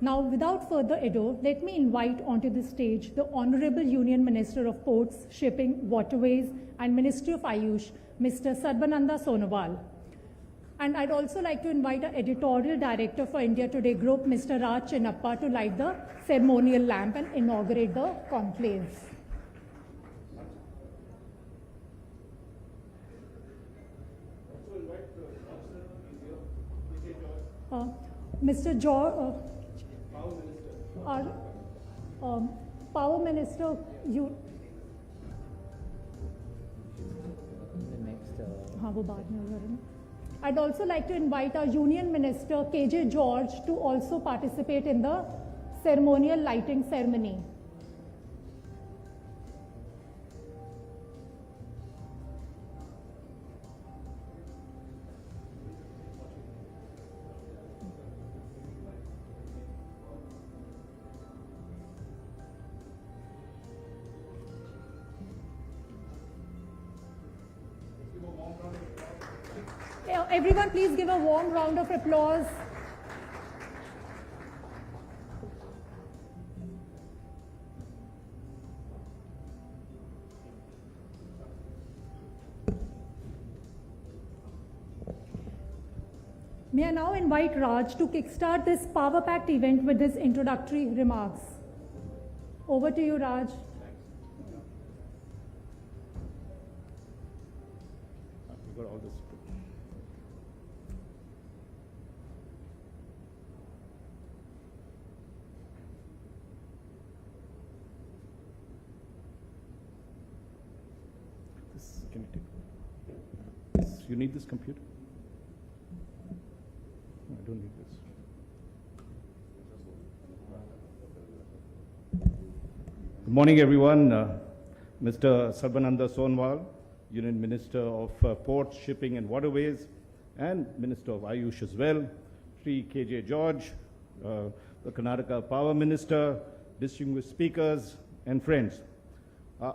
Now, without further ado, let me invite onto the stage the Honorable Union Minister of Ports, Shipping, Waterways and Ministry of Ayush, Mr. Sarbananda Sonowal. And I'd also like to invite our Editorial Director for India Today Group, Mr. Raj Chinnappa, to light the ceremonial lamp and inaugurate the conclave. Mr. George, our Power Minister, you. The next. I'd also like to invite our Union Minister, KJ George, to also participate in the ceremonial lighting ceremony. Everyone, please give a warm round of applause. May I now invite Raj to kickstart this power-packed event with his introductory remarks. Over to you, Raj. Got all this. Can you take this? You need this computer? No, I don't need this. Good morning, everyone. Mr. Sarbananda Sonowal, Union Minister of Ports, Shipping and Waterways, and Minister of Ayush as well. Shri KJ George, the Karnataka Power Minister, distinguished speakers, and friends.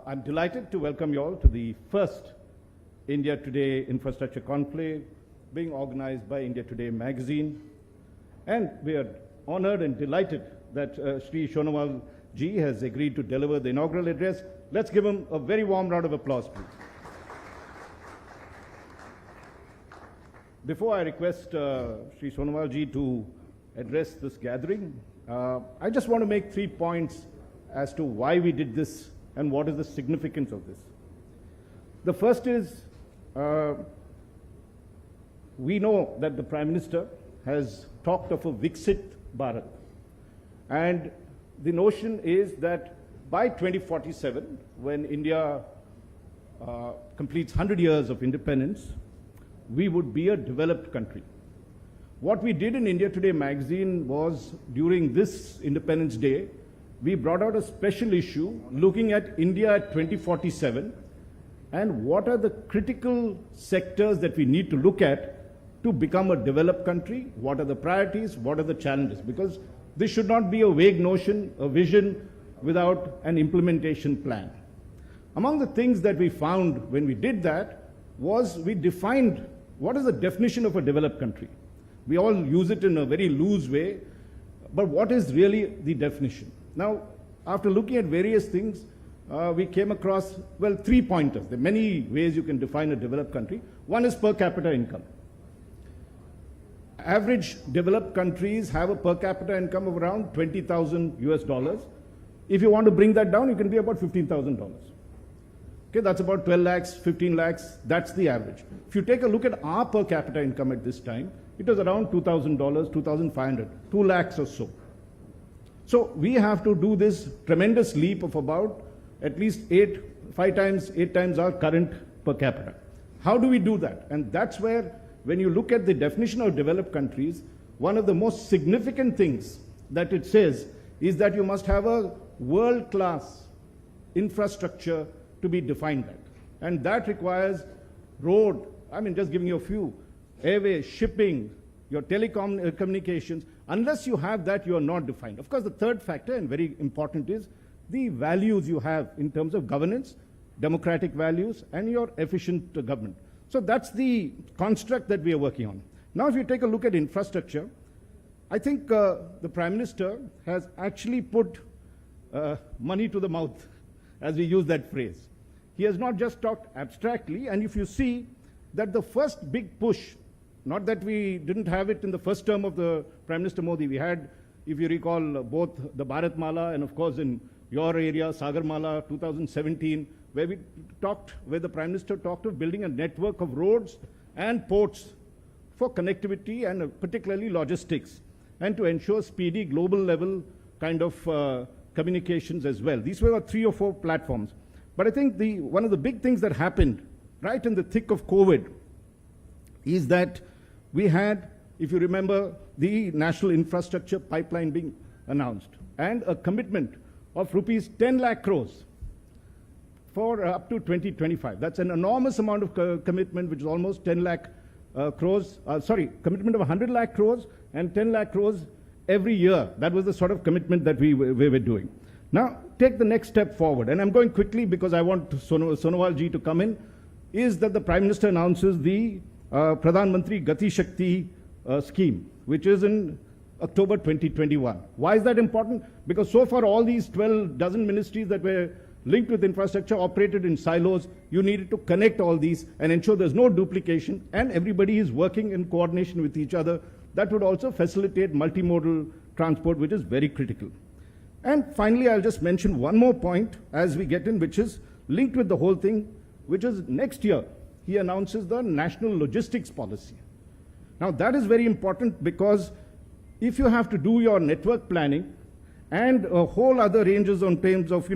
I'm delighted to welcome you all to the first India Today Infrastructure Conclave being organized by India Today magazine. And we are honored and delighted that Shri Sonowal ji has agreed to deliver the inaugural address. Let's give him a very warm round of applause, please. Before I request Shri Sonowal ji to address this gathering, I just want to make 3 points as to why we did this and what is the significance of this. The first is, we know that the Prime Minister has talked of a Viksit Bharat. And the notion is that by 2047, when India completes 100 years of independence, we would be a developed country. What we did in India Today magazine was, during this Independence Day, we brought out a special issue looking at India at 2047 and what are the critical sectors that we need to look at to become a developed country, what are the priorities, what are the challenges, because this should not be a vague notion, a vision without an implementation plan. Among the things that we found when we did that was we defined what is the definition of a developed country. We all use it in a very loose way, but what is really the definition? Now, after looking at various things, we came across, well, 3 pointers. There are many ways you can define a developed country. One is per capita income. Average developed countries have a per capita income of around 20,000 US dollars. If you want to bring that down, you can be about $15,000. Okay, that's about 12 lakhs, 15 lakhs, that's the average. If you take a look at our per capita income at this time, it was around $2,000, 2,500, 2 lakhs or so. So we have to do this tremendous leap of about at least 8 times our current per capita. How do we do that? And that's where, when you look at the definition of developed countries, one of the most significant things that it says is that you must have a world-class infrastructure to be defined at. And that requires road, I mean, just giving you a few, airways, shipping, your telecom communications. Unless you have that, you are not defined. Of course, the third factor, and very important, is the values you have in terms of governance, democratic values, and your efficient government. So that's the construct that we are working on. Now, if you take a look at infrastructure, I think the Prime Minister has actually put money to the mouth, as we use that phrase. He has not just talked abstractly, and if you see that the first big push, not that we didn't have it in the first term of the Prime Minister Modi, we had, if you recall, both the Bharat Mala and of course in your area, Sagar Mala 2017, where the Prime Minister talked of building a network of roads and ports for connectivity and particularly logistics, and to ensure speedy global level kind of communications as well. These were 3 or 4 platforms. But I think one of the big things that happened right in the thick of COVID is that we had, if you remember, the national infrastructure pipeline being announced and a commitment of rupees 10 lakh crores for up to 2025. That's an enormous amount of commitment, which is almost 10 lakh crores, commitment of 100 lakh crores and 10 lakh crores every year. That was the sort of commitment that we were doing. Now, take the next step forward, and I'm going quickly because I want Sonowal ji to come in, is that the Prime Minister announces the Pradhan Mantri Gati Shakti scheme, which is in October 2021. Why is that important? Because so far all these 12 dozen ministries that were linked with infrastructure operated in silos. You needed to connect all these and ensure there's no duplication and everybody is working in coordination with each other. That would also facilitate multimodal transport, which is very critical. And finally, I'll just mention one more point as we get in, which is linked with the whole thing, which is next year, he announces the national logistics policy. Now, that is very important because if you have to do your network planning and a whole other ranges on terms of,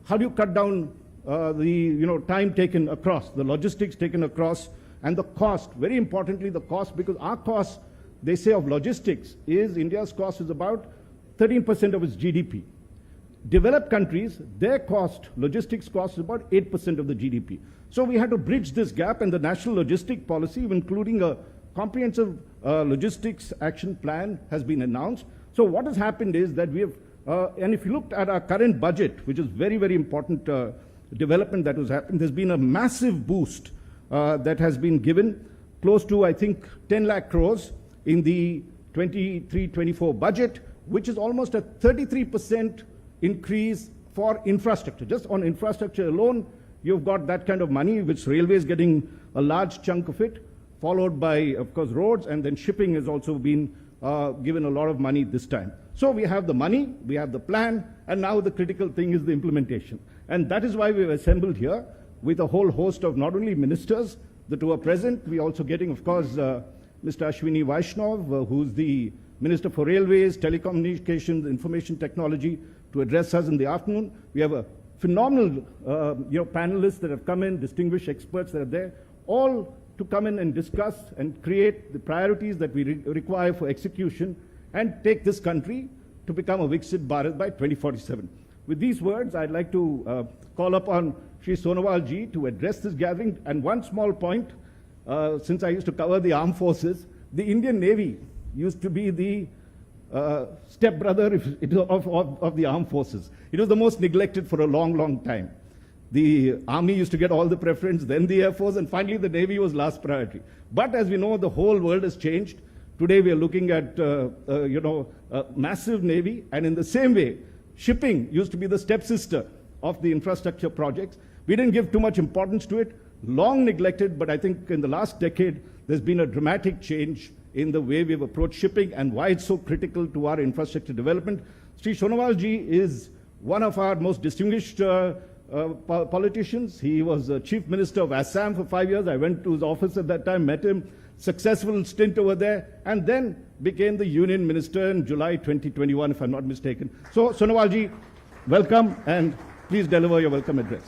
how do you cut down the, time taken across, the logistics taken across, and the cost, very importantly, the cost, because our cost, they say, of logistics is, India's cost is about 13% of its GDP. Developed countries, their cost, logistics cost, is about 8% of the GDP. So we had to bridge this gap, and the national logistic policy, including a comprehensive logistics action plan, has been announced. So what has happened is that we have, and if you looked at our current budget, which is very, very important development that has happened, there's been a massive boost that has been given, close to, I think, 10 lakh crores in the 23-24 budget, which is almost a 33% increase for infrastructure. Just on infrastructure alone, you've got that kind of money, which railway is getting a large chunk of it, followed by, of course, roads, and then shipping has also been given a lot of money this time. So we have the money, we have the plan, and now the critical thing is the implementation. And that is why we've assembled here with a whole host of not only ministers who are present, we're also getting, of course, Mr. Ashwini Vaishnav, who's the Minister for Railways, Telecommunications, Information Technology, to address us in the afternoon. We have a phenomenal panelists that have come in, distinguished experts that are there, all to come in and discuss and create the priorities that we require for execution and take this country to become a Viksit Bharat by 2047. With these words, I'd like to call upon Shri Sonowal ji to address this gathering. And one small point, since I used to cover the armed forces, the Indian Navy used to be the stepbrother of the armed forces. It was the most neglected for a long, long time. The army used to get all the preference, then the Air Force, and finally the Navy was last priority. But as we know, the whole world has changed. Today we are looking at, a massive Navy, and in the same way, shipping used to be the stepsister of the infrastructure projects. We didn't give too much importance to it, long neglected, but I think in the last decade, there's been a dramatic change in the way we've approached shipping and why it's so critical to our infrastructure development. Sri Sonowal ji is one of our most distinguished politicians. He was Chief Minister of Assam for 5 years. I went to his office at that time, met him, successful stint over there, and then became the Union Minister in July 2021, if I'm not mistaken. So, Sonowal ji, welcome, and please deliver your welcome address.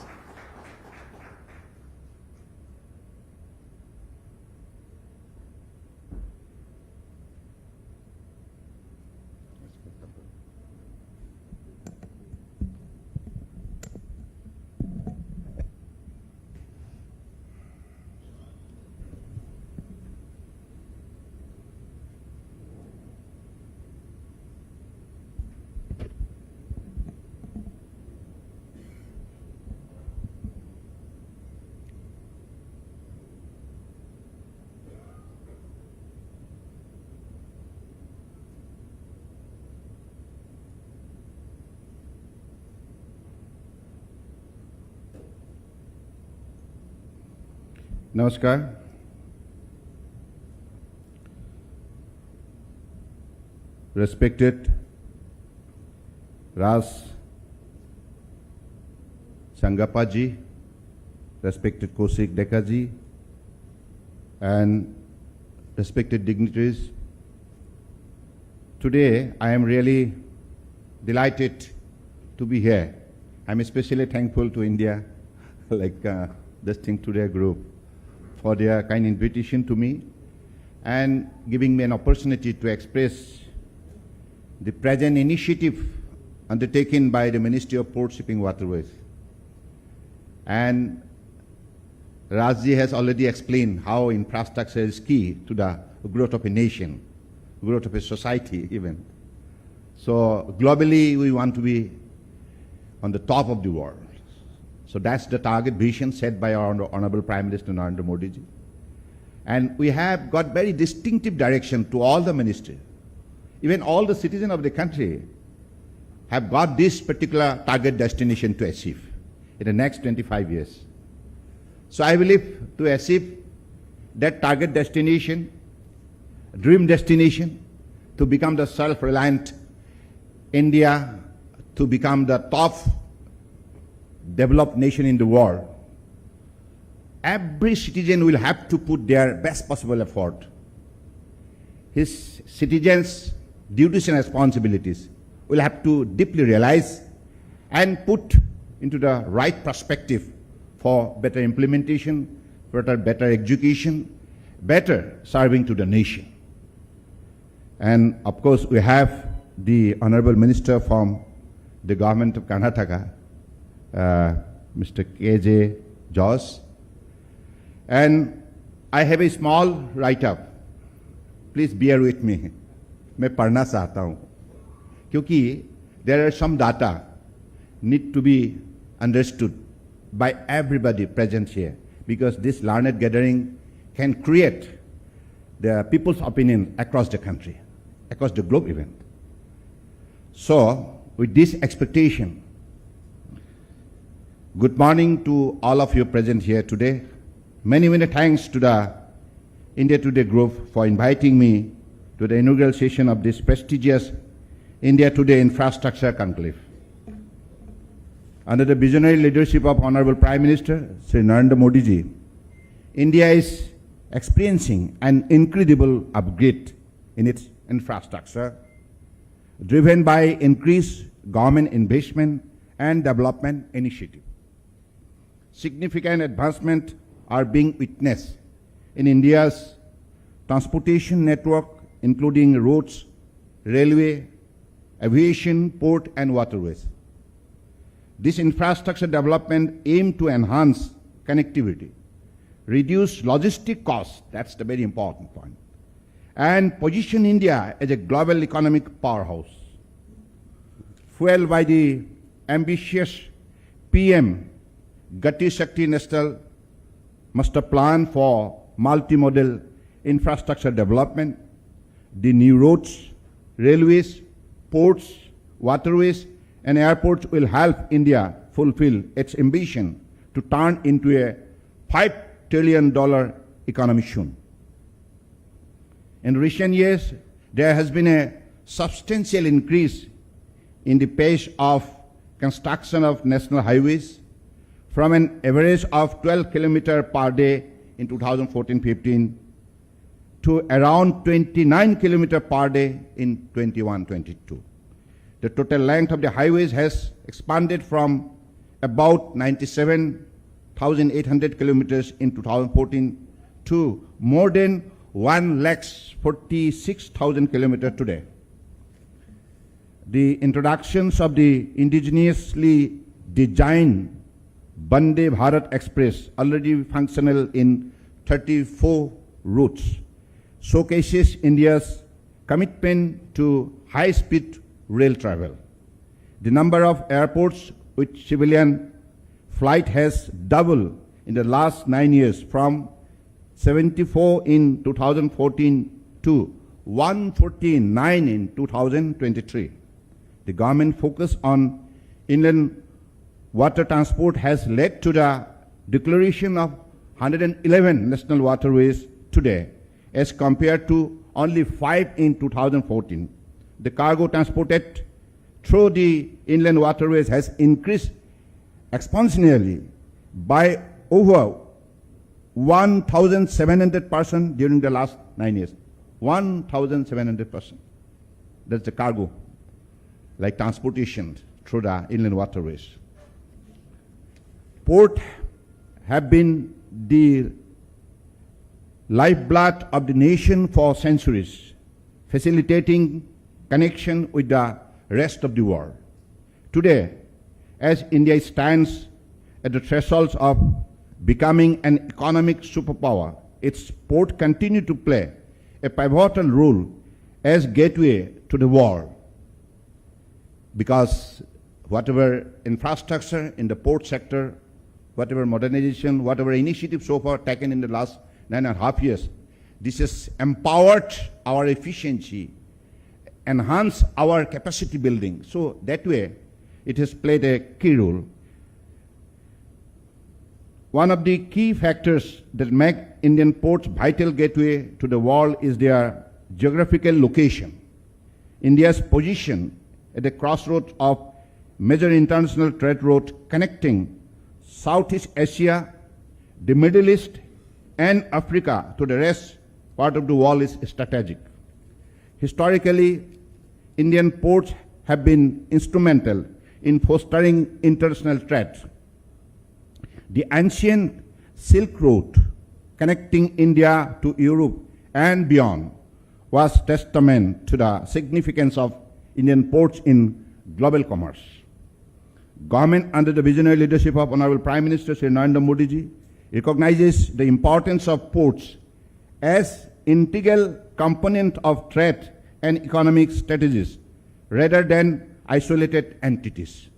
Namaskar. Respected Ras Sangapaji, respected Kosik Dekaji, and respected dignitaries, today I am really delighted to be here. I'm especially thankful to India, like this Think Today group, for their kind invitation to me and giving me an opportunity to express the present initiative undertaken by the Ministry of Port Shipping Waterways. And Rajji has already explained how infrastructure is key to the growth of a nation, growth of a society even. So globally, we want to be on the top of the world. So that's the target vision set by our Honorable Prime Minister Narendra Modi ji. And we have got very distinctive direction to all the ministries. Even all the citizens of the country have got this particular target destination to achieve in the next 25 years. So I believe to achieve that target destination, dream destination, to become the self-reliant India, to become the top developed nation in the world, every citizen will have to put their best possible effort. His citizens' duties and responsibilities will have to deeply realize and put into the right perspective for better implementation, better education, better serving to the nation. And of course, we have the Honorable Minister from the government of Karnataka, Mr. K.J. Joss. And I have a small write-up. Please bear with me. मैं पढ़ना चाहता हूँ क्योंकि there are some data need to be understood by everybody present here, because this learned gathering can create the people's opinion across the country, across the globe even. So with this expectation, good morning to all of you present here today. Many, many thanks to the India Today group for inviting me to the inaugural session of this prestigious India Today Infrastructure Conclave. Under the visionary leadership of Honorable Prime Minister Sri Narendra Modi ji, India is experiencing an incredible upgrade in its infrastructure, driven by increased government investment and development initiative. Significant advancements are being witnessed in India's transportation network, including roads, railway, aviation, port, and waterways. This infrastructure development aims to enhance connectivity, reduce logistic costs, that's the very important point, and position India as a global economic powerhouse. Fueled by the ambitious PM Gati Shakti National Master Plan for multimodal infrastructure development, the new roads, railways, ports, waterways, and airports will help India fulfill its ambition to turn into a $5 trillion economy soon. In recent years, there has been a substantial increase in the pace of construction of national highways from an average of 12 kilometers per day in 2014-15 to around 29 kilometers per day in 21-22. The total length of the highways has expanded from about 97,800 kilometers in 2014 to more than 1,46,000 kilometers today. The introductions of the indigenously designed Vande Bharat Express, already functional in 34 routes, showcases India's commitment to high-speed rail travel. The number of airports with civilian flight has doubled in the last 9 years, from 74 in 2014 to 149 in 2023. The government focus on inland water transport has led to the declaration of 111 national waterways today as compared to only 5 in 2014. The cargo transported through the inland waterways has increased exponentially by over 1,700% during the last 9 years. 1,700%. That's the cargo, like transportation through the inland waterways. Port have been the lifeblood of the nation for centuries, facilitating connection with the rest of the world. Today, as India stands at the thresholds of becoming an economic superpower, its port continue to play a pivotal role as gateway to the world, because whatever infrastructure in the port sector, whatever modernization, whatever initiative so far taken in the last 9.5 years, this has empowered our efficiency, enhanced our capacity building. So that way, it has played a key role. One of the key factors that make Indian ports vital gateway to the world is their geographical location. India's position at the crossroads of major international trade routes connecting Southeast Asia, the Middle East, and Africa to the rest part of the world is strategic. Historically, Indian ports have been instrumental in fostering international trade. The ancient Silk Road connecting India to Europe and beyond was testament to the significance of Indian ports in global commerce. Government under the visionary leadership of Honorable Prime Minister Sri Narendra Modi ji recognizes the importance of ports as integral component of trade and economic strategies rather than isolated entities.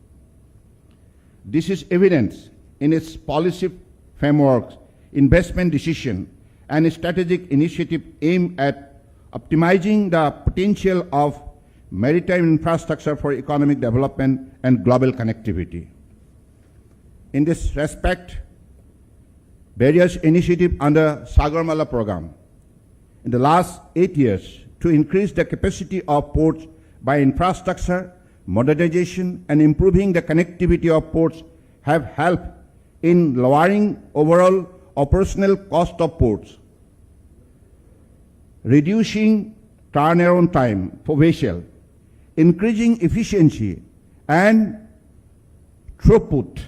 This is evident in its policy frameworks, investment decision, and strategic initiative aimed at optimizing the potential of maritime infrastructure for economic development and global connectivity. In this respect, various initiatives under Sagarmala program in the last 8 years to increase the capacity of ports by infrastructure, modernization, and improving the connectivity of ports have helped in lowering overall operational cost of ports, reducing turnaround time for vessels, increasing efficiency and throughput,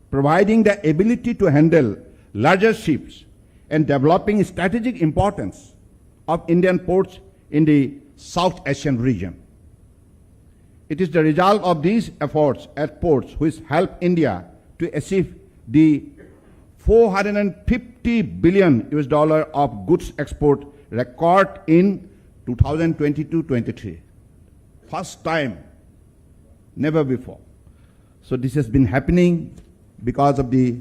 providing the ability to handle larger ships, and developing strategic importance of Indian ports in the South Asian region. It is the result of these efforts at ports which help India to achieve the $450 billion of goods export record in 2022-23. First time, never before. So this has been happening because of the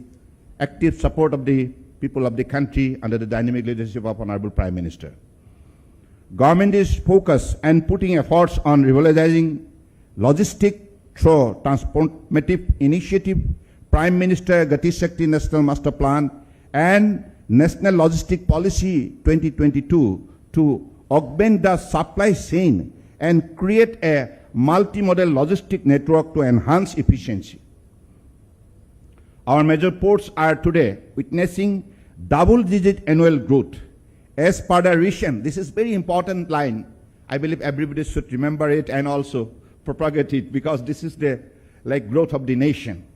active support of the people of the country under the dynamic leadership of Honorable Prime Minister. Government is focused and putting efforts on revitalizing logistics through transformative initiative, Prime Minister Gati Shakti National Master Plan, and National Logistic Policy 2022 to augment the supply chain and create a multimodal logistic network to enhance efficiency. Our major ports are today witnessing double-digit annual growth. As per the recent, this is very important line, I believe everybody should remember it and also propagate it, because this is the growth of the nation.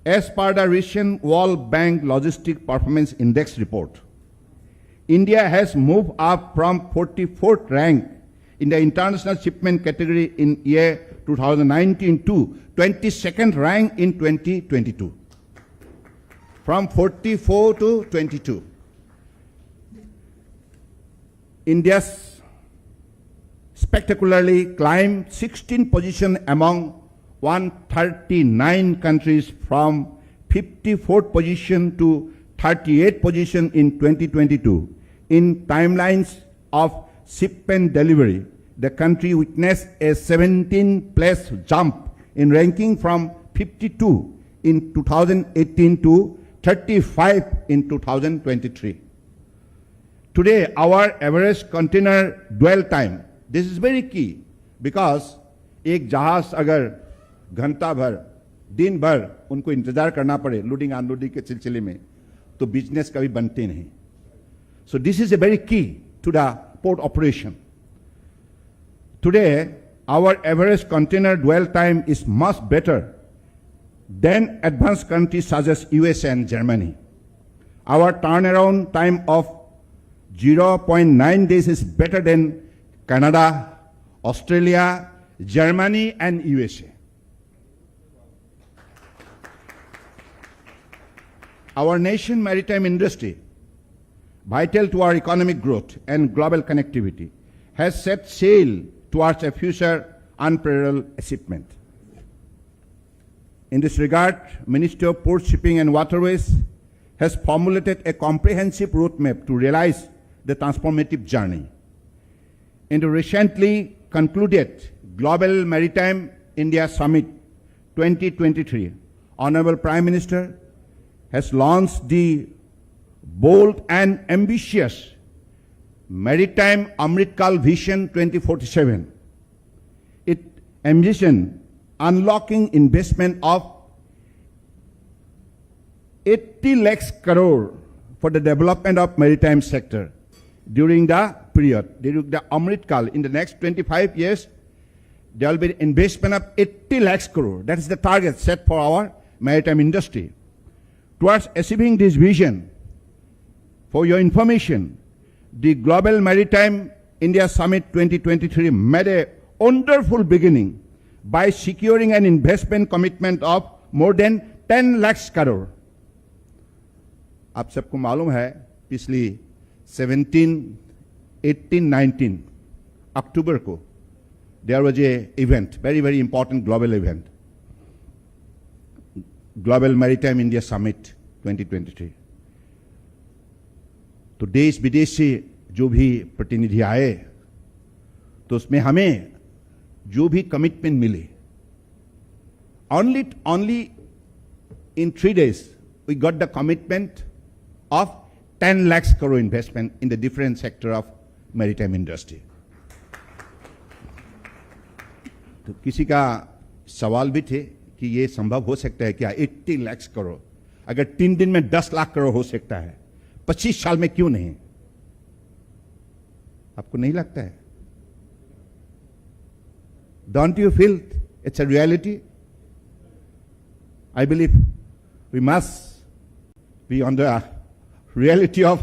As per the recent World Bank Logistic Performance Index report, India has moved up from 44th rank in the international shipment category in year 2019 to 22nd rank in 2022. From 44 to 22. India's spectacularly climbed 16 position among 139 countries from 54th position to 38th position in 2022. In timelines of shipment delivery, the country witnessed a 17-place jump in ranking from 52 in 2018 to 35 in 2023. Today, our average container dwell time, this is very key because एक जहाज अगर घंटा भर दिन भर उनको इंतजार करना पड़े लोडिंग अनलोडिंग के सिलसिले में तो बिजनेस कभी बनते नहीं. So this is a very key to the port operation. Today, our average container dwell time is much better than advanced countries such as USA and Germany. Our turnaround time of 0.9 days is better than Canada, Australia, Germany and USA. Our nation maritime industry, vital to our economic growth and global connectivity, has set sail towards a future unparalleled achievement. In this regard, Ministry of Port, Shipping and Waterways has formulated a comprehensive roadmap to realize the transformative journey. In the recently concluded Global Maritime India Summit 2023, Honorable Prime Minister has launched the bold and ambitious Maritime Amritkal Vision 2047. It envisions unlocking investment of 80 lakhs crore for the development of maritime sector during the period, during the Amritkal. In the next 25 years, there will be investment of 80 lakhs crore. That is the target set for our maritime industry. Towards achieving this vision, for your information, the Global Maritime India Summit 2023 made a wonderful beginning by securing an investment commitment of more than 10 lakhs crore. आप सबको मालूम है पिछली 17, 18, 19 अक्टूबर को there was a event, very important global event, Global Maritime India Summit 2023. तो देश विदेश से जो भी प्रतिनिधि आए तो उसमें हमें जो भी कमिटमेंट मिले, only in 3 days we got the commitment of 10 lakhs crore investment in the different sector of maritime industry. तो किसी का सवाल भी थे कि ये संभव हो सकता है क्या 80 लाख करोड़, अगर 3 दिन में 10 लाख करोड़ हो सकता है, 25 साल में क्यों नहीं? आपको नहीं लगता है? Don't you feel it's a reality? I believe we must be on the reality of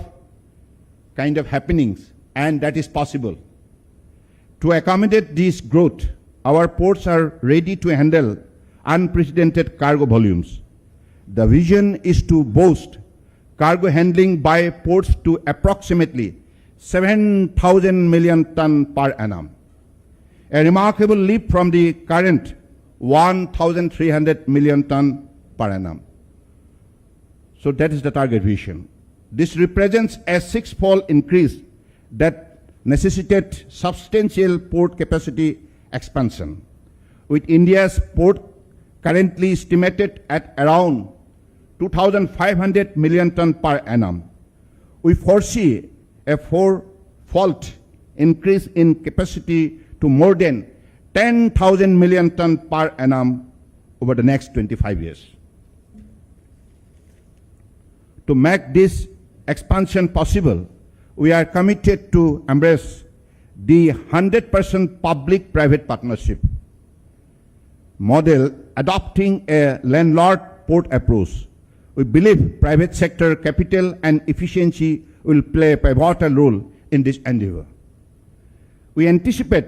kind of happenings, and that is possible. To accommodate this growth, our ports are ready to handle unprecedented cargo volumes. The vision is to boost cargo handling by ports to approximately 7,000 million ton per annum, a remarkable leap from the current 1,300 million ton per annum. So that is the target vision. This represents a 6-fold increase that necessitates substantial port capacity expansion. With India's port currently estimated at around 2,500 million ton per annum, we foresee a 4-fold increase in capacity to more than 10,000 million ton per annum over the next 25 years. To make this expansion possible, we are committed to embrace the 100% public-private partnership model, adopting a landlord port approach. We believe private sector capital and efficiency will play a pivotal role in this endeavor. We anticipate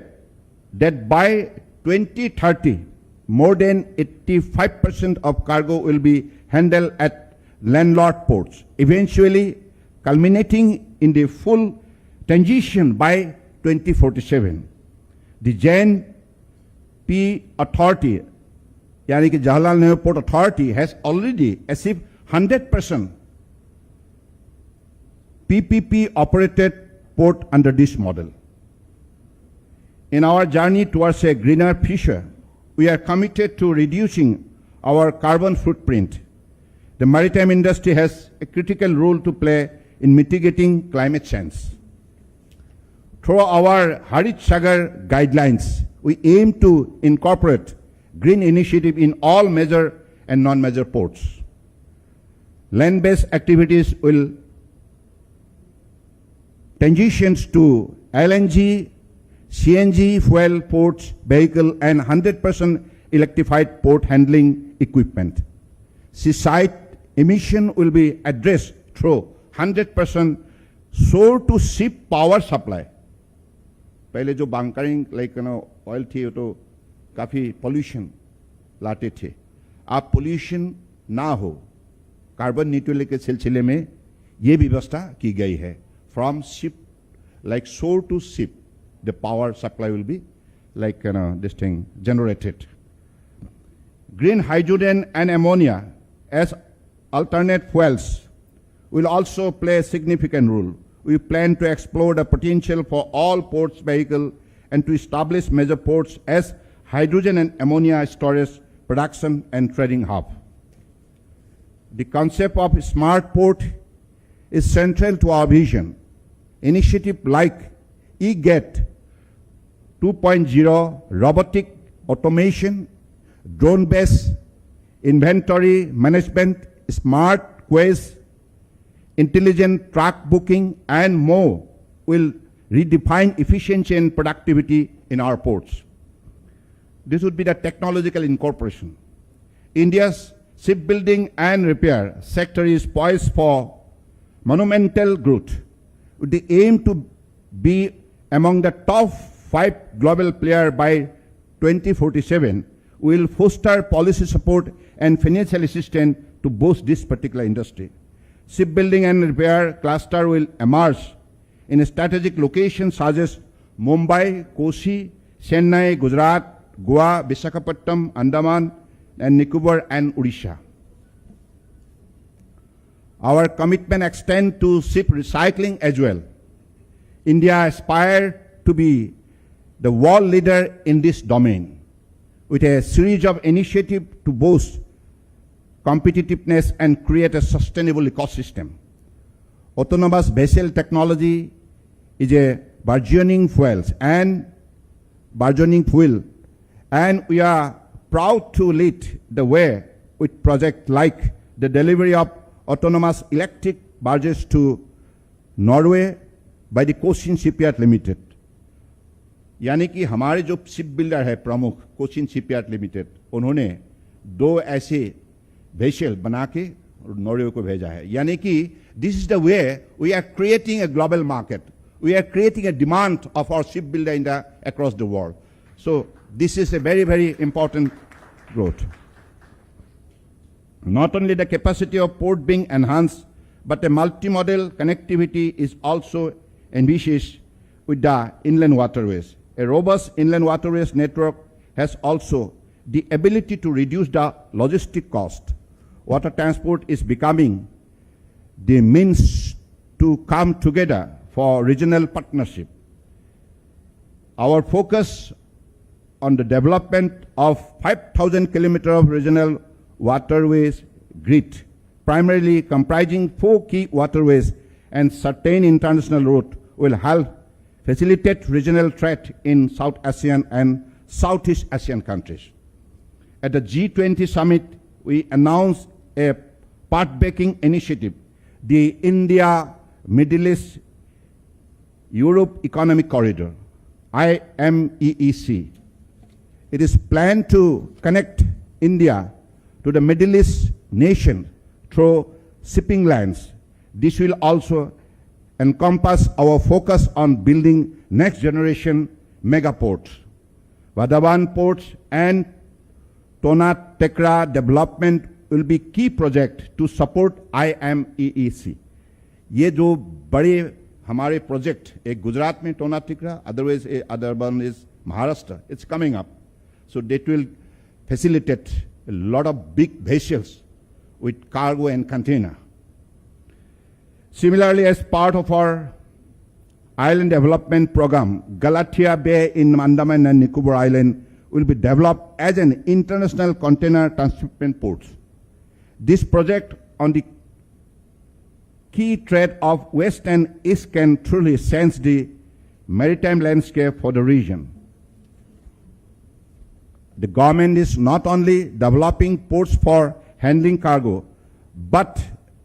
that by 2030, more than 85% of cargo will be handled at landlord ports, eventually culminating in the full transition by 2047. The JNP Authority, यानी कि Jawaharlal Nehru Port Authority, has already achieved 100% PPP operated port under this model. In our journey towards a greener future, we are committed to reducing our carbon footprint. The maritime industry has a critical role to play in mitigating climate change. Through our Harit Sagar guidelines, we aim to incorporate green initiative in all major and non-major ports. Land-based activities will transition to LNG, CNG fuel ports, vehicle, and 100% electrified port handling equipment. Seaside emission will be addressed through 100% shore-to-ship power supply. पहले जो bunkering like oil थी तो काफी pollution लाते थे. आप pollution ना हो, carbon neutral के सिलसिले में ये व्यवस्था की गई है. From ship, like shore to ship, the power supply will be like this thing generated. Green hydrogen and ammonia as alternate fuels will also play a significant role. We plan to explore the potential for all ports vehicle and to establish major ports as hydrogen and ammonia storage, production and trading hub. The concept of smart port is central to our vision. Initiative like eGate 2.0, robotic automation, drone-based inventory management, smart quays, intelligent truck booking, and more will redefine efficiency and productivity in our ports. This would be the technological incorporation. India's shipbuilding and repair sector is poised for monumental growth, with the aim to be among the top 5 global players by 2047. We will foster policy support and financial assistance to boost this particular industry. Shipbuilding and repair cluster will emerge in strategic locations such as Mumbai, Kochi, Chennai, Gujarat, Goa, Visakhapatnam, Andaman and Nicobar and Odisha. Our commitment extends to ship recycling as well. India aspires to be the world leader in this domain, with a series of initiatives to boost competitiveness and create a sustainable ecosystem. Autonomous vessel technology is a burgeoning fuel, and we are proud to lead the way with projects like the delivery of autonomous electric barges to Norway by the Cochin Shipyard Limited. यानी कि हमारे जो ship builder है प्रमुख Cochin shipyard limited, उन्होंने 2 ऐसे vessel बना के नॉर्वे को भेजा है. यानी कि this is the way we are creating a global market, we are creating a demand of our ship builder in the across the world. So this is a very very important growth. Not only the capacity of port being enhanced, but a multimodal connectivity is also envisaged with the inland waterways. A robust inland waterways network has also the ability to reduce the logistic cost. Water transport is becoming the means to come together for regional partnership. Our focus on the development of 5,000 kilometers of regional waterways grid, primarily comprising 4 key waterways and certain international routes, will help facilitate regional trade in South Asian and Southeast Asian countries. At the G20 summit, we announced a path-breaking initiative, the India Middle East Europe Economic Corridor, IMEEC. It is planned to connect India to the Middle East nation through shipping lines. This will also encompass our focus on building next generation mega ports. Vadhavan ports and Tona Tekra development will be key project to support IMEEC. ये जो बड़े हमारे project, एक गुजरात में टोना Tikra, otherwise other one is Maharashtra, it's coming up. So that will facilitate a lot of big vessels with cargo and container. Similarly, as part of our island development program, Galathea Bay in Andaman and Nicobar Island will be developed as an international container transshipment port. This project on the key threat of West and East can truly sense the maritime landscape for the region. The government is not only developing ports for handling cargo, but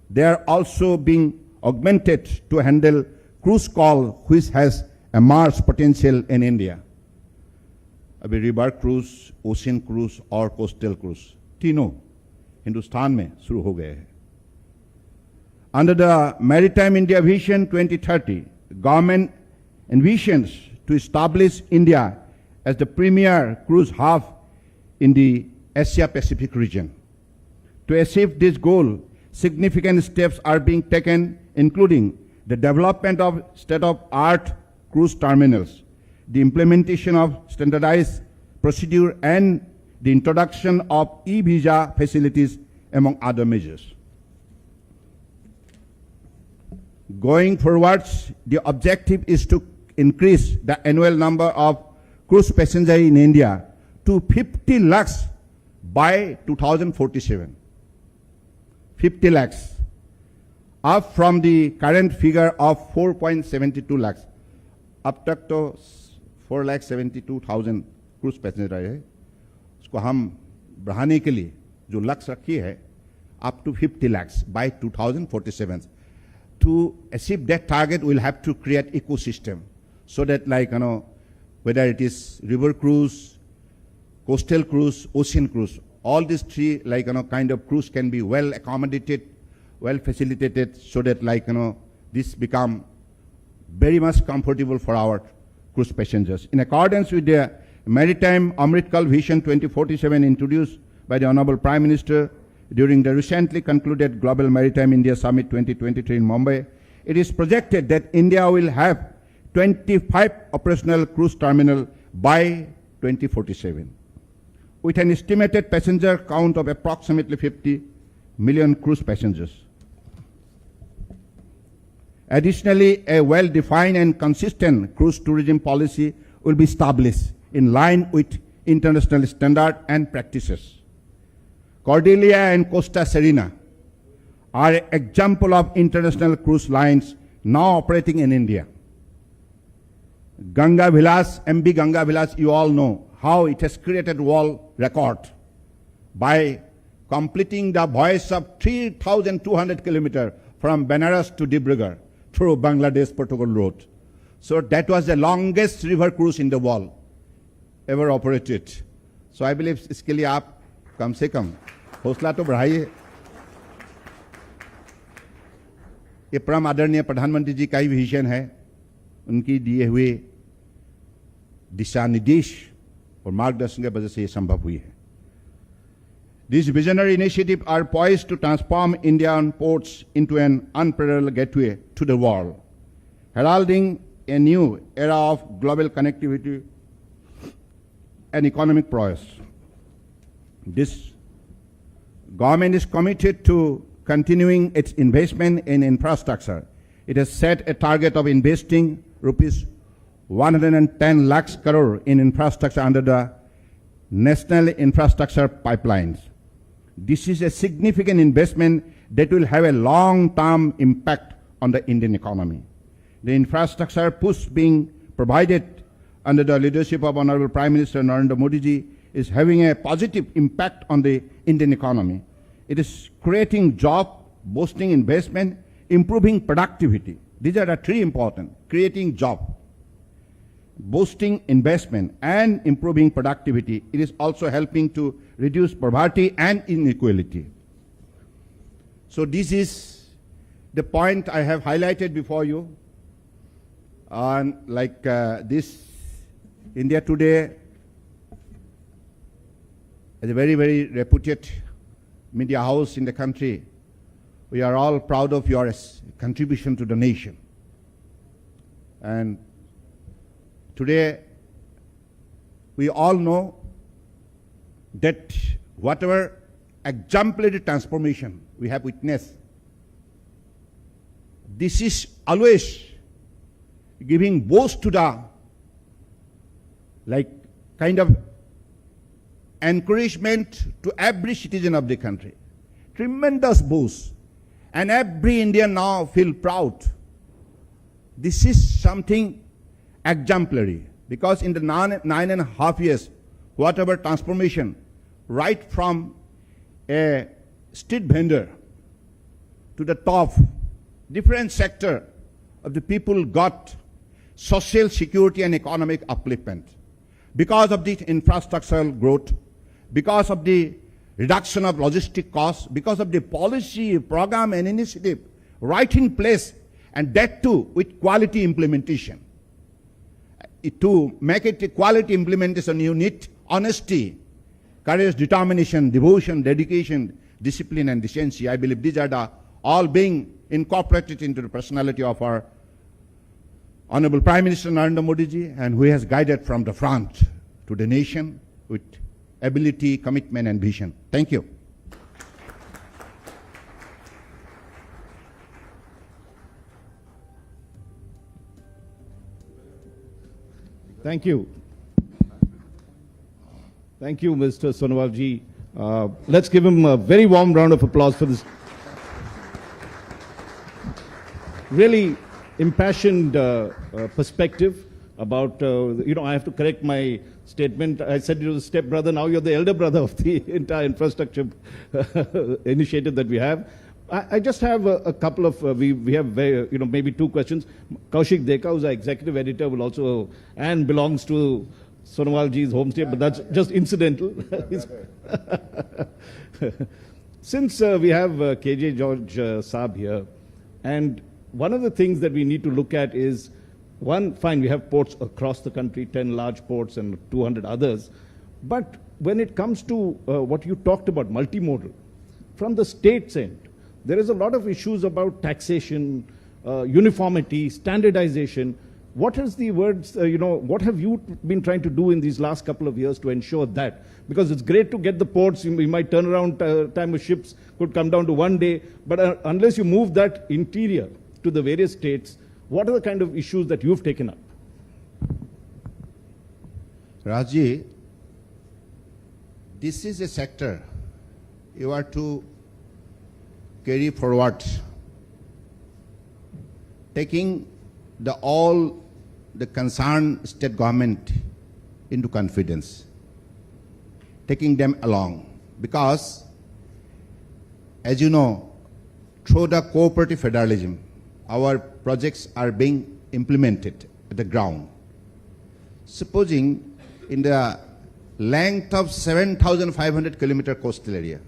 they are also being augmented to handle cruise call, which has immense potential in India. अभी river cruise, ocean cruise और coastal cruise तीनों हिंदुस्तान में शुरू हो गए हैं. Under the Maritime India Vision 2030, government envisions to establish India as the premier cruise hub in the Asia-Pacific region. To achieve this goal, significant steps are being taken, including the development of state-of-the-art cruise terminals, the implementation of standardized procedure, and the introduction of e-visa facilities, among other measures. Going forwards, the objective is to increase the annual number of cruise passengers in India to 50 lakhs by 2047. 50 lakhs, up from the current figure of 4.72 lakhs. अब तक तो 4,72,000 cruise passenger आए हैं. उसको हम बढ़ाने के लिए जो लक्ष्य रखी है up to 50 lakhs by 2047. To achieve that target, we'll have to create ecosystem so that, like, whether it is river cruise, coastal cruise, ocean cruise, all these three, kind of cruise can be well accommodated, well facilitated, so that, this become very much comfortable for our cruise passengers. In accordance with the Maritime Amritkal Vision 2047 introduced by the Honorable Prime Minister during the recently concluded Global Maritime India Summit 2023 in Mumbai, it is projected that India will have 25 operational cruise terminals by 2047, with an estimated passenger count of approximately 50 million cruise passengers. Additionally, a well-defined and consistent cruise tourism policy will be established in line with international standards and practices. Cordelia and Costa Serena are an example of international cruise lines now operating in India. Ganga Vilas, MB Ganga Vilas, you all know how it has created world record by completing the voyage of 3,200 kilometers from Benares to Dibrugarh through Bangladesh Portugal road. So that was the longest river cruise in the world ever operated. So I believe इसके लिए आप कम से कम हौसला तो बढ़ाइए. ये परम आदरणीय प्रधानमंत्री जी का ही विजन है, उनकी दिए हुए दिशा निर्देश और मार्गदर्शन की वजह से ये संभव हुई है. These visionary initiatives are poised to transform Indian ports into an unparalleled gateway to the world, heralding a new era of global connectivity and economic progress. This government is committed to continuing its investment in infrastructure. It has set a target of investing rupees 110 lakhs crore in infrastructure under the National Infrastructure Pipelines. This is a significant investment that will have a long-term impact on the Indian economy. The infrastructure push being provided under the leadership of Honorable Prime Minister Narendra Modi ji is having a positive impact on the Indian economy. It is creating jobs, boosting investment, improving productivity. These are the three important: creating jobs, boosting investment, and improving productivity. It is also helping to reduce poverty and inequality. So this is the point I have highlighted before you. And this India Today is a very, very reputed media house in the country. We are all proud of your contribution to the nation. And today, we all know that whatever exemplary transformation we have witnessed, this is always giving boost to the kind of encouragement to every citizen of the country. Tremendous boost And every Indian now feel proud. This is something exemplary, because in the 9.5 years, whatever transformation, right from a street vendor to the top, different sector of the people got social security and economic upliftment because of the infrastructural growth, because of the reduction of logistic costs, because of the policy, program and initiative right in place, and that too with quality implementation. To make it a quality implementation, you need honesty, courage, determination, devotion, dedication, discipline and decency. I believe these are all being incorporated into the personality of our Honorable Prime Minister Narendra Modi ji, and who has guided from the front to the nation with ability, commitment and vision. Thank you. Thank you. Thank you, Mr. Sonowal ji. Let's give him a very warm round of applause for this really impassioned perspective about, I have to correct my statement. I said you were the stepbrother, now you're the elder brother of the entire infrastructure initiative that we have. I just have a couple of, we have, maybe two questions. Kaushik Dekha, who's our executive editor, will also, and belongs to Sonowal ji's home state, but that's just incidental. Since we have KJ George Saab here, and one of the things that we need to look at is, one, fine, we have ports across the country, 10 large ports and 200 others, but when it comes to what you talked about, multimodal, from the state's end, there is a lot of issues about taxation, uniformity, standardization. What is the words, what have you been trying to do in these last couple of years to ensure that? Because it's great to get the ports, you might turn around, time of ships could come down to 1 day, but unless you move that interior to the various states, what are the kind of issues that you've taken up? Raji, this is a sector you are to carry forward, taking all the concerned state government into confidence, taking them along, because as you know, through the cooperative federalism, our projects are being implemented at the ground. Supposing in the length of 7,500 kilometer coastal area,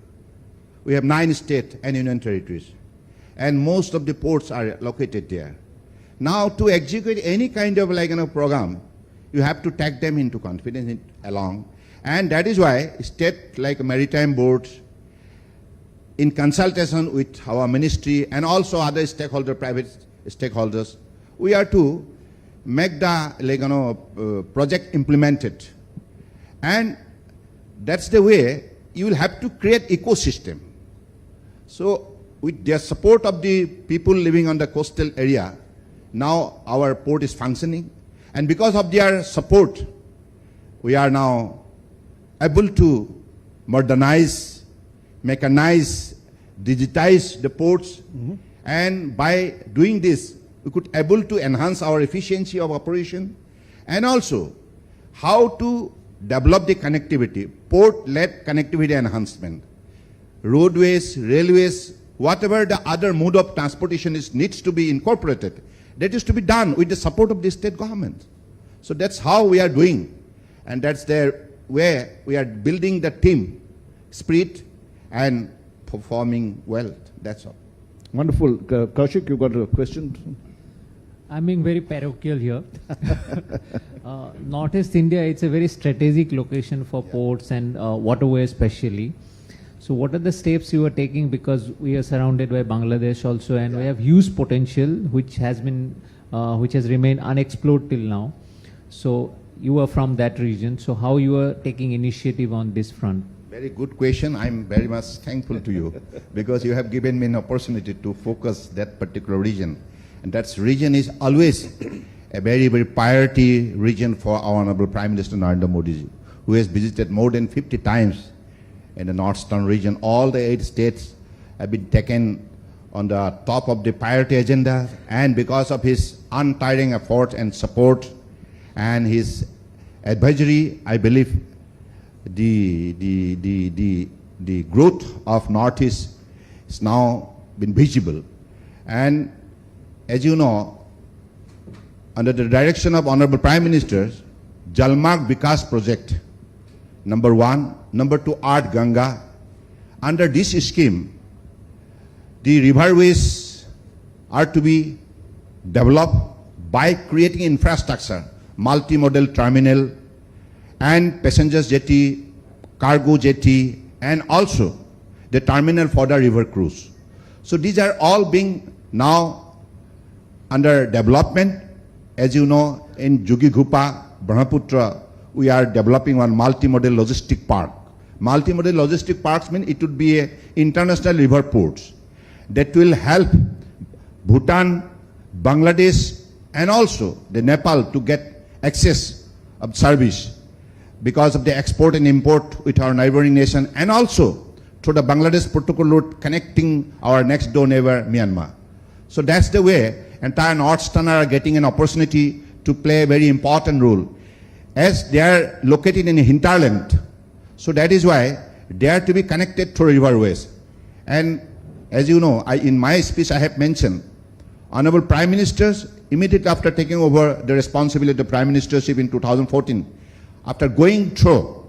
we have 9 states and union territories, and most of the ports are located there. Now, to execute any kind of program, you have to take them into confidence along, and that is why state like maritime boards, in consultation with our ministry and also other stakeholders, private stakeholders, we are to make the project implemented, and that's the way you will have to create ecosystem. So with the support of the people living on the coastal area, now our port is functioning, and because of their support, we are now able to modernize, mechanize, digitize the ports, and by doing this, we could able to enhance our efficiency of operation, and also how to develop the connectivity, port-led connectivity enhancement. Roadways, railways, whatever the other mode of transportation needs to be incorporated, that is to be done with the support of the state government. So that's how we are doing, and that's the way we are building the team spirit and performing well. That's all. Wonderful. Kaushik, you got a question? I'm being very parochial here. Northeast India, it's a very strategic location for ports and waterways especially. So what are the steps you are taking, because we are surrounded by Bangladesh also, and we have huge potential which has remained unexplored till now. So you are from that region, so how you are taking initiative on this front? Very good question. I'm very much thankful to you because you have given me an opportunity to focus that particular region. And that region is always a very, very priority region for our Honorable Prime Minister Narendra Modi ji, who has visited more than 50 times in the northeastern region. All the 8 states have been taken on the top of the priority agenda, and because of his untiring effort and support and his advisory, I believe the growth of Northeast is now been visible. And as you know, under the direction of Honorable Prime Minister, Jalmarg Vikas Project, number 1, number 2, Art Ganga. Under this scheme, the riverways are to be developed by creating infrastructure, multimodal terminal and passengers jetty, cargo jetty, and also the terminal for the river cruise. So these are all being now under development. As you know, in Jugighupa, Brahmaputra, we are developing one multimodal logistic park. Multimodal logistic parks mean it would be a international river ports that will help Bhutan, Bangladesh, and also the Nepal to get access of service because of the export and import with our neighboring nation, and also through the Bangladesh protocol route connecting our next door neighbor Myanmar. So that's the way entire Northeastern are getting an opportunity to play a very important role, as they are located in a hinterland. So that is why they are to be connected through riverways. And as you know, in my speech I have mentioned, Honorable Prime Ministers, immediately after taking over the responsibility of the Prime Ministership in 2014, after going through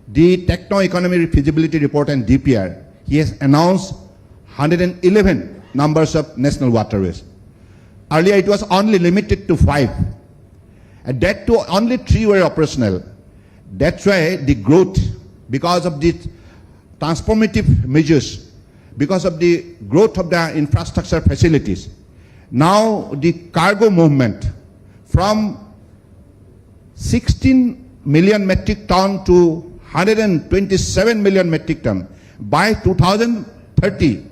the Techno-Economic Feasibility Report and DPR, he has announced 111 numbers of national waterways. Earlier it was only limited to 5. And that too, only 3 were operational. That's why the growth, because of the transformative measures, because of the growth of the infrastructure facilities, now the cargo movement from 16 million metric ton to 127 million metric ton by 2030,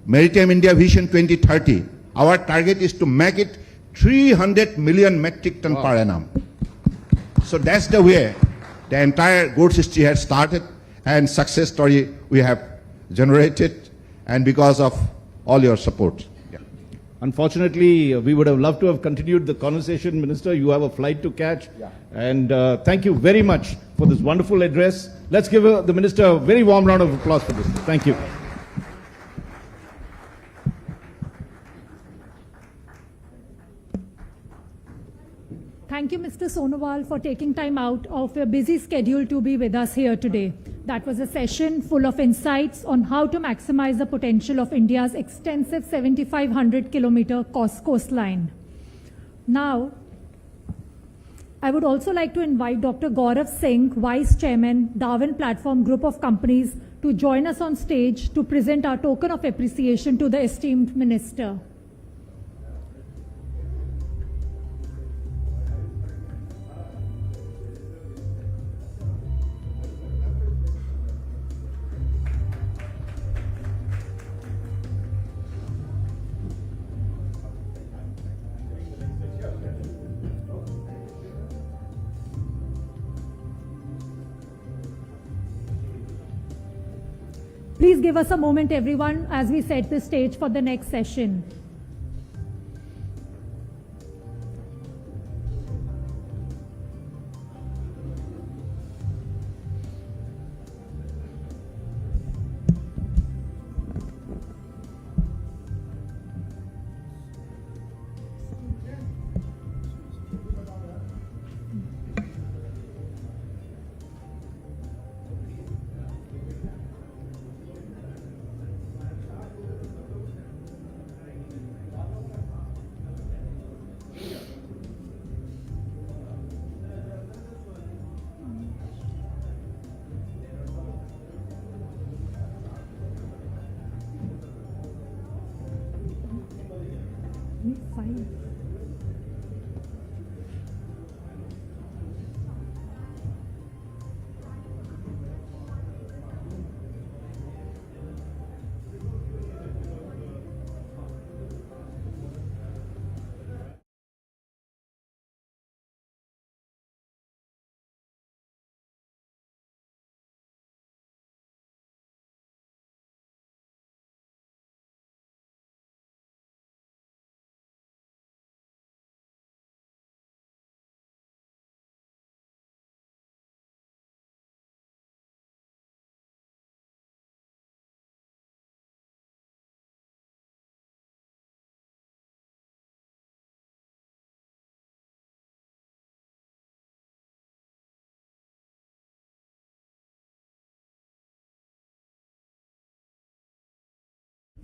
Maritime India Vision 2030, our target is to make it 300 million metric ton per annum. So that's the way the entire goods history has started, and success story we have generated, and because of all your support. Yeah. Unfortunately, we would have loved to have continued the conversation, Minister. You have a flight to catch. Yeah. And thank you very much for this wonderful address. Let's give the Minister a very warm round of applause for this. Thank you. Thank you, Mr. Sonowal, for taking time out of your busy schedule to be with us here today. That was a session full of insights on how to maximize the potential of India's extensive 7,500-kilometer coastline. Now, I would also like to invite Dr. Gaurav Singh, Vice Chairman, Darwin Platform Group of Companies, to join us on stage to present our token of appreciation to the esteemed Minister. Please give us a moment, everyone, as we set the stage for the next session. Fine.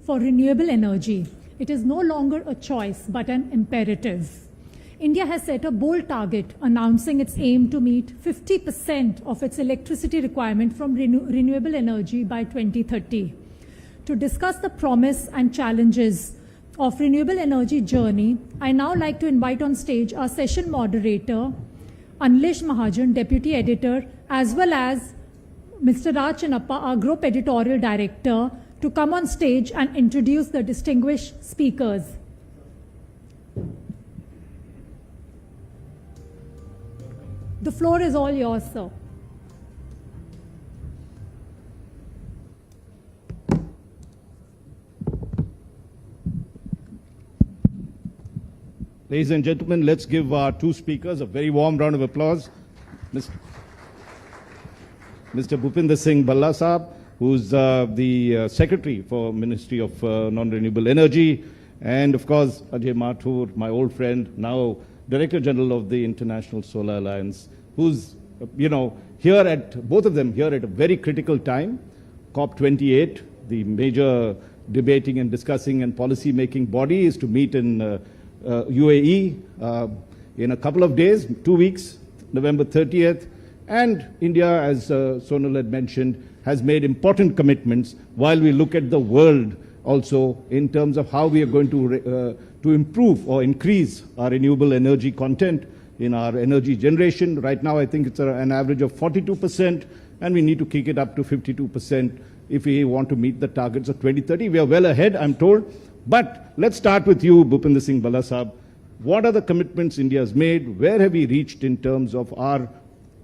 for renewable energy. It is no longer a choice but an imperative. India has set a bold target, announcing its aim to meet 50% of its electricity requirement from renewable energy by 2030. To discuss the promise and challenges of renewable energy journey, I now like to invite on stage our session moderator, Anlesh Mahajan, Deputy Editor, as well as Mr. Raj Chinappa, our Group Editorial Director, to come on stage and introduce the distinguished speakers. The floor is all yours, sir. Ladies and gentlemen, let's give our two speakers a very warm round of applause. Mr. Bhupinder Singh Bhalla Saab, who's the Secretary for Ministry of Non-Renewable Energy, and of course Ajay Mathur, my old friend, now Director General of the International Solar Alliance, who's, here at, both of them here at a very critical time. COP28, the major debating and discussing and policy making body, is to meet in UAE in a couple of days, 2 weeks, November 30th. And India, as Sonal had mentioned, has made important commitments while we look at the world also in terms of how we are going to improve or increase our renewable energy content in our energy generation. Right now, I think it's an average of 42%, and we need to kick it up to 52% if we want to meet the targets of 2030. We are well ahead, I'm told. But let's start with you, Bhupinder Singh Bhalla Saab. What are the commitments India has made? Where have we reached in terms of our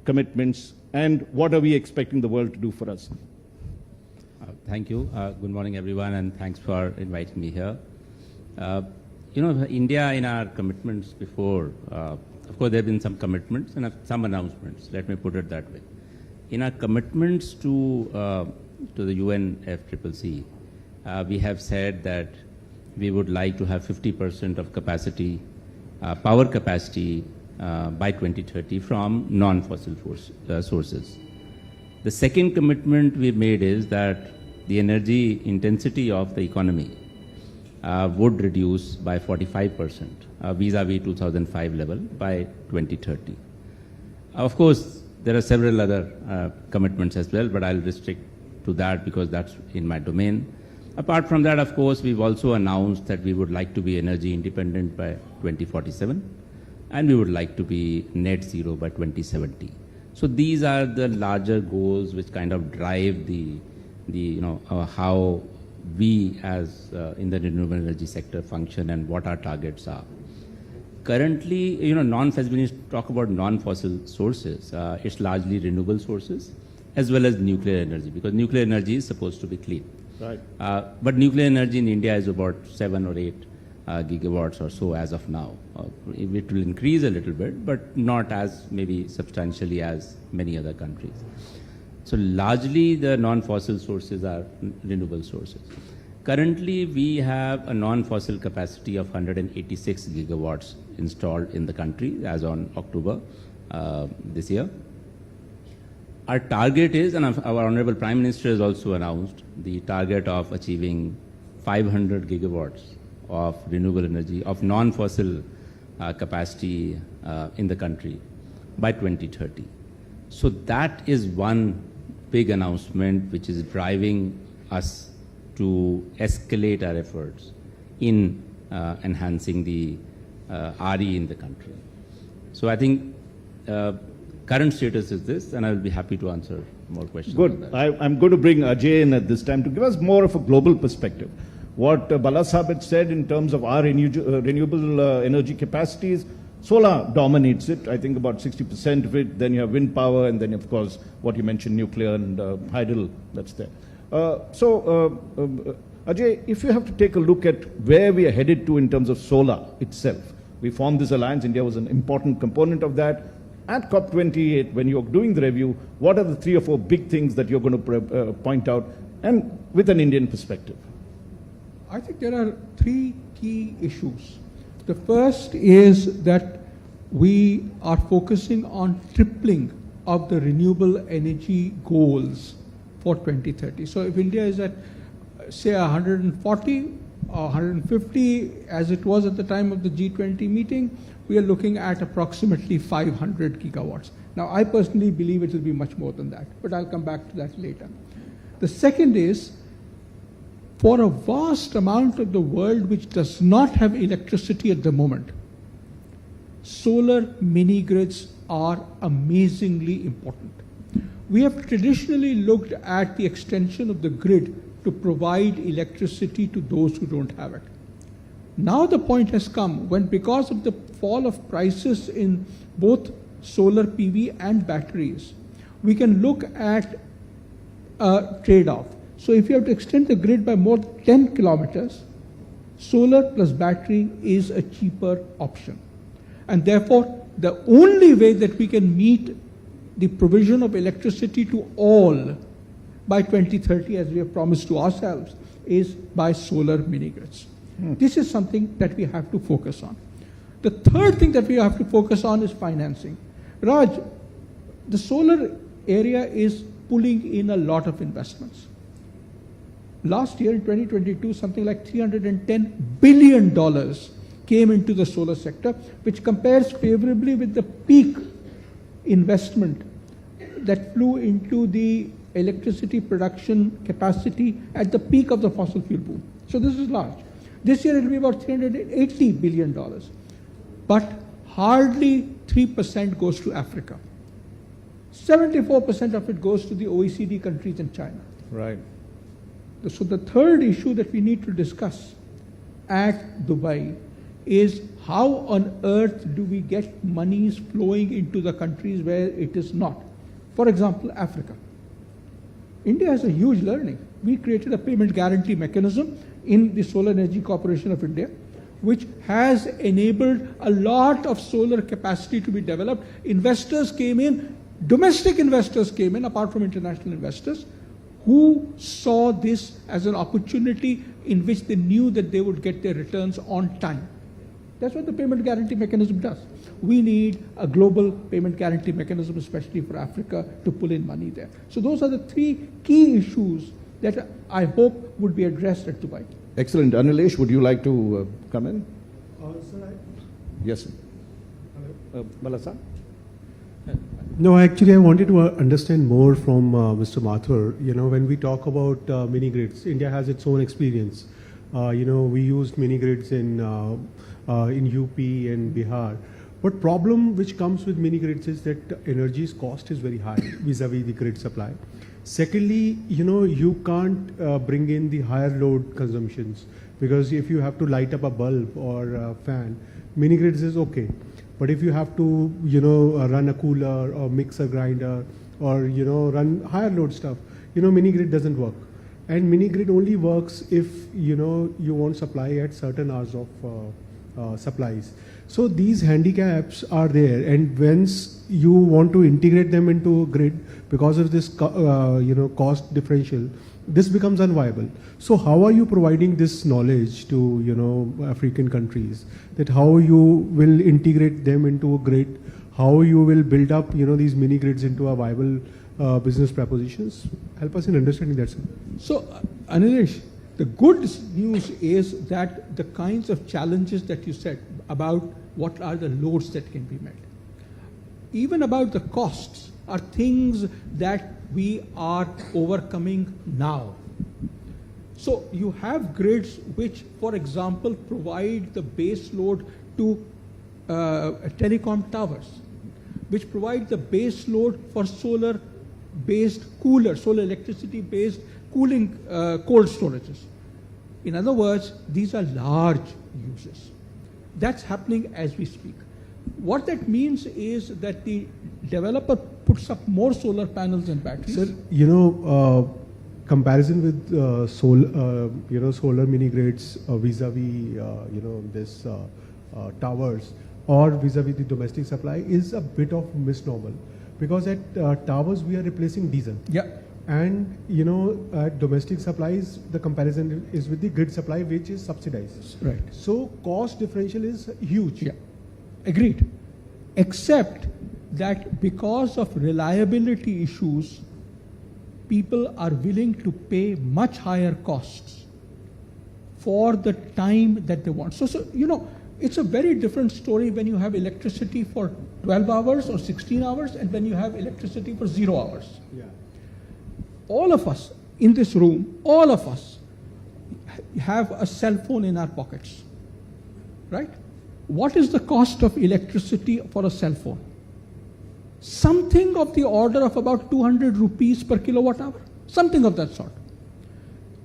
commitments? And what are we expecting the world to do for us? Thank you. Good morning, everyone, and thanks for inviting me here. India, in our commitments before, of course, there have been some commitments and some announcements. Let me put it that way. In our commitments to the UNFCCC, we have said that we would like to have 50% of capacity, power capacity, by 2030 from non-fossil sources. The second commitment we made is that the energy intensity of the economy would reduce by 45% vis-a-vis 2005 level by 2030. Of course, there are several other commitments as well, but I'll restrict to that because that's in my domain. Apart from that, of course, we've also announced that we would like to be energy independent by 2047. And we would like to be net zero by 2070. So these are the larger goals which kind of drive how we as in the renewable energy sector function and what our targets are. Currently, when you talk about non-fossil sources, it's largely renewable sources as well as nuclear energy, because nuclear energy is supposed to be clean. Right. But nuclear energy in India is about 7 or 8 gigawatts or so as of now. It will increase a little bit, but not as maybe substantially as many other countries. So largely the non-fossil sources are renewable sources. Currently we have a non-fossil capacity of 186 gigawatts installed in the country as on October this year. Our target is, and our Honorable Prime Minister has also announced the target of achieving 500 gigawatts of renewable energy, of non-fossil capacity in the country by 2030. So that is one big announcement which is driving us to escalate our efforts in enhancing the RE in the country. So I think current status is this, and I will be happy to answer more questions. Good. I'm going to bring Ajay in at this time to give us more of a global perspective. What Bhalla Saab had said in terms of our renewable energy capacities, solar dominates it. I think about 60% of it. Then you have wind power, and then of course what you mentioned, nuclear and hydel, that's there. Ajay, if you have to take a look at where we are headed to in terms of solar itself, we formed this alliance. India was an important component of that. At COP28, when you're doing the review, what are the 3 or 4 big things that you're going to point out, and with an Indian perspective? I think there are 3 key issues. The first is that we are focusing on tripling of the renewable energy goals for 2030. So if India is at say 140 or 150 as it was at the time of the G20 meeting, we are looking at approximately 500 gigawatts. Now, I personally believe it will be much more than that, but I'll come back to that later. The second is, for a vast amount of the world which does not have electricity at the moment, solar mini grids are amazingly important. We have traditionally looked at the extension of the grid to provide electricity to those who don't have it. Now the point has come when, because of the fall of prices in both solar PV and batteries, we can look at a trade-off. So if you have to extend the grid by more than 10 kilometers, solar plus battery is a cheaper option. And therefore, the only way that we can meet the provision of electricity to all by 2030, as we have promised to ourselves, is by solar mini grids. This is something that we have to focus on. The third thing that we have to focus on is financing. Raj, the solar area is pulling in a lot of investments. Last year, in 2022, something like $310 billion came into the solar sector, which compares favorably with the peak investment that flew into the electricity production capacity at the peak of the fossil fuel boom. So this is large. This year it will be about $380 billion. But hardly 3% goes to Africa. 74% of it goes to the OECD countries and China. Right. So the third issue that we need to discuss at Dubai is how on earth do we get monies flowing into the countries where it is not. For example, Africa. India has a huge learning. We created a payment guarantee mechanism in the Solar Energy Corporation of India, which has enabled a lot of solar capacity to be developed. Investors came in, domestic investors came in, apart from international investors, who saw this as an opportunity in which they knew that they would get their returns on time. That's what the payment guarantee mechanism does. We need a global payment guarantee mechanism, especially for Africa, to pull in money there. So those are the three key issues that I hope would be addressed at Dubai. Excellent. Anilesh, would you like to come in? Sir, Yes, sir. Balasa? No, actually, I wanted to understand more from Mr. Mathur. You know, when we talk about mini grids, India has its own experience. We used mini grids in UP and Bihar. But problem which comes with mini grids is that energy's cost is very high vis-a-vis the grid supply. Secondly, you can't bring in the higher load consumptions, because if you have to light up a bulb or a fan, mini grids is okay. But if you have to, run a cooler or mixer grinder or, run higher load stuff, mini grid doesn't work. And mini grid only works if, you want supply at certain hours of supplies. So these handicaps are there, and once you want to integrate them into a grid, because of this, cost differential, this becomes unviable. So how are you providing this knowledge to, African countries, that how you will integrate them into a grid, how you will build up, these mini grids into a viable business propositions? Help us in understanding that, sir. So, Anilesh, the good news is that the kinds of challenges that you said about what are the loads that can be met, even about the costs, are things that we are overcoming now. So you have grids which, for example, provide the base load to telecom towers, which provide the base load for solar-based cooler, solar electricity-based cooling cold storages. In other words, these are large uses. That's happening as we speak. What that means is that the developer puts up more solar panels and batteries. Sir, comparison with solar mini grids vis-a-vis, this towers or vis-a-vis the domestic supply is a bit of misnomer, because at towers we are replacing diesel. Yeah. And at domestic supplies, the comparison is with the grid supply, which is subsidized. Right. So cost differential is huge. Yeah, agreed. Except that because of reliability issues, people are willing to pay much higher costs for the time that they want. So it's a very different story when you have electricity for 12 hours or 16 hours and when you have electricity for 0 hours. Yeah. All of us in this room, all of us have a cell phone in our pockets, right? What is the cost of electricity for a cell phone? Something of the order of about 200 rupees per kilowatt hour, something of that sort.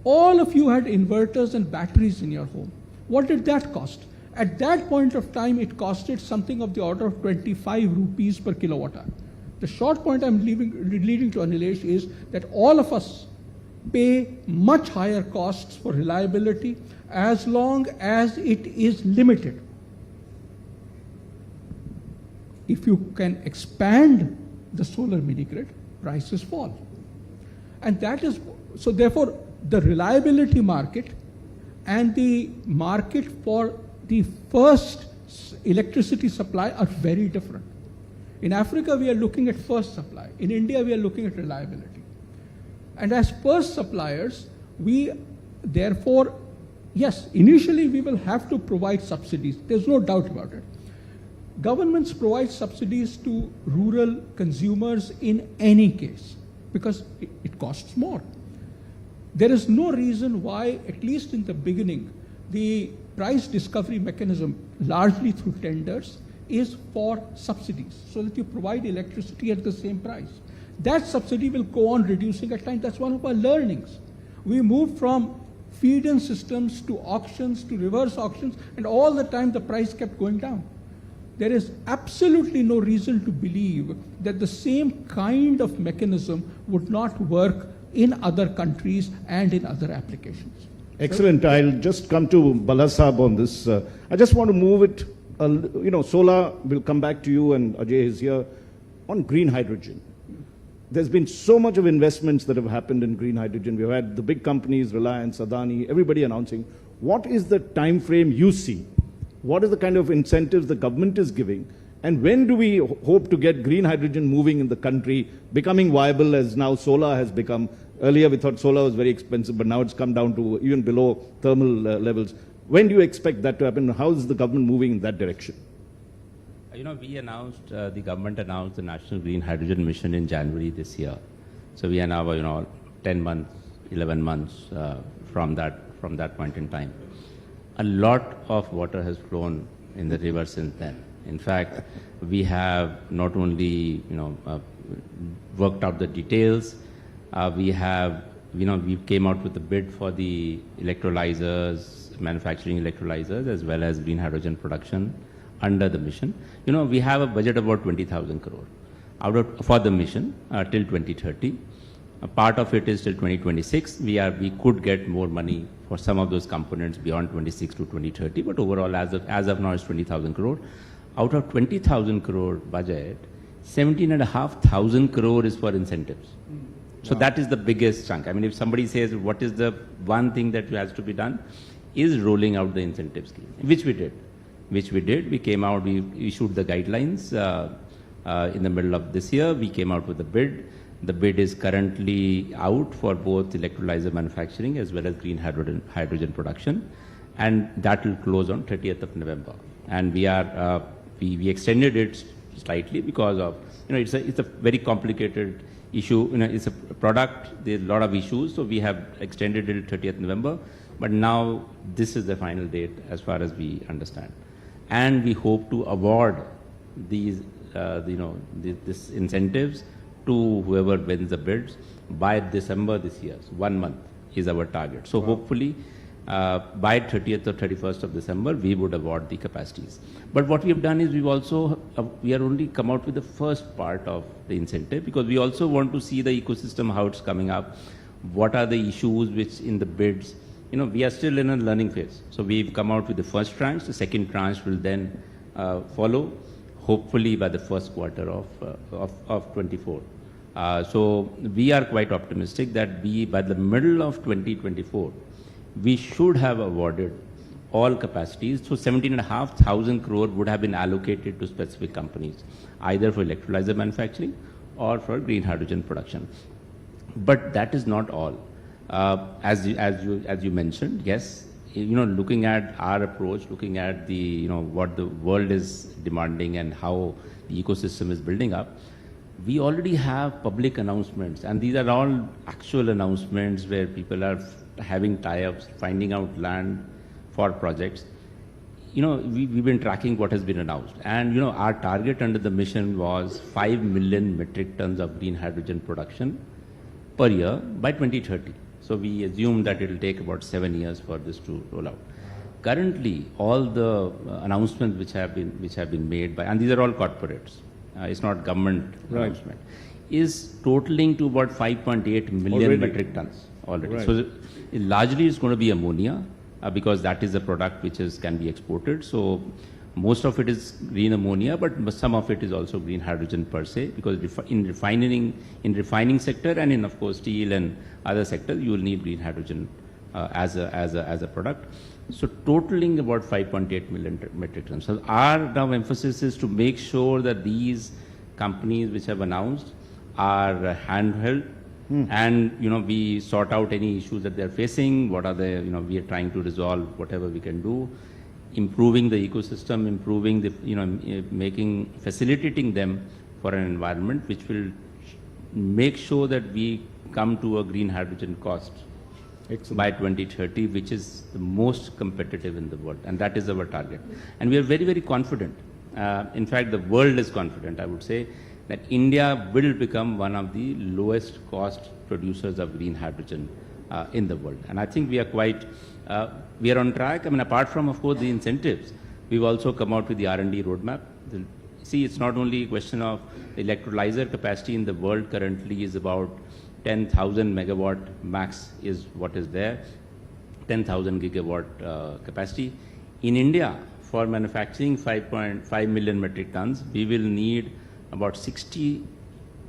All of you had inverters and batteries in your home. What did that cost? At that point of time, it costed something of the order of 25 rupees per kilowatt hour. The short point I'm leading to, Anilesh, is that all of us pay much higher costs for reliability as long as it is limited. If you can expand the solar mini grid, prices fall. And that is, so therefore, the reliability market and the market for the first electricity supply are very different. In Africa, we are looking at first supply. In India, we are looking at reliability. And as first suppliers, we therefore, yes, initially we will have to provide subsidies. There's no doubt about it. Governments provide subsidies to rural consumers in any case because it costs more. There is no reason why, at least in the beginning, the price discovery mechanism, largely through tenders, is for subsidies, so that you provide electricity at the same price. That subsidy will go on reducing at time. That's one of our learnings. We moved from feed-in systems to auctions to reverse auctions, and all the time the price kept going down. There is absolutely no reason to believe that the same kind of mechanism would not work in other countries and in other applications. Excellent. I'll just come to Balasab on this. I just want to move it, solar, will come back to you, and Ajay is here, on green hydrogen. There's been so much of investments that have happened in green hydrogen. We've had the big companies, Reliance, Adani, everybody announcing. What is the time frame you see? What is the kind of incentives the government is giving? And when do we hope to get green hydrogen moving in the country, becoming viable as now solar has become? Earlier we thought solar was very expensive, but now it's come down to even below thermal levels. When do you expect that to happen? How is the government moving in that direction? We announced, the government announced the National Green Hydrogen Mission in January this year. So we are now, 10 months, 11 months from that point in time. A lot of water has flown in the river since then. In fact, we have not only, worked out the details, we came out with a bid for the electrolyzers, manufacturing electrolyzers, as well as green hydrogen production under the mission. We have a budget of about 20,000 crore for the mission till 2030. A part of it is till 2026. We could get more money for some of those components beyond 26 to 2030, but overall, as of now, it's 20,000 crore. Out of 20,000 crore budget, 17,500 crore is for incentives. So that is the biggest chunk. I mean, if somebody says, what is the one thing that has to be done, is rolling out the incentive scheme, which we did. We came out, we issued the guidelines in the middle of this year. We came out with a bid. The bid is currently out for both electrolyzer manufacturing as well as green hydrogen production. And that will close on 30th of November. And we extended it slightly because of, it's a very complicated issue. It's a product, there's a lot of issues. So we have extended it till 30th November. But now this is the final date as far as we understand. And we hope to award these, this incentives to whoever wins the bids by December this year. So 1 month is our target. So hopefully by 30th or 31st of December, we would award the capacities. But what we have done is we are only come out with the first part of the incentive, because we also want to see the ecosystem, how it's coming up, what are the issues which in the bids. We are still in a learning phase. So we've come out with the first tranche. The second tranche will then follow, hopefully by the first quarter of 24. So we are quite optimistic that by the middle of 2024, we should have awarded all capacities. So 17,500 crore would have been allocated to specific companies, either for electrolyzer manufacturing or for green hydrogen production. But that is not all. As you mentioned, yes, looking at our approach, looking at the what the world is demanding and how the ecosystem is building up, we already have public announcements, and these are all actual announcements where people are having tie-ups, finding out land for projects. We've been tracking what has been announced, and our target under the mission was 5 million metric tons of green hydrogen production per year by 2030. So we assume that it will take about 7 years for this to roll out. Currently, all the announcements which have been made by, and these are all corporates, it's not government announcement, is totaling to about 5.8 million metric tons already. Right. So largely it's going to be ammonia because that is a product which can be exported. So most of it is green ammonia, but some of it is also green hydrogen per se, because in refining sector and in, of course, steel and other sectors, you will need green hydrogen as a product. So totaling about 5.8 million metric tons. So our now emphasis is to make sure that these companies which have announced are handheld, and we sort out any issues that they're facing. What are the we are trying to resolve whatever we can do, improving the ecosystem, improving the facilitating them for an environment which will make sure that we come to a green hydrogen cost by 2030, which is the most competitive in the world, and that is our target. And we are very, very confident. In fact, the world is confident, I would say, that India will become one of the lowest cost producers of green hydrogen in the world. And I think we are we are on track. I mean, apart from, of course, the incentives, we've also come out with the R&D roadmap. See, it's not only a question of the electrolyzer capacity in the world currently is about 10,000 megawatt max is what is there, 10,000 gigawatt capacity. In India, for manufacturing 5.5 million metric tons, we will need about 60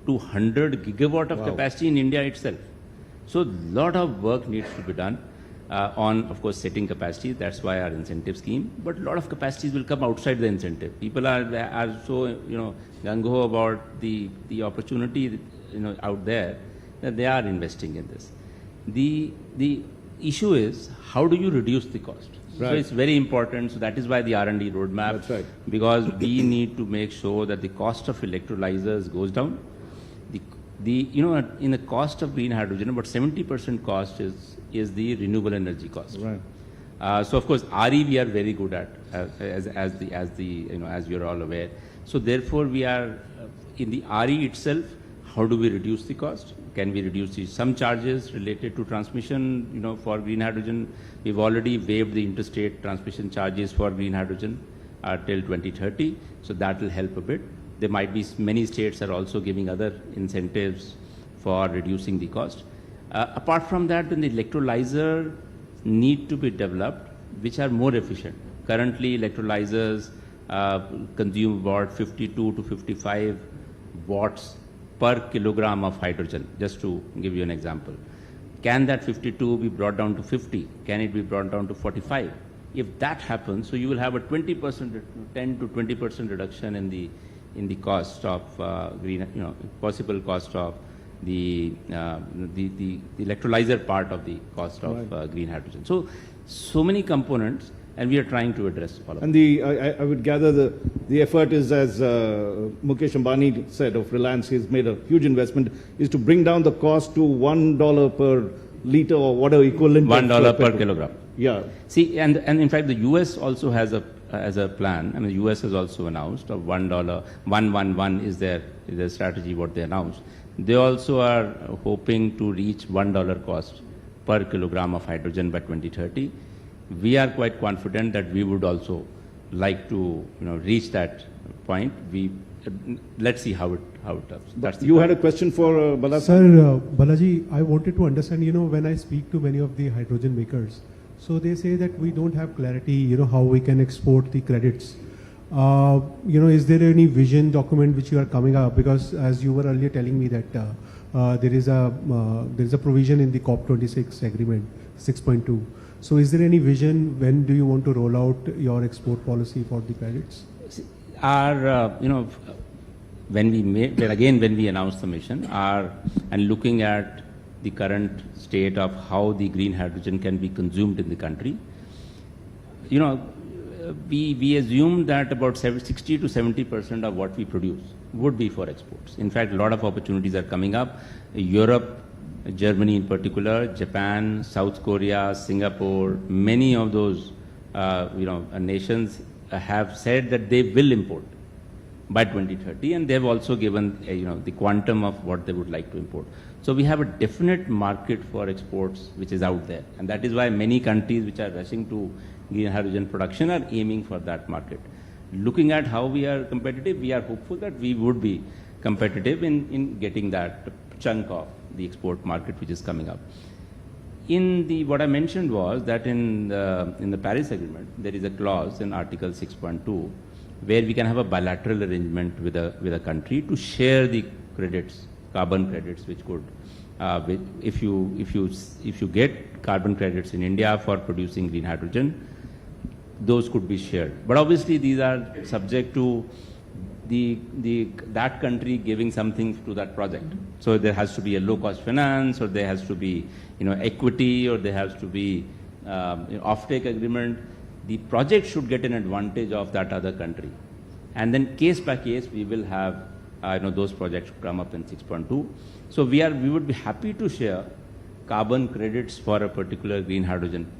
to 100 gigawatt of capacity in India itself. So a lot of work needs to be done on, of course, setting capacity. That's why our incentive scheme. But a lot of capacities will come outside the incentive. People are so gung-ho about the opportunity out there that they are investing in this. The issue is, how do you reduce the cost? Right. So it's very important. So that is why the R&D roadmap. That's right. Because we need to make sure that the cost of electrolyzers goes down. In the cost of green hydrogen, about 70% cost is the renewable energy cost. Right. So of course, RE we are very good at, as you're all aware. So therefore, we are in the RE itself. How do we reduce the cost? Can we reduce some charges related to transmission? For green hydrogen, we've already waived the interstate transmission charges for green hydrogen till 2030. So that will help a bit. There might be many states are also giving other incentives for reducing the cost. Apart from that, then the electrolyzer need to be developed, which are more efficient. Currently, electrolyzers consume about 52 to 55 watts per kilogram of hydrogen, just to give you an example. Can that 52 be brought down to 50? Can it be brought down to 45? If that happens, so you will have a 10 to 20% reduction in the cost of possible cost of the electrolyzer part of the cost of green hydrogen. So many components, and we are trying to address all of them. And I would gather the effort is, as Mukesh Ambani said of Reliance, he's made a huge investment, is to bring down the cost to $1 per liter or whatever equivalent. $1 per kilogram. Yeah. See, and in fact, the US also has a plan. I mean, the US has also announced of $1. 111 is their strategy. What they announced. They also are hoping to reach $1 cost per kilogram of hydrogen by 2030. We are quite confident that we would also like to reach that point. Let's see how it does. You had a question for Balaji? Sir, Balaji, I wanted to understand, when I speak to many of the hydrogen makers, so they say that we don't have clarity, how we can export the credits. Is there any vision document which you are coming up? Because as you were earlier telling me that there is a provision in the COP26 agreement, 6.2. So is there any vision? When do you want to roll out your export policy for the credits? When we announced the mission, and looking at the current state of how the green hydrogen can be consumed in the country. You know, we assume that about 60 to 70% of what we produce would be for exports. In fact, a lot of opportunities are coming up. Europe, Germany in particular, Japan, South Korea, Singapore, many of those nations have said that they will import by 2030, and they've also given the quantum of what they would like to import. So we have a definite market for exports which is out there, and that is why many countries which are rushing to green hydrogen production are aiming for that market. Looking at how we are competitive, we are hopeful that we would be competitive in getting that chunk of the export market which is coming up. What I mentioned was that in the Paris Agreement, there is a clause in Article 6.2 where we can have a bilateral arrangement with a country to share the credits, carbon credits, which could, if you get carbon credits in India for producing green hydrogen, those could be shared. But obviously these are subject to that country giving something to that project. So there has to be a low-cost finance, or there has to be equity, or there has to be off-take agreement. The project should get an advantage of that other country, and then case by case we will have those projects come up in 6.2. So we would be happy to share carbon credits for a particular green hydrogen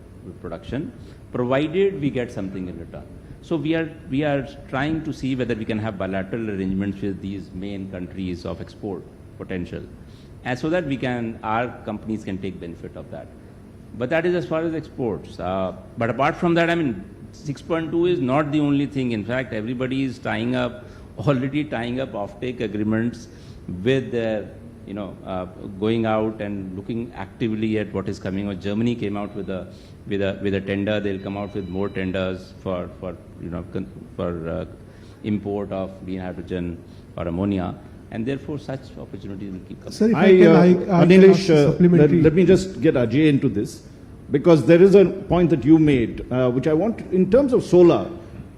production, provided we get something in return. So we are trying to see whether we can have bilateral arrangements with these main countries of export potential, and so that our companies can take benefit of that. But that is as far as exports. But apart from that, 6.2 is not the only thing. In fact, everybody is already tying up off-take agreements with their, going out and looking actively at what is coming. Or Germany came out with a tender. They'll come out with more tenders for import of green hydrogen or ammonia. And therefore, such opportunities will keep coming. Sir, if I can Anilesh, ask supplementary. let me just get Ajay into this, because there is a point that you made, which I want, in terms of solar,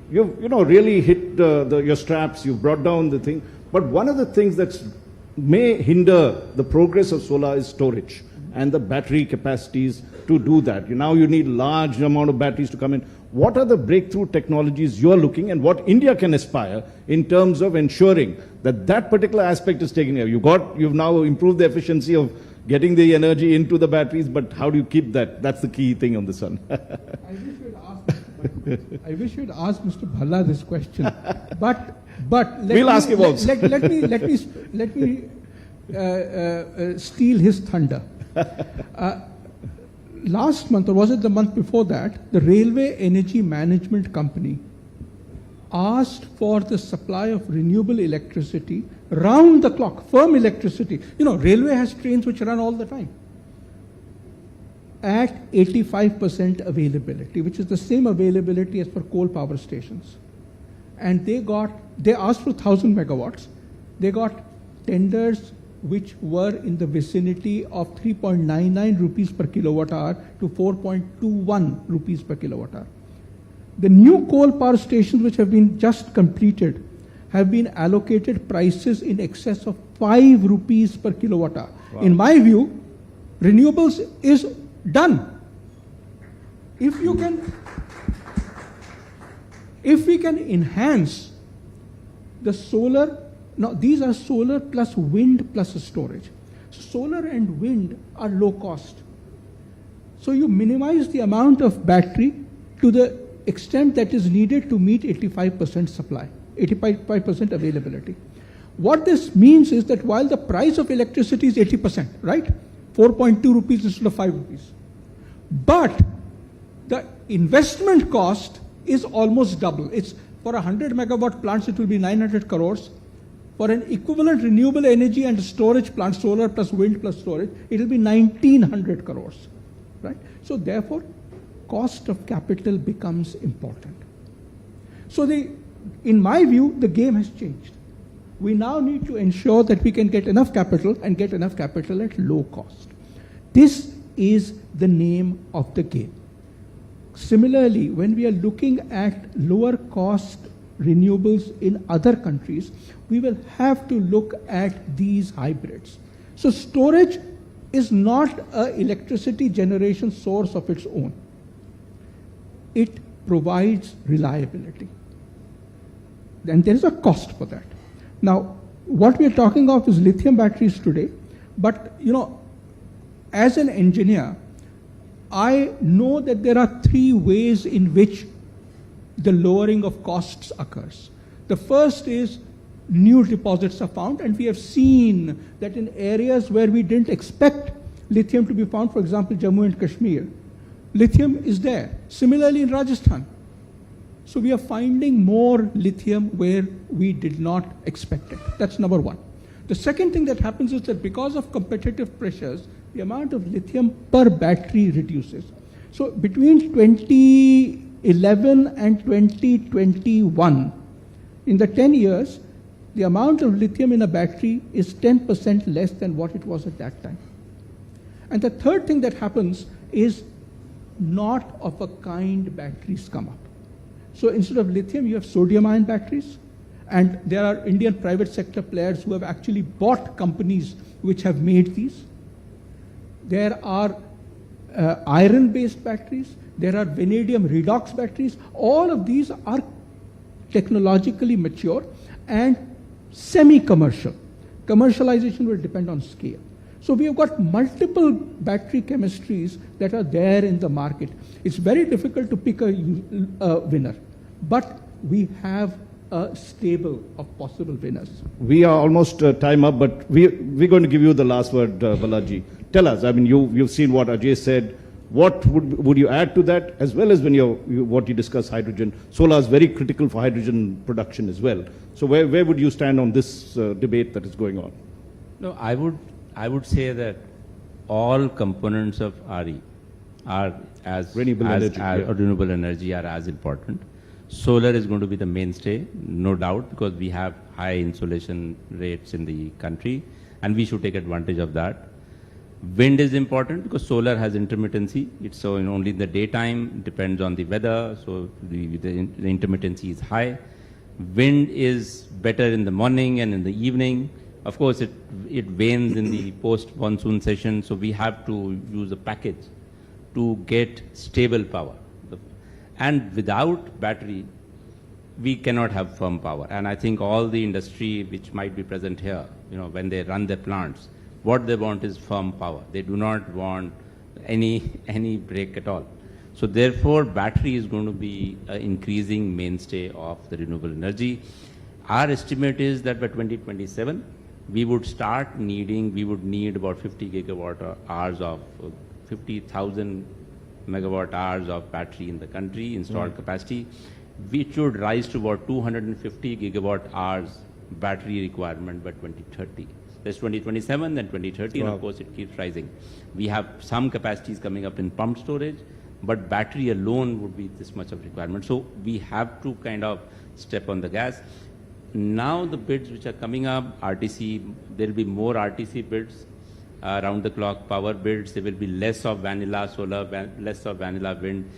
you've really hit your straps, you've brought down the thing. But one of the things that may hinder the progress of solar is storage and the battery capacities to do that. Now you need large amount of batteries to come in. What are the breakthrough technologies you're looking, and what India can aspire in terms of ensuring that particular aspect is taken care of? You've now improved the efficiency of getting the energy into the batteries, but how do you keep that? That's the key thing on this one. I wish you'd ask Mr. Bhalla this question, but We'll ask him also. Let me steal his thunder. Last month, or was it the month before that, the Railway Energy Management Company asked for the supply of renewable electricity round the clock, firm electricity. Railway has trains which run all the time, at 85% availability, which is the same availability as for coal power stations. And they asked for 1,000 megawatts. They got tenders which were in the vicinity of 3.99 rupees per kilowatt hour to 4.21 rupees per kilowatt hour. The new coal power stations which have been just completed have been allocated prices in excess of 5 rupees per kilowatt hour. Wow. In my view, renewables is done. If we can enhance the solar. Now, these are solar plus wind plus storage. Solar and wind are low cost. So you minimize the amount of battery to the extent that is needed to meet 85% supply, 85% availability. What this means is that while the price of electricity is 80%, right? 4.2 rupees instead of 5 rupees. But the investment cost is almost double. It's for 100 megawatt plants, it will be 900 crores. For an equivalent renewable energy and storage plant, solar plus wind plus storage, it will be 1900 crores, right? So therefore, cost of capital becomes important. So in my view, the game has changed. We now need to ensure that we can get enough capital and get enough capital at low cost. This is the name of the game. Similarly, when we are looking at lower cost renewables in other countries, we will have to look at these hybrids. So storage is not an electricity generation source of its own. It provides reliability. And there is a cost for that. Now, what we are talking of is lithium batteries today, but as an engineer, I know that there are three ways in which the lowering of costs occurs. The first is new deposits are found, and we have seen that in areas where we didn't expect lithium to be found, for example, Jammu and Kashmir, lithium is there. Similarly in Rajasthan. So we are finding more lithium where we did not expect it. That's number one. The second thing that happens is that because of competitive pressures, the amount of lithium per battery reduces. So between 2011 and 2021, in the 10 years, the amount of lithium in a battery is 10% less than what it was at that time. And the third thing that happens is not of a kind batteries come up. So instead of lithium, you have sodium-ion batteries, and there are Indian private sector players who have actually bought companies which have made these. There are iron-based batteries, there are vanadium redox batteries. All of these are technologically mature and semi-commercial. Commercialization will depend on scale. So we have got multiple battery chemistries that are there in the market. It's very difficult to pick a winner, but we have a stable of possible winners. We are almost time up, but we're going to give you the last word, Balaji. Tell us, I mean, you've seen what Ajay said. What would you add to that, as well as when what you discuss hydrogen? Solar is very critical for hydrogen production as well. So where would you stand on this debate that is going on? No, I would say that all components of RE are renewable energy are as important. Solar is going to be the mainstay, no doubt, because we have high insolation rates in the country, and we should take advantage of that. Wind is important because solar has intermittency. It's so only in the daytime, depends on the weather, so the intermittency is high. Wind is better in the morning and in the evening. Of course, it wanes in the post-monsoon session, so we have to use a package to get stable power. And without battery, we cannot have firm power. And I think all the industry which might be present here, when they run their plants, what they want is firm power. They do not want any break at all. So therefore, battery is going to be an increasing mainstay of the renewable energy. Our estimate is that by 2027, we would need about 50 gigawatt hours of 50,000 megawatt hours of battery in the country, installed capacity, which should rise to about 250 gigawatt hours battery requirement by 2030. There's 2027, then 2030, and of course it keeps rising. We have some capacities coming up in pumped storage, but battery alone would be this much of requirement. So we have to kind of step on the gas. Now the bids which are coming up, RTC, there will be more RTC bids, round the clock power bids. There will be less of vanilla solar, less of vanilla wind.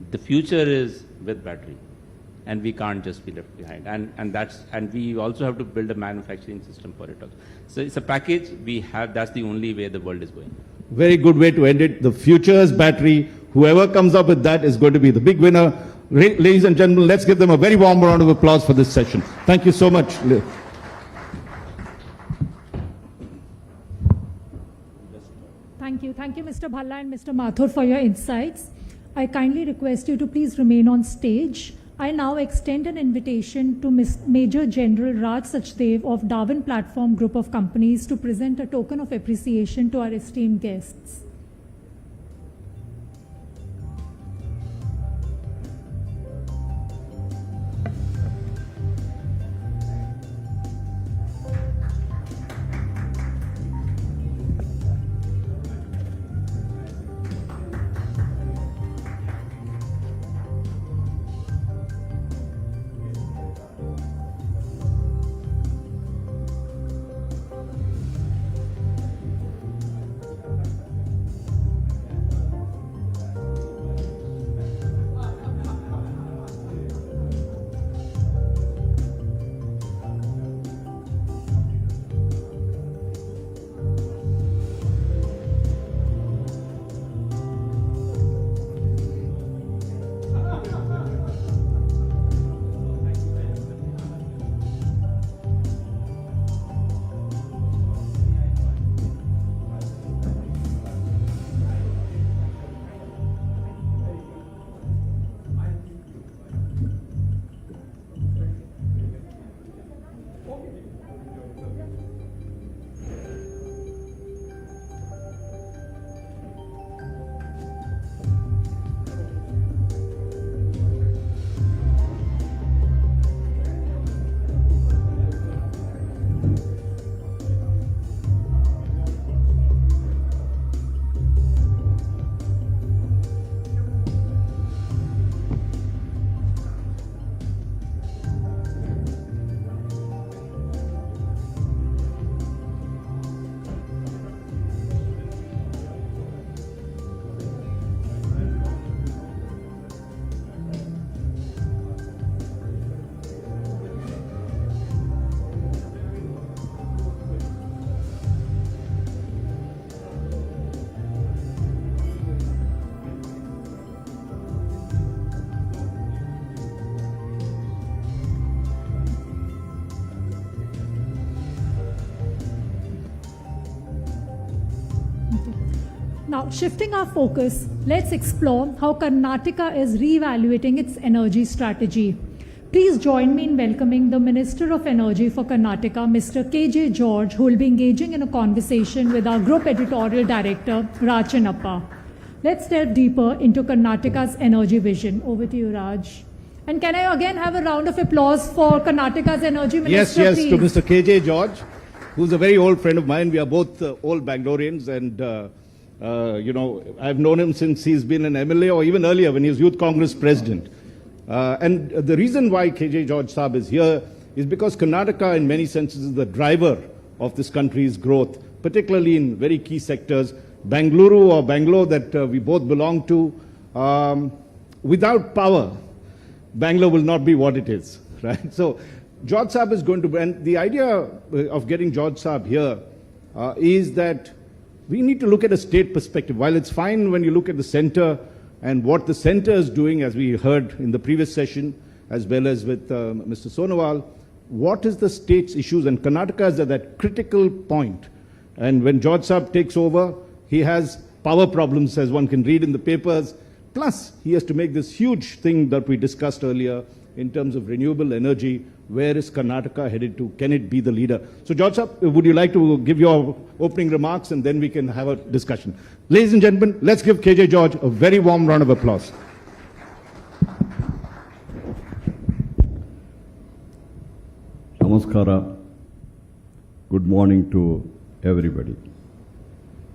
The future is with battery, and we can't just be left behind. And we also have to build a manufacturing system for it also. So it's a package we have. That's the only way the world is going. Very good way to end it. The future's battery. Whoever comes up with that is going to be the big winner. Ladies and gentlemen, let's give them a very warm round of applause for this session. Thank you so much. Thank you. Thank you, Mr. Bhalla and Mr. Mathur, for your insights. I kindly request you to please remain on stage. I now extend an invitation to Major General Raj Sachdev of Darwin Platform Group of Companies to present a token of appreciation to our esteemed guests. shifting our focus, let's explore how Karnataka is reevaluating its energy strategy. Please join me in welcoming the Minister of Energy for Karnataka, Mr. KJ George, who will be engaging in a conversation with our Group Editorial Director, Raj Chennappa. Let's delve deeper into Karnataka's energy vision. Over to you, Raj. And can I again have a round of applause for Karnataka's Energy Minister, Yes, please? to Mr. KJ George, who's a very old friend of mine. We are both old Bangaloreans, and I've known him since he's been an MLA, or even earlier when he was Youth Congress President. And the reason why KJ George Saab is here is because Karnataka, in many senses, is the driver of this country's growth, particularly in very key sectors. Bangalore or Bangalore that we both belong to, without power, Bangalore will not be what it is, right? So George Saab is going to, and the idea of getting George Saab here is that we need to look at a state perspective. While it's fine when you look at the center and what the center is doing, as we heard in the previous session, as well as with Mr. Sonowal, what is the state's issues? And Karnataka is at that critical point. And when George Saab takes over, he has power problems, as one can read in the papers. Plus, he has to make this huge thing that we discussed earlier in terms of renewable energy. Where is Karnataka headed to? Can it be the leader? So, George Saab, would you like to give your opening remarks, and then we can have a discussion? Ladies and gentlemen, let's give KJ George a very warm round of applause. Namaskara. Good morning to everybody.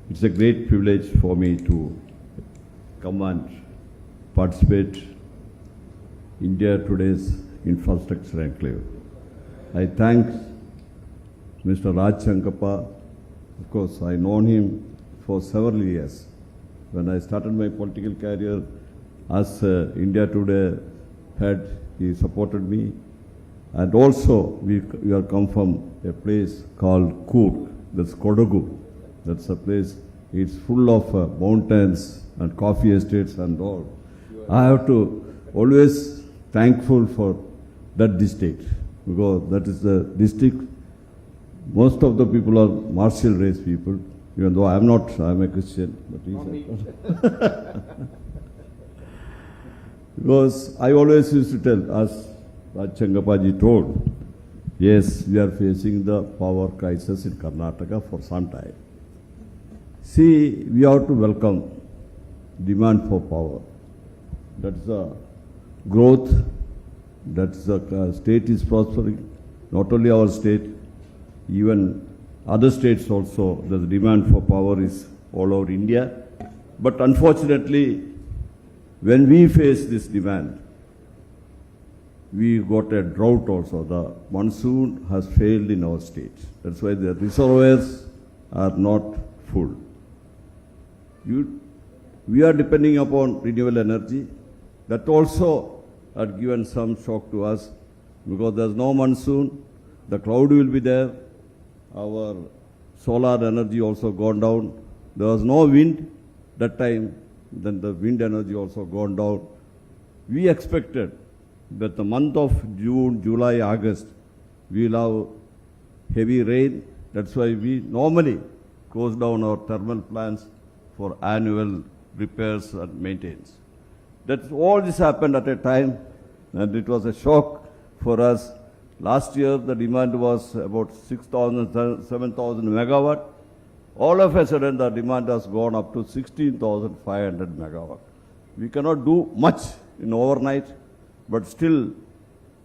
It's a great privilege for me to come and participate India Today's Infrastructure Conclave. I thank Mr. Raj Chennappa. Of course, I known him for several years. When I started my political career as India Today head, he supported me. And also, we are come from a place called Coorg, that's Kodagu. That's a place, it's full of mountains and coffee estates and all. I have to always thankful for that district, because that is the district, most of the people are martial race people, even though I'm not, I'm a Christian. But because I always used to tell, as Raj Chennappa told, yes, we are facing the power crisis in Karnataka for some time. See, we have to welcome demand for power. That's the growth, that's the state is prospering. Not only our state, even other states also, the demand for power is all over India. But unfortunately, when we face this demand, we got a drought also. The monsoon has failed in our state. That's why the reservoirs are not full. We are depending upon renewable energy. That also had given some shock to us, because there's no monsoon, the cloud will be there, our solar energy also gone down, there was no wind that time, then the wind energy also gone down. We expected that the month of June, July, August, we will have heavy rain. That's why we normally close down our thermal plants for annual repairs and maintenance. That all this happened at a time, and it was a shock for us. Last year, the demand was about 6,000, 7,000 megawatt. All of a sudden, the demand has gone up to 16,500 megawatt. We cannot do much in overnight, but still,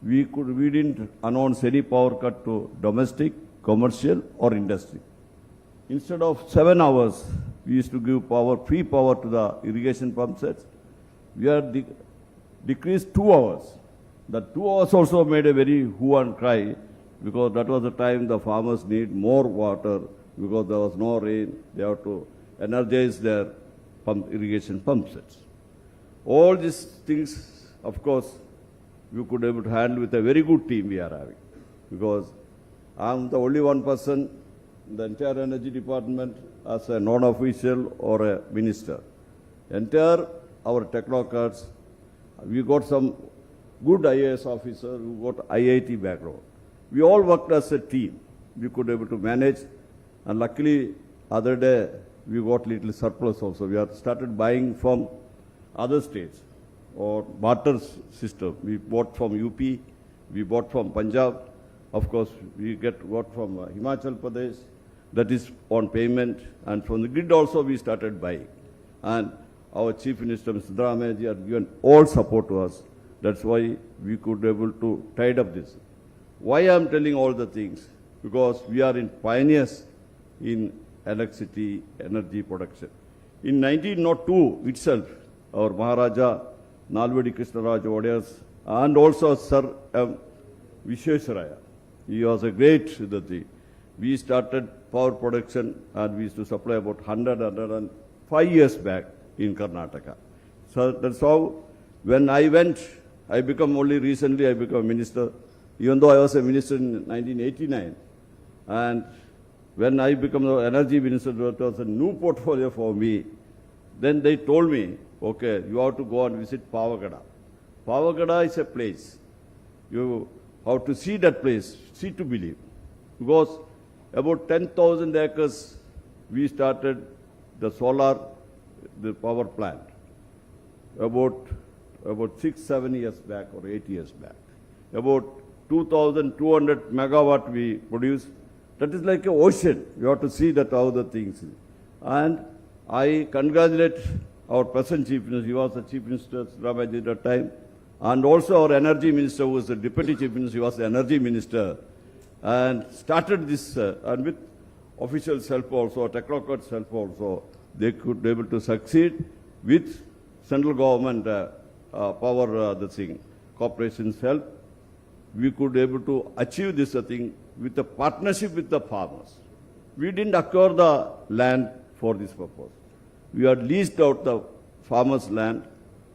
we didn't announce any power cut to domestic, commercial, or industry. Instead of 7 hours, we used to give power, free power to the irrigation pump sets. We are decreased 2 hours. That 2 hours also made a very hue and cry, because that was the time the farmers need more water, because there was no rain. They have to energize their irrigation pump sets. All these things, of course, we could be able to handle with a very good team we are having, because I'm the only one person in the entire energy department as a non-official or a minister. Entire our technocrats, we got some good IAS officer who got IIT background. We all worked as a team. We could be able to manage, and luckily, other day, we got little surplus also. We have started buying from other states or barter system. We bought from UP, we bought from Punjab. Of course, we got from Himachal Pradesh. That is on payment. And from the grid also we started buying. And our Chief Minister, Mr. Siddharamayaji, had given all support to us. That's why we could be able to tide up this. Why I am telling all the things? Because we are in pioneers in electricity, energy production. In 1902 itself, our Maharaja, Nalvadi Krishnaraj Odayars, and also Sir M. Vishwesvaraya, he was a great Siddhati. We started power production and we used to supply about 105 years back in Karnataka. So that's how, when I went, I become only recently, I became a minister, even though I was a minister in 1989. And when I became the energy minister, it was a new portfolio for me. Then they told me, okay, you have to go and visit Pavagada. Pavagada is a place. You have to see that place, see to believe. Because about 10,000 acres, we started the solar, the power plant. About 6-7 years back or 8 years back. About 2,200 megawatt we produced. That is like an ocean. You have to see that how the things. And I congratulate our present Chief Minister. He was the Chief Minister Ramaji at that time. And also our Energy Minister, who was the Deputy Chief Minister, he was the Energy Minister. And started this, and with officials' help also, technocrats' help also, they could be able to succeed with central government power, corporations' help. We could be able to achieve this thing with a partnership with the farmers. We didn't acquire the land for this purpose. We had leased out the farmers' land,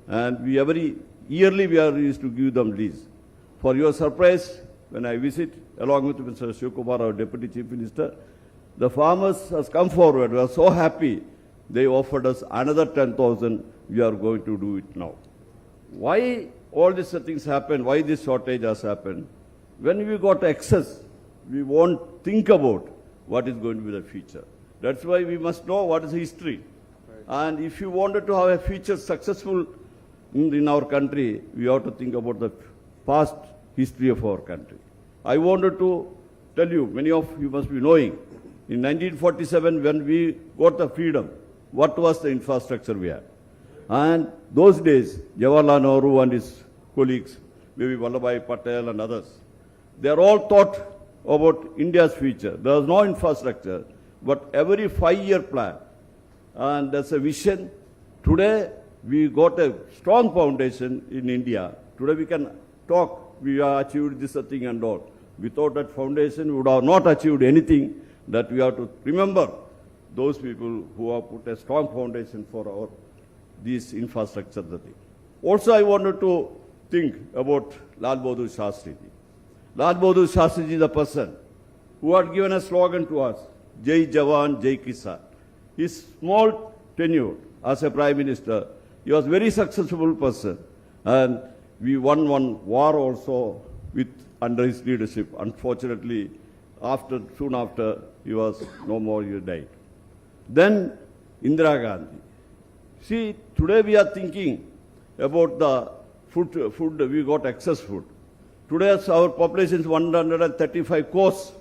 and we every yearly we are used to give them lease. For your surprise, when I visit, along with Mr. Shivkumar, our Deputy Chief Minister, the farmers has come forward. We are so happy. They offered us another 10,000. We are going to do it now. Why all these things happen? Why this shortage has happened? When we got excess, we won't think about what is going to be the future. That's why we must know what is history. Right. And if you wanted to have a future successful in our country, we have to think about the past history of our country. I wanted to tell you, many of you must be knowing, in 1947 when we got the freedom, what was the infrastructure we had? And those days, Jawaharlal Nehru and his colleagues, maybe Vallabhbhai Patel and others, they are all thought about India's future. There was no infrastructure, but every 5-year plan, and that's a vision. Today, we got a strong foundation in India. Today we can talk, we have achieved this thing and all. Without that foundation, we would have not achieved anything. That we have to remember those people who have put a strong foundation for this infrastructure thing. Also, I wanted to think about Lal Bahadur Shastri. Lal Bahadur Shastri is the person who had given a slogan to us, Jai Jawan, Jai Kisan. His small tenure as a Prime Minister, he was a very successful person. And we won one war also under his leadership. Unfortunately, soon after, he was no more, he died. Then Indira Gandhi. See, today we are thinking about the food, we got excess food. Today our population is 135 crores.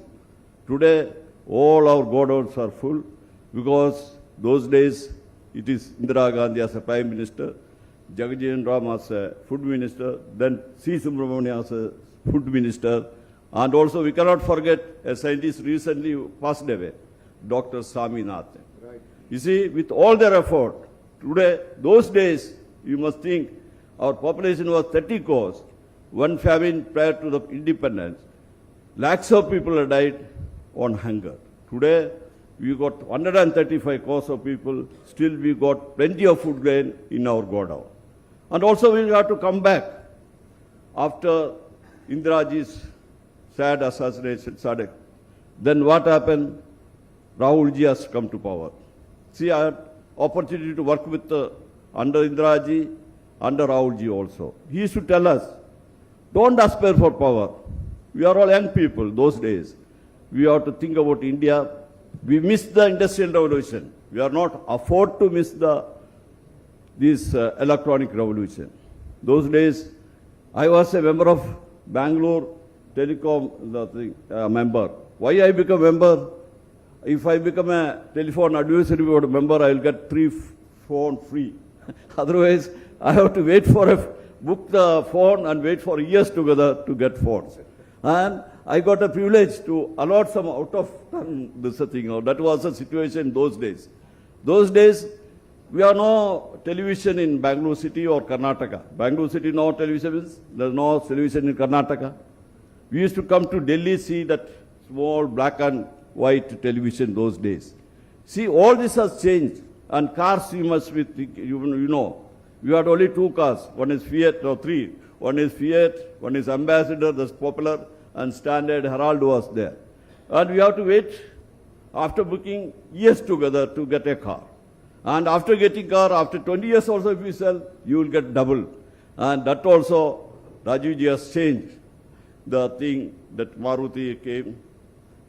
Today all our godowns are full because those days it is Indira Gandhi as a Prime Minister, Jagajeevan Ram as a Food Minister, then C. Subramania as a Food Minister, and also we cannot forget a scientist recently passed away, Dr. Swaminathan. Right. You see, with all their effort, today, those days, you must think our population was 30 crores. One famine prior to the independence. Lakhs of people have died on hunger. Today, we got 135 crores of people. Still, we got plenty of food grain in our godown. And also, we have to come back after Indiraji's sad assassination, Sadek. Then what happened? Rahulji has come to power. See, I had opportunity to work with under Indiraji, under Rahulji also. He used to tell us, don't aspire for power. We are all young people those days. We have to think about India. We missed the industrial revolution. We are not afford to miss this electronic revolution. Those days, I was a member of Bangalore Telecom member. Why I become member? If I become a telephone advisory board member, I will get 3 phone free. Otherwise, I have to wait for book the phone and wait for years together to get phones. And I got a privilege to allot some out of this thing. That was the situation those days. Those days, we have no television in Bangalore city or Karnataka. Bangalore city, no television. There's no television in Karnataka. We used to come to Delhi, see that small black and white television those days. See, all this has changed. And cars, you must be thinking, you know, we had only 2 cars. One is Fiat, or 3. One is Fiat, one is Ambassador, that's popular, and Standard Herald was there. And we have to wait after booking years together to get a car. And after getting car, after 20 years also if you sell, you will get double. And that also, Rajiv ji has changed the thing that Maruti came,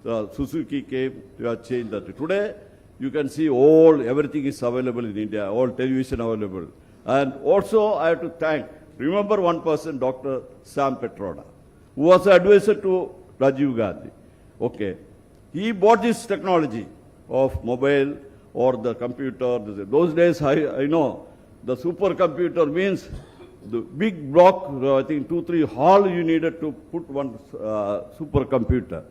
Suzuki came, they have changed that. Today, you can see everything is available in India, all television available. And also, I have to remember one person, Dr. Sam Petroda, who was an advisor to Rajiv Gandhi. Okay. He bought this technology of mobile or the computer. Those days, I know, the supercomputer means the big block, I think 2-3 hall you needed to put one supercomputer.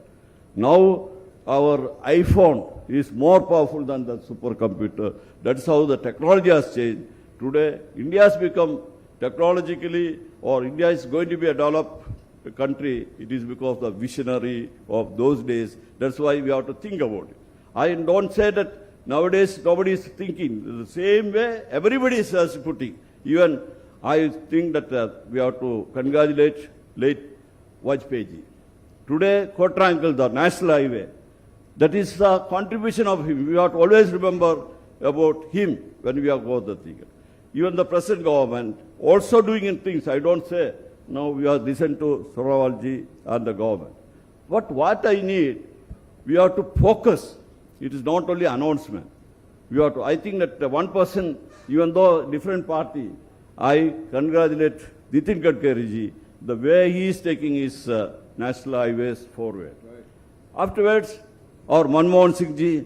Now, our iPhone is more powerful than the supercomputer. That's how the technology has changed. Today, India has become technologically, or India is going to be a developed country. It is because of the visionary of those days. That's why we have to think about it. I don't say that nowadays nobody is thinking. The same way everybody is putting. Even I think that we have to congratulate late Vajpayee. Today, quadrangle, the national highway, that is the contribution of him. We have to always remember about him when we have got the thing. Even the present government also doing things. I don't say, now we have listened to Sarawalji and the government. But what I need, we have to focus. It is not only announcement. We have to, I think that one person, even though different party, I congratulate Nitin Gadkari ji, the way he is taking his national highways forward. Right. Afterwards, our Manmohan Singh ji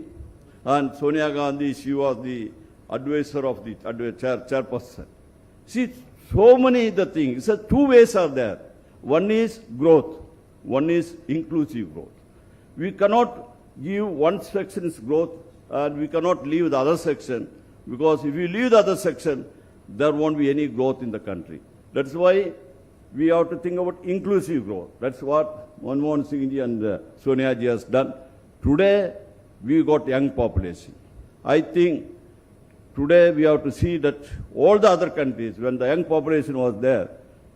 and Sonia Gandhi, she was the advisor of the chairperson. See, so many the things. So 2 ways are there. One is growth. One is inclusive growth. We cannot give one section's growth and we cannot leave the other section, because if you leave the other section, there won't be any growth in the country. That's why we have to think about inclusive growth. That's what Manmohan Singh ji and Sonia ji has done. Today, we got young population. I think today we have to see that all the other countries, when the young population was there,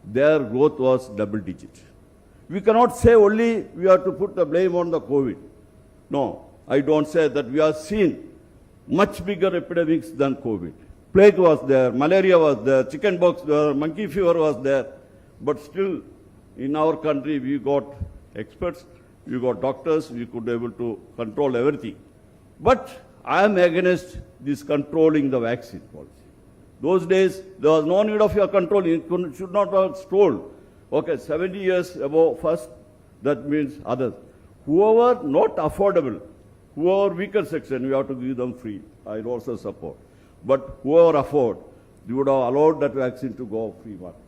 their growth was double digit. We cannot say only we have to put the blame on the COVID. No, I don't say that. We have seen much bigger epidemics than COVID. Plague was there, malaria was there, chickenpox was there, monkey fever was there. But still, in our country, we got experts, we got doctors, we could be able to control everything. But I am against this controlling the vaccine policy. Those days, there was no need of your control. You should not have told, okay, 70 years above first, that means others. Whoever not affordable, whoever weaker section, we have to give them free. I also support. But whoever afford, you would have allowed that vaccine to go free market.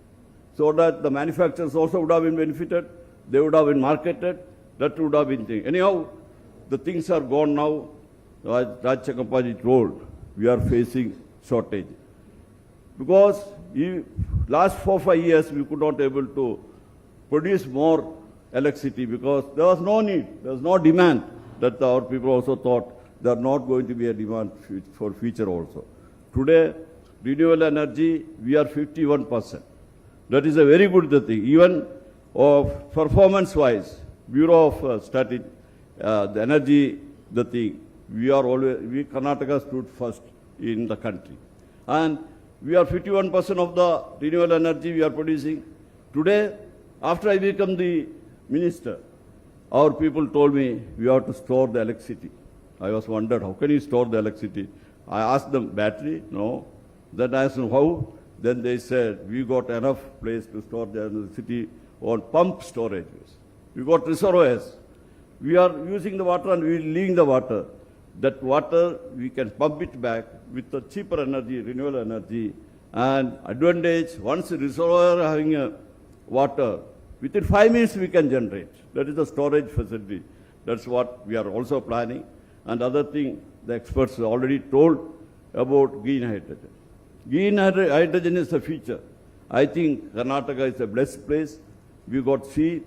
So that the manufacturers also would have been benefited, they would have been marketed, that would have been thing. Anyhow, the things are gone now. As Raj Chakampaji told, we are facing shortage. Because last 4-5 years, we could not able to produce more electricity because there was no need, there was no demand. That our people also thought there are not going to be a demand for future also. Today, renewable energy, we are 51%. That is a very good thing. Even of performance-wise, Bureau of Statistics, the energy, the thing, Karnataka stood first in the country. And we are 51% of the renewable energy we are producing. Today, after I become the minister, our people told me we have to store the electricity. I was wondered, how can you store the electricity? I asked them, battery? No. Then I asked them, how? Then they said, we got enough place to store the electricity on pump storages. We got reservoirs. We are using the water and we are leaving the water. That water, we can pump it back with the cheaper energy, renewable energy. And advantage, once the reservoir having water, within 5 minutes we can generate. That is the storage facility. That's what we are also planning. And other thing, the experts already told about green hydrogen. Green hydrogen is the future. I think Karnataka is a blessed place. We got sea,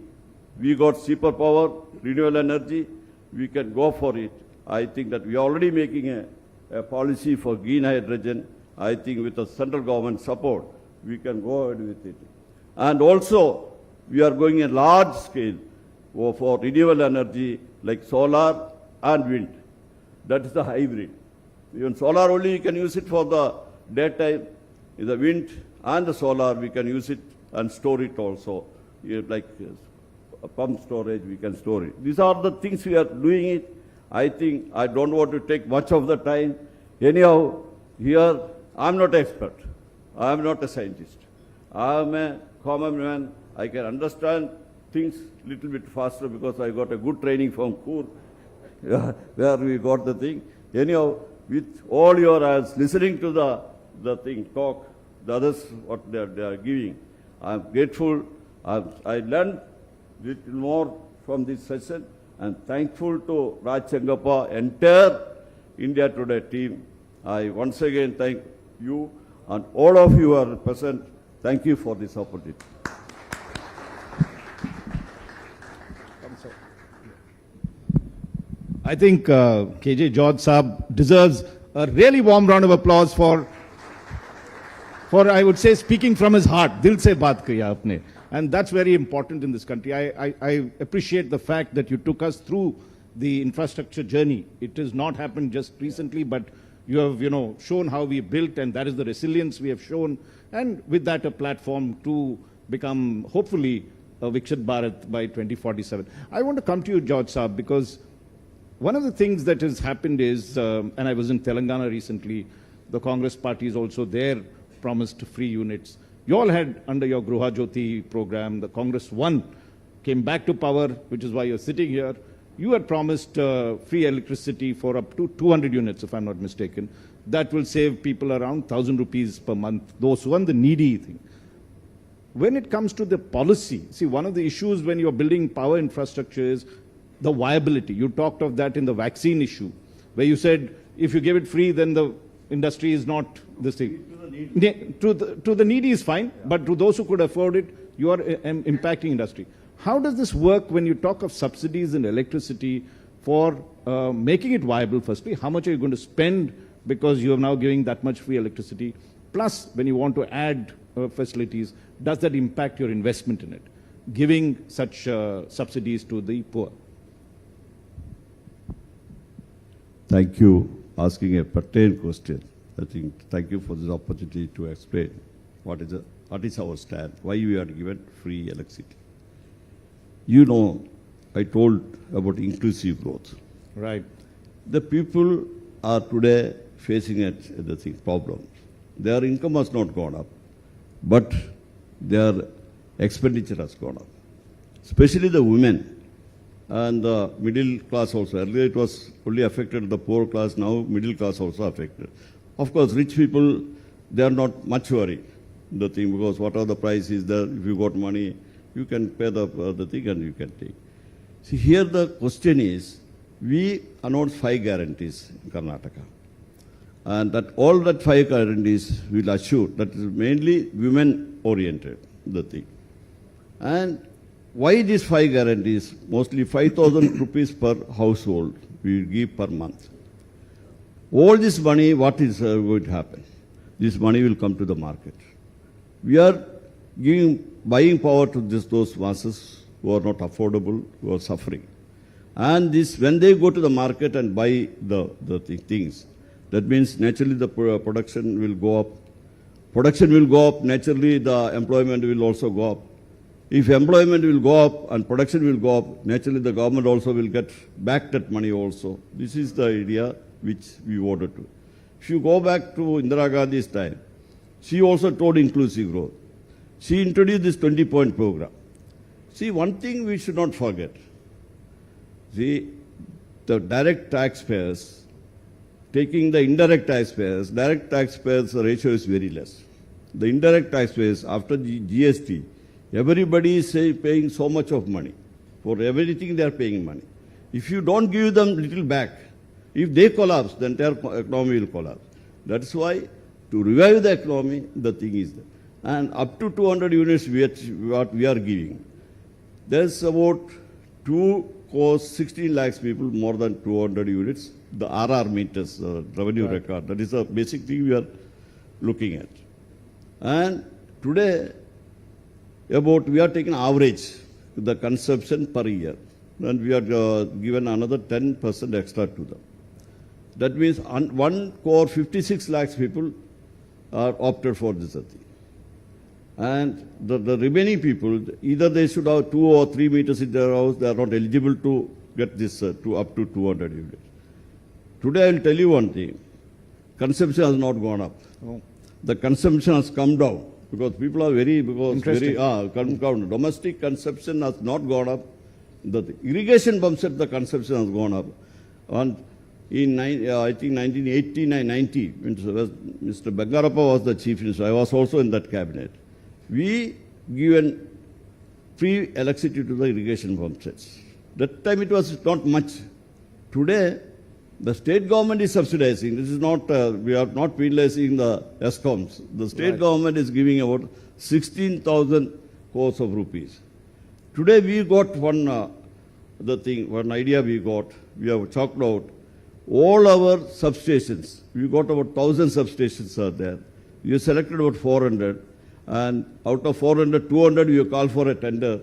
we got superpower, renewable energy. We can go for it. I think that we are already making a policy for green hydrogen. I think with the central government support, we can go ahead with it. And also, we are going a large scale for renewable energy like solar and wind. That is the hybrid. Even solar only, you can use it for the daytime. The wind and the solar, we can use it and store it also. Like a pump storage, we can store it. These are the things we are doing it. I think I don't want to take much of the time. Anyhow, here, I'm not an expert. I'm not a scientist. I'm a common man. I can understand things a little bit faster because I got a good training from Kur, where we got the thing. Anyhow, with all your eyes, listening to the thing, talk, the others, what they are giving, I'm grateful. I learned a little more from this session and thankful to Raj Chengappa, entire India Today team. I once again thank you and all of you are present. Thank you for this opportunity. I think KJ George Saab deserves a really warm round of applause for I would say, speaking from his heart. Dil se baat kiya apne. And that's very important in this country. I appreciate the fact that you took us through the infrastructure journey. It has not happened just recently, but you have, shown how we built, and that is the resilience we have shown. And with that, a platform to become, hopefully, a Viksit Bharat by 2047. I want to come to you, George Saab, because one of the things that has happened is, and I was in Telangana recently, the Congress party is also there, promised free units. You all had, under your Gruha Jyoti program, the Congress won, came back to power, which is why you're sitting here. You had promised free electricity for up to 200 units, if I'm not mistaken. That will save people around 1,000 rupees per month, those who want the needy thing. When it comes to the policy, see, one of the issues when you're building power infrastructure is the viability. You talked of that in the vaccine issue, where you said, if you give it free, then the industry is not this thing. To the needy is fine, but to those who could afford it, you are impacting industry. How does this work when you talk of subsidies in electricity for making it viable, firstly? How much are you going to spend because you are now giving that much free electricity? Plus, when you want to add facilities, does that impact your investment in it, giving such subsidies to the poor? Thank you for asking a pertinent question. I think thank you for this opportunity to explain what is our stand, why we are given free electricity. You know, I told about inclusive growth. Right. The people are today facing the problem. Their income has not gone up, but their expenditure has gone up. Especially the women and the middle class also. Earlier it was only affected the poor class, now middle class also affected. Of course, rich people, they are not much worried, the thing, because whatever the price is there, if you got money, you can pay the thing and you can take. See, here the question is, we announced 5 guarantees in Karnataka. And that all that 5 guarantees will assure that is mainly women-oriented, the thing. And why these 5 guarantees? Mostly 5,000 rupees per household we give per month. All this money, what is going to happen? This money will come to the market. We are giving buying power to those masses who are not affordable, who are suffering. And this, when they go to the market and buy the things, that means naturally the production will go up. Production will go up, naturally the employment will also go up. If employment will go up and production will go up, naturally the government also will get back that money also. This is the idea which we wanted to. If you go back to Indira Gandhi's time, she also told inclusive growth. She introduced this 20-point program. See, one thing we should not forget. See, the direct taxpayers, taking the indirect taxpayers, direct taxpayers ratio is very less. The indirect taxpayers, after the GST, everybody is paying so much of money. For everything they are paying money. If you don't give them little back, if they collapse, the entire economy will collapse. That's why, to revive the economy, the thing is there. And up to 200 units, what we are giving. There's about 16 lakhs people, more than 200 units. The RR meters, revenue record, that is the basic thing we are looking at. And today, we are taking average, the consumption per year. And we are given another 10% extra to them. That means 56 lakhs people are opted for this thing. And the remaining people, either they should have 2 or 3 meters in their house, they are not eligible to get this to up to 200 units. Today I will tell you one thing, consumption has not gone up. Oh. The consumption has come down because people are domestic consumption has not gone up. The irrigation pump set, the consumption has gone up. And in I think 1980 and 90, when Mr. Bangarappa was the chief minister, I was also in that cabinet. We given free electricity to the irrigation pump sets. That time it was not much. Today, the state government is subsidizing. This is not, we are not penalizing the ESCOMs. The state government is giving about 16,000 crores of rupees. Today we got one idea we got. We have chalked out all our substations. We got about 1,000 substations are there. We have selected about 400. And out of 400, 200 we have called for a tender.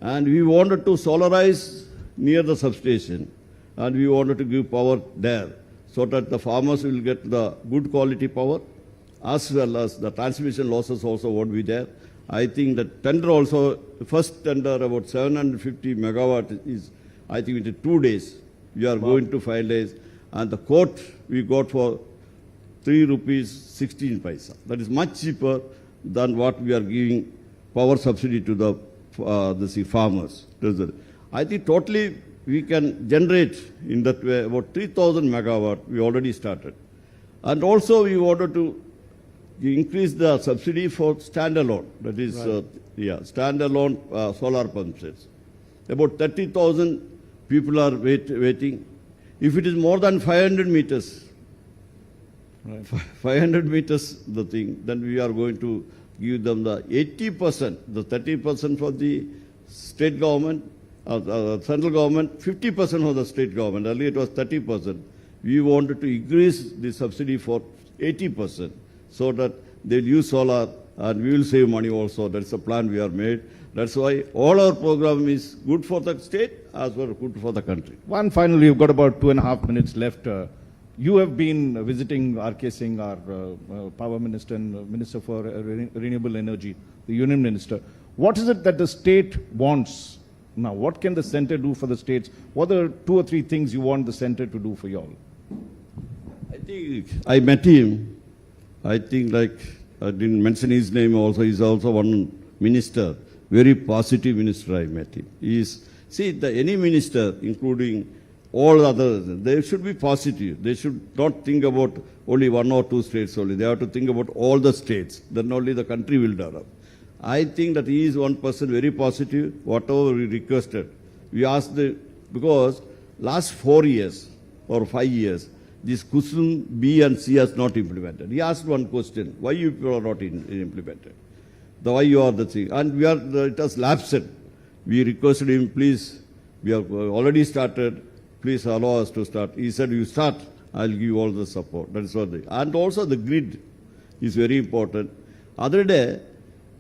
And we wanted to solarize near the substation. And we wanted to give power there so that the farmers will get the good quality power as well as the transmission losses also won't be there. I think that tender also, the first tender about 750 megawatt is, I think within 2 days, we are going to finalize. And the quote we got for 3 rupees 16 paisa. That is much cheaper than what we are giving power subsidy to the farmers. I think totally we can generate in that way about 3,000 megawatt we already started. And also we wanted to increase the subsidy for standalone, that is, standalone solar pump sets. About 30,000 people are waiting. If it is more than 500 meters, 500 meters the thing, then we are going to give them the 80%, the 30% for the state government, central government, 50% for the state government. Earlier it was 30%. We wanted to increase the subsidy for 80% so that they'll use solar and we will save money also. That's a plan we have made. That's why all our program is good for the state as well as good for the country. One final, you've got about 2.5 minutes left. You have been visiting R.K. Singh, our power minister and minister for renewable energy, the union minister. What is it that the state wants now? What can the center do for the states? What are 2 or 3 things you want the center to do for you all? I think I met him. I think like I didn't mention his name also. He's also one minister, very positive minister I met him. Any minister, including all others, they should be positive. They should not think about only 1 or 2 states only. They have to think about all the states. Then only the country will develop. I think that he is one person very positive. Whatever we requested, we asked because last 4 years or 5 years, this Kusum B and C has not implemented. He asked one question: why you people are not implemented? Why you are the thing? And it has lapsed. We requested him, please. We have already started. Please allow us to start. He said, you start, I'll give you all the support. That is what and also the grid is very important. Other day,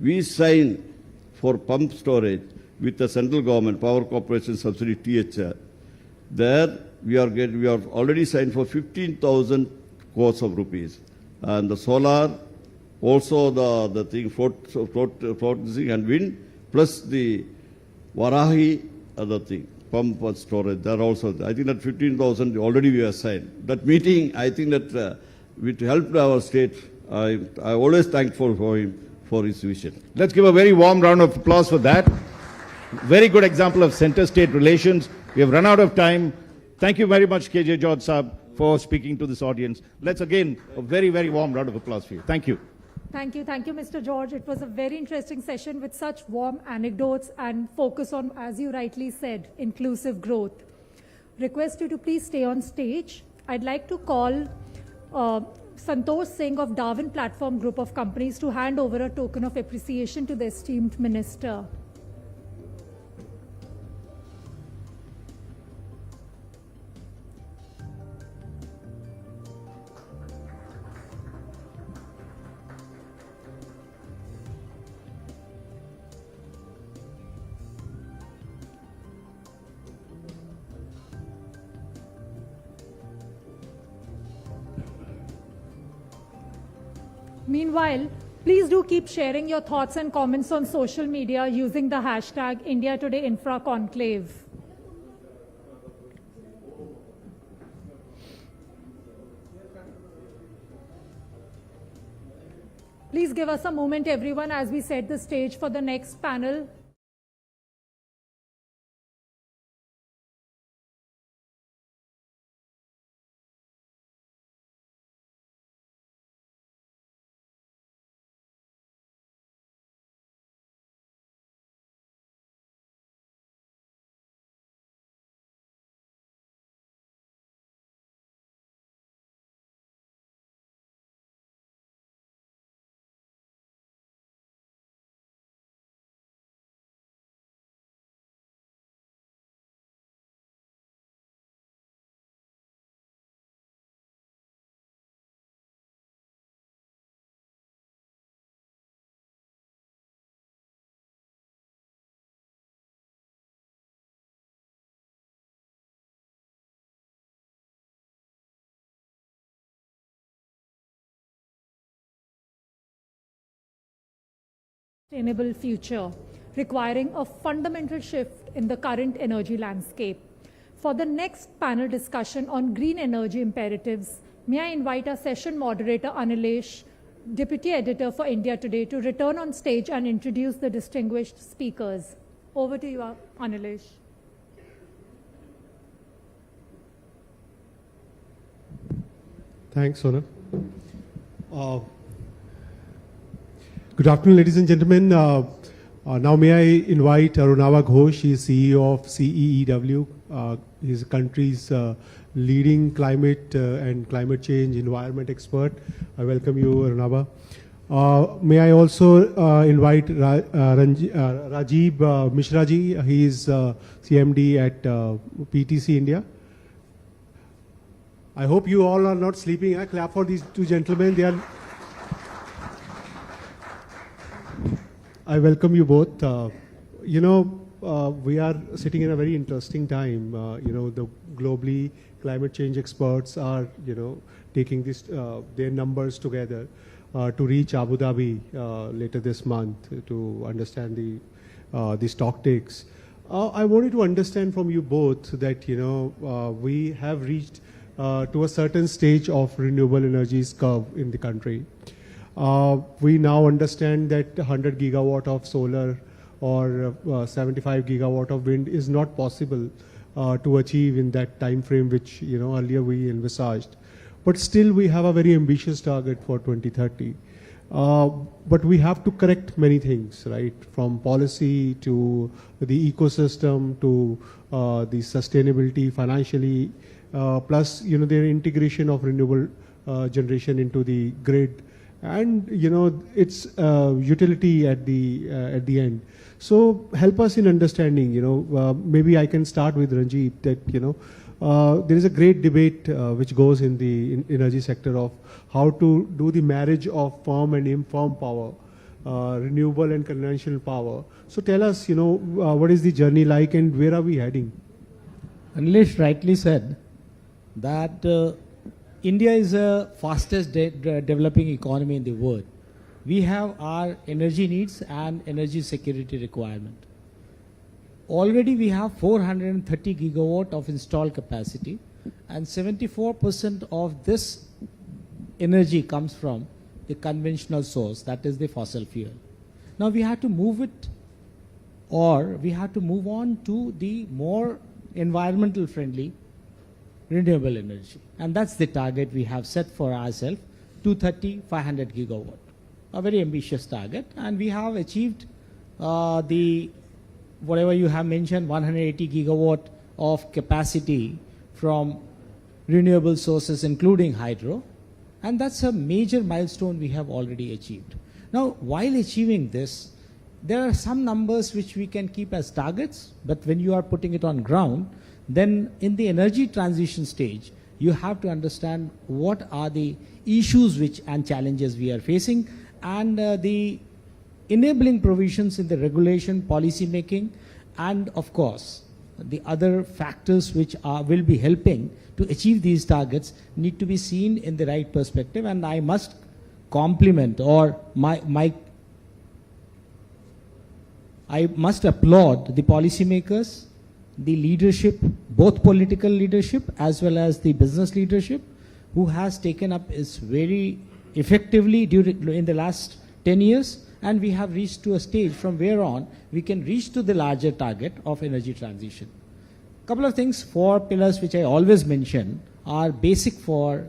we signed for pump storage with the central government, Power Corporation Subsidy THR. There, we have already signed for 15,000 crores of rupees. And the solar, also the thing, floating and wind, plus the Varahi, other thing. Pump storage, there also, I think that 15,000 already we have signed. That meeting, I think that which helped our state. I always thankful for him for his vision. Let's give a very warm round of applause for that. Very good example of center-state relations. We have run out of time. Thank you very much, KJ George Saab, for speaking to this audience. Let's again, a very, very warm round of applause for you. Thank you. Thank you, Mr. George. It was a very interesting session with such warm anecdotes and focus on, as you rightly said, inclusive growth. Request you to please stay on stage. I'd like to call Santosh Singh of Darwin Platform Group of Companies to hand over a token of appreciation to the esteemed minister. Meanwhile, please do keep sharing your thoughts and comments on social media using the hashtag India Today Infra Conclave. Please give us a moment, everyone, as we set the stage for the next panel. Sustainable future, requiring a fundamental shift in the current energy landscape. For the next panel discussion on green energy imperatives, may I invite our session moderator Anilesh, Deputy Editor for India Today, to return on stage and introduce the distinguished speakers. Over to you, Anilesh. Thanks, Sonal. Good afternoon, ladies and gentlemen. Now may I invite Arunava Ghosh. He is CEO of CEEW. He is the country's leading climate and climate change environment expert. I welcome you, Arunava. May I also invite Rajiv Mishra ji. He is CMD at PTC India. I hope you all are not sleeping. I clap for these two gentlemen. They are. I welcome you both. We are sitting in a very interesting time. The globally climate change experts are, taking this their numbers together to reach Abu Dhabi later this month to understand the stock takes. I wanted to understand from you both that we have reached to a certain stage of renewable energies curve in the country. We now understand that 100 gigawatt of solar or 75 gigawatt of wind is not possible to achieve in that time frame which earlier we envisaged. But still we have a very ambitious target for 2030. But we have to correct many things, right? From policy to the ecosystem to the sustainability financially, plus their integration of renewable generation into the grid, and its utility at the end. So help us in understanding. Maybe I can start with Ranjit. That there is a great debate which goes in the energy sector of how to do the marriage of firm and infirm power, renewable and conventional power. So tell us, what is the journey like and where are we heading? Anilesh rightly said that India is the fastest developing economy in the world. We have our energy needs and energy security requirement. Already we have 430 gigawatt of installed capacity, and 74% of this energy comes from the conventional source, that is the fossil fuel. Now we have to move it, or we have to move on to the more environmental friendly renewable energy. And that's the target we have set for ourselves, 230, 500 gigawatt. A very ambitious target, and we have achieved the, whatever you have mentioned, 180 gigawatt of capacity from renewable sources, including hydro. And that's a major milestone we have already achieved. Now, while achieving this, there are some numbers which we can keep as targets, but when you are putting it on ground, then in the energy transition stage, you have to understand what are the issues which and challenges we are facing, and the enabling provisions in the regulation, policy making, and of course, the other factors which will be helping to achieve these targets need to be seen in the right perspective. And I must compliment, or I must applaud the policymakers, the leadership, both political leadership as well as the business leadership, who has taken up this very effectively in the last 10 years. And we have reached to a stage from where on we can reach to the larger target of energy transition. Couple of things, 4 pillars which I always mention are basic for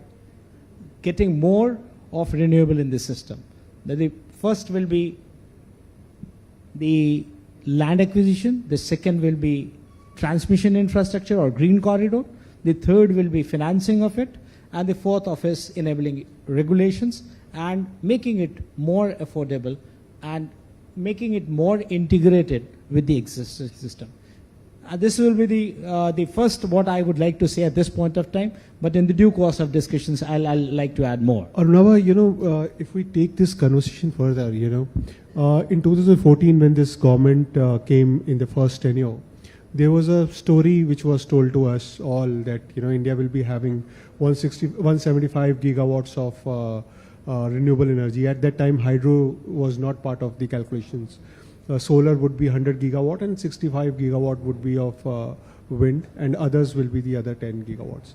getting more of renewable in the system. The first will be the land acquisition, the second will be transmission infrastructure or green corridor, the third will be financing of it, and the fourth of is enabling regulations and making it more affordable and making it more integrated with the existing system. This will be the first what I would like to say at this point of time, but in the due course of discussions, I'll like to add more. Arunava, if we take this conversation further, in 2014 when this government came in the first tenure, there was a story which was told to us all that, India will be having 175 gigawatts of renewable energy. At that time, hydro was not part of the calculations. Solar would be 100 gigawatt and 65 gigawatt would be of wind, and others will be the other 10 gigawatts.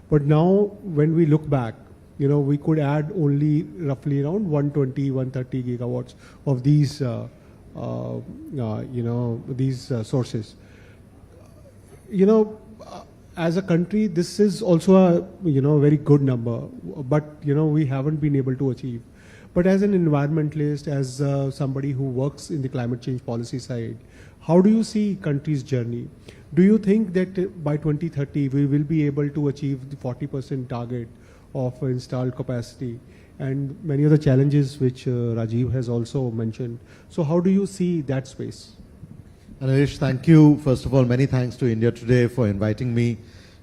But now when we look back, we could add only roughly around 120, 130 gigawatts of these, these sources. As a country, this is also a very good number, but we haven't been able to achieve. But as an environmentalist, as somebody who works in the climate change policy side, how do you see country's journey? Do you think that by 2030 we will be able to achieve the 40% target of installed capacity and many of the challenges which Rajiv has also mentioned? So how do you see that space? Anish, thank you. First of all, many thanks to India Today for inviting me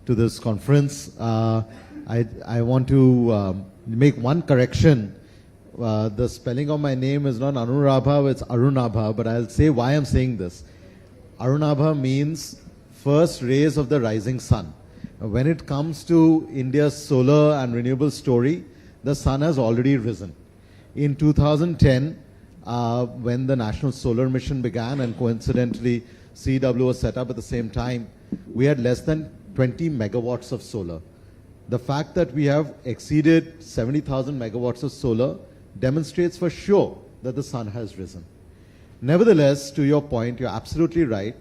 to this conference. I want to make one correction. The spelling of my name is not Anurabha, it's Arunabha, but I'll say why I'm saying this. Arunabha means first rays of the rising sun. When it comes to India's solar and renewable story, the sun has already risen. In 2010, when the National Solar Mission began, and coincidentally CW was set up at the same time, we had less than 20 megawatts of solar. The fact that we have exceeded 70,000 megawatts of solar demonstrates for sure that the sun has risen. Nevertheless, to your point, you're absolutely right.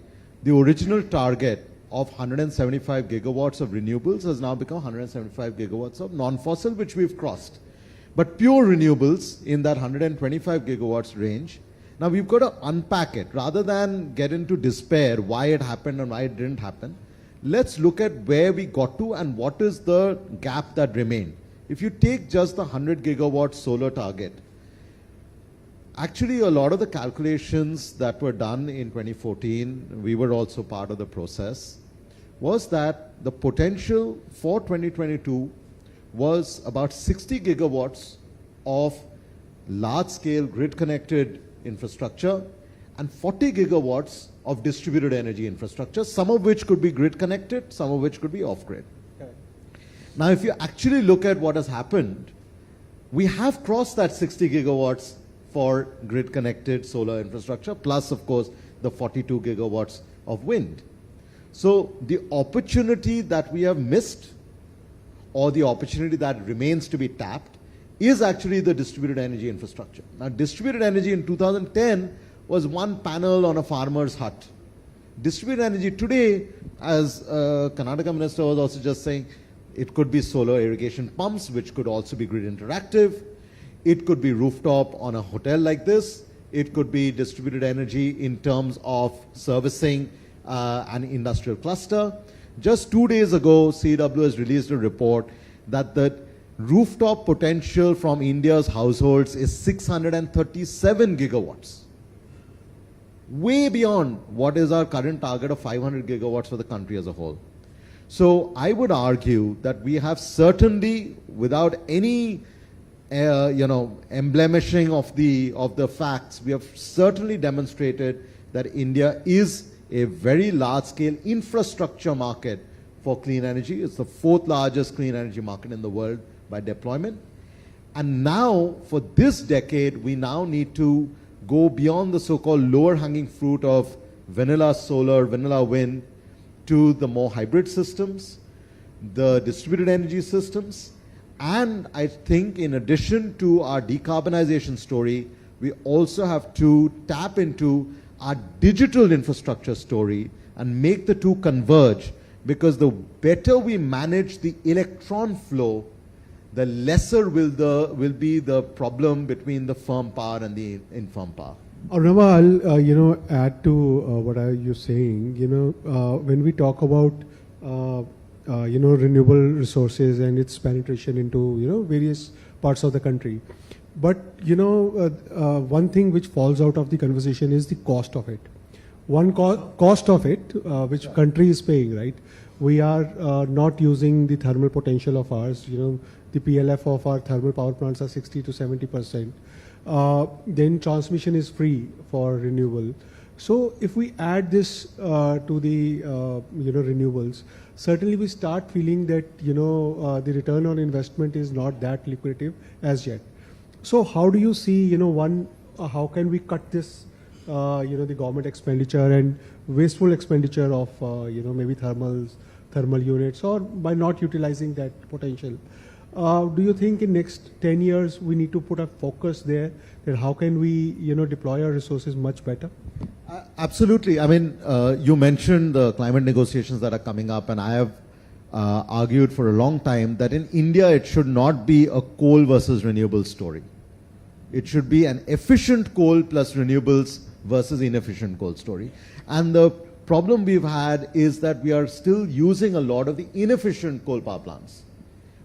The original target of 175 gigawatts of renewables has now become 175 gigawatts of non-fossil, which we've crossed. But pure renewables in that 125 gigawatts range, now we've got to unpack it. Rather than get into despair why it happened and why it didn't happen, let's look at where we got to and what is the gap that remained. If you take just the 100 gigawatt solar target, actually a lot of the calculations that were done in 2014, we were also part of the process, was that the potential for 2022 was about 60 gigawatts of large-scale grid-connected infrastructure and 40 gigawatts of distributed energy infrastructure, some of which could be grid-connected, some of which could be off-grid. Okay. Now, if you actually look at what has happened, we have crossed that 60 gigawatts for grid-connected solar infrastructure, plus, of course, the 42 gigawatts of wind. So the opportunity that we have missed, or the opportunity that remains to be tapped, is actually the distributed energy infrastructure. Now, distributed energy in 2010 was one panel on a farmer's hut. Distributed energy today, as Karnataka minister was also just saying, it could be solar irrigation pumps, which could also be grid interactive. It could be rooftop on a hotel like this. It could be distributed energy in terms of servicing an industrial cluster. Just 2 days ago, CW has released a report that the rooftop potential from India's households is 637 gigawatts. Way beyond what is our current target of 500 gigawatts for the country as a whole. So I would argue that we have certainly, without any embellishing of the facts, we have certainly demonstrated that India is a very large-scale infrastructure market for clean energy. It's the 4th largest clean energy market in the world by deployment. And now, for this decade, we now need to go beyond the so-called lower-hanging fruit of vanilla solar, vanilla wind, to the more hybrid systems, the distributed energy systems. And I think in addition to our decarbonization story, we also have to tap into our digital infrastructure story and make the two converge, because the better we manage the electron flow, the lesser will be the problem between the firm power and the infirm power. Arunabha, I'll add to what are you saying. When we talk about renewable resources and its penetration into various parts of the country, but one thing which falls out of the conversation is the cost of it. One cost of it, which country is paying, right? We are not using the thermal potential of ours. The PLF of our thermal power plants are 60 to 70%. Then transmission is free for renewable. So if we add this to the renewables, certainly we start feeling that the return on investment is not that lucrative as yet. So how do you see how can we cut this the government expenditure and wasteful expenditure of maybe thermal units, or by not utilizing that potential? Do you think in next 10 years we need to put a focus there, that how can we deploy our resources much better? Absolutely. I mean, you mentioned the climate negotiations that are coming up, and I have argued for a long time that in India it should not be a coal versus renewables story. It should be an efficient coal plus renewables versus inefficient coal story. And the problem we've had is that we are still using a lot of the inefficient coal power plants,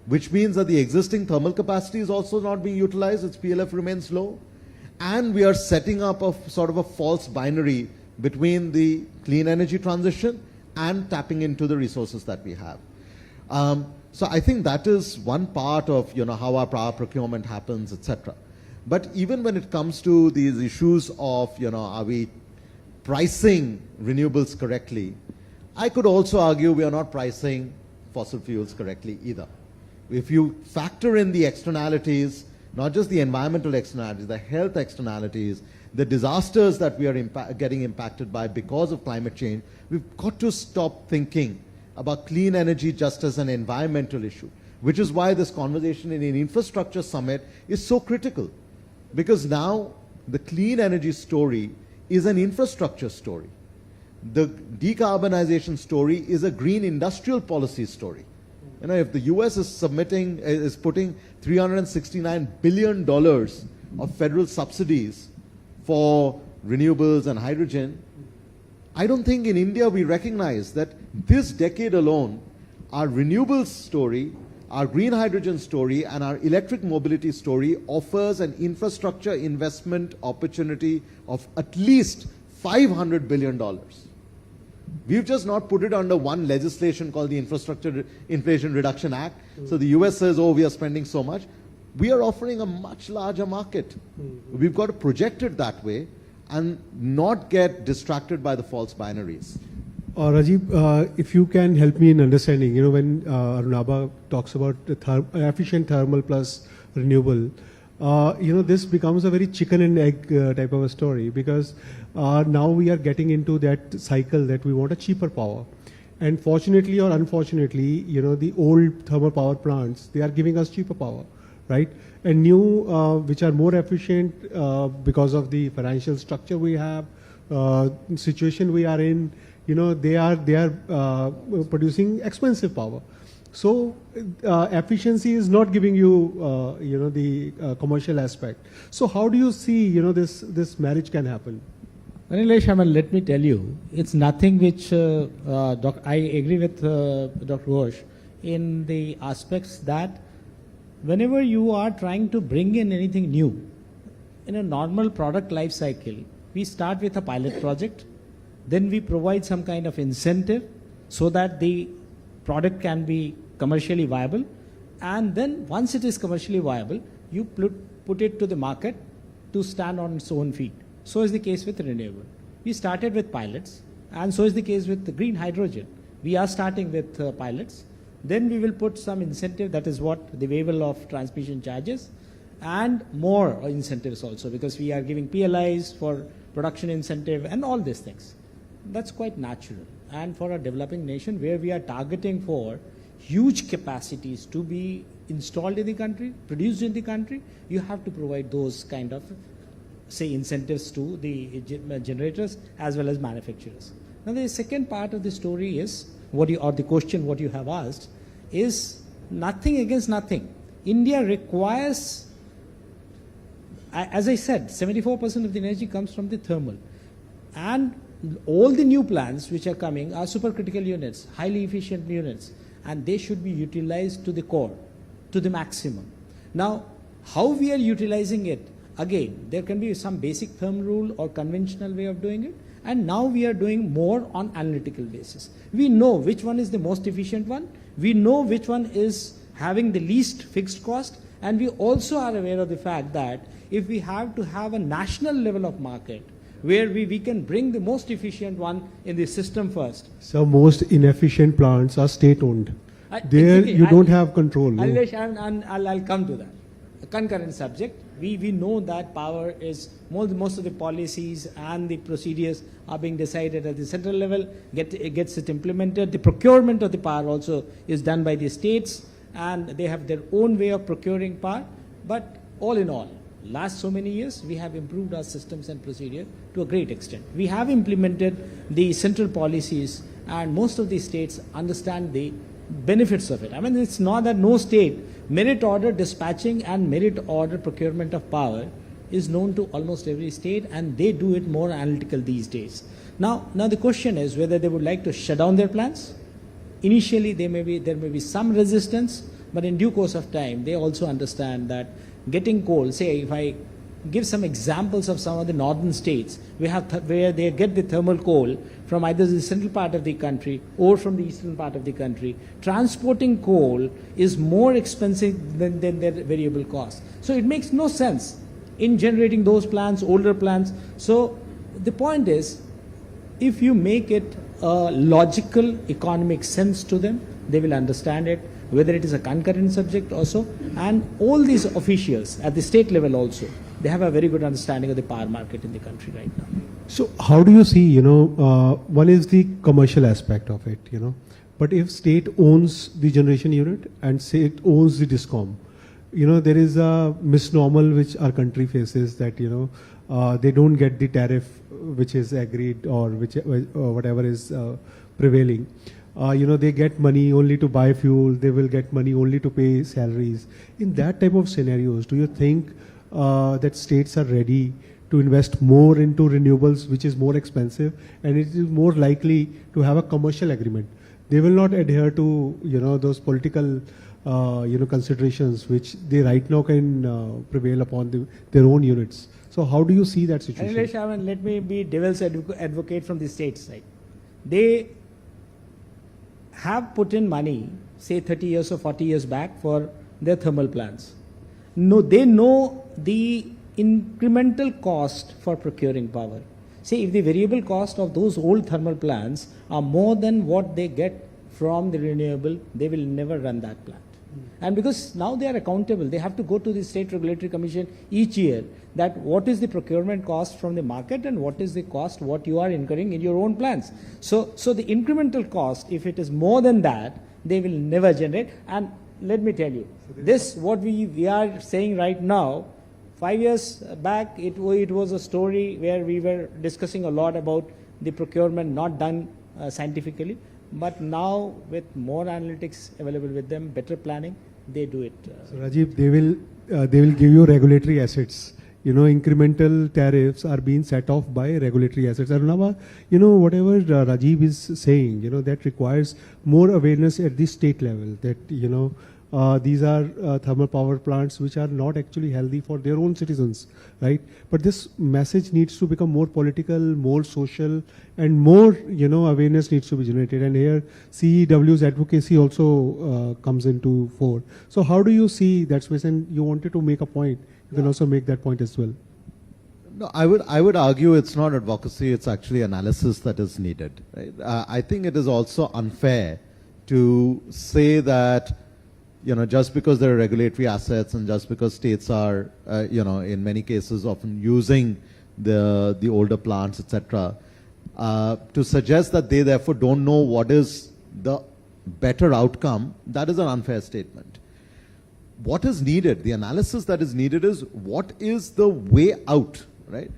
which means that the existing thermal capacity is also not being utilized, its PLF remains low, and we are setting up a sort of a false binary between the clean energy transition and tapping into the resources that we have. So I think that is one part of how our power procurement happens, etc. But even when it comes to these issues of are we pricing renewables correctly, I could also argue we are not pricing fossil fuels correctly either. If you factor in the externalities, not just the environmental externalities, the health externalities, the disasters that we are getting impacted by because of climate change, we've got to stop thinking about clean energy just as an environmental issue, which is why this conversation in an infrastructure summit is so critical. Because now the clean energy story is an infrastructure story. The decarbonization story is a green industrial policy story. If the US is putting $369 billion of federal subsidies for renewables and hydrogen, I don't think in India we recognize that this decade alone, our renewables story, our green hydrogen story, and our electric mobility story offers an infrastructure investment opportunity of at least $500 billion. We've just not put it under one legislation called the Infrastructure Inflation Reduction Act. So the US says, oh, we are spending so much. We are offering a much larger market. We've got to project it that way and not get distracted by the false binaries. Rajiv, if you can help me in understanding, when Arunabha talks about efficient thermal plus renewable, this becomes a very chicken and egg type of a story, because now we are getting into that cycle that we want a cheaper power. And fortunately or unfortunately, the old thermal power plants, they are giving us cheaper power. right? And new, which are more efficient because of the financial structure we have, situation we are in, they are producing expensive power. So efficiency is not giving you, the commercial aspect. So how do you see, this marriage can happen? Anilesh, let me tell you, it's nothing which I agree with Dr. Ghosh in the aspects that whenever you are trying to bring in anything new, in a normal product life cycle, we start with a pilot project, then we provide some kind of incentive so that the product can be commercially viable, and then once it is commercially viable, you put it to the market to stand on its own feet. So is the case with renewable. We started with pilots, and so is the case with the green hydrogen. We are starting with pilots. Then we will put some incentive, that is what the waiver of transmission charges, and more incentives also, because we are giving PLIs for production incentive and all these things. That's quite natural. And for a developing nation where we are targeting for huge capacities to be installed in the country, produced in the country, you have to provide those kind of, say, incentives to the generators as well as manufacturers. Now the second part of the story is, the question what you have asked, is nothing against nothing. India requires, as I said, 74% of the energy comes from the thermal. And all the new plants which are coming are supercritical units, highly efficient units, and they should be utilized to the core, to the maximum. Now, how we are utilizing it, again, there can be some basic thumb rule or conventional way of doing it, and now we are doing more on analytical basis. We know which one is the most efficient one, we know which one is having the least fixed cost, and we also are aware of the fact that if we have to have a national level of market, where we can bring the most efficient one in the system first. So most inefficient plants are state-owned. There Exactly. you don't have control. No? I'll come to that. A concurrent subject. We know that power is, most of the policies and the procedures are being decided at the central level, gets it implemented. The procurement of the power also is done by the states, and they have their own way of procuring power. But all in all, last so many years, we have improved our systems and procedure to a great extent. We have implemented the central policies, and most of the states understand the benefits of it. It's not that no state, merit order dispatching and merit order procurement of power is known to almost every state, and they do it more analytical these days. Now the question is whether they would like to shut down their plants. Initially, there may be some resistance, but in due course of time, they also understand that getting coal, say if I give some examples of some of the northern states, where they get the thermal coal from either the central part of the country or from the eastern part of the country, transporting coal is more expensive than their variable cost. So it makes no sense in generating those plants, older plants. So the point is, if you make it a logical economic sense to them, they will understand it, whether it is a concurrent subject also, and all these officials at the state level also, they have a very good understanding of the power market in the country right now. So how do you see, one is the commercial aspect of it, but if state owns the generation unit and state owns the DISCOM, there is a misnomer which our country faces that, they don't get the tariff which is agreed or whatever is prevailing. They get money only to buy fuel, they will get money only to pay salaries. In that type of scenarios, do you think that states are ready to invest more into renewables, which is more expensive, and it is more likely to have a commercial agreement? They will not adhere to, those political, considerations which they right now can prevail upon their own units. So how do you see that situation? Anilesh, let me be devil's advocate from the state side. They have put in money, say 30 years or 40 years back, for their thermal plants. No, they know the incremental cost for procuring power. Say if the variable cost of those old thermal plants are more than what they get from the renewable, they will never run that plant. And because now they are accountable, they have to go to the State Regulatory Commission each year that what is the procurement cost from the market and what is the cost what you are incurring in your own plants. So the incremental cost, if it is more than that, they will never generate. And let me tell you, this what we are saying right now, 5 years back, it was a story where we were discussing a lot about the procurement not done scientifically, but now with more analytics available with them, better planning, they do it. So Rajiv, they will give you regulatory assets. You know, incremental tariffs are being set off by regulatory assets. Arunava, you know, whatever Rajiv is saying, you know, that requires more awareness at the state level that, you know, these are thermal power plants which are not actually healthy for their own citizens, right? But this message needs to become more political, more social, and more, you know, awareness needs to be generated. And here CEW's advocacy also comes into fore. So how do you see that space? And you wanted to make a point. You can also make that point as well. No, I would argue it's not advocacy, it's actually analysis that is needed. Right? I think it is also unfair to say that, you know, just because there are regulatory assets and just because states are, you know, in many cases often using the older plants, etc., to suggest that they therefore don't know what is the better outcome, that is an unfair statement. What is needed, the analysis that is needed is what is the way out, right?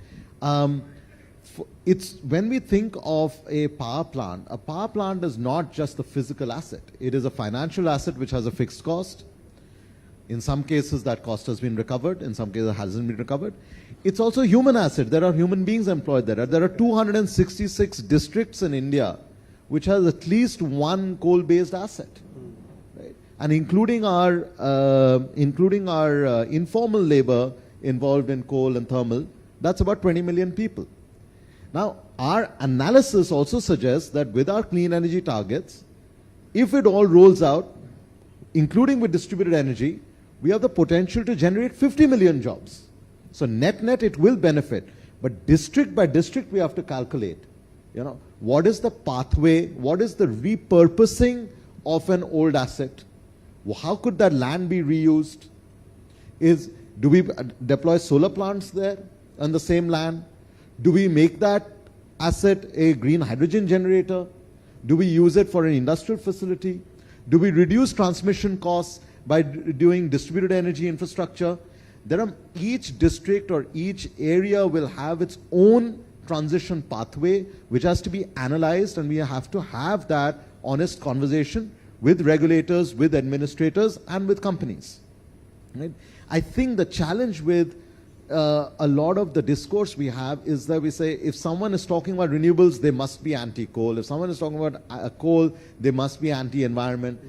It's when we think of a power plant is not just the physical asset. It is a financial asset which has a fixed cost. In some cases that cost has been recovered, in some cases it hasn't been recovered. It's also a human asset. There are human beings employed there. There are 266 districts in India which has at least one coal-based asset. And including our informal labor involved in coal and thermal, that's about 20 million people. Now, our analysis also suggests that with our clean energy targets, if it all rolls out, including with distributed energy, we have the potential to generate 50 million jobs. So net, it will benefit. But district by district, we have to calculate, you know, what is the pathway, what is the repurposing of an old asset? How could that land be reused? Do we deploy solar plants there on the same land? Do we make that asset a green hydrogen generator? Do we use it for an industrial facility? Do we reduce transmission costs by doing distributed energy infrastructure? Each district or each area will have its own transition pathway which has to be analyzed, and we have to have that honest conversation with regulators, with administrators, and with companies. Right? I think the challenge with a lot of the discourse we have is that we say if someone is talking about renewables, they must be anti-coal. If someone is talking about coal, they must be anti-environment.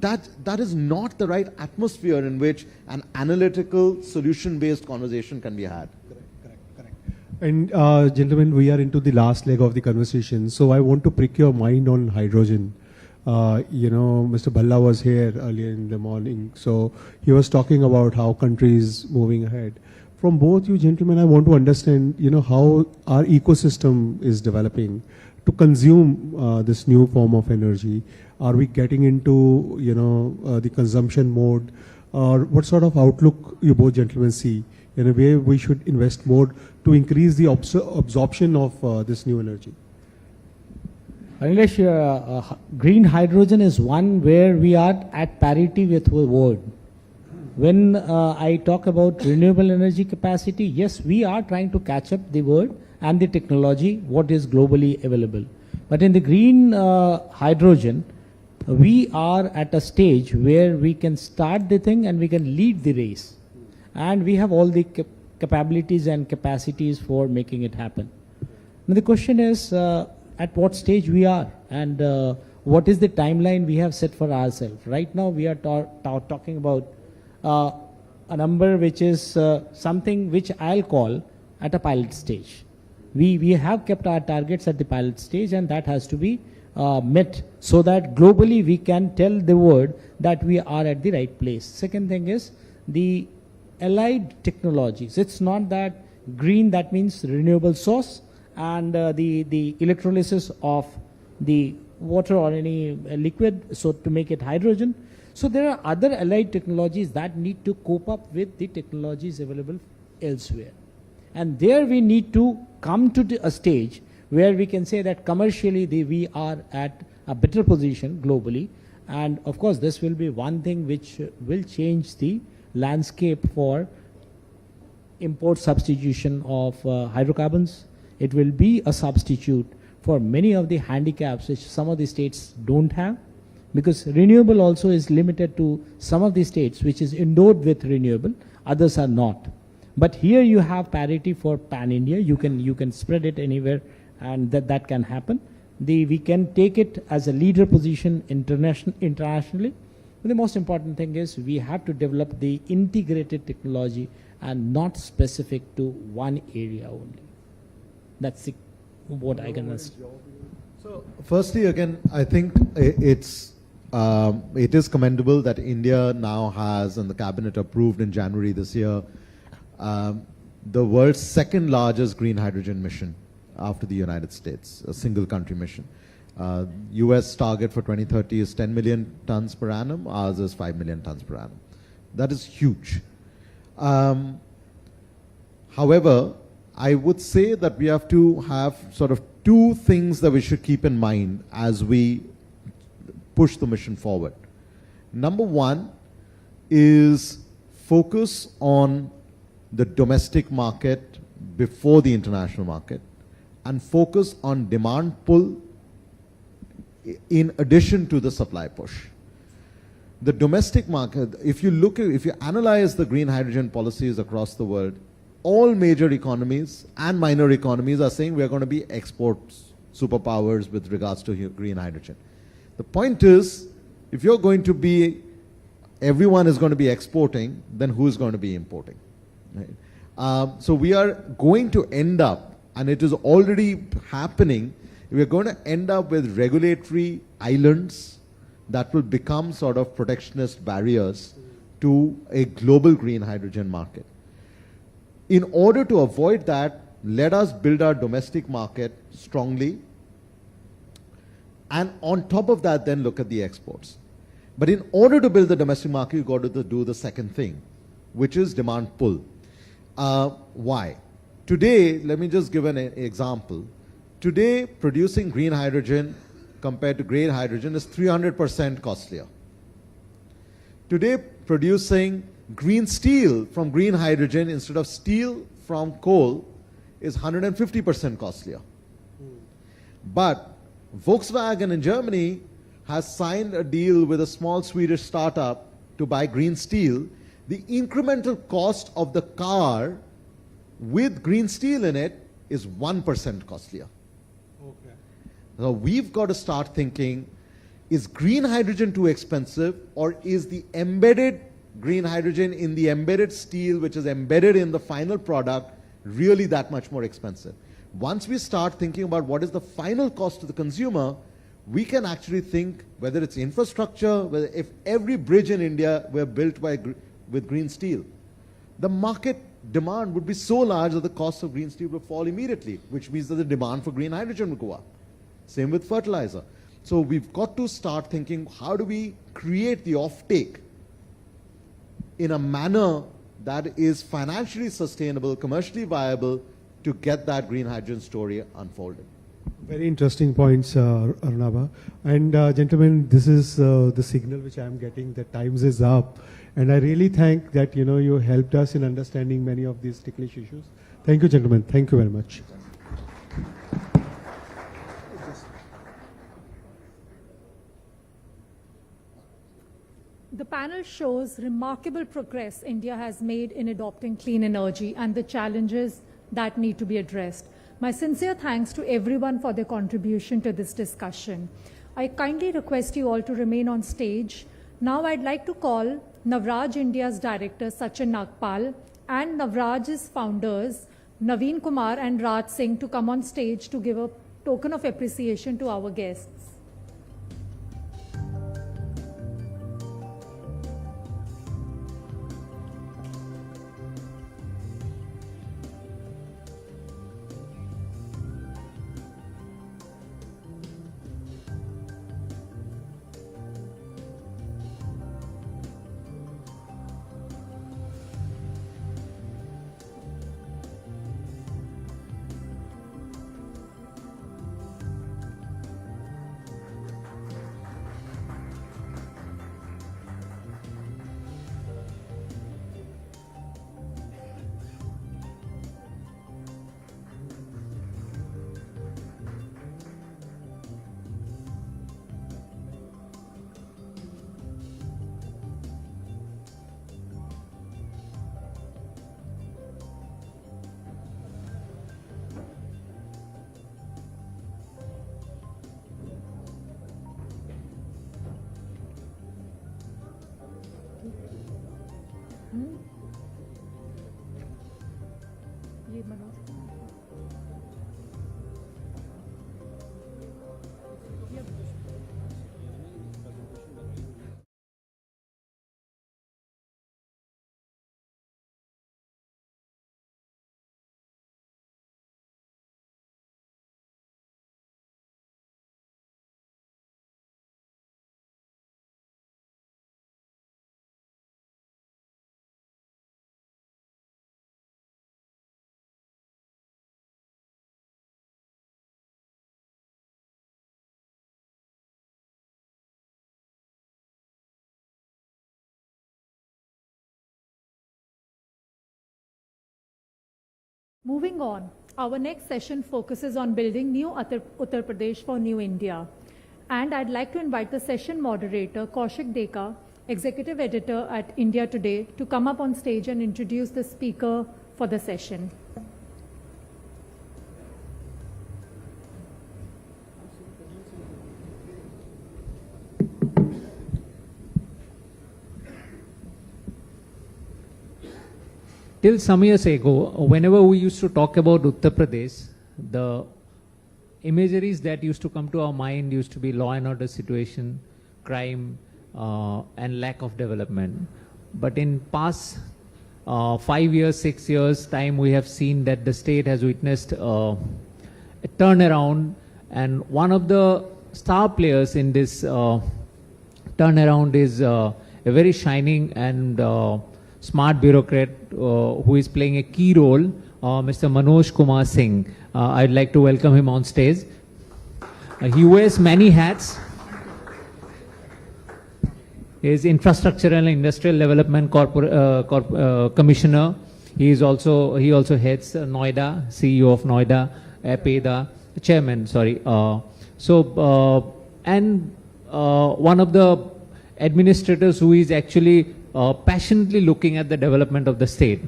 That is not the right atmosphere in which an analytical, solution-based conversation can be had. Correct. And gentlemen, we are into the last leg of the conversation. So I want to prick your mind on hydrogen. You know, Mr. Bhalla was here earlier in the morning, so he was talking about how countries moving ahead. From both you gentlemen, I want to understand, you know, how our ecosystem is developing to consume this new form of energy. Are we getting into, you know, the consumption mode? Or what sort of outlook you both gentlemen see in a way we should invest more to increase the absorption of this new energy? Unless green hydrogen is one where we are at parity with the world. When I talk about renewable energy capacity, yes, we are trying to catch up the world and the technology, what is globally available. But in the green hydrogen, we are at a stage where we can start the thing and we can lead the race. And we have all the capabilities and capacities for making it happen. Now the question is, at what stage we are and what is the timeline we have set for ourselves. Right now we are talking about a number which is something which I'll call at a pilot stage. We have kept our targets at the pilot stage, and that has to be met so that globally we can tell the world that we are at the right place. Second thing is the allied technologies. It's not that green, that means renewable source, and the electrolysis of the water or any liquid, so to make it hydrogen. So there are other allied technologies that need to cope up with the technologies available elsewhere. And there we need to come to a stage where we can say that commercially we are at a better position globally, And of course, this will be one thing which will change the landscape for import substitution of hydrocarbons. It will be a substitute for many of the handicaps which some of the states don't have, because renewable also is limited to some of the states which is endowed with renewable, others are not. But here you have parity for pan-India. You can spread it anywhere, and that can happen. We can take it as a leader position internationally. But the most important thing is we have to develop the integrated technology and not specific to one area only. That's what I can understand. So, firstly, again, I think it is commendable that India now has, and the cabinet approved in January this year, the world's second largest green hydrogen mission after the United States, a single country mission. US target for 2030 is 10 million tons per annum, ours is 5 million tons per annum. That is huge. However, I would say that we have to have sort of two things that we should keep in mind as we push the mission forward. Number one is focus on the domestic market before the international market, and focus on demand pull in addition to the supply push. The domestic market, if you analyze the green hydrogen policies across the world, all major economies and minor economies are saying we are going to be exports superpowers with regards to green hydrogen. The point is, if you're going to be, everyone is going to be exporting, then who is going to be importing? Right? So we are going to end up, and it is already happening, we are going to end up with regulatory islands that will become sort of protectionist barriers to a global green hydrogen market. In order to avoid that, let us build our domestic market strongly, and on top of that, then look at the exports. But in order to build the domestic market, you've got to do the second thing, which is demand pull. Why? Today, let me just give an example. Today, producing green hydrogen compared to gray hydrogen is 300% costlier. Today, producing green steel from green hydrogen instead of steel from coal is 150% costlier. But Volkswagen in Germany has signed a deal with a small Swedish startup to buy green steel. The incremental cost of the car with green steel in it is 1% costlier. Okay. So we've got to start thinking, is green hydrogen too expensive, or is the embedded green hydrogen in the embedded steel, which is embedded in the final product, really that much more expensive? Once we start thinking about what is the final cost to the consumer, we can actually think whether it's infrastructure, whether if every bridge in India were built with green steel, the market demand would be so large that the cost of green steel will fall immediately, which means that the demand for green hydrogen will go up. Same with fertilizer. So we've got to start thinking, how do we create the offtake in a manner that is financially sustainable, commercially viable, to get that green hydrogen story unfolded. Very interesting points, Arunabha. And gentlemen, this is the signal which I am getting that times is up. And I really thank that you helped us in understanding many of these ticklish issues. Thank you, gentlemen. Thank you very much. The panel shows remarkable progress India has made in adopting clean energy and the challenges that need to be addressed. My sincere thanks to everyone for their contribution to this discussion. I kindly request you all to remain on stage. Now I'd like to call Navraj India's director Sachin Nagpal and Navraj's founders Naveen Kumar and Raj Singh to come on stage to give a token of appreciation to our guests. Moving on, our next session focuses on building new Uttar Pradesh for New India. And I'd like to invite the session moderator, Kaushik Deka, Executive Editor at India Today, to come up on stage and introduce the speaker for the session. Till some years ago, whenever we used to talk about Uttar Pradesh, the imageries that used to come to our mind used to be law and order situation, crime, and lack of development. But in past 5 years, 6 years time, we have seen that the state has witnessed a turnaround, and one of the star players in this turnaround is a very shining and smart bureaucrat who is playing a key role, Mr. Manoj Kumar Singh. I'd like to welcome him on stage. He wears many hats. He is Infrastructure and Industrial Development Commissioner. He also heads Noida, CEO of Noida, PEDA, Chairman, sorry. And one of the administrators who is actually passionately looking at the development of the state.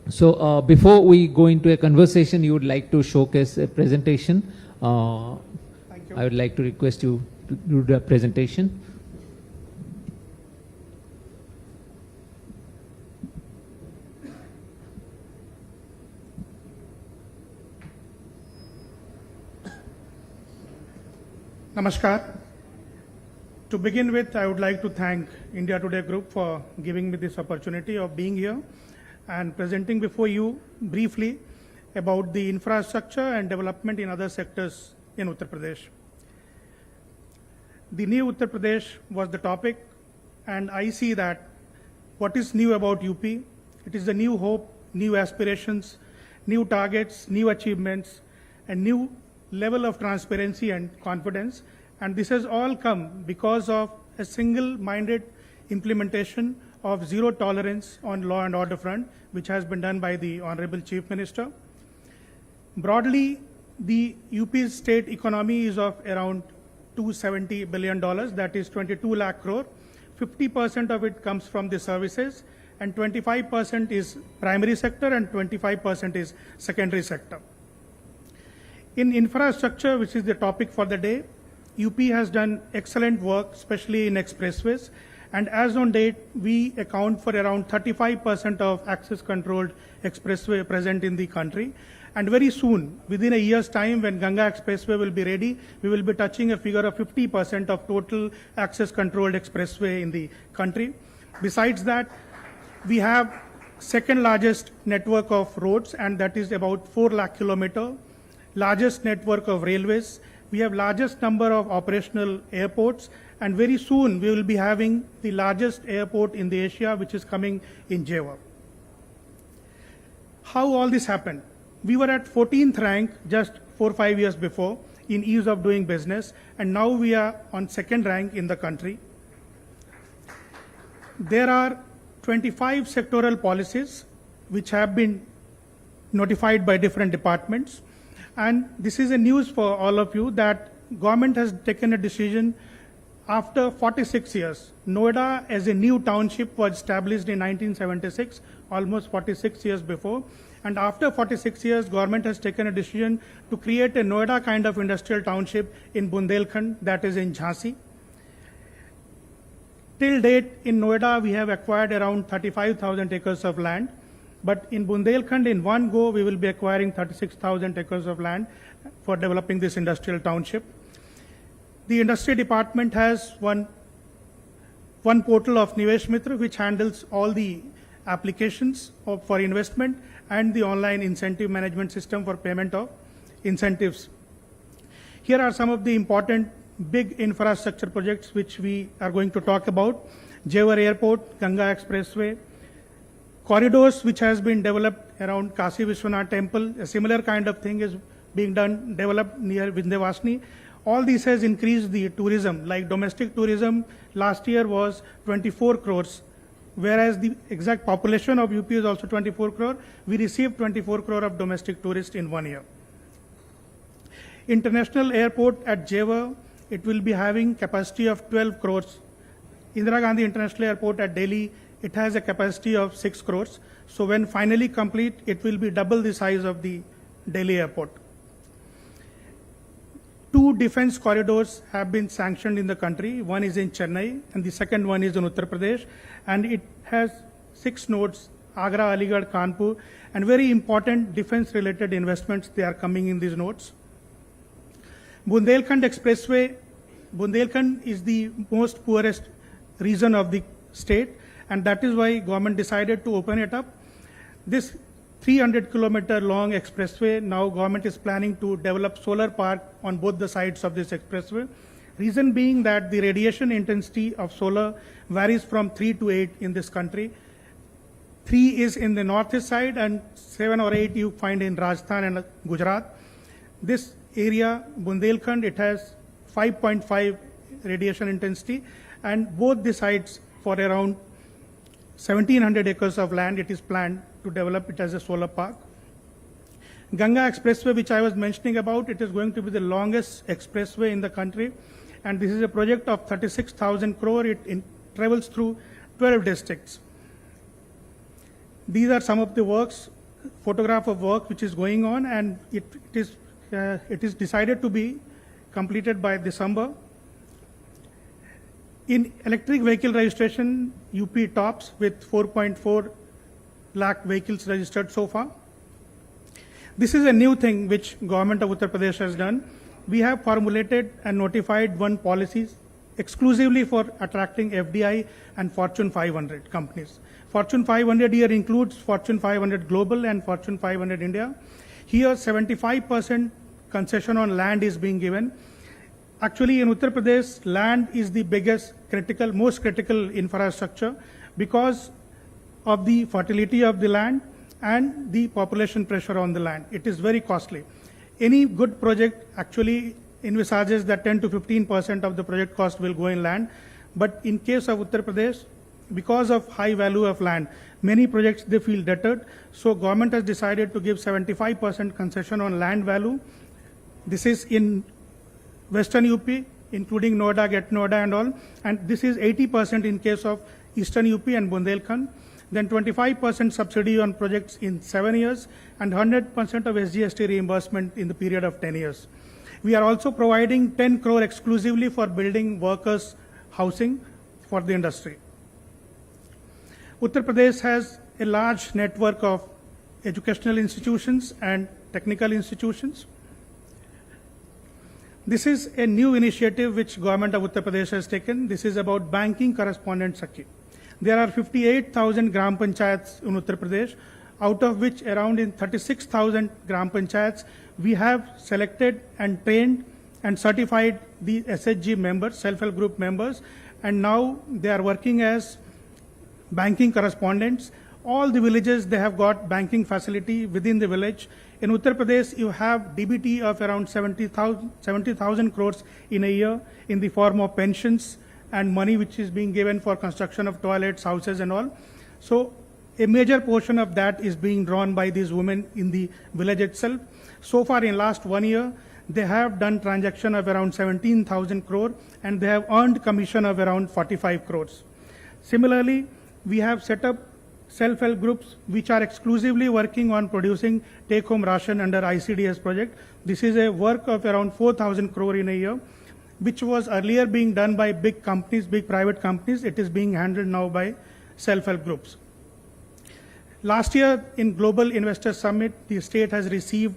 So before we go into a conversation, you would like to showcase a presentation. Thank you. I would like to request you to do the presentation. Namaskar. To begin with, I would like to thank India Today Group for giving me this opportunity of being here and presenting before you briefly about the infrastructure and development in other sectors in Uttar Pradesh. The new Uttar Pradesh was the topic, and I see that what is new about UP, it is the new hope, new aspirations, new targets, new achievements, and new level of transparency and confidence. And this has all come because of a single-minded implementation of zero tolerance on law and order front, which has been done by the Honorable Chief Minister. Broadly, the UP's state economy is of around $270 billion, that is 22 lakh crore. 50% of it comes from the services, and 25% is primary sector, and 25% is secondary sector. In infrastructure, which is the topic for the day, UP has done excellent work, especially in expressways, and as on date, we account for around 35% of access controlled expressway present in the country. And very soon, within a year's time, when Ganga Expressway will be ready, we will be touching a figure of 50% of total access controlled expressway in the country. Besides that, we have second largest network of roads, and that is about 4 lakh kilometer, largest network of railways. We have largest number of operational airports, and very soon we will be having the largest airport in the Asia, which is coming in Jewar. How all this happened? We were at 14th rank just 4 or 5 years before in ease of doing business, and now we are on second rank in the country. There are 25 sectoral policies which have been notified by different departments. And this is a news for all of you that government has taken a decision after 46 years. Noida as a new township was established in 1976, almost 46 years before. And after 46 years, government has taken a decision to create a Noida kind of industrial township in Bundelkhand, that is in Jhansi. Till date in Noida, we have acquired around 35,000 acres of land. But in Bundelkhand, in one go, we will be acquiring 36,000 acres of land for developing this industrial township. The industry department has one portal of Nivesh Mitra, which handles all the applications for investment, and the online incentive management system for payment of incentives. Here are some of the important big infrastructure projects which we are going to talk about. Jewar Airport, Ganga Expressway, corridors which has been developed around Kashi Vishwanath Temple. A similar kind of thing is being developed near Vindhyavasini. All this has increased the tourism. Like domestic tourism last year was 24 crores, whereas the exact population of UP is also 24 crore. We received 24 crore of domestic tourists in 1 year. International airport at Jewar, it will be having capacity of 12 crores. Indira Gandhi International Airport at Delhi, it has a capacity of 6 crores. So when finally complete, it will be double the size of the Delhi airport. 2 defense corridors have been sanctioned in the country. One is in Chennai and the second one is in Uttar Pradesh. And it has 6 nodes, Agra, Aligarh, Kanpur, and very important defense related investments, they are coming in these nodes. Bundelkhand Expressway, Bundelkhand is the most poorest region of the state, and that is why government decided to open it up. This 300-kilometer long expressway, now government is planning to develop solar park on both the sides of this expressway. Reason being that the radiation intensity of solar varies from 3 to 8 in this country. 3 is in the northeast side and 7 or 8 you find in Rajasthan and Gujarat. This area, Bundelkhand, it has 5.5 radiation intensity, and both the sites for around 1,700 acres of land, it is planned to develop it as a solar park. Ganga Expressway, which I was mentioning about, it is going to be the longest expressway in the country, and this is a project of 36,000 crore. It travels through 12 districts. These are some of the works, photograph of work which is going on, and it is decided to be completed by December. In electric vehicle registration, UP tops with 4.4 lakh vehicles registered so far. This is a new thing which government of Uttar Pradesh has done. We have formulated and notified one policies exclusively for attracting FDI and Fortune 500 companies. Fortune 500 here includes Fortune 500 Global and Fortune 500 India. Here 75% concession on land is being given. Actually, in Uttar Pradesh, land is the biggest most critical infrastructure because of the fertility of the land and the population pressure on the land. It is very costly. Any good project actually envisages that 10 to 15% of the project cost will go in land. But in case of Uttar Pradesh, because of high value of land, many projects, they feel deterred. So government has decided to give 75% concession on land value. This is in Western UP, including Noida, Get Noida and all. And this is 80% in case of Eastern UP and Bundelkhand. Then 25% subsidy on projects in 7 years and 100% of SGST reimbursement in the period of 10 years. We are also providing 10 crore exclusively for building workers' housing for the industry. Uttar Pradesh has a large network of educational institutions and technical institutions. This is a new initiative which government of Uttar Pradesh has taken. This is about banking correspondent Sakhi. There are 58,000 gram panchayats in Uttar Pradesh, out of which around in 36,000 gram panchayats, we have selected and trained and certified the SHG members, self-help group members, and now they are working as banking correspondents. All the villages, they have got banking facility within the village. In Uttar Pradesh, you have DBT of around 70,000 crores in a year in the form of pensions and money which is being given for construction of toilets, houses and all. So a major portion of that is being drawn by these women in the village itself. So far in last 1 year, they have done transaction of around 17,000 crore and they have earned commission of around 45 crores. Similarly, we have set up self-help groups which are exclusively working on producing take-home ration under ICDS project. This is a work of around 4,000 crore in a year, which was earlier being done by big companies, big private companies. It is being handled now by self-help groups. Last year in Global Investor Summit, the state has received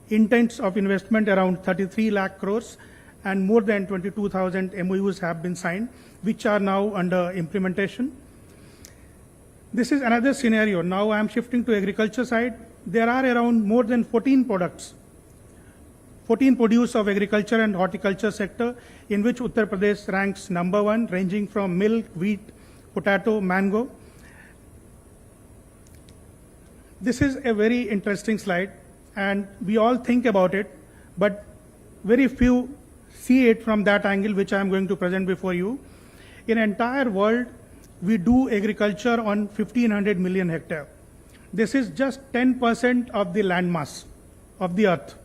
intents of investment around 33 lakh crores and more than 22,000 MOUs have been signed, which are now under implementation. This is another scenario. Now I am shifting to agriculture side. There are around more than 14 products, 14 produce of agriculture and horticulture sector, in which Uttar Pradesh ranks number 1, ranging from milk, wheat, potato, mango. This is a very interesting slide, and we all think about it, but very few see it from that angle which I am going to present before you. In entire world, we do agriculture on 1500 million hectare. This is just 10% of the land mass of the earth.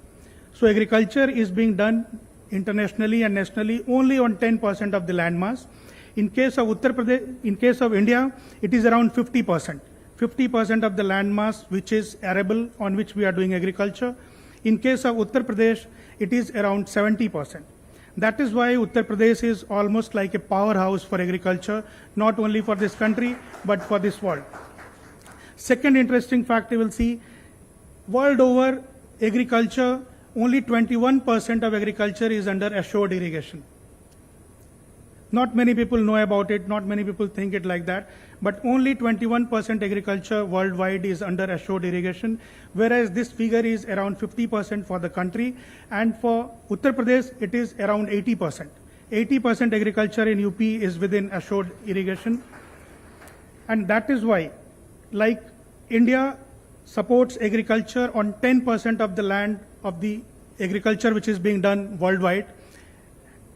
So agriculture is being done internationally and nationally only on 10% of the land mass. In case of Uttar Pradesh, in case of India, it is around 50%. 50% of the land mass which is arable on which we are doing agriculture. In case of Uttar Pradesh, it is around 70%. That is why Uttar Pradesh is almost like a powerhouse for agriculture, not only for this country, but for this world. Second interesting fact you will see, world over agriculture, only 21% of agriculture is under assured irrigation. Not many people know about it, not many people think it like that, but only 21% agriculture worldwide is under assured irrigation, whereas this figure is around 50% for the country, and for Uttar Pradesh it is around 80%. 80% agriculture in UP is within assured irrigation, and that is why, like India supports agriculture on 10% of the land of the agriculture which is being done worldwide.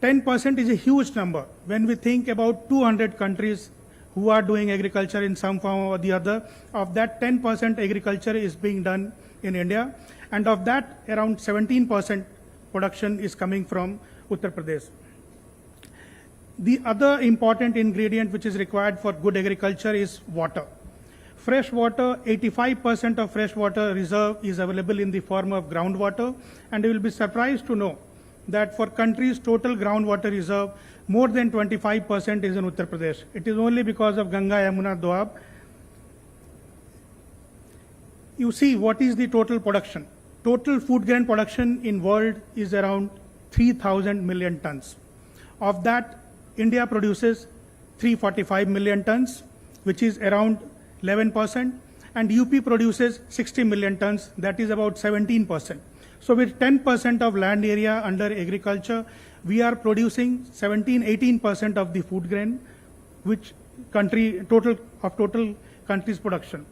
10% is a huge number when we think about 200 countries who are doing agriculture in some form or the other. Of that, 10% agriculture is being done in India, and of that, around 17% production is coming from Uttar Pradesh. The other important ingredient which is required for good agriculture is water. Fresh water, 85% of fresh water reserve is available in the form of groundwater, and you will be surprised to know that for country's total groundwater reserve, more than 25% is in Uttar Pradesh. It is only because of Ganga, Yamuna, Doab. You see what is the total production. Total food grain production in world is around 3,000 million tons. Of that, India produces 345 million tons, which is around 11%, and UP produces 60 million tons, that is about 17%. So with 10% of land area under agriculture, we are producing 17-18% of the food grain, which total country's production.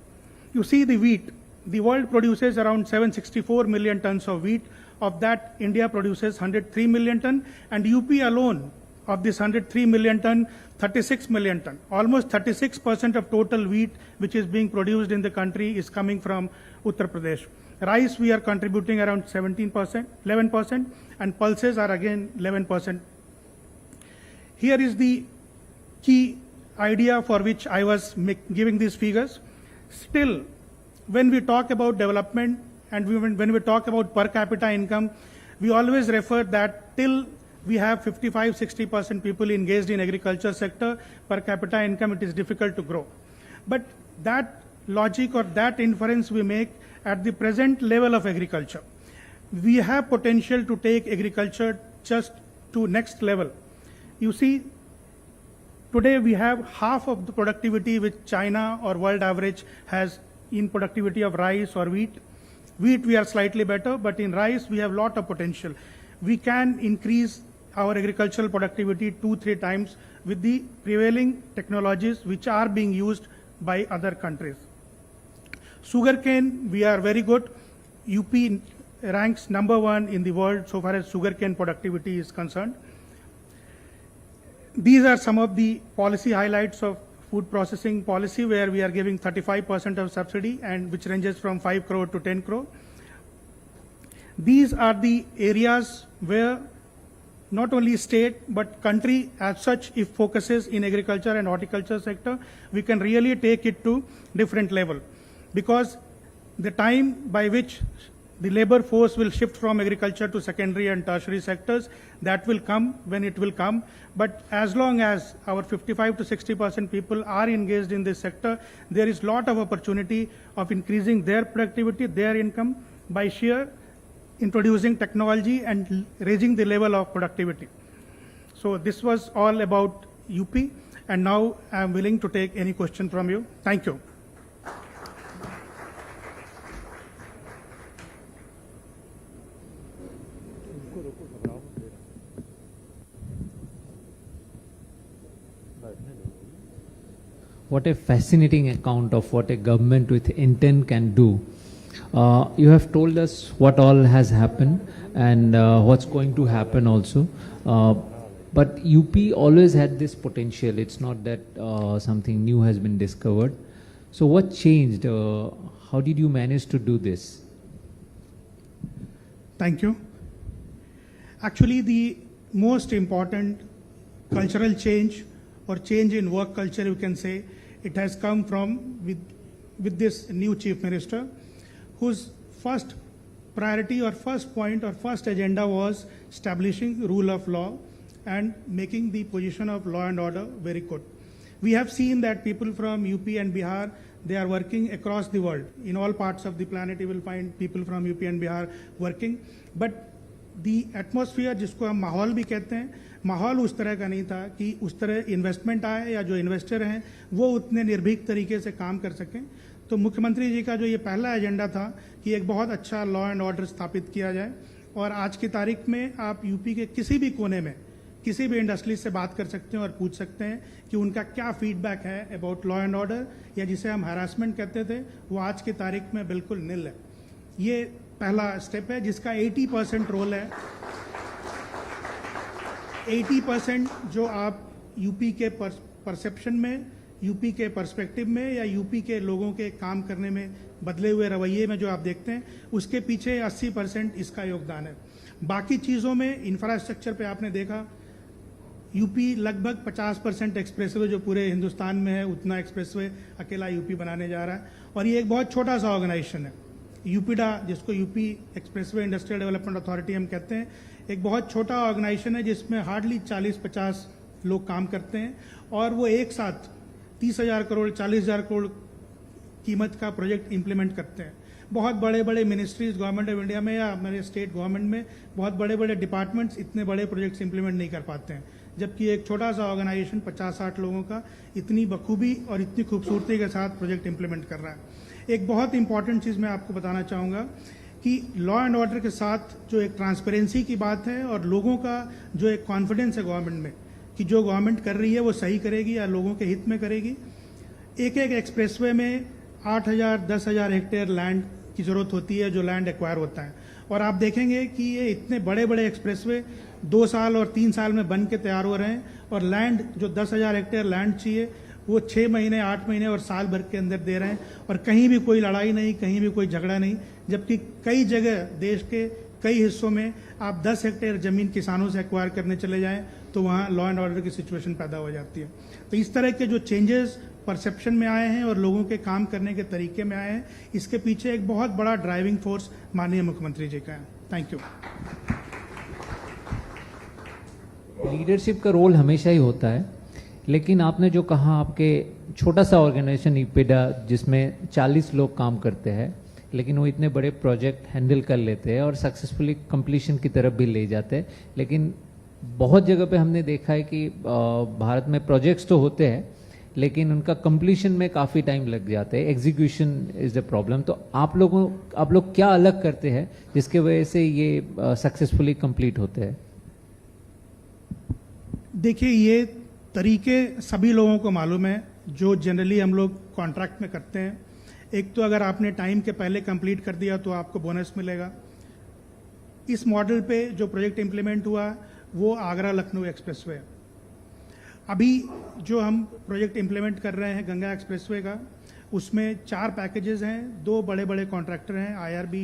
You see the wheat. The world produces around 764 million tons of wheat. Of that, India produces 103 million ton, and UP alone of this 103 million ton, 36 million ton. Almost 36% of total wheat which is being produced in the country is coming from Uttar Pradesh. Rice we are contributing around 17%, 11%, and pulses are again 11%. Here is the key idea for which I was giving these figures. Still, when we talk about development and when we talk about per capita income, we always refer that till we have 55-60% people engaged in agriculture sector, per capita income, it is difficult to grow. But that logic or that inference we make at the present level of agriculture. We have potential to take agriculture just to next level. You see, today we have half of the productivity which China or world average has in productivity of rice or wheat. Wheat we are slightly better, but in rice we have lot of potential. We can increase our agricultural productivity 2-3 times with the prevailing technologies which are being used by other countries. Sugarcane, we are very good. UP ranks number 1 in the world so far as sugarcane productivity is concerned. These are some of the policy highlights of food processing policy, where we are giving 35% of subsidy, and which ranges from 5 crore to 10 crore. These are the areas where not only state but country as such, if focuses in agriculture and horticulture sector, we can really take it to different level. Because the time by which The labor force will shift from agriculture to secondary and tertiary sectors. That will come when it will come. But as long as our 55 to 60% people are engaged in this sector, there is lot of opportunity of increasing their productivity, their income by sheer introducing technology and raising the level of productivity. So this was all about UP, and now I am willing to take any question from you. Thank you. What a fascinating account of what a government with intent can do. You have told us what all has happened and what's going to happen also. But UP always had this potential. It's not that something new has been discovered. So what changed? How did you manage to do this? Thank you. Actually, the most important cultural change or change in work culture, you can say, it has come from with this new chief minister, whose first priority or first point or first agenda was establishing rule of law and making the position of law and order very good. We have seen that people from UP and Bihar, they are working across the world. In all parts of the planet, you will find people from UP and Bihar working. But the atmosphere, जिसको हम माहौल भी कहते हैं, माहौल उस तरह का नहीं था कि उस तरह इन्वेस्टमेंट आए या जो इन्वेस्टर हैं वो उतने निर्भीक तरीके से काम कर सकें. तो मुख्यमंत्री जी का जो ये पहला एजेंडा था कि एक बहुत अच्छा लॉ एंड ऑर्डर स्थापित किया जाए, और आज की तारीख में आप यूपी के किसी भी कोने में किसी भी इंडस्ट्री से बात कर सकते हैं और पूछ सकते हैं कि उनका क्या फीडबैक है अबाउट लॉ एंड ऑर्डर, या जिसे हम हैरासमेंट कहते थे, वो आज की तारीख में बिल्कुल निल है. ये पहला स्टेप है जिसका 80% रोल है. 80% जो आप यूपी के परसेप्शन में, यूपी के पर्सपेक्टिव में या यूपी के लोगों के काम करने में बदले हुए रवैये में जो आप देखते हैं, उसके पीछे 80% इसका योगदान है. बाकी चीज़ों में इंफ्रास्ट्रक्चर पे आपने देखा, यूपी लगभग 50% एक्सप्रेसवे जो पूरे हिंदुस्तान में है उतना एक्सप्रेसवे अकेला यूपी बनाने जा रहा है. और ये एक बहुत छोटा सा ऑर्गेनाइजेशन है. यूपीडा, जिसको UP expressway industrial development authority हम कहते हैं, एक बहुत छोटा ऑर्गेनाइजेशन है जिसमें हार्डली 40-50 लोग काम करते हैं, और वो एक साथ 30,000 करोड़ 40,000 करोड़ कीमत का प्रोजेक्ट इंप्लीमेंट करते हैं. बहुत बड़े बड़े मिनिस्ट्रीज गवर्नमेंट ऑफ इंडिया में या हमारे स्टेट गवर्नमेंट में बहुत बड़े बड़े डिपार्टमेंट्स इतने बड़े प्रोजेक्ट्स इंप्लीमेंट नहीं कर पाते हैं, जबकि एक छोटा सा ऑर्गेनाइजेशन 50-60 लोगों का इतनी बखूबी और इतनी खूबसूरती के साथ प्रोजेक्ट इंप्लीमेंट कर रहा है. एक बहुत इंपॉर्टेंट चीज़ मैं आपको बताना चाहूँगा कि लॉ एंड ऑर्डर के साथ जो एक ट्रांसपेरेंसी की बात है और लोगों का जो एक कॉन्फिडेंस है गवर्नमेंट में कि जो गवर्नमेंट कर रही है वो सही करेगी या लोगों के हित में करेगी. एक एक एक्सप्रेसवे में 8,000-10,000 हेक्टेयर लैंड की ज़रूरत होती है जो लैंड एक्वायर होता है, और आप देखेंगे कि ये इतने बड़े बड़े एक्सप्रेसवे 2 साल और 3 साल में बन के तैयार हो रहे हैं, और लैंड जो 10,000 हेक्टेयर लैंड चाहिए वो 6 महीने 8 महीने और साल भर के अंदर दे रहे हैं, और कहीं भी कोई लड़ाई नहीं, कहीं भी कोई झगड़ा नहीं. जबकि कई जगह देश के कई हिस्सों में आप 10 हेक्टेयर ज़मीन किसानों से एक्वायर करने चले जाएं तो वहाँ लॉ एंड ऑर्डर की सिचुएशन पैदा हो जाती है. तो इस तरह के जो चेंजेस परसेप्शन में आए हैं और लोगों के काम करने के तरीके में आए हैं, इसके पीछे एक बहुत बड़ा ड्राइविंग फोर्स माननीय मुख्यमंत्री जी का है. Thank you. लीडरशिप का रोल हमेशा ही होता है, लेकिन आपने जो कहा आपके छोटा सा ऑर्गेनाइजेशन ईपेडा जिसमें 40 लोग काम करते हैं, लेकिन वो इतने बड़े प्रोजेक्ट हैंडल कर लेते हैं और सक्सेसफुली कंप्लीशन की तरफ भी ले जाते हैं. लेकिन बहुत जगह पे हमने देखा है कि भारत में प्रोजेक्ट्स तो होते हैं लेकिन उनका कंप्लीशन में काफ़ी टाइम लग जाता है. Execution is the problem. तो आप लोग क्या अलग करते हैं जिसके वजह से ये सक्सेसफुली कंप्लीट होते हैं? देखिए, ये तरीके सभी लोगों को मालूम है जो जनरली हम लोग कॉन्ट्रैक्ट में करते हैं. एक तो अगर आपने टाइम के पहले कंप्लीट कर दिया तो आपको बोनस मिलेगा. इस मॉडल पे जो प्रोजेक्ट इंप्लीमेंट हुआ वो आगरा लखनऊ एक्सप्रेसवे है. अभी जो हम प्रोजेक्ट इंप्लीमेंट कर रहे हैं गंगा एक्सप्रेसवे का, उसमें 4 पैकेजेस हैं, 2 बड़े बड़े कॉन्ट्रैक्टर हैं, IRB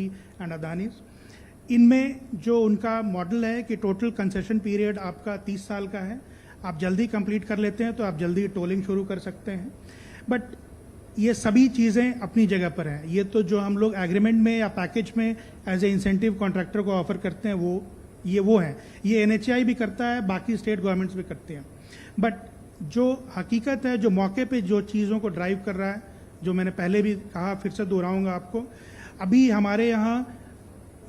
एंड अदानी. इनमें जो उनका मॉडल है कि टोटल कंसेशन पीरियड आपका 30 साल का है. आप जल्दी कंप्लीट कर लेते हैं तो आप जल्दी टोलिंग शुरू कर सकते हैं. बट ये सभी चीज़ें अपनी जगह पर हैं। ये तो जो हम लोग एग्रीमेंट में या पैकेज में एज ए इंसेंटिव कॉन्ट्रैक्टर को ऑफर करते हैं वो हैं। ये NHAI भी करता है, बाकी स्टेट गवर्नमेंट्स भी करते हैं। बट जो हकीकत है, जो मौके पे जो चीज़ों को ड्राइव कर रहा है, जो मैंने पहले भी कहा, फिर से दोहराऊंगा आपको, अभी हमारे यहाँ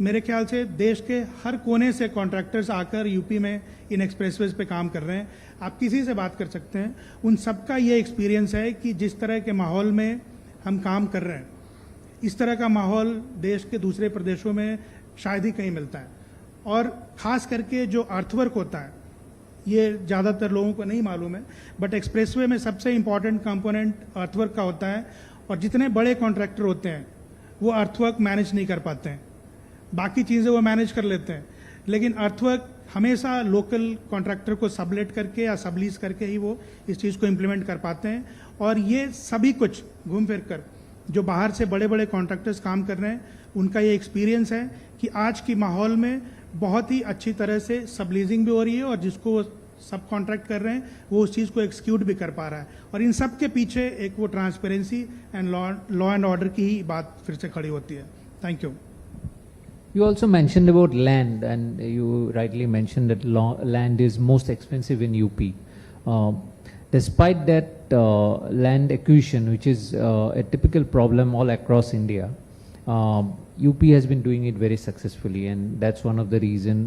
मेरे ख्याल से देश के हर कोने से कॉन्ट्रैक्टर्स आकर यूपी में इन एक्सप्रेसवेज पे काम कर रहे हैं। आप किसी से बात कर सकते हैं, उन सबका ये एक्सपीरियंस है कि जिस तरह के माहौल में हम काम कर रहे हैं, इस तरह का माहौल देश के दूसरे प्रदेशों में शायद ही कहीं मिलता है। और ख़ास करके जो अर्थवर्क होता है, ये ज़्यादातर लोगों को नहीं मालूम है, बट एक्सप्रेसवे में सबसे इम्पॉर्टेंट कंपोनेंट अर्थवर्क का होता है। और जितने बड़े कॉन्ट्रैक्टर होते हैं वो अर्थवर्क मैनेज नहीं कर पाते हैं, बाकी चीज़ें वो मैनेज कर लेते हैं, लेकिन अर्थवर्क हमेशा लोकल कॉन्ट्रैक्टर को सबलेट करके या सबलीज करके ही वो इस चीज़ को इम्प्लीमेंट कर पाते हैं। और ये सभी कुछ घूम फिर कर जो बाहर से बड़े बड़े कॉन्ट्रैक्टर्स काम कर रहे हैं, उनका ये एक्सपीरियंस है कि आज की माहौल में बहुत ही अच्छी तरह से सबलीजिंग भी हो रही है और जिसको वो सब कॉन्ट्रैक्ट कर रहे हैं वो उस चीज़ को एक्सिक्यूट भी कर पा रहा है। और इन सब के पीछे एक वो transparency and law and order की ही बात फिर से खड़ी होती है। Thank you. You also mentioned about land, and you rightly mentioned that land is most expensive in UP. Despite that land acquisition, which is a typical problem all across India, UP has been doing it very successfully, and that's one of the reason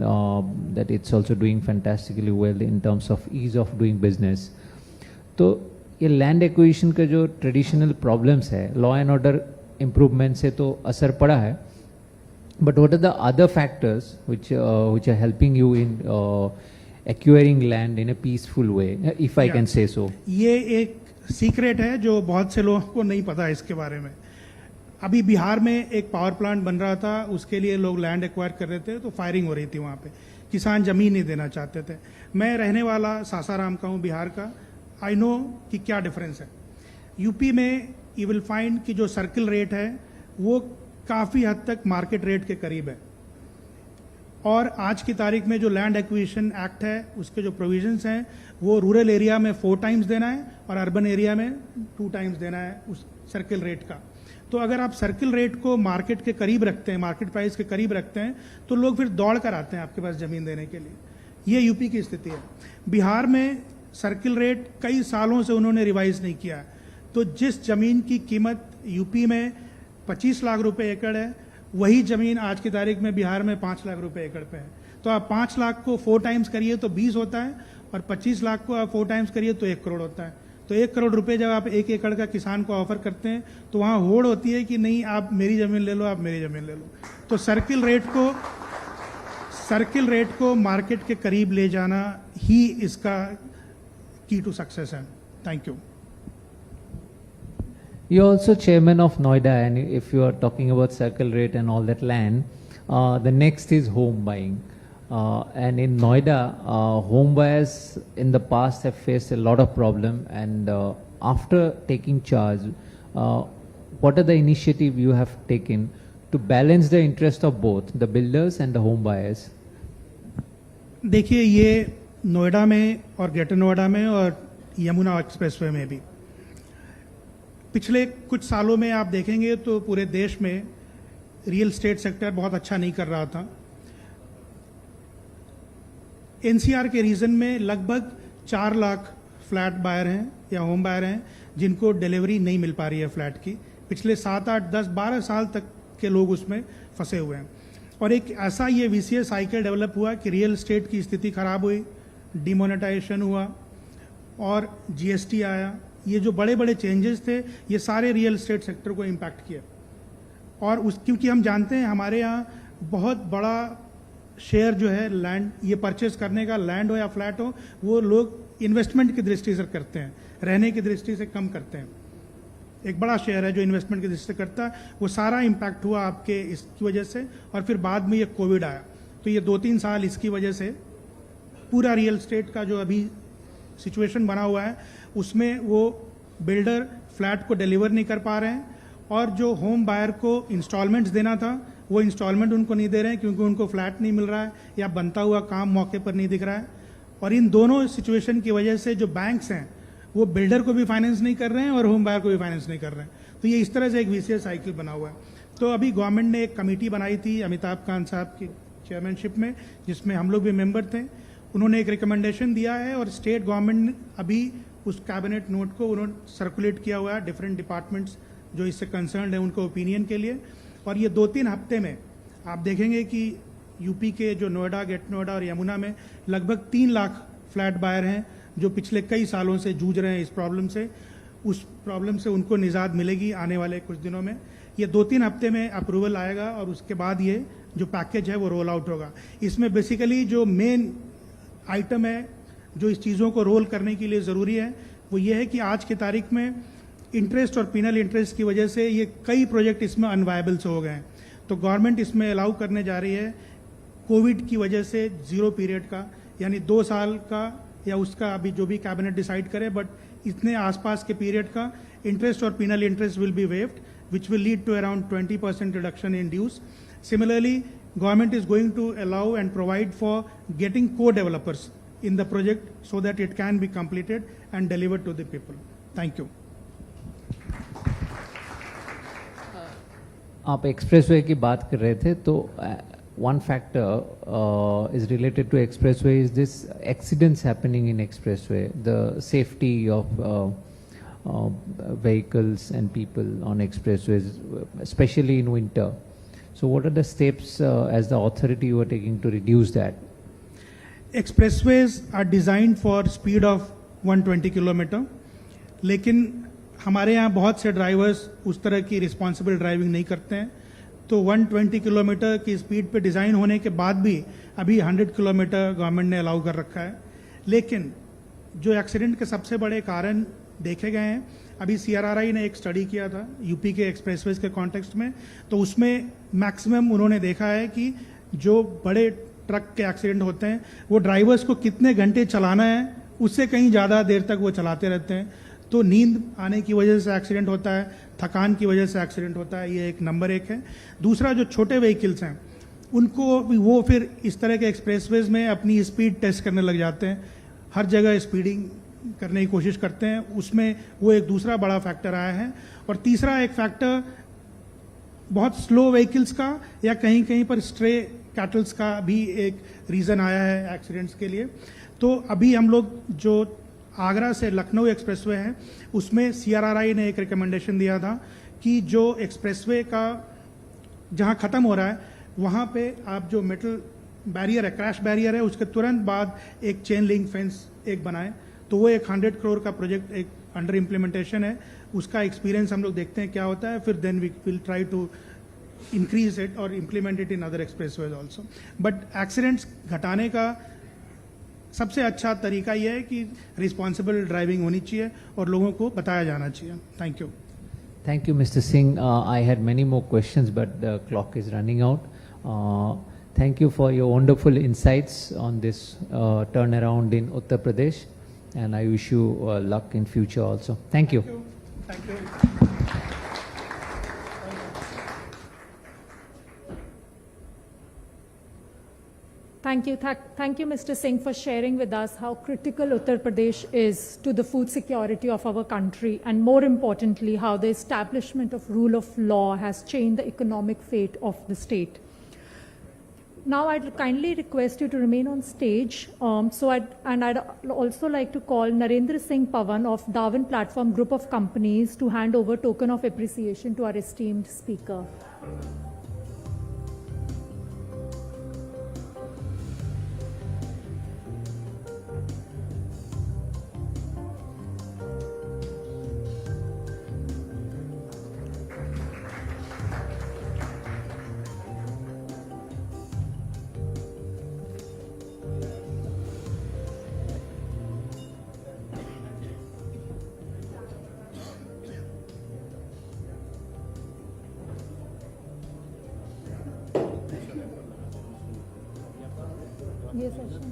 that it's also doing fantastically well in terms of ease of doing business. तो ये land acquisition का जो traditional problems है, law and order improvement से तो असर पड़ा है, but what are the other factors which are helping you in acquiring land in a peaceful way, if I can say so? ये एक सीक्रेट है जो बहुत से लोगों को नहीं पता है इसके बारे में। अभी बिहार में एक पावर प्लांट बन रहा था, उसके लिए लोग लैंड एक्वायर कर रहे थे, तो फायरिंग हो रही थी वहाँ पे, किसान जमीन नहीं देना चाहते थे। मैं रहने वाला सासाराम का हूँ, बिहार का। आई नो कि क्या डिफरेंस है। यूपी में यू विल फाइंड कि जो सर्किल रेट है वो काफ़ी हद तक मार्केट रेट के करीब है। और आज की तारीख में जो लैंड एक्विजिशन एक्ट है, उसके जो प्रोविजंस हैं, वो रूरल एरिया में 4 टाइम्स देना है और अर्बन एरिया में 2 टाइम्स देना है उस सर्किल रेट का। तो अगर आप सर्किल रेट को मार्केट के करीब रखते हैं, मार्केट प्राइस के करीब रखते हैं, तो लोग फिर दौड़ कर आते हैं आपके पास ज़मीन देने के लिए। ये यूपी की स्थिति है। बिहार में सर्किल रेट कई सालों से उन्होंने रिवाइज नहीं किया है। तो जिस ज़मीन की कीमत यूपी में 25 लाख रुपए एकड़ है, वही ज़मीन आज की तारीख में बिहार में 5 लाख रुपए एकड़ पे है। तो आप 5 लाख को 4 टाइम्स करिए तो 20 होता है, और 25 लाख को आप 4 टाइम्स करिए तो 1 करोड़ होता है। तो 1 करोड़ रुपए जब आप 1 एकड़ का किसान को ऑफर करते हैं, तो वहाँ होड़ होती है कि नहीं, आप मेरी ज़मीन ले लो, आप मेरी ज़मीन ले लो। तो सर्किल रेट को मार्केट के करीब ले जाना ही इसका की टू सक्सेस है। Thank you. You're also chairman of Noida, and if you are talking about circle rate and all that land, the next is home buying. And in Noida, home buyers in the past have faced a lot of problem, and after taking charge, what are the initiative you have taken to balance the interest of both the builders and the home buyers? देखिए, ये नोएडा में और greater Noida में और Yamuna expressway में भी पिछले कुछ सालों में आप देखेंगे तो पूरे देश में रियल एस्टेट सेक्टर बहुत अच्छा नहीं कर रहा था। एनसीआर के रीजन में लगभग 4 लाख फ्लैट बायर हैं या होम बायर हैं जिनको डिलीवरी नहीं मिल पा रही है फ्लैट की। पिछले 7, 8, 10, 12 साल तक के लोग उसमें फंसे हुए हैं। और एक ऐसा ये वीसीए साइकिल डेवलप हुआ कि रियल एस्टेट की स्थिति खराब हुई, डिमोनेटाइजेशन हुआ और जीएसटी आया। ये जो बड़े बड़े चेंजेस थे, ये सारे रियल एस्टेट सेक्टर को इम्पैक्ट किया। और क्योंकि हम जानते हैं हमारे यहाँ बहुत बड़ा शेयर जो है लैंड, ये परचेज करने का, लैंड हो या फ्लैट हो, वो लोग इन्वेस्टमेंट की दृष्टि से करते हैं, रहने की दृष्टि से कम करते हैं। एक बड़ा शेयर है जो इन्वेस्टमेंट की दृष्टि से करता है। वो सारा इम्पैक्ट हुआ आपके इसकी वजह से। और फिर बाद में ये कोविड आया, तो ये 2-3 साल इसकी वजह से पूरा रियल एस्टेट का जो अभी सिचुएशन बना हुआ है, उसमें वो बिल्डर फ्लैट को डिलीवर नहीं कर पा रहे हैं, और जो होम बायर को इंस्टॉलमेंट्स देना था, वो इंस्टॉलमेंट उनको नहीं दे रहे हैं क्योंकि उनको फ्लैट नहीं मिल रहा है या बनता हुआ काम मौके पर नहीं दिख रहा है। और इन दोनों सिचुएशन की वजह से जो बैंक्स हैं वो बिल्डर को भी फाइनेंस नहीं कर रहे हैं और होम बायर को भी फाइनेंस नहीं कर रहे हैं। तो ये इस तरह से एक विशेष साइकिल बना हुआ है। तो अभी गवर्नमेंट ने एक कमेटी बनाई थी अमिताभ कांत साहब की चेयरमैनशिप में, जिसमें हम लोग भी मेंबर थे। उन्होंने एक रिकमेंडेशन दिया है और स्टेट गवर्नमेंट ने अभी उस कैबिनेट नोट को उन्होंने सर्कुलेट किया हुआ है डिफरेंट डिपार्टमेंट्स जो इससे कंसर्न है उनको ओपिनियन के लिए। और ये 2-3 हफ्ते में आप देखेंगे कि यूपी के जो नोएडा, गेट नोएडा और यमुना में लगभग 3 लाख फ्लैट बायर हैं जो पिछले कई सालों से जूझ रहे हैं इस प्रॉब्लम से। उस प्रॉब्लम से उनको निजात मिलेगी आने वाले कुछ दिनों में। ये 2-3 हफ्ते में अप्रूवल आएगा और उसके बाद ये जो पैकेज है वो रोल आउट होगा। इसमें बेसिकली जो मेन आइटम है जो इस चीज़ों को रोल करने के लिए ज़रूरी है वो ये है कि आज की तारीख में इंटरेस्ट और पिनल इंटरेस्ट की वजह से ये कई प्रोजेक्ट इसमें अनवायबल से हो गए हैं। तो गवर्नमेंट इसमें अलाउ करने जा रही है कोविड की वजह से 0 पीरियड का, यानी 2 साल का या उसका अभी जो भी कैबिनेट डिसाइड करे, बट इतने आसपास के पीरियड का इंटरेस्ट और penal interest will be waived, which will lead to around 20% reduction in dues. Similarly, government is going to allow and provide for getting co-developers in the project so that it can be completed and delivered to the people. Thank you. आप expressway की बात कर रहे थे, तो one factor is related to expressway is this accidents happening in expressway, the safety of vehicles and people on expressways, especially in winter. So what are the steps as the authority you are taking to reduce that? Expressways are designed for speed of 120 kilometre, लेकिन हमारे यहाँ बहुत से drivers उस तरह की responsible driving नहीं करते हैं। तो 120 किलोमीटर की स्पीड पे डिज़ाइन होने के बाद भी अभी 100 किलोमीटर गवर्नमेंट ने अलाउ कर रखा है। लेकिन जो एक्सीडेंट के सबसे बड़े कारण देखे गए हैं, अभी CRRI ने एक स्टडी किया था यूपी के एक्सप्रेसवेज के कॉन्टेक्स्ट में, तो उसमें मैक्सिमम उन्होंने देखा है कि जो बड़े ट्रक के एक्सीडेंट होते हैं वो ड्राइवर्स को कितने घंटे चलाना है उससे कहीं ज़्यादा देर तक वो चलाते रहते हैं। तो नींद आने की वजह से एक्सीडेंट होता है, थकान की वजह से एक्सीडेंट होता है, ये एक नंबर 1 है। दूसरा, जो छोटे व्हीकल्स हैं उनको वो फिर इस तरह के एक्सप्रेसवेज में अपनी स्पीड टेस्ट करने लग जाते हैं, हर जगह स्पीडिंग करने की कोशिश करते हैं, उसमें वो एक दूसरा बड़ा फैक्टर आया है। और तीसरा एक फैक्टर बहुत स्लो व्हीकल्स का या कहीं कहीं पर स्ट्रे कैटल्स का भी एक रीज़न आया है एक्सीडेंट्स के लिए। तो अभी हम लोग जो आगरा से लखनऊ एक्सप्रेसवे है उसमें CRRI ने एक रिकमेंडेशन दिया था कि जो एक्सप्रेसवे का जहां ख़त्म हो रहा है वहां पे आप जो मेटल बैरियर है, क्रैश बैरियर है, उसके तुरंत बाद एक चेन लिंक फेंस एक बनाएं। तो वो एक 100 करोड़ का प्रोजेक्ट एक अंडर इम्प्लीमेंटेशन है, उसका एक्सपीरियंस हम लोग देखते हैं क्या होता है, फिर then we will try to increase it और implement it in other expressways also. But accidents घटाने का सबसे अच्छा तरीका यह है कि रिस्पॉन्सिबल ड्राइविंग होनी चाहिए और लोगों को बताया जाना चाहिए। Thank you. Thank you, Mr. Singh. I had many more questions, but the clock is running out. Thank you for your wonderful insights on this turnaround in Uttar Pradesh, and I wish you luck in future also. Thank you. Thank you. Thank you, Mr. Singh, for sharing with us how critical Uttar Pradesh is to the food security of our country, and more importantly, how the establishment of rule of law has changed the economic fate of the state. Now, I'd kindly request you to remain on stage. I'd also like to call Narendra Singh Pawan of Darwin Platform Group of Companies to hand over token of appreciation to our esteemed speaker. ये session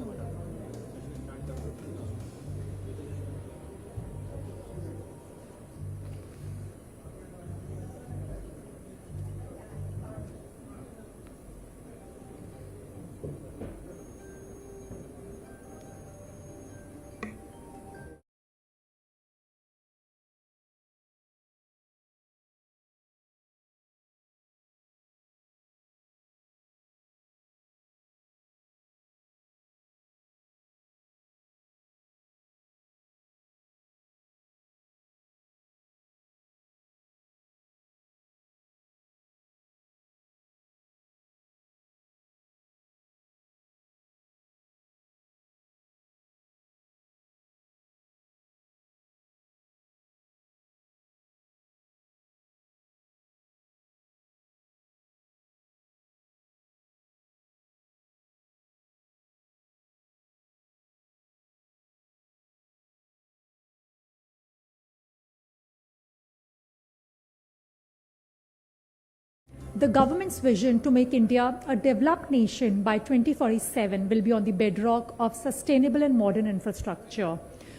The government's vision to make India a developed nation by 2047 will be on the bedrock of sustainable and modern infrastructure.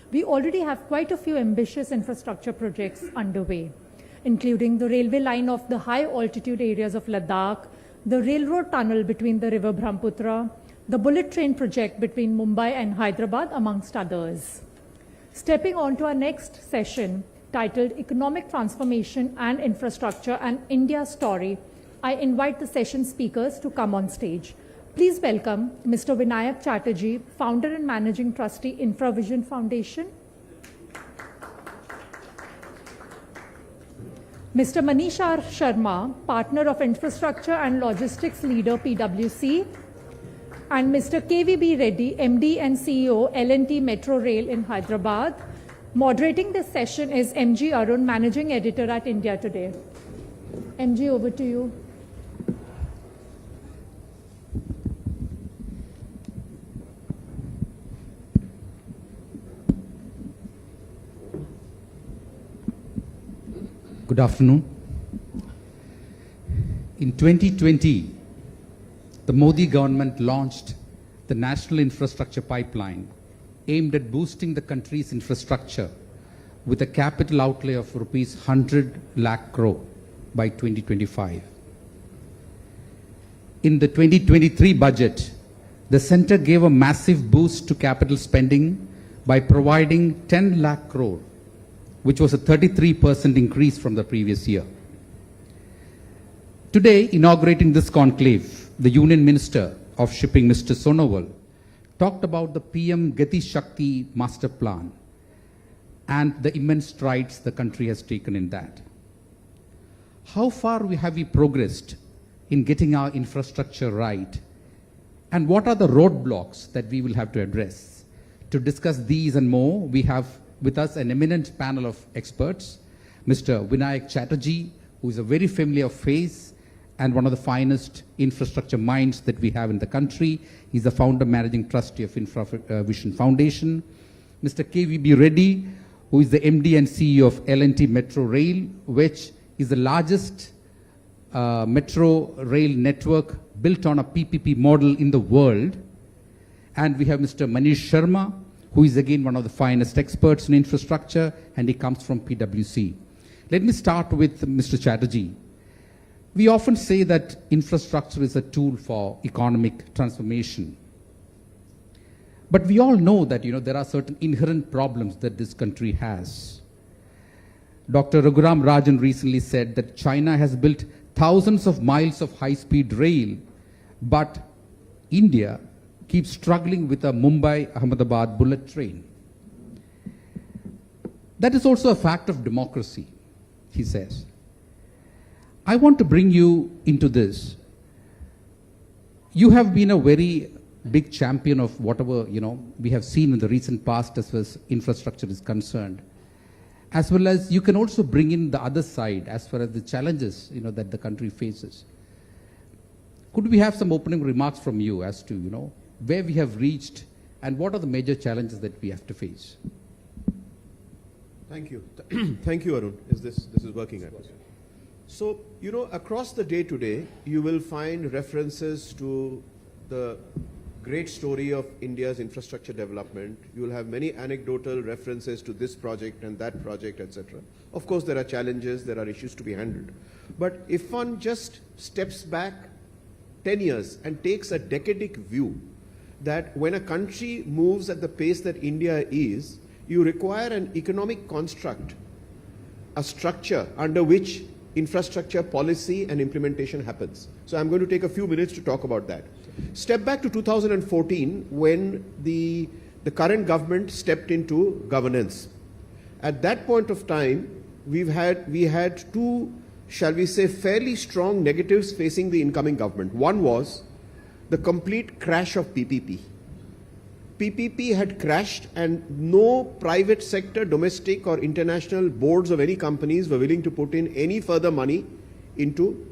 We already have quite a few ambitious infrastructure projects underway, including the railway line of the high altitude areas of Ladakh, the railroad tunnel between the river Brahmaputra, the bullet train project between Mumbai and Hyderabad, amongst others. Stepping on to our next session, titled Economic Transformation and Infrastructure, an India Story, I invite the session speakers to come on stage. Please welcome Mr. Vinayak Chatterjee, Founder and Managing Trustee, InfraVision Foundation. Mr. Manish R. Sharma, Partner of Infrastructure and Logistics Leader, PwC. And Mr. KVB Reddy, MD and CEO, L&T Metro Rail in Hyderabad. Moderating this session is MG Arun, Managing Editor at India Today. MG, over to you. Good afternoon. In 2020, the Modi government launched the National Infrastructure Pipeline, aimed at boosting the country's infrastructure with a capital outlay of rupees 100 lakh crore by 2025. In the 2023 budget, the center gave a massive boost to capital spending by providing 10 lakh crore, which was a 33% increase from the previous year. Today, inaugurating this conclave, the Union Minister of Shipping, Mr. Sonowal, talked about the PM Gati Shakti Master Plan and the immense strides the country has taken in that. How far have we progressed in getting our infrastructure right? And what are the roadblocks that we will have to address? To discuss these and more, we have with us an eminent panel of experts, Mr. Vinayak Chatterjee, who is a very familiar face and one of the finest infrastructure minds that we have in the country. He's the founder managing trustee of InfraVision Foundation. Mr. KVB Reddy, who is the MD and CEO of L&T Metro Rail, which is the largest metro rail network built on a PPP model in the world. And we have Mr. Manish Sharma, who is again one of the finest experts in infrastructure, and he comes from PwC. Let me start with Mr. Chatterjee. We often say that infrastructure is a tool for economic transformation. But we all know that there are certain inherent problems that this country has. Dr. Raghuram Rajan recently said that China has built thousands of miles of high-speed rail, but India keeps struggling with a Mumbai-Ahmedabad bullet train. That is also a fact of democracy, he says. I want to bring you into this. You have been a very big champion of whatever we have seen in the recent past as far as infrastructure is concerned, as well as you can also bring in the other side as far as the challenges that the country faces. Could we have some opening remarks from you as to where we have reached and what are the major challenges that we have to face? Thank you. Thank you, Arun. This is working, I presume. So, across the day today, you will find references to the great story of India's infrastructure development. You will have many anecdotal references to this project and that project, etc. Of course, there are challenges, there are issues to be handled. But if one just steps back 10 years and takes a decadic view, that when a country moves at the pace that India is, you require an economic construct, a structure under which infrastructure policy and implementation happens. So I'm going to take a few minutes to talk about that. Step back to 2014 when the current government stepped into governance. At that point of time, we had two, shall we say, fairly strong negatives facing the incoming government. One was the complete crash of PPP. PPP had crashed and no private sector, domestic or international boards of any companies were willing to put in any further money into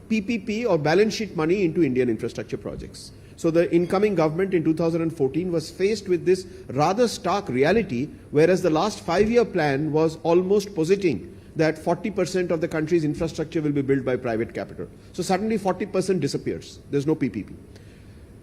PPP or balance sheet money into Indian infrastructure projects. So the incoming government in 2014 was faced with this rather stark reality, whereas the last 5-year plan was almost positing that 40% of the country's infrastructure will be built by private capital. So suddenly 40% disappears. There's no PPP.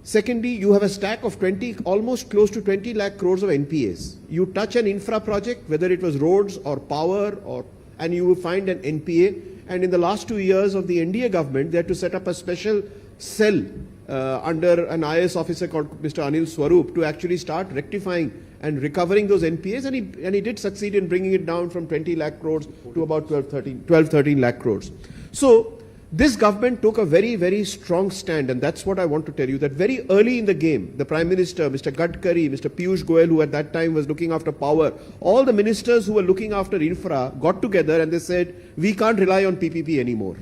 Secondly, you have a stack of almost close to 20 lakh crores of NPAs. You touch an infra project, whether it was roads or power, and you will find an NPA. And in the last 2 years of the NDA government, they had to set up a special cell under an IAS officer called Mr. Anil Swarup to actually start rectifying and recovering those NPAs, and he did succeed in bringing it down from 20 lakh crores to about 13 lakh crores. So this government took a very, very strong stand, and that's what I want to tell you, that very early in the game, the Prime Minister, Mr. Gadkari, Mr. Piyush Goyal, who at that time was looking after power, all the ministers who were looking after infra got together and they said, we can't rely on PPP anymore.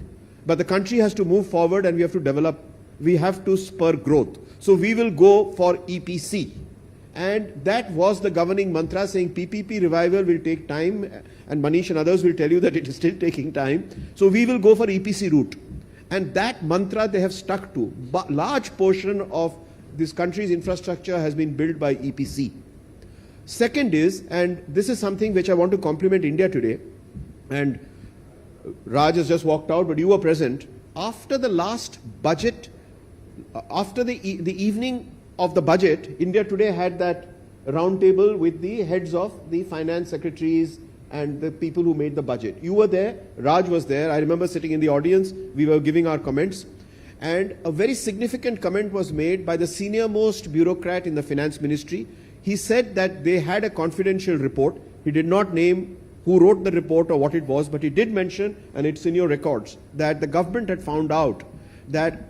But the country has to move forward and we have to develop, we have to spur growth. So we will go for EPC. And that was the governing mantra, saying PPP revival will take time, and Manish and others will tell you that it is still taking time. So we will go for EPC route. And that mantra they have stuck to. But large portion of this country's infrastructure has been built by EPC. Second is, and this is something which I want to compliment India Today, and Raj has just walked out, but you were present. After the last budget, after the evening of the budget, India Today had that round table with the heads of the finance secretaries and the people who made the budget. You were there, Raj was there. I remember sitting in the audience, we were giving our comments. And a very significant comment was made by the senior most bureaucrat in the finance ministry. He said that they had a confidential report. He did not name who wrote the report or what it was, but he did mention, and it's in your records, that the government had found out that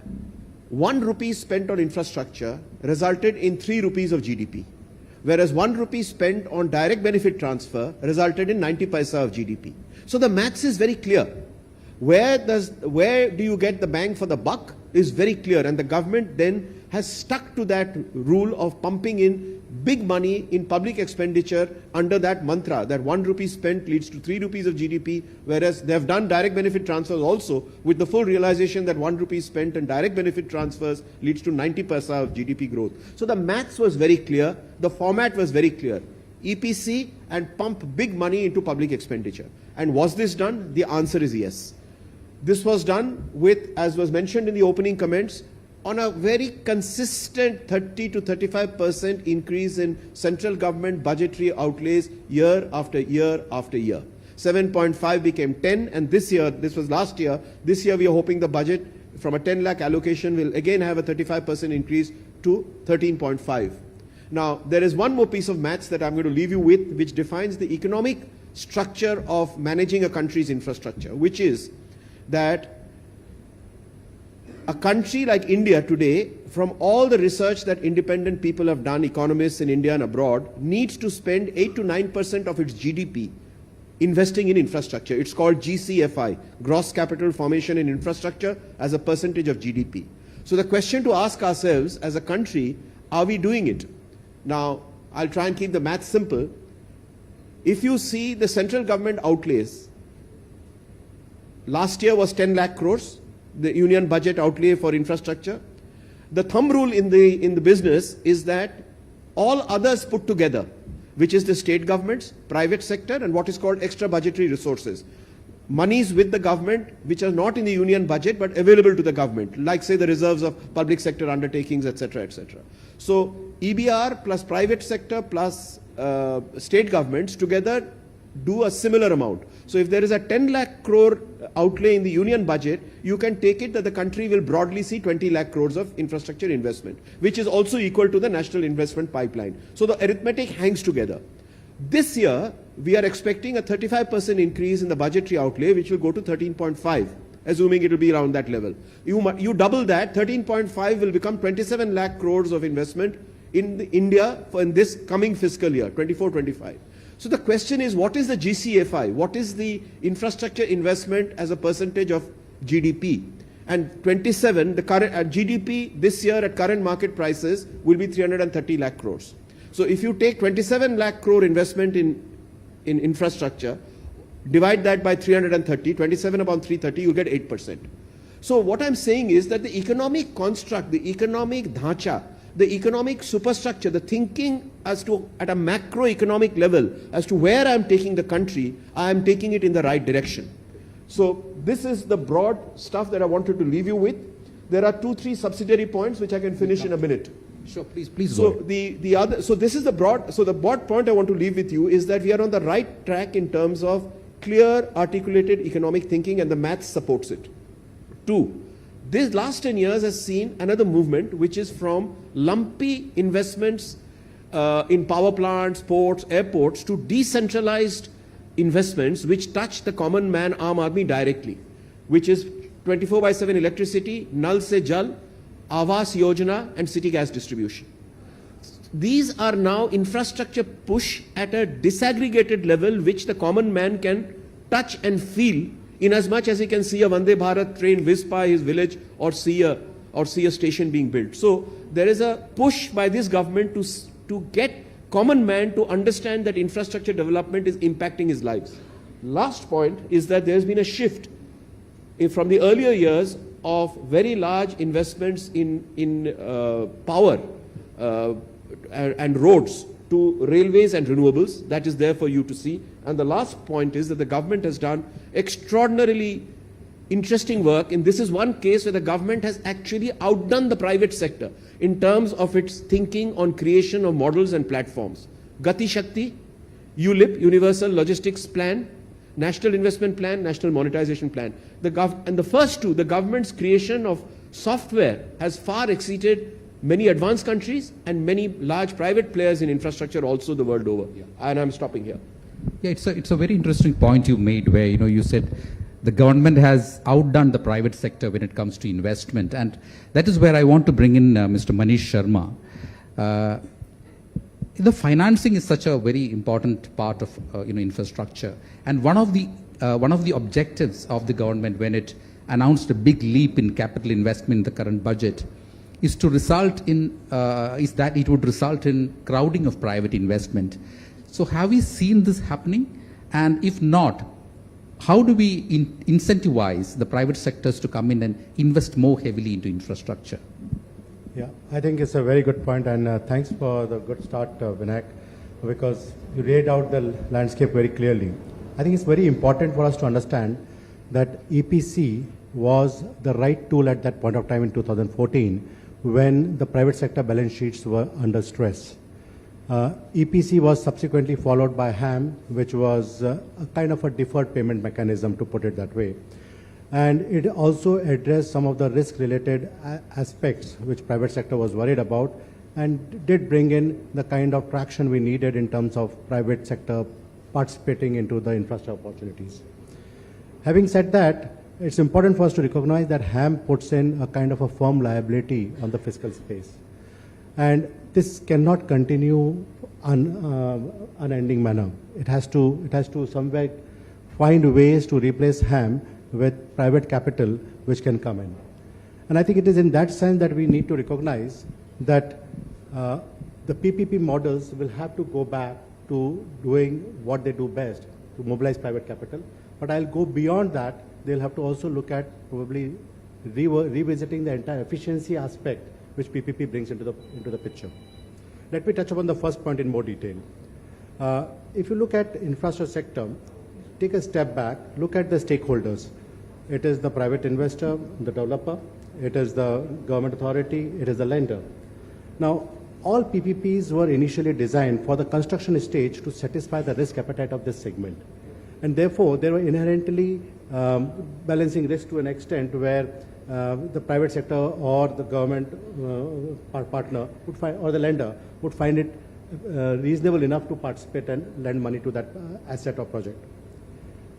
1 rupee spent on infrastructure resulted in 3 rupees of GDP, whereas 1 rupee spent on direct benefit transfer resulted in 90 paisa of GDP. So the maths is very clear. Where do you get the bang for the buck is very clear, and the government then has stuck to that rule of pumping in big money in public expenditure under that mantra that 1 rupee spent leads to 3 rupees of GDP, whereas they have done direct benefit transfers also with the full realization that 1 rupee spent and direct benefit transfers leads to 90 paisa of GDP growth. So the maths was very clear, the format was very clear. EPC and pump big money into public expenditure. And was this done? The answer is yes. This was done with, as was mentioned in the opening comments, on a very consistent 30 to 35% increase in central government budgetary outlays year after year after year. 7.5 became 10, and this year, this was last year, this year we are hoping the budget from a 10 lakh allocation will again have a 35% increase to 13.5. Now, there is one more piece of maths that I'm going to leave you with, which defines the economic structure of managing a country's infrastructure, which is that a country like India today, from all the research that independent people have done, economists in India and abroad, needs to spend 8 to 9% of its GDP investing in infrastructure. It's called GCFI, Gross Capital Formation in Infrastructure, as a percentage of GDP. So the question to ask ourselves as a country, are we doing it? Now, I'll try and keep the math simple. If you see the central government outlays, last year was 10 lakh crores. The union budget outlay for infrastructure. The thumb rule in the business is that all others put together, which is the state governments, private sector, and what is called extra budgetary resources. Monies with the government which are not in the union budget but available to the government, like say the reserves of public sector undertakings, etc., etc. So EBR plus private sector plus state governments together do a similar amount. So if there is a 10 lakh crore outlay in the union budget, you can take it that the country will broadly see 20 lakh crores of infrastructure investment, which is also equal to the national investment pipeline. So the arithmetic hangs together. This year, we are expecting a 35% increase in the budgetary outlay, which will go to 13.5, assuming it will be around that level. You double that, 13.5 will become 27 lakh crores of investment in India in this coming fiscal year, 24-25. So the question is, what is the GCFI? What is the infrastructure investment as a percentage of GDP? And 27, the current GDP this year at current market prices will be 330 lakh crores. So if you take 27 lakh crore investment in infrastructure, divide that by 330, 27 upon 330, you get 8%. So what I'm saying is that the economic construct, the economic dhacha, the economic superstructure, the thinking as to, at a macroeconomic level, as to where I'm taking the country, I am taking it in the right direction. So this is the broad stuff that I wanted to leave you with. There are 2-3 subsidiary points which I can finish in a minute. Sure, please So go ahead. the other, so this is the broad, so the broad point I want to leave with you is that we are on the right track in terms of clear, articulated economic thinking, and the maths supports it. 2, this last 10 years has seen another movement, which is from lumpy investments in power plants, ports, airports, to decentralized investments which touch the common man, Aam Aadmi, directly, which is 24/7 electricity, Nal Se Jal, Awas Yojana, and city gas distribution. These are now infrastructure push at a disaggregated level which the common man can touch and feel, in as much as he can see a Vande Bharat train whiz by his village or see a station being built. So there is a push by this government to get common man to understand that infrastructure development is impacting his lives. Last point is that there has been a shift from the earlier years of very large investments in power and roads to railways and renewables. That is there for you to see. And the last point is that the government has done extraordinarily interesting work, and this is one case where the government has actually outdone the private sector in terms of its thinking on creation of models and platforms. Gati Shakti, ULIP, Universal Logistics Plan, National Investment Plan, National Monetization Plan. And the first two, the government's creation of software has far exceeded many advanced countries and many large private players in infrastructure also the world over. Yeah. And I'm stopping here. Yeah, it's a very interesting point you made where, you said the government has outdone the private sector when it comes to investment. And that is where I want to bring in Mr. Manish Sharma. The financing is such a very important part of infrastructure. And one of the objectives of the government when it announced a big leap in capital investment in the current budget is to result in is that it would result in crowding of private investment. So have we seen this happening? And if not, how do we incentivize the private sectors to come in and invest more heavily into infrastructure? Yeah, I think it's a very good point, and thanks for the good start, Vinayak, because you laid out the landscape very clearly. I think it's very important for us to understand that EPC was the right tool at that point of time in 2014 when the private sector balance sheets were under stress. EPC was subsequently followed by HAM, which was a kind of a deferred payment mechanism, to put it that way. And it also addressed some of the risk-related aspects which private sector was worried about, and did bring in the kind of traction we needed in terms of private sector participating into the infrastructure opportunities. Having said that, it's important for us to recognize that HAM puts in a kind of a firm liability on the fiscal space. And this cannot continue unending manner. It has to somewhere find ways to replace HAM with private capital which can come in. And I think it is in that sense that we need to recognize that the PPP models will have to go back to doing what they do best, to mobilize private capital. But I'll go beyond that. They'll have to also look at probably revisiting the entire efficiency aspect which PPP brings into the picture. Let me touch upon the first point in more detail. If you look at infrastructure sector, take a step back, look at the stakeholders. It is the private investor, the developer, it is the government authority, it is the lender. Now, all PPPs were initially designed for the construction stage to satisfy the risk appetite of this segment. And therefore, they were inherently balancing risk to an extent where the private sector or the government partner would find, or the lender would find it reasonable enough to participate and lend money to that asset or project.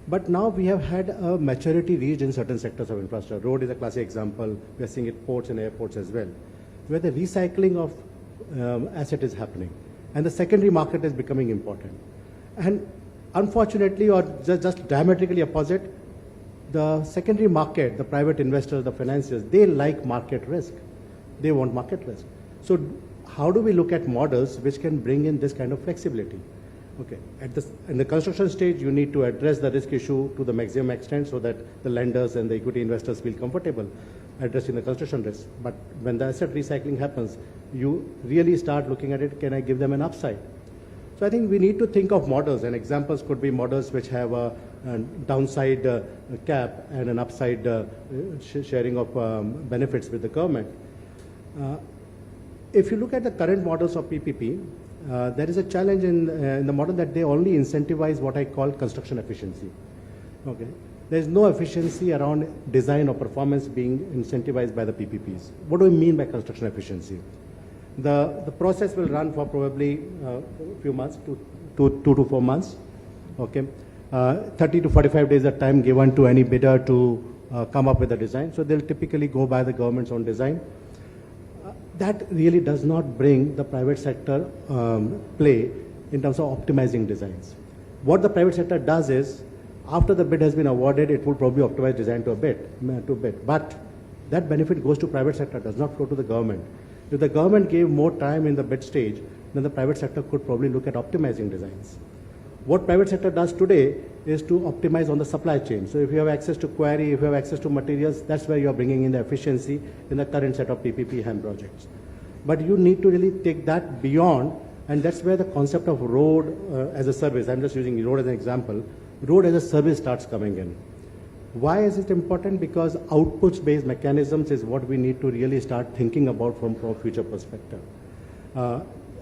But now we have had a maturity reached in certain sectors of infrastructure. Road is a classic example. We are seeing it ports and airports as well, where the recycling of asset is happening, and the secondary market is becoming important. And unfortunately, or just diametrically opposite, the secondary market, the private investors, the financiers, they like market risk. They want market risk. So how do we look at models which can bring in this kind of flexibility? Okay, in the construction stage, you need to address the risk issue to the maximum extent so that the lenders and the equity investors feel comfortable. addressing the construction risk. But when the asset recycling happens, you really start looking at it, can I give them an upside? So I think we need to think of models, and examples could be models which have a downside cap and an upside sharing of benefits with the government. If you look at the current models of PPP, there is a challenge in the model that they only incentivize what I call construction efficiency. Okay. There is no efficiency around design or performance being incentivized by the PPPs. What do we mean by construction efficiency? The process will run for probably a few months, 2 to 4 months. Okay. 30 to 45 days of time given to any bidder to come up with a design. So they'll typically go by the government's own design. That really does not bring the private sector play in terms of optimizing designs. What the private sector does is, after the bid has been awarded, it will probably optimize design to a bid. But that benefit goes to private sector, does not flow to the government. If the government gave more time in the bid stage, then the private sector could probably look at optimizing designs. What private sector does today is to optimize on the supply chain. So if you have access to quarry, if you have access to materials, that's where you are bringing in the efficiency in the current set of PPP HAM projects. But you need to really take that beyond, and that's where the concept of road as a service, I'm just using road as an example, road as a service starts coming in. Why is it important? Because outputs-based mechanisms is what we need to really start thinking about from a future perspective.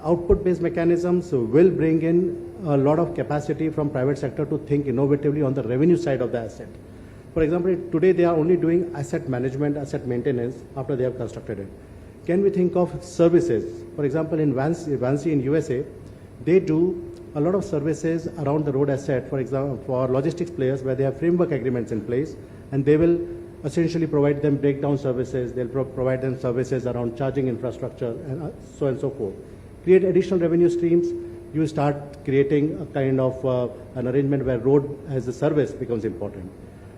Output-based mechanisms will bring in a lot of capacity from private sector to think innovatively on the revenue side of the asset. For example, today they are only doing asset management, asset maintenance after they have constructed it. Can we think of services? For example, in Vansi in USA, they do a lot of services around the road asset, for example, for logistics players where they have framework agreements in place, and they will essentially provide them breakdown services, they'll provide them services around charging infrastructure, and so on and so forth. Create additional revenue streams, you start creating a kind of an arrangement where road as a service becomes important.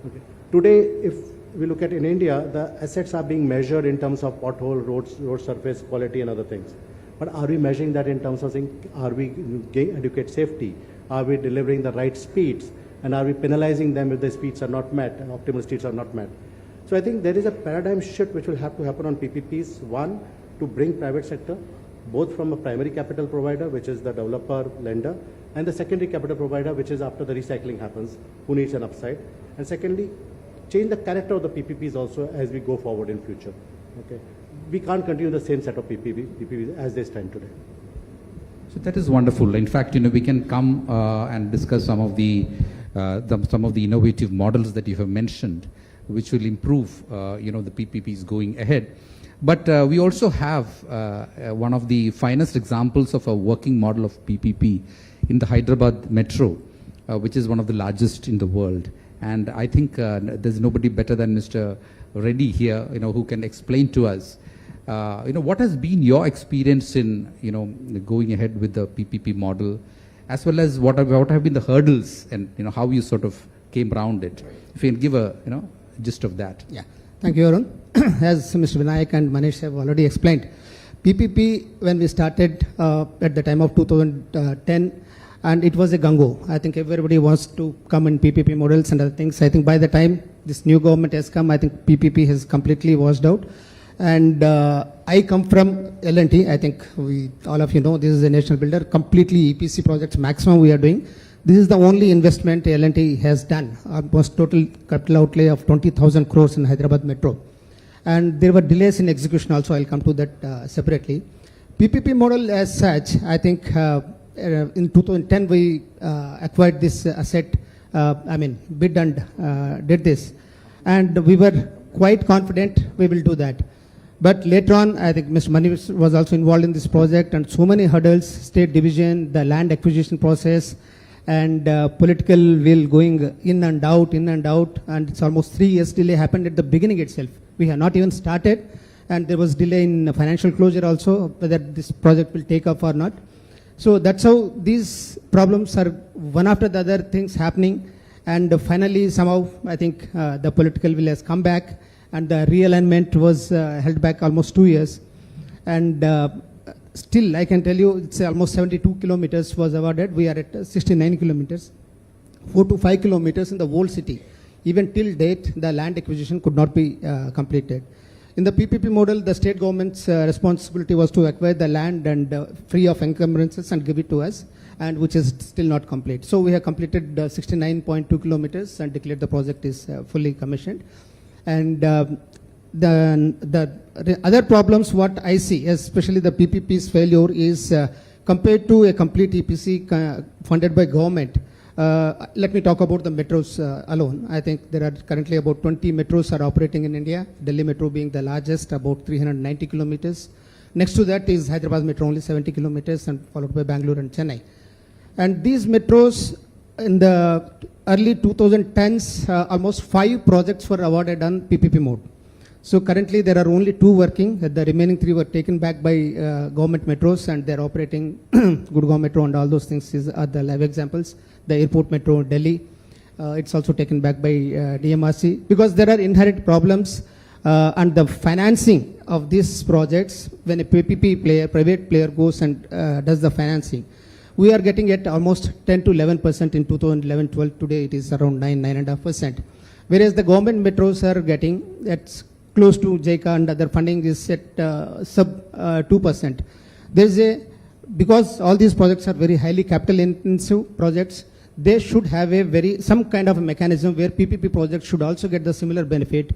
Okay. Today, if we look at in India, the assets are being measured in terms of pothole, road surface quality and other things. But are we measuring that in terms of saying, are we getting adequate safety? Are we delivering the right speeds? And are we penalizing them if the speeds are not met and optimal speeds are not met? So I think there is a paradigm shift which will have to happen on PPPs. One, to bring private sector, both from a primary capital provider, which is the developer, lender, and the secondary capital provider, which is after the recycling happens, who needs an upside. And secondly, change the character of the PPPs also as we go forward in future. Okay. We can't continue the same set of PPPs as they stand today. So that is wonderful. In fact, we can come and discuss some of the innovative models that you have mentioned, which will improve, the PPPs going ahead. But we also have one of the finest examples of a working model of PPP in the Hyderabad Metro, which is one of the largest in the world. And I think there's nobody better than Mr. Reddy here, who can explain to us, what has been your experience in, going ahead with the PPP model, as well as what have been the hurdles and, how you sort of came around it. If you can give a, gist of that. Yeah. Thank you, Arun. As Mr. Vinayak and Manish have already explained, PPP, when we started at the time of 2010, and it was a gung-ho. I think everybody wants to come in PPP models and other things. I think by the time this new government has come, I think PPP has completely washed out. And I come from L&T. I think all of you know this is a national builder. Completely EPC projects, maximum we are doing. This is the only investment L&T has done. Almost total capital outlay of 20,000 crores in Hyderabad Metro. And there were delays in execution also. I'll come to that separately. PPP model as such, I think in 2010 we acquired this asset, bid and did this. And we were quite confident we will do that. But later on, I think Mr. Manish was also involved in this project, and so many hurdles, state division, the land acquisition process, and political will going in and out, and it's almost 3 years delay happened at the beginning itself. We have not even started, and there was delay in financial closure also, whether this project will take off or not. So that's how these problems are one after the other things happening, and finally somehow I think the political will has come back, and the realignment was held back almost 2 years. And still, I can tell you, it's almost 72 kilometers was awarded. We are at 69 kilometers, 4 to 5 kilometers in the whole city. Even till date, the land acquisition could not be completed. In the PPP model, the state government's responsibility was to acquire the land and free of encumbrances and give it to us, and which is still not complete. So we have completed 69.2 kilometers and declared the project is fully commissioned. And the other problems what I see, especially the PPP's failure, is compared to a complete EPC funded by government. Let me talk about the metros alone. I think there are currently about 20 metros are operating in India, Delhi Metro being the largest, about 390 kilometers. Next to that is Hyderabad Metro, only 70 kilometers, and followed by Bangalore and Chennai. And these metros, in the early 2010s, almost 5 projects were awarded on PPP mode. So currently there are only 2 working. The remaining 3 were taken back by government metros, and they're operating. Gurgaon Metro and all those things are the live examples. The airport metro, Delhi, it's also taken back by DMRC, because there are inherent problems and the financing of these projects. When a PPP player, private player goes and does the financing, we are getting at almost 10 to 11% in 2011-12. Today it is around 9.5%. Whereas the government metros are getting, that's close to JICA, and other funding is at sub 2%. There's because all these projects are very highly capital intensive projects, they should have some kind of a mechanism where PPP projects should also get the similar benefit.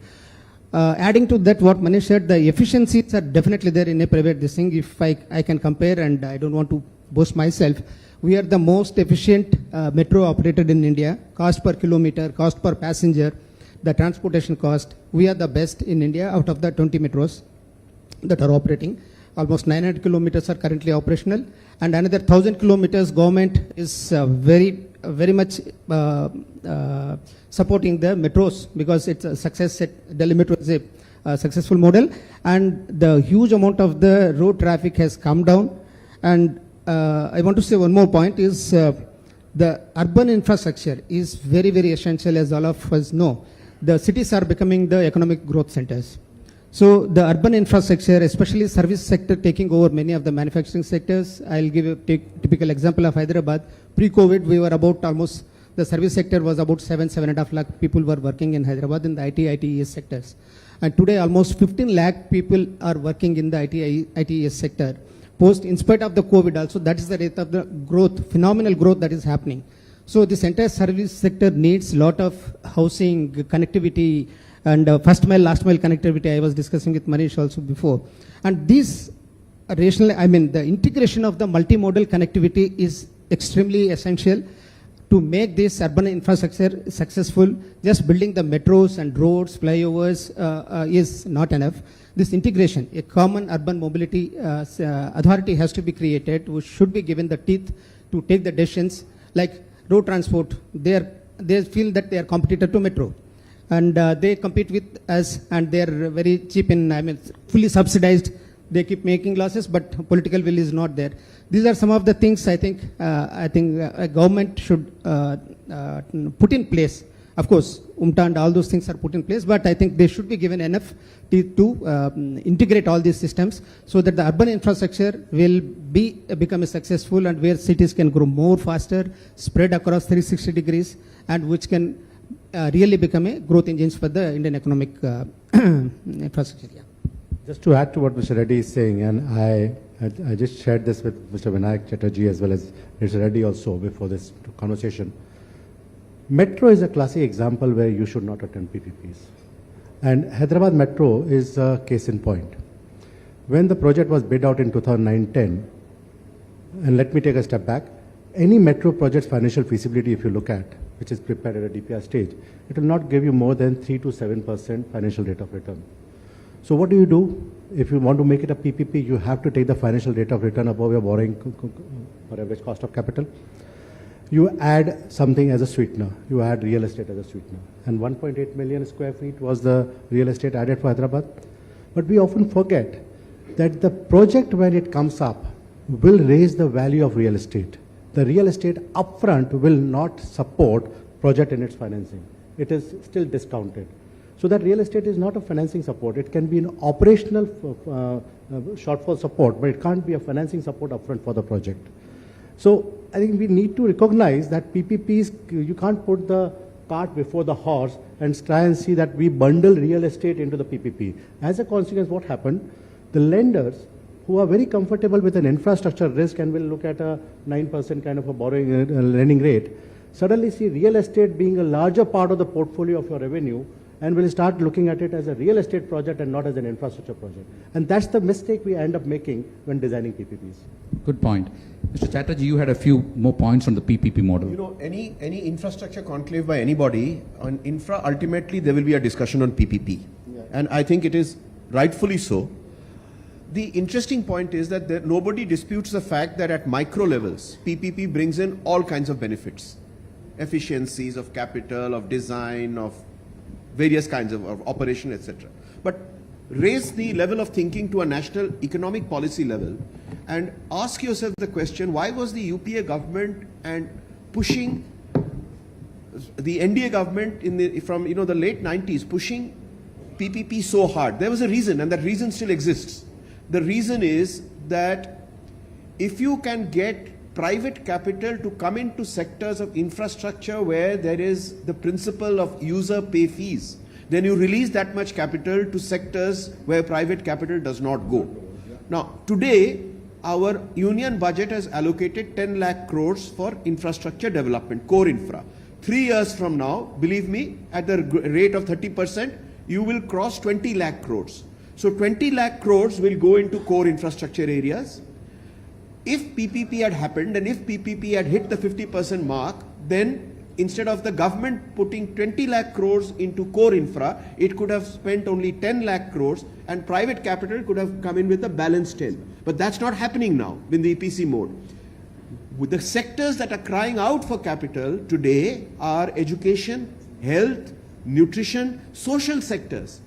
Adding to that, what Manish said, the efficiencies are definitely there in a private this thing. If I can compare, and I don't want to boast myself, we are the most efficient metro operated in India. Cost per kilometer, cost per passenger, the transportation cost, we are the best in India out of the 20 metros that are operating. Almost 900 kilometers are currently operational, and another 1,000 kilometers government is very much supporting the metros, because it's a success. Delhi Metro is a successful model, and the huge amount of the road traffic has come down. And I want to say one more point is the urban infrastructure is very, very essential, as all of us know. The cities are becoming the economic growth centers. So the urban infrastructure, especially service sector, taking over many of the manufacturing sectors. I'll give a typical example of Hyderabad. Pre-COVID, we were about almost, the service sector was about 7.5 lakh people were working in Hyderabad in the IT, ITES sectors. And today almost 15 lakh people are working in the IT, ITES sector. In spite of the COVID also, that is the rate of the growth, phenomenal growth that is happening. So this entire service sector needs a lot of housing, connectivity, and first mile, last mile connectivity. I was discussing with Manish also before. And these the integration of the multimodal connectivity is extremely essential to make this urban infrastructure successful. Just building the metros and roads, flyovers is not enough. This integration, a common urban mobility authority has to be created, which should be given the teeth to take the decisions. Like road transport, they feel that they are competitor to metro. And they compete with us, and they are very cheap fully subsidized. They keep making losses, but political will is not there. These are some of the things I think a government should put in place. Of course, UMTA and all those things are put in place, but I think they should be given enough to integrate all these systems, so that the urban infrastructure will become successful, and where cities can grow more faster, spread across 360 degrees, and which can really become a growth engines for the Indian economic infrastructure. Yeah. Just to add to what Mr. Reddy is saying, and I just shared this with Mr. Vinayak Chatterjee as well as Mr. Reddy also before this conversation. Metro is a classic example where you should not attend PPPs. And Hyderabad Metro is a case in point. When the project was bid out in 2009-10, and let me take a step back, any metro project's financial feasibility, if you look at, which is prepared at a DPR stage, it will not give you more than 3 to 7% financial rate of return. So what do? If you want to make it a PPP, you have to take the financial rate of return above your borrowing or average cost of capital. You add something as a sweetener. You add real estate as a sweetener. And 1.8 million square feet was the real estate added for Hyderabad. But we often forget that the project, when it comes up, will raise the value of real estate. The real estate upfront will not support project in its financing. It is still discounted. So that real estate is not a financing support. It can be an operational shortfall support, but it can't be a financing support upfront for the project. So I think we need to recognize that PPPs, you can't put the cart before the horse and try and see that we bundle real estate into the PPP. As a consequence, what happened? The lenders who are very comfortable with an infrastructure risk and will look at a 9% kind of a borrowing lending rate, suddenly see real estate being a larger part of the portfolio of your revenue and will start looking at it as a real estate project and not as an infrastructure project. And that's the mistake we end up making when designing PPPs. Good point. Mr. Chatterjee, you had a few more points on the PPP model. You know, any infrastructure conclave by anybody on infra, ultimately there will be a discussion on PPP. Yeah. And I think it is rightfully so. The interesting point is that nobody disputes the fact that at micro levels, PPP brings in all kinds of benefits. Efficiencies of capital, of design, of various kinds of operation, etc. But raise the level of thinking to a national economic policy level and ask yourself the question, why was the UPA government and pushing the NDA government from the late 90s pushing PPP so hard? There was a reason, and that reason still exists. The reason is that if you can get private capital to come into sectors of infrastructure where there is the principle of user pay fees, then you release that much capital to sectors where private capital does not go. Now, today, our union budget has allocated 10 lakh crores for infrastructure development, core infra. 3 years from now, believe me, at the rate of 30%, you will cross 20 lakh crores. So 20 lakh crores will go into core infrastructure areas. If PPP had happened and if PPP had hit the 50% mark, then instead of the government putting 20 lakh crores into core infra, it could have spent only 10 lakh crores and private capital could have come in with a balanced 10. But that's not happening now in the EPC mode. With the sectors that are crying out for capital today are education, health, nutrition, social sectors,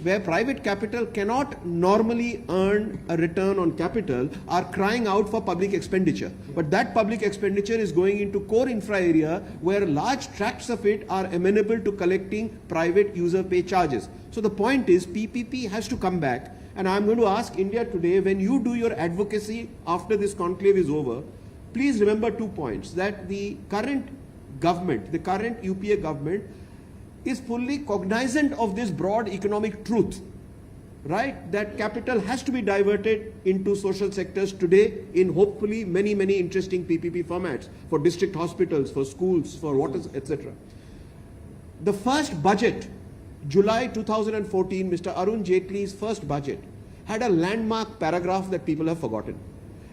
where private capital cannot normally earn a return on capital, are crying out for public expenditure. But that public expenditure is going into core infra area where large tracts of it are amenable to collecting private user pay charges. So the point is PPP has to come back, and I'm going to ask India Today, when you do your advocacy after this conclave is over, please remember 2 points, that the current government, the current UPA government, is fully cognizant of this broad economic truth, right? That capital has to be diverted into social sectors today in hopefully many, many interesting PPP formats for district hospitals, for schools, for water, etc. The first budget, July 2014, Mr. Arun Jaitley's first budget, had a landmark paragraph that people have forgotten.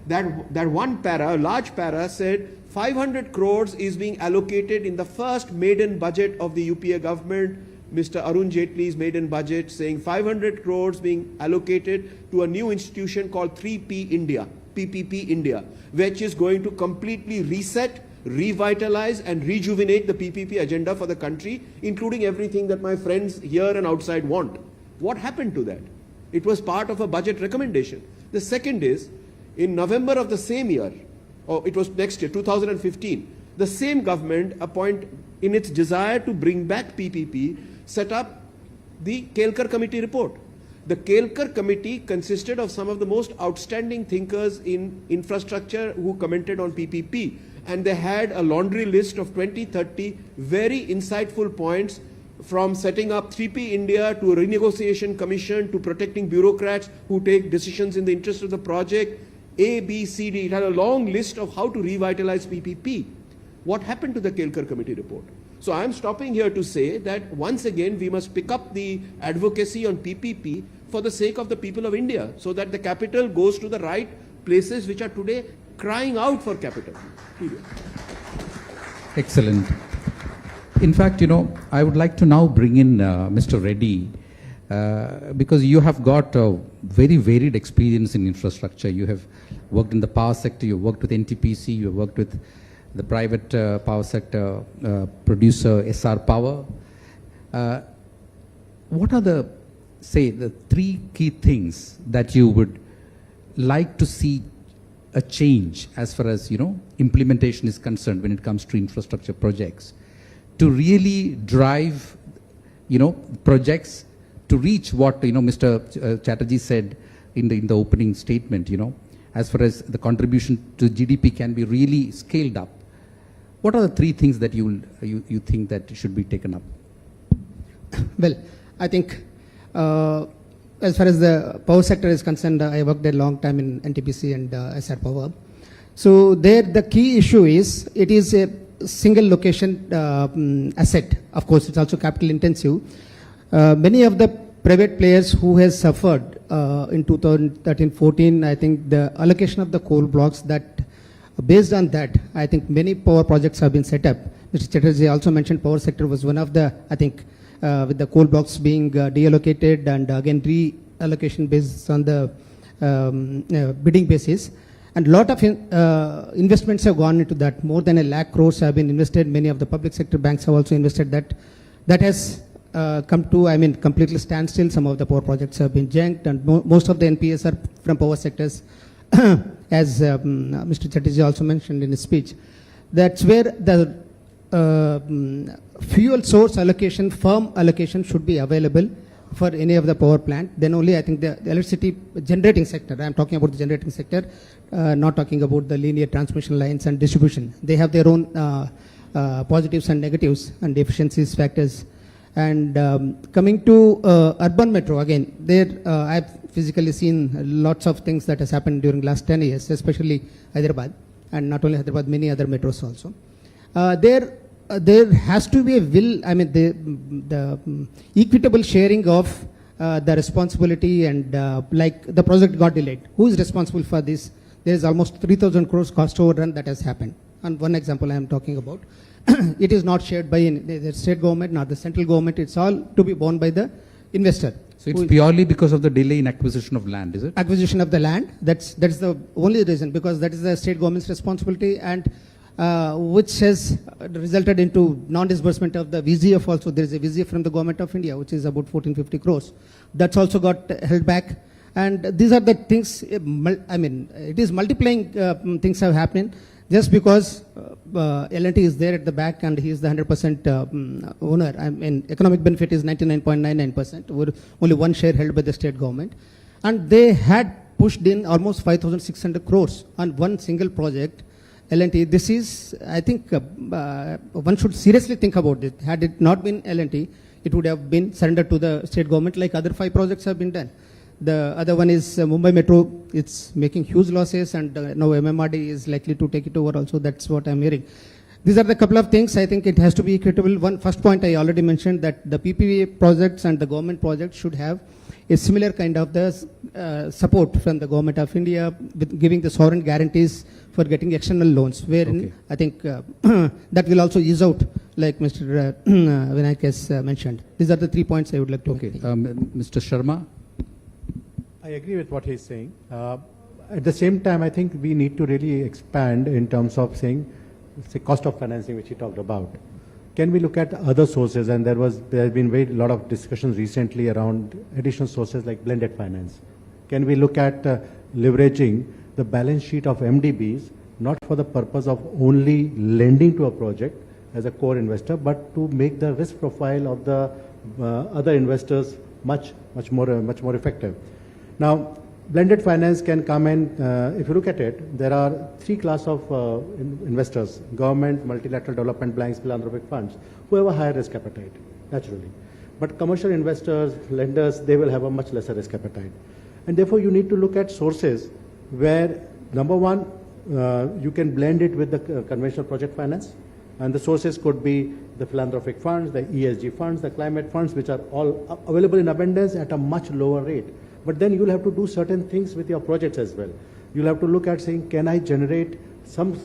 That one para, a large para, said 500 crores is being allocated in the first maiden budget of the UPA government, Mr. Arun Jaitley's maiden budget, saying 500 crores being allocated to a new institution called 3P India, PPP India, which is going to completely reset, revitalize and rejuvenate the PPP agenda for the country, including everything that my friends here and outside want. What happened to that? It was part of a budget recommendation. The second is, in November of the same year, or it was next year, 2015, the same government in its desire to bring back PPP, set up the Kelkar Committee report. The Kelkar Committee consisted of some of the most outstanding thinkers in infrastructure who commented on PPP, and they had a laundry list of 20, 30 very insightful points, from setting up 3P India to a renegotiation commission to protecting bureaucrats who take decisions in the interest of the project, A, B, C, D. It had a long list of how to revitalize PPP. What happened to the Kelkar Committee report? So I am stopping here to say that once again we must pick up the advocacy on PPP for the sake of the people of India, so that the capital goes to the right places which are today crying out for capital. Excellent. In fact, I would like to now bring in Mr. Reddy, because you have got a very varied experience in infrastructure. You have worked in the power sector, you worked with NTPC, you worked with the private power sector producer SR Power. What are the 3 key things that you would like to see a change as far as, implementation is concerned when it comes to infrastructure projects, to really drive, projects to reach what, Mr. Chatterjee said in the opening statement, as far as the contribution to GDP can be really scaled up? What are the three things that you think that should be taken up? Well, I think as far as the power sector is concerned, I worked a long time in NTPC and SR Power. So there the key issue is it is a single location asset. Of course, it's also capital intensive. Many of the private players who has suffered in 2013-14, I think the allocation of the coal blocks that based on that, I think many power projects have been set up. Mr. Chatterjee also mentioned power sector was one of the, I think, with the coal blocks being deallocated and again reallocation based on the bidding basis. And a lot of investments have gone into that. More than 1 lakh crores have been invested. Many of the public sector banks have also invested that. That has come to, I mean, completely standstill. Some of the power projects have been janked, and most of the NPS are from power sectors, as Mr. Chatterjee also mentioned in his speech. That's where the fuel source allocation, firm allocation should be available for any of the power plant. Then only I think the electricity generating sector, I'm talking about the generating sector, not talking about the linear transmission lines and distribution. They have their own positives and negatives and efficiencies factors. And coming to urban metro, again, there I've physically seen lots of things that has happened during last 10 years, especially Hyderabad, and not only Hyderabad, many other metros also. There has to be a will, I mean, the equitable sharing of the responsibility, and like the project got delayed. Who is responsible for this? There is almost 3,000 crores cost overrun that has happened. And one example I am talking about. It is not shared by the state government, not the central government. It's all to be borne by the investor. So it's purely because of the delay in acquisition of land, is it? Acquisition of the land. That's the only reason, because that is the state government's responsibility, and which has resulted into non-disbursement of the VGF also. There is a VGF from the government of India, which is about 1450 crores. That's also got held back. And these are the things, I mean, it is multiplying things have happened just because L&T is there at the back and he is the 100% owner. I mean, economic benefit is 99.99%, only one share held by the state government. And they had pushed in almost 5,600 crores on one single project. L&T, this is, I think, one should seriously think about it. Had it not been L&T, it would have been surrendered to the state government like other 5 projects have been done. The other one is Mumbai Metro. It's making huge losses, and now MMRD is likely to take it over also. That's what I'm hearing. These are the couple of things. I think it has to be equitable. One first point I already mentioned, that the PPP projects and the government projects should have a similar kind of the support from the government of India, with giving the sovereign guarantees for getting external loans, wherein I think that will also ease out, like Mr. Vinayak has mentioned. These are the 3 points I would like to make. Mr. Sharma? I agree with what he's saying. At the same time, I think we need to really expand in terms of saying, say, cost of financing, which he talked about. Can we look at other sources? And there has been a lot of discussions recently around additional sources like blended finance. Can we look at leveraging the balance sheet of MDBs, not for the purpose of only lending to a project as a core investor, but to make the risk profile of the other investors much more effective? Now, blended finance can come in, if you look at it, there are 3 classes of investors: government, multilateral development banks, philanthropic funds, who have a higher risk appetite, naturally. But commercial investors, lenders, they will have a much lesser risk appetite. And therefore, you need to look at sources where, number one, you can blend it with the conventional project finance. And the sources could be the philanthropic funds, the ESG funds, the climate funds, which are all available in abundance at a much lower rate. But then you'll have to do certain things with your projects as well. You'll have to look at saying, can I generate some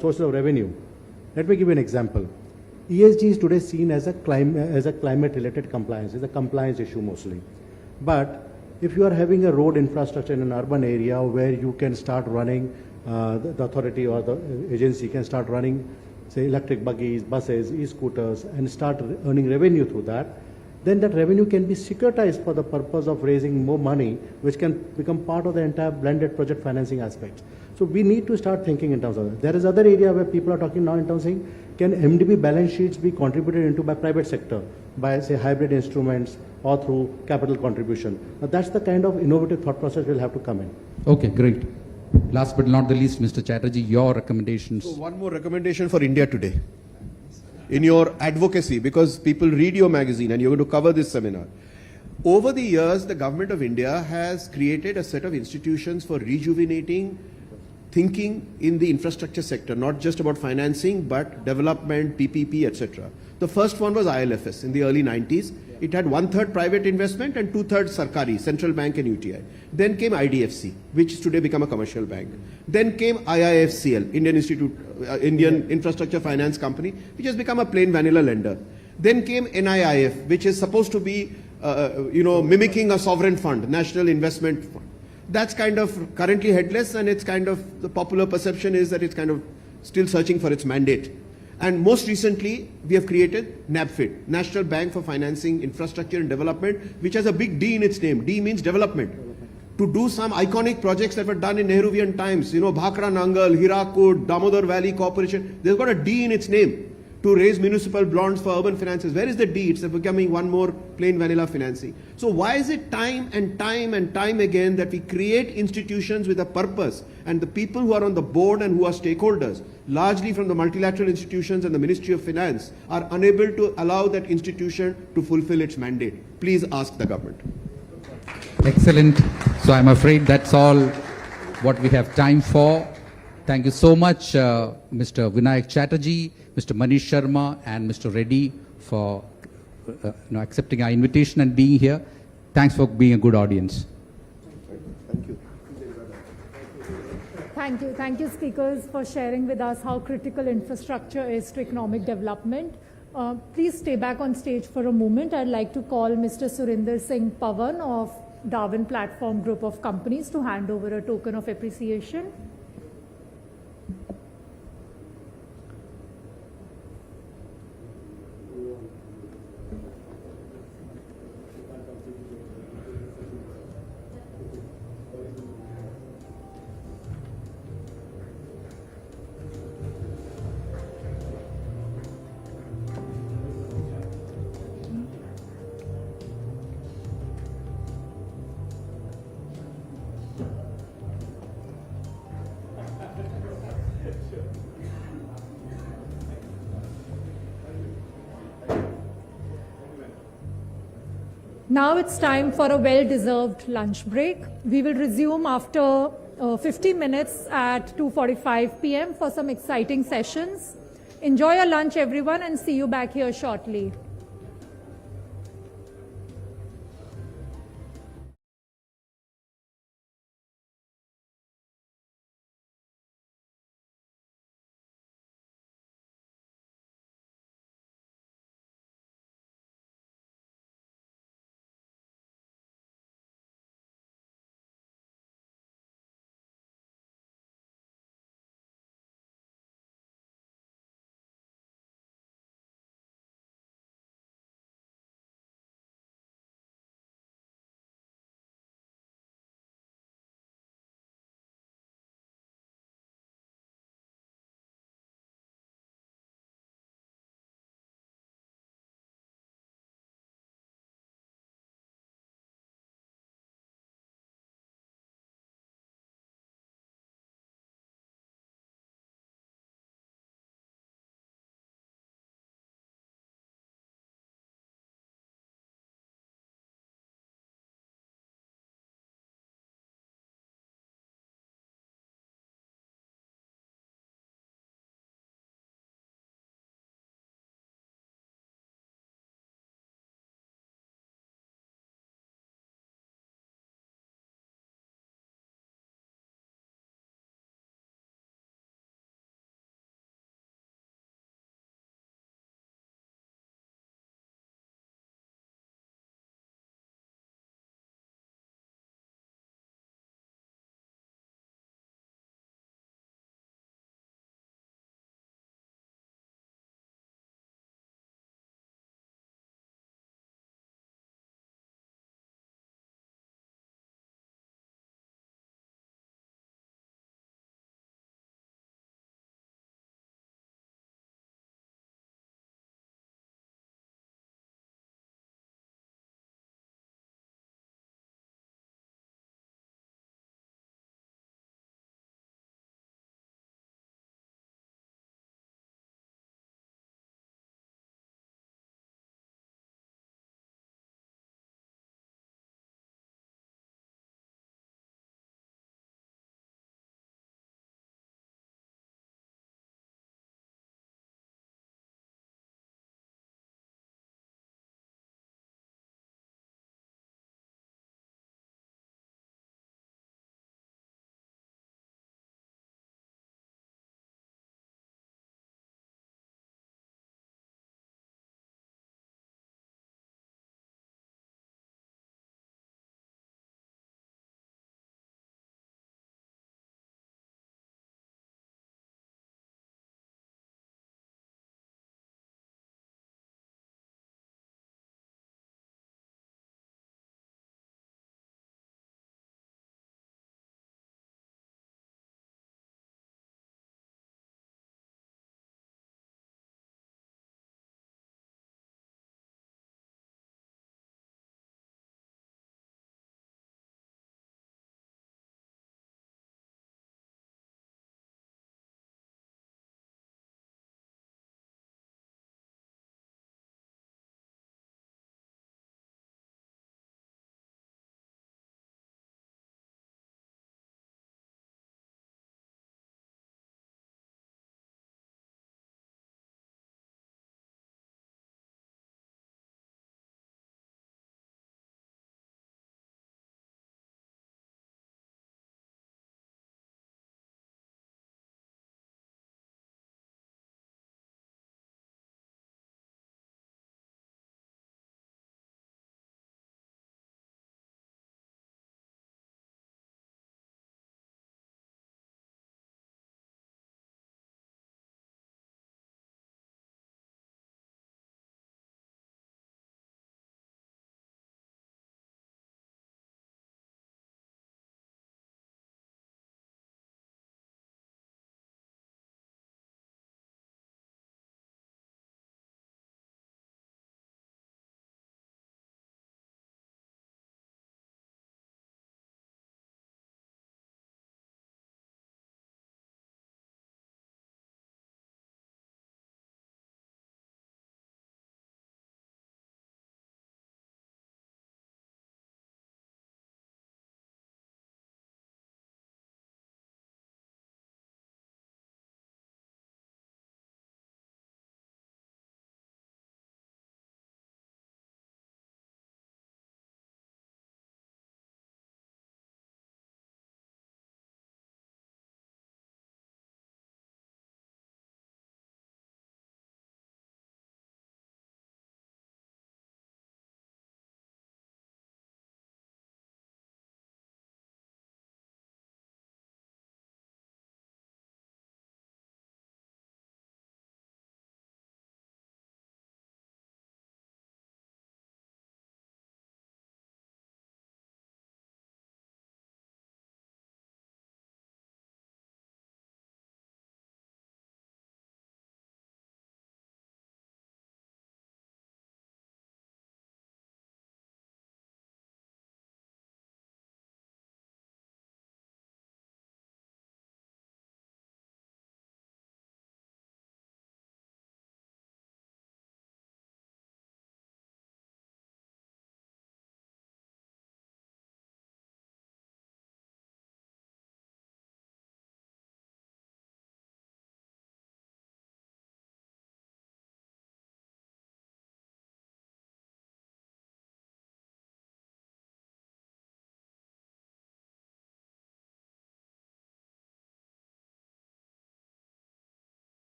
source of revenue? Let me give you an example. ESG is today seen as a climate-related compliance. It's a compliance issue mostly. But if you are having a road infrastructure in an urban area where you can start running, the authority or the agency can start running, say, electric buggies, buses, e-scooters, and start earning revenue through that, then that revenue can be securitized for the purpose of raising more money, which can become part of the entire blended project financing aspect. So we need to start thinking in terms of that. There is other area where people are talking now in terms of saying, can MDB balance sheets be contributed into by private sector, by, say, hybrid instruments or through capital contribution? Now that's the kind of innovative thought process will have to come in. Okay, great. Last but not the least, Mr. Chatterjee, your recommendations. So one more recommendation for India Today. In your advocacy, because people read your magazine and you're going to cover this seminar. Over the years, the government of India has created a set of institutions for rejuvenating thinking in the infrastructure sector, not just about financing, but development, PPP, etc. The first one was ILFS in the early 90s. It had 1/3 private investment and 2/3 Sarkari, Central Bank and UTI. Then came IDFC, which has today become a commercial bank. Then came IIFCL, Indian Infrastructure Finance Company, which has become a plain vanilla lender. Then came NIIF, which is supposed to be, mimicking a sovereign fund, National Investment Fund. That's kind of currently headless, and it's kind of, the popular perception is that it's kind of still searching for its mandate. And most recently, we have created NABFID, National Bank for Financing Infrastructure and Development, which has a big D in its name. D means development. To do some iconic projects that were done in Nehruvian times, Bhakra Nangal, Hirakud, Damodar Valley Corporation, they've got a D in its name to raise municipal bonds for urban finances. Where is the D? It's becoming one more plain vanilla financing. So why is it time and time and time again that we create institutions with a purpose, and the people who are on the board and who are stakeholders, largely from the multilateral institutions and the Ministry of Finance, are unable to allow that institution to fulfill its mandate? Please ask the government. Excellent. So I'm afraid that's all what we have time for. Thank you so much, Mr. Vinayak Chatterjee, Mr. Manish Sharma, and Mr. Reddy for accepting our invitation and being here. Thanks for being a good audience. Thank you, speakers, for sharing with us how critical infrastructure is to economic development. Please stay back on stage for a moment. I'd like to call Mr. Surinder Singh Pavan of Darwin Platform Group of Companies to hand over a token of appreciation. Now it's time for a well-deserved lunch break. We will resume after 50 minutes at 2:45 p.m. for some exciting sessions. Enjoy your lunch, everyone, and see you back here shortly.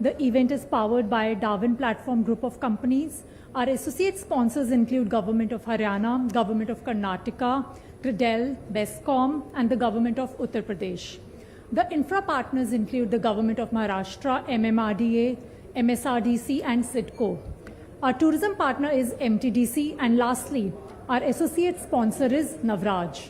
The event is powered by a Darwin Platform group of companies. Our associate sponsors include Government of Haryana, Government of Karnataka, Credel, Bescom, and the Government of Uttar Pradesh. The infra partners include the Government of Maharashtra, MMRDA, MSRDC, and SIDCO. Our tourism partner is MTDC, and lastly, our associate sponsor is Navraj.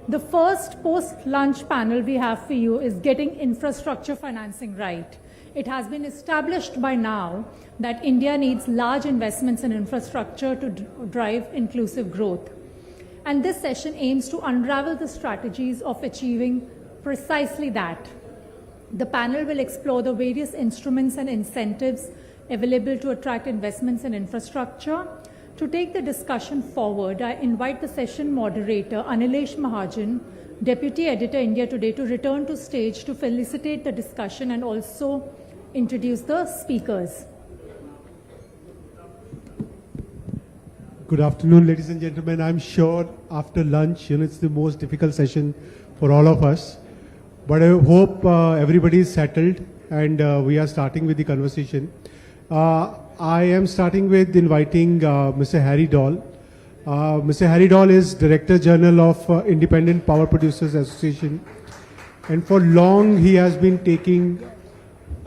The first post-lunch panel we have for you is getting infrastructure financing right. It has been established by now that India needs large investments in infrastructure to drive inclusive growth. And this session aims to unravel the strategies of achieving precisely that. The panel will explore the various instruments and incentives available to attract investments in infrastructure. To take the discussion forward, I invite the session moderator, Anilesh Mahajan, Deputy Editor, India Today, to return to stage to felicitate the discussion and also introduce the speakers. Good afternoon, ladies and gentlemen. I'm sure after lunch, it's the most difficult session for all of us. But I hope everybody is settled and we are starting with the conversation. I am starting with inviting Mr. Harry Doll. Mr. Harry Doll is Director General of Independent Power Producers Association. And for long, he has been taking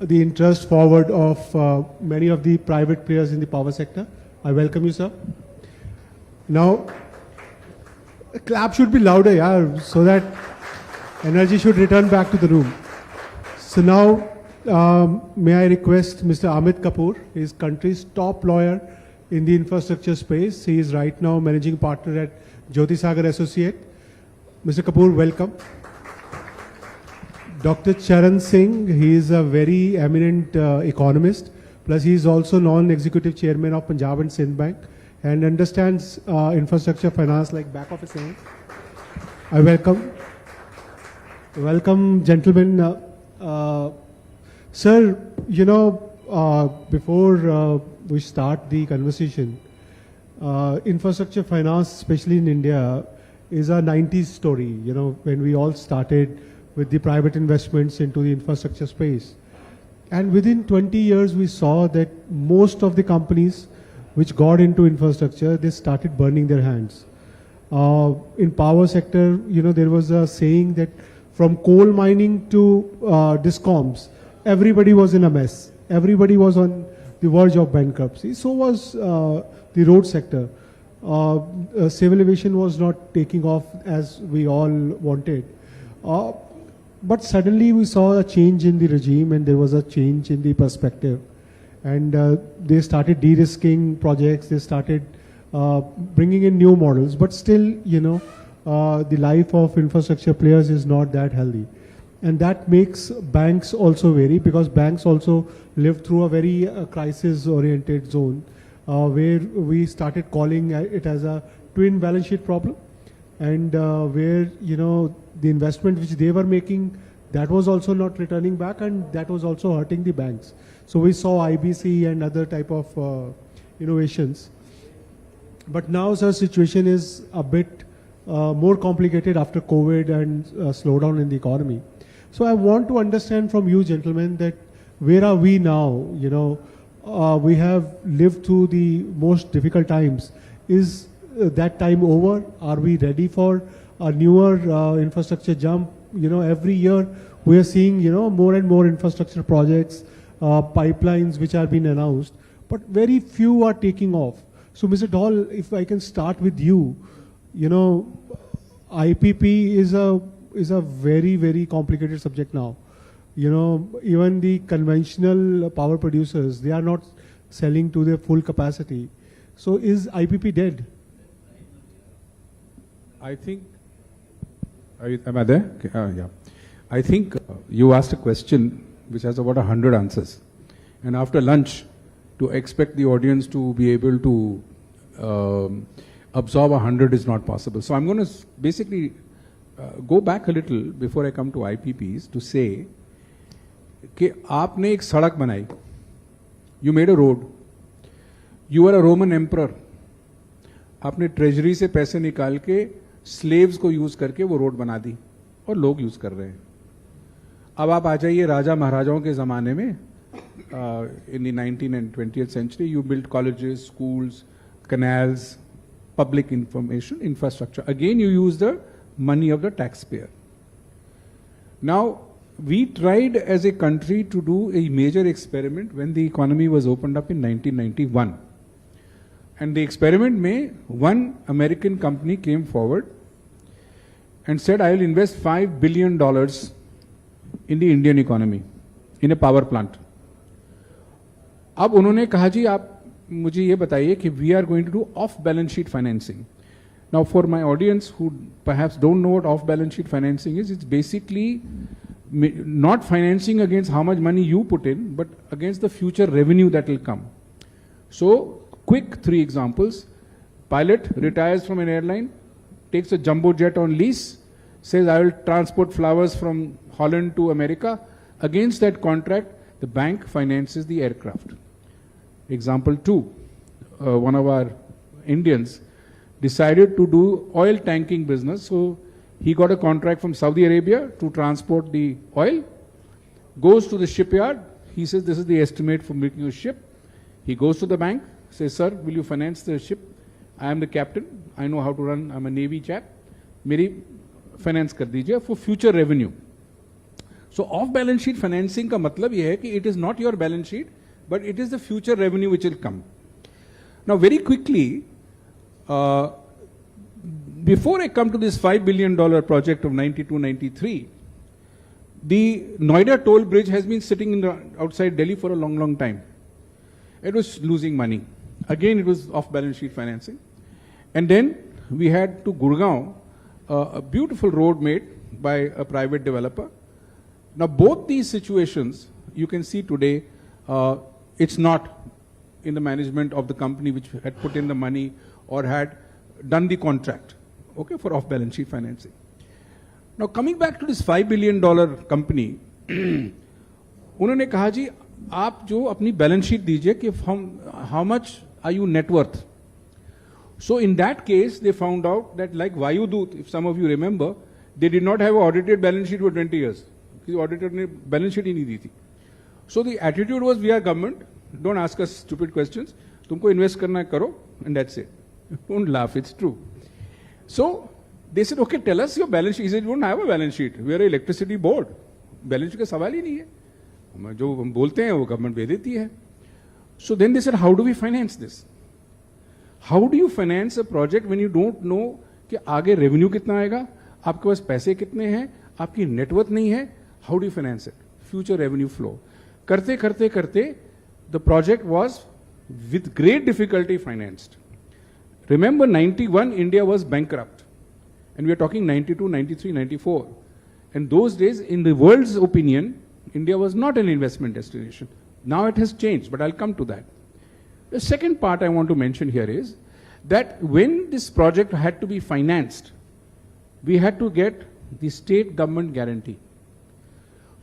the interest forward of many of the private players in the power sector. I welcome you, sir. Now, clap should be louder, yeah, so that energy should return back to the room. So now, may I request Mr. Amit Kapoor, he is country's top lawyer in the infrastructure space. He is right now managing partner at Jyoti Sagar Associate. Mr. Kapoor, welcome. Dr. Charan Singh, he is a very eminent economist, plus he is also non-executive chairman of Punjab and Sindh Bank and understands infrastructure finance like back of his hand. I welcome gentlemen. Sir, before we start the conversation, infrastructure finance, especially in India, is a 90s story, when we all started with the private investments into the infrastructure space. And within 20 years, we saw that most of the companies which got into infrastructure, they started burning their hands. In power sector, there was a saying that from coal mining to discoms, everybody was in a mess. Everybody was on the verge of bankruptcy. So was the road sector. Civil aviation was not taking off as we all wanted. But suddenly we saw a change in the regime and there was a change in the perspective. And they started de-risking projects, they started bringing in new models. But still, the life of infrastructure players is not that healthy. And that makes banks also vary, because banks also live through a very crisis-oriented zone where we started calling it as a twin balance sheet problem. And where, the investment which they were making, that was also not returning back, and that was also hurting the banks. So we saw IBC and other type of innovations. But now, sir, situation is a bit more complicated after COVID and slowdown in the economy. So I want to understand from you, gentlemen, that where are we now? We have lived through the most difficult times. Is that time over? Are we ready for a newer infrastructure jump? Every year we are seeing, more and more infrastructure projects, pipelines which are being announced, but very few are taking off. So, Mr. Doll, if I can start with you, IPP is a very, very complicated subject now. Even the conventional power producers, they are not selling to their full capacity. So is IPP dead? I think, am I there? Okay, yeah. I think you asked a question which has about 100 answers. And after lunch, to expect the audience to be able to absorb 100 is not possible. So I'm going to basically go back a little before I come to IPPs to say कि आपने एक सड़क बनाई, you made a road, you are a Roman emperor, आपने treasury से पैसे निकाल के स्लेव्स को यूज करके वो रोड बना दी और लोग यूज कर रहे हैं. अब आप आ जाइए राजा महाराजाओं के जमाने में, in the 19th and 20th century. You built colleges, schools, canals, public information infrastructure. Again, you use the money of the taxpayer. Now, we tried as a country to do a major experiment when the economy was opened up in 1991. And the experiment one American company came forward and said, I will invest $5 billion in the Indian economy, in a power plant. अब उन्होंने कहा जी आप मुझे ये बताइए कि we are going to do off balance sheet financing. Now for my audience who perhaps don't know what off balance sheet financing is, it's basically not financing against how much money you put in, but against the future revenue that will come. So quick 3 examples. Pilot retires from an airline, takes a jumbo jet on lease, says I will transport flowers from Holland to America. Against that contract, the bank finances the aircraft. Example 2, one of our Indians decided to do oil tanking business. So he got a contract from Saudi Arabia to transport the oil, goes to the shipyard. He says, this is the estimate for making a ship. He goes to the bank, says, sir, will you finance the ship? I am the captain. I know how to run. I'm a Navy chap. Meri finance kar dijiye for future revenue. So off balance sheet financing ka matlab ye hai ki it is not your balance sheet, but it is the future revenue which will come. Now very quickly, before I come to this $5 billion project of 92-93, the Noida toll bridge has been sitting outside Delhi for a long time. It was losing money. Again, it was off balance sheet financing. And then we had to Gurgaon, a beautiful road made by a private developer. Now both these situations, you can see today, it's not in the management of the company which had put in the money or had done the contract, okay, for off balance sheet financing. Now coming back to this $5 billion company, उन्होंने कहा जी आप जो अपनी balance sheet दीजिए कि how much are you net worth? So in that case, they found out that like Vayudut, if some of you remember, they did not have an audited balance sheet for 20 years. The auditor ने balance sheet ही नहीं दी थी. So the attitude was, we are government, don't ask us stupid questions, तुमको invest करना है करो, and that's it. Don't laugh, it's true. So they said, okay, tell us your balance sheet. He said, we don't have a balance sheet. We are an electricity board. Balance sheet का सवाल ही नहीं है. जो हम बोलते हैं वो government भेज देती है. So then they said, how do we finance this? How do you finance a project when you don't know कि आगे revenue कितना आएगा, आपके पास पैसे कितने हैं, आपकी net worth नहीं है, how do you finance it? Future revenue flow. करते करते करते, the project was with great difficulty financed. Remember 91, India was bankrupt. And we are talking 92, 93, 94. And those days, in the world's opinion, India was not an investment destination. Now it has changed, but I'll come to that. The second part I want to mention here is that when this project had to be financed, we had to get the state government guarantee.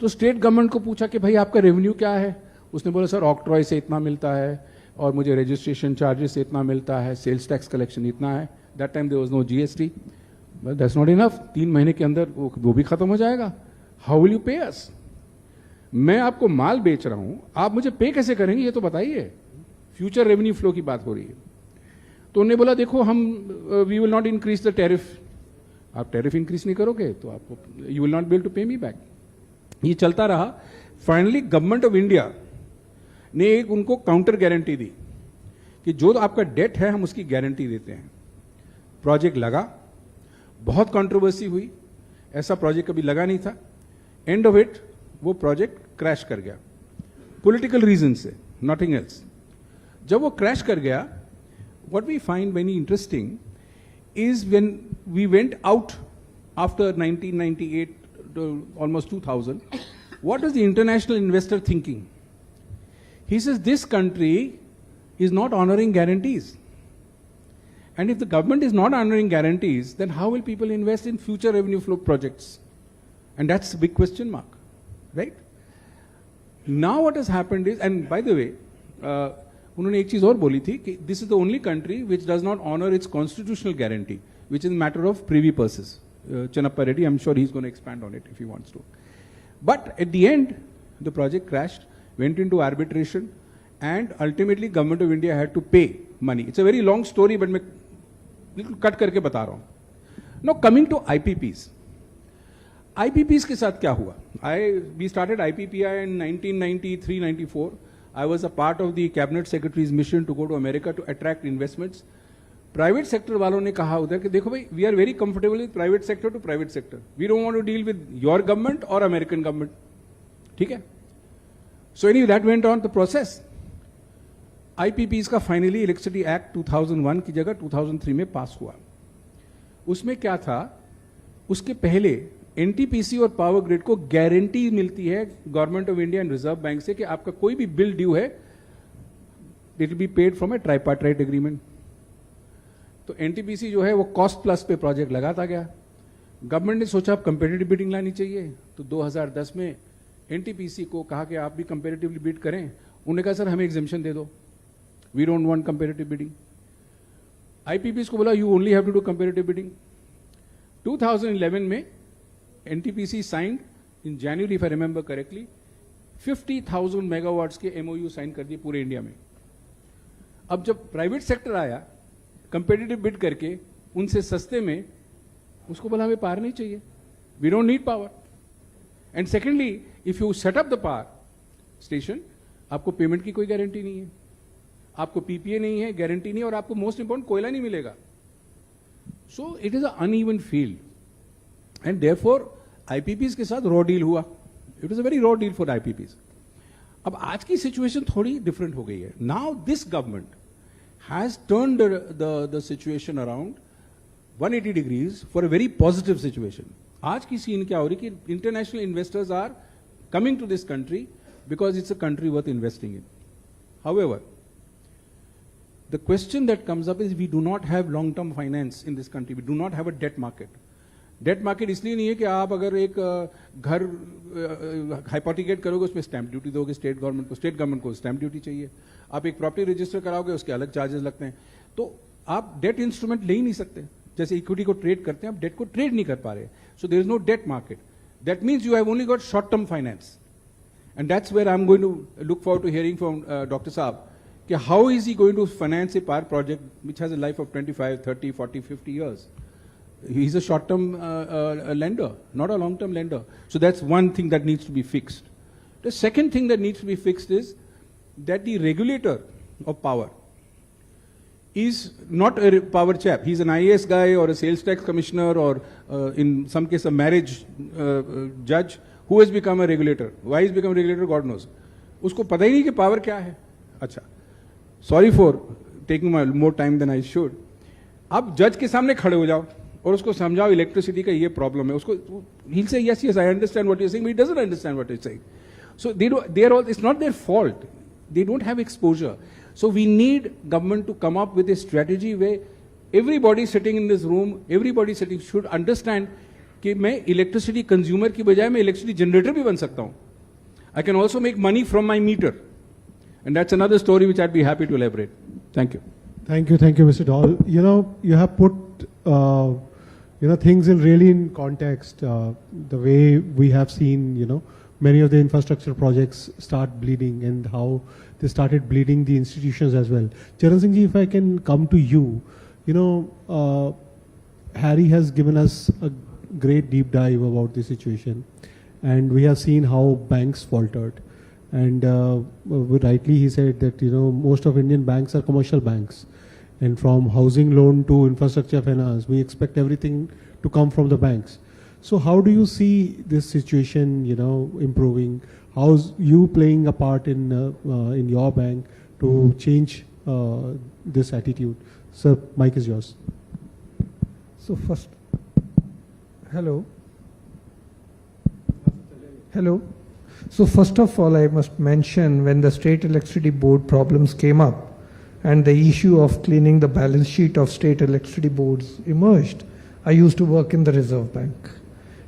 तो state government को पूछा कि भाई आपका revenue क्या है? उसने बोला सर ऑक्ट्रॉय से इतना मिलता है और मुझे रजिस्ट्रेशन चार्जेस से इतना मिलता है, सेल्स टैक्स कलेक्शन इतना है. That time there was no GST. But that's not enough. 3 महीने के अंदर वो भी खत्म हो जाएगा. हाउ विल यू पे अस? मैं आपको माल बेच रहा हूं, आप मुझे पे कैसे करेंगे ये तो बताइए. फ्यूचर रेवेन्यू फ्लो की बात हो रही है. तो उन्होंने बोला देखो हम we will not increase the tariff. आप टैरिफ इंक्रीज नहीं करोगे तो आपको you will not be able to pay me back. ये चलता रहा. फाइनली गवर्नमेंट ऑफ इंडिया ने एक उनको काउंटर गारंटी दी कि जो आपका डेट है हम उसकी गारंटी देते हैं. प्रोजेक्ट लगा, बहुत कंट्रोवर्सी हुई, ऐसा प्रोजेक्ट कभी लगा नहीं था. एंड ऑफ इट वो प्रोजेक्ट क्रैश कर गया पॉलिटिकल रीजन से, नथिंग एल्स. जब वो क्रैश कर गया, what we find very interesting is when we went out after 1998 almost 2000, what is the international investor thinking? He says this country is not honoring guarantees. And if the government is not honoring guarantees, then how will people invest in future revenue flow projects? And that's a big question mark, right? Now what has happened is, and by the way, उन्होंने एक चीज और बोली थी कि this is the only country which does not honor its constitutional guarantee, which is a matter of privy purses. Channappa Reddy, I'm sure he's going to expand on it if he wants to. But at the end, the project crashed went into arbitration, and ultimately Government of India had to pay money. It's a very long story, but मैं बिल्कुल cut करके बता रहा हूँ. Now coming to IPPs. IPPs के साथ क्या हुआ? We started IPPI in 1993-94. I was a part of the Cabinet Secretary's mission to go to America to attract investments. Private sector वालों ने कहा उधर कि देखो भाई, we are very comfortable with private sector to private sector, we don't want to deal with your government और American government. ठीक है. So any that went on the process. IPPs का फाइनली इलेक्ट्रिसिटी एक्ट 2001 की जगह 2003 में पास हुआ. उसमें क्या था, उसके पहले एनटीपीसी और पावर ग्रिड को गारंटी मिलती है government of India and reserve bank से कि आपका कोई भी बिल ड्यू है, it will be paid from A tripartite agreement. तो एनटीपीसी जो है वो कॉस्ट प्लस पे प्रोजेक्ट लगाता गया. गवर्नमेंट ने सोचा अब कंपेटिटिव बिडिंग लानी चाहिए, तो 2010 में एनटीपीसी को कहा कि आप भी कंपेटिटिवली बिड करें. उन्होंने कहा सर हमें एग्जेम्पशन दे दो, we don't want competitive bidding. IPPs को बोला you only have to do competitive bidding. 2011 में NTPC signed in January, if I remember correctly, 50,000 megawatts के एमओयू साइन कर दिए पूरे इंडिया में. अब जब प्राइवेट सेक्टर आया कंपेटिटिव बिड करके उनसे सस्ते में, उसको बोला हमें पावर नहीं चाहिए, we don't need power. And secondly, if you set up the power station, आपको पेमेंट की कोई गारंटी नहीं है, आपको पीपीए नहीं है, गारंटी नहीं, और आपको मोस्ट इंपॉर्टेंट कोयला नहीं मिलेगा. So it is a uneven field, and therefore IPPs के साथ रॉ डील हुआ. It is a very raw deal for IPPs. अब आज की सिचुएशन थोड़ी डिफरेंट हो गई है. Now this government has turned the situation around 180 degrees for a very positive situation. आज की सीन क्या हो रही कि international investors are coming to this country because it's a country worth investing in. However, the question that comes up is we do not have long-term finance in this country. We do not have a debt market. Debt market इसलिए नहीं है कि आप अगर एक घर hypothecate करोगे उसमें स्टैंप ड्यूटी दोगे स्टेट गवर्नमेंट को स्टैंप ड्यूटी चाहिए. आप एक प्रॉपर्टी रजिस्टर कराओगे उसके अलग चार्जेस लगते हैं. तो आप डेट इंस्ट्रूमेंट ले ही नहीं सकते. जैसे इक्विटी को ट्रेड करते हैं, आप डेट को ट्रेड नहीं कर पा रहे. So there is no debt market. That means you have only got short term finance. And that's where I am going to look forward to hearing from doctor साहब कि how is he going to finance a power project which has a life of 25, 30, 40, 50 years. He's a short-term lender, not a long-term lender. So that's one thing that needs to be fixed. The second thing that needs to be fixed is that the regulator of power is not a power chap. He's an IAS guy or a sales tax commissioner or in some case a marriage judge who has become a regulator. Why he's become a regulator, God knows. उसको पता ही नहीं कि power क्या है. अच्छा, sorry for taking more time than I should. आप जज के सामने खड़े हो जाओ और उसको समझाओ इलेक्ट्रिसिटी का ये प्रॉब्लम है. उसको he'll say yes I understand what you're saying, but he doesn't understand what you're saying. So it's not their fault. They don't have exposure. So we need government to come up with a strategy where everybody sitting in this room, everybody sitting should understand कि मैं electricity consumer की बजाय मैं electricity generator भी बन सकता हूँ. I can also make money from my meter. And that's another story which I'd be happy to elaborate. Thank you. Thank you, Mr. Dahl. You have put things really in context. The way we have seen, many of the infrastructure projects start bleeding and how they started bleeding the institutions as well. Charan Singh ji, if I can come to you, Harry has given us a great deep dive about the situation, and we have seen how banks faltered. And rightly he said that most of Indian banks are commercial banks. And from housing loan to infrastructure finance, we expect everything to come from the banks. So how do you see this situation, improving? How's you playing a part in your bank to change this attitude? Sir, mic is yours. So first, hello. So first of all, I must mention when the State Electricity Board problems came up, and the issue of cleaning the balance sheet of state electricity boards emerged, I used to work in the Reserve Bank.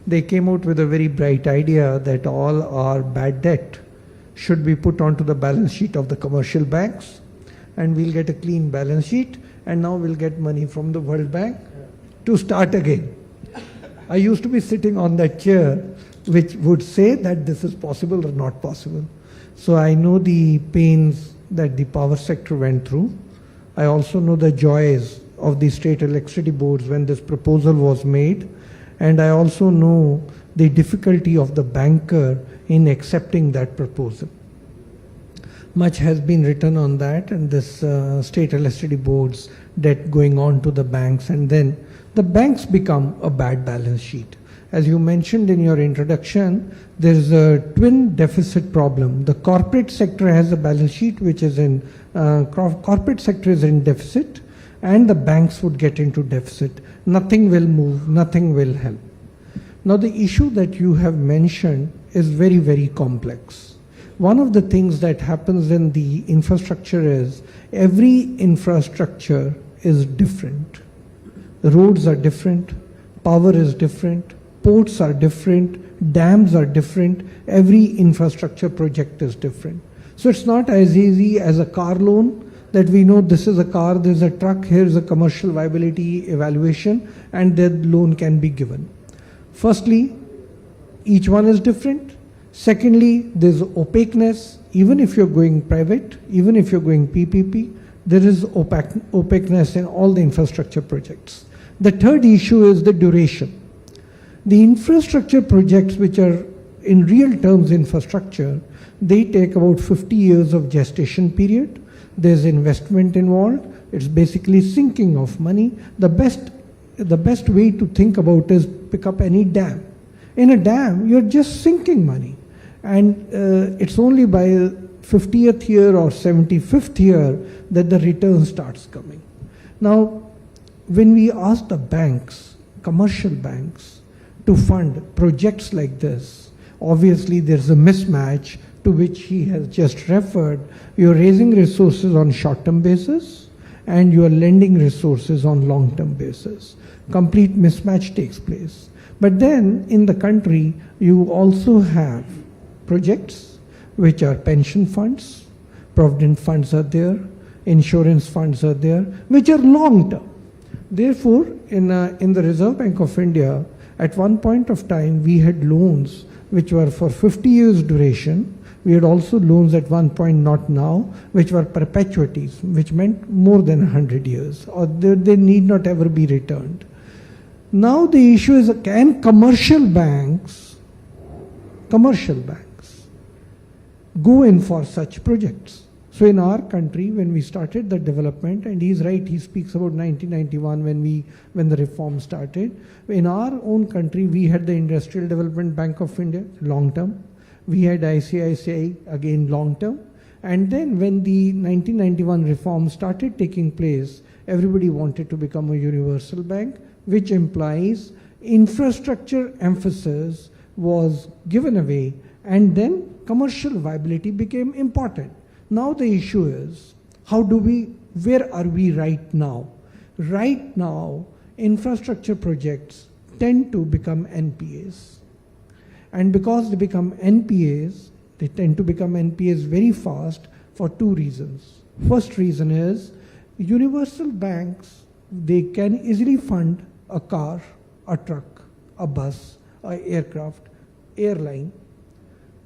They came out with a very bright idea that all our bad debt should be put onto the balance sheet of the commercial banks, and we'll get a clean balance sheet, and now we'll get money from the World Bank to start again. I used to be sitting on that chair which would say that this is possible or not possible. So I know the pains that the power sector went through. I also know the joys of the state electricity boards when this proposal was made. And I also know the difficulty of the banker in accepting that proposal. Much has been written on that, and this state electricity boards debt going on to the banks, and then the banks become a bad balance sheet. As you mentioned in your introduction, there is a twin deficit problem. The corporate sector has a balance sheet which is in, corporate sector is in deficit, and the banks would get into deficit. Nothing will move, nothing will help. Now the issue that you have mentioned is very, very complex. One of the things that happens in the infrastructure is every infrastructure is different. Roads are different, power is different, ports are different, dams are different, every infrastructure project is different. So it's not as easy as a car loan that we know this is a car, there's a truck, here's a commercial viability evaluation, and that loan can be given. Firstly, each one is different. Secondly, there's opaqueness. Even if you're going private, even if you're going PPP, there is opaqueness in all the infrastructure projects. The third issue is the duration. The infrastructure projects which are in real terms infrastructure, they take about 50 years of gestation period. There's investment involved. It's basically sinking of money. The best way to think about is pick up any dam. In a dam, you're just sinking money. And it's only by 50th year or 75th year that the return starts coming. Now, when we ask the banks, commercial banks, to fund projects like this, obviously there's a mismatch to which he has just referred. You're raising resources on short-term basis and you're lending resources on long-term basis. Complete mismatch takes place. But then in the country, you also have projects which are pension funds, provident funds are there, insurance funds are there, which are long-term. Therefore, in the Reserve Bank of India, at one point of time, we had loans which were for 50 years duration. We had also loans at one point, not now, which were perpetuities, which meant more than 100 years, or they need not ever be returned. Now the issue is, can commercial banks go in for such projects? So in our country, when we started the development, and he's right, he speaks about 1991 when the reform started. In our own country, we had the Industrial Development Bank of India, long term. We had ICICI, again long term. And then when the 1991 reform started taking place, everybody wanted to become a universal bank, which implies infrastructure emphasis was given away, and then commercial viability became important. Now the issue is, where are we right now? Right now, infrastructure projects tend to become NPAs. And because they become NPAs, they tend to become NPAs very fast for two reasons. First reason is, universal banks, they can easily fund a car, a truck, a bus, an aircraft, airline.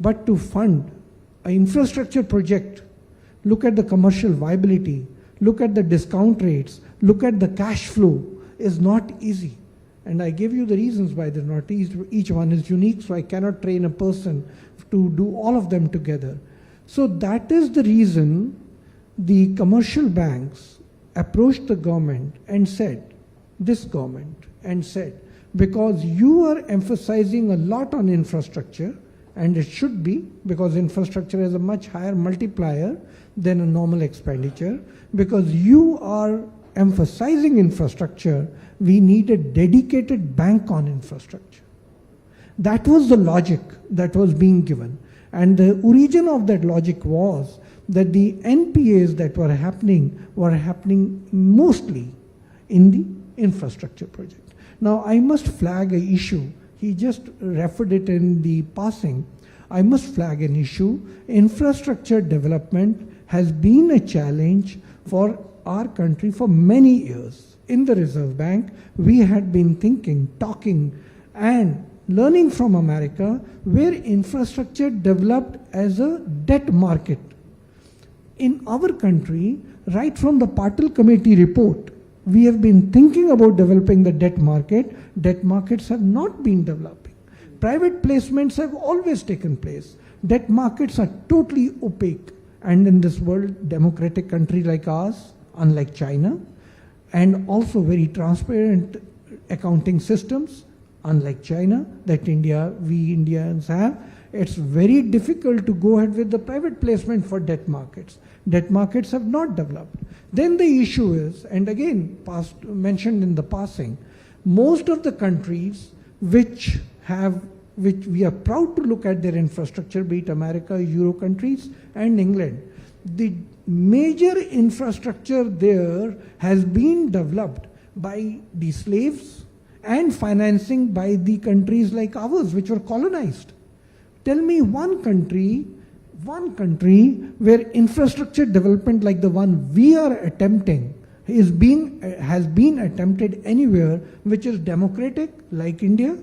But to fund an infrastructure project, look at the commercial viability, look at the discount rates, look at the cash flow, is not easy. And I gave you the reasons why they're not easy. Each one is unique, so I cannot train a person to do all of them together. So that is the reason the commercial banks approached the government and said, because you are emphasizing a lot on infrastructure, and it should be, because infrastructure is a much higher multiplier than a normal expenditure. Because you are emphasizing infrastructure, we need a dedicated bank on infrastructure. That was the logic that was being given. And the origin of that logic was that the NPAs that were happening mostly in the infrastructure project. Now, I must flag an issue. He just referred it in the passing. I must flag an issue. Infrastructure development has been a challenge for our country for many years. In the Reserve Bank, we had been thinking, talking, and learning from America, where infrastructure developed as a debt market. In our country, right from the Patil Committee report, we have been thinking about developing the debt market. Debt markets have not been developing. Private placements have always taken place. Debt markets are totally opaque. And in this world, democratic country like ours, unlike China, and also very transparent accounting systems, unlike China, that we Indians have, it's very difficult to go ahead with the private placement for debt markets. Debt markets have not developed. Then the issue is, and again mentioned in the passing, most of the countries which we are proud to look at their infrastructure, be it America, Euro countries, and England, the major infrastructure there has been developed by the slaves and financing by the countries like ours, which were colonized. Tell me one country where infrastructure development like the one we are attempting has been attempted anywhere, which is democratic like India,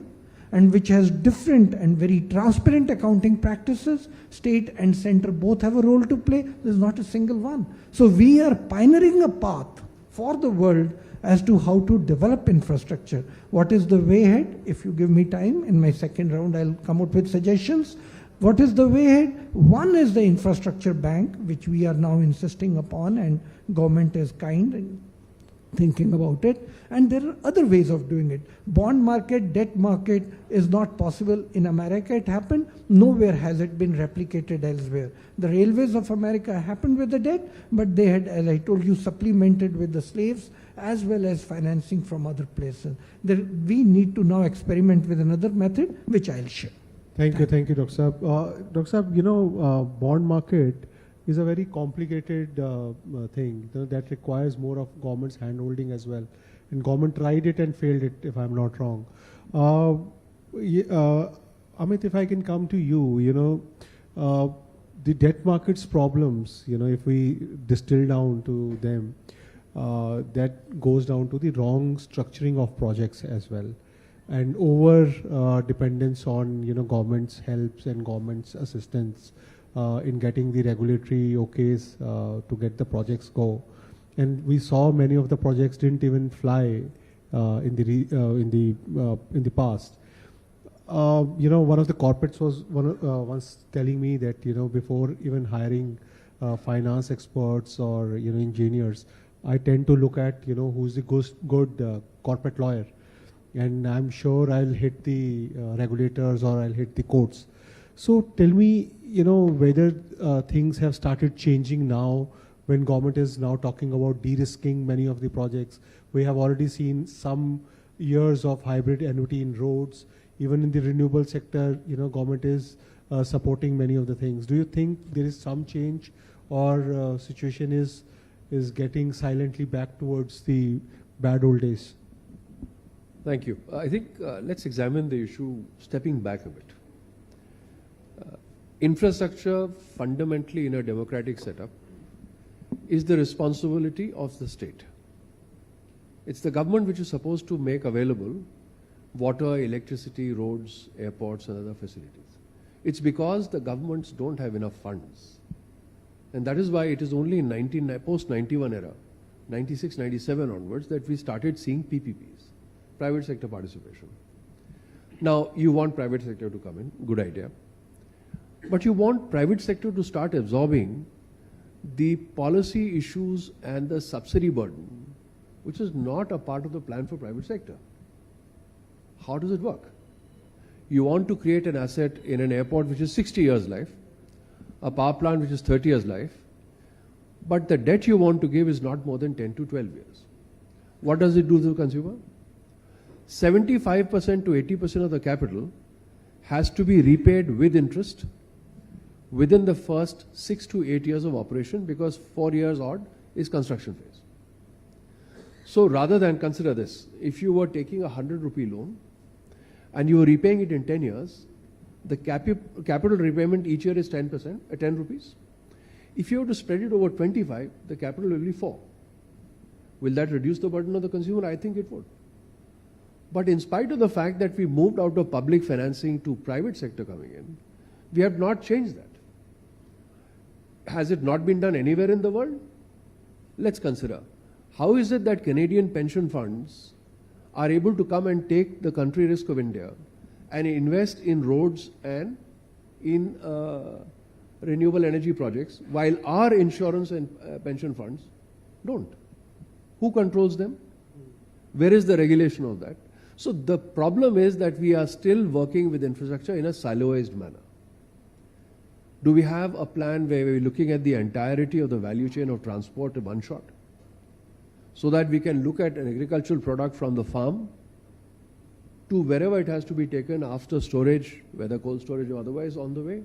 and which has different and very transparent accounting practices. State and center both have a role to play. There's not a single one. So we are pioneering a path for the world as to how to develop infrastructure. What is the way ahead? If you give me time, in my second round, I'll come up with suggestions. What is the way ahead? One is the infrastructure bank, which we are now insisting upon, and government is kind and thinking about it. And there are other ways of doing it. Bond market, debt market is not possible. In America it happened. Nowhere has it been replicated elsewhere. The railways of America happened with the debt, but they had, as I told you, supplemented with the slaves as well as financing from other places. We need to now experiment with another method, which I'll share. Thank you, Dr. Saab. Dr. Saab, bond market is a very complicated thing that requires more of government's handholding as well. And government tried it and failed it, if I'm not wrong. Amit, if I can come to you, the debt markets problems, if we distill down to them, that goes down to the wrong structuring of projects as well. And over dependence on government's helps and government's assistance in getting the regulatory okays to get the projects go. And we saw many of the projects didn't even fly in the past. One of the corporates was once telling me that before even hiring finance experts or engineers, I tend to look at who's the good corporate lawyer. And I'm sure I'll hit the regulators or I'll hit the courts. So tell me, whether things have started changing now when government is now talking about de-risking many of the projects. We have already seen some years of hybrid annuity in roads. Even in the renewable sector, government is supporting many of the things. Do you think there is some change, or situation is getting silently back towards the bad old days? Thank you. I think let's examine the issue stepping back a bit. Infrastructure, fundamentally in a democratic setup, is the responsibility of the state. It's the government which is supposed to make available water, electricity, roads, airports, and other facilities. It's because the governments don't have enough funds. And that is why it is only in post-91 era, 96, 97 onwards, that we started seeing PPPs, private sector participation. Now, you want private sector to come in, good idea. But you want private sector to start absorbing the policy issues and the subsidy burden, which is not a part of the plan for private sector. How does it work? You want to create an asset in an airport which is 60 years life, a power plant which is 30 years life, but the debt you want to give is not more than 10 to 12 years. What does it do to the consumer? 75% to 80% of the capital has to be repaid with interest within the first 6 to 8 years of operation, because 4 years odd is construction phase. So rather than consider this, if you were taking a 100 rupee loan and you were repaying it in 10 years, the capital repayment each year is 10 rupees. If you were to spread it over 25, the capital will be 4. Will that reduce the burden of the consumer? I think it would. But in spite of the fact that we moved out of public financing to private sector coming in, we have not changed that. Has it not been done anywhere in the world? Let's consider. How is it that Canadian pension funds are able to come and take the country risk of India and invest in roads and in renewable energy projects, while our insurance and pension funds don't? Who controls them? Where is the regulation of that? So the problem is that we are still working with infrastructure in a siloized manner. Do we have a plan where we're looking at the entirety of the value chain of transport in one shot? So that we can look at an agricultural product from the farm to wherever it has to be taken after storage, whether cold storage or otherwise on the way,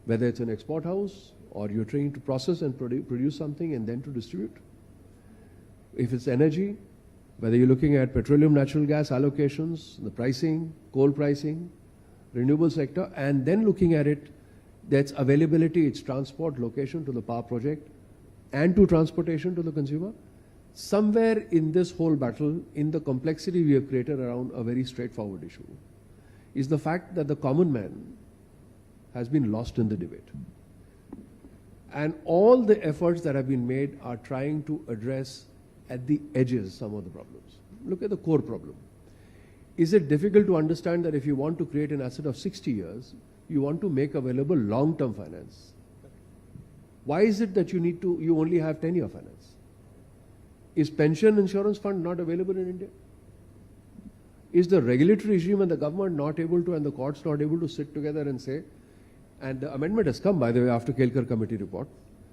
whether it's an export house or you're trying to process and produce something and then to distribute. If it's energy, whether you're looking at petroleum, natural gas allocations, the pricing, coal pricing, renewable sector, and then looking at it, that's availability, its transport, location to the power project, and to transportation to the consumer. Somewhere in this whole battle, in the complexity we have created around a very straightforward issue, is the fact that the common man has been lost in the debate. And all the efforts that have been made are trying to address at the edges some of the problems. Look at the core problem. Is it difficult to understand that if you want to create an asset of 60 years, you want to make available long-term finance? Why is it that you only have 10-year finance? Is pension insurance fund not available in India? Is the regulatory regime and the government not able to, and the courts not able to sit together and say, and the amendment has come, by the way, after Kelkar committee report,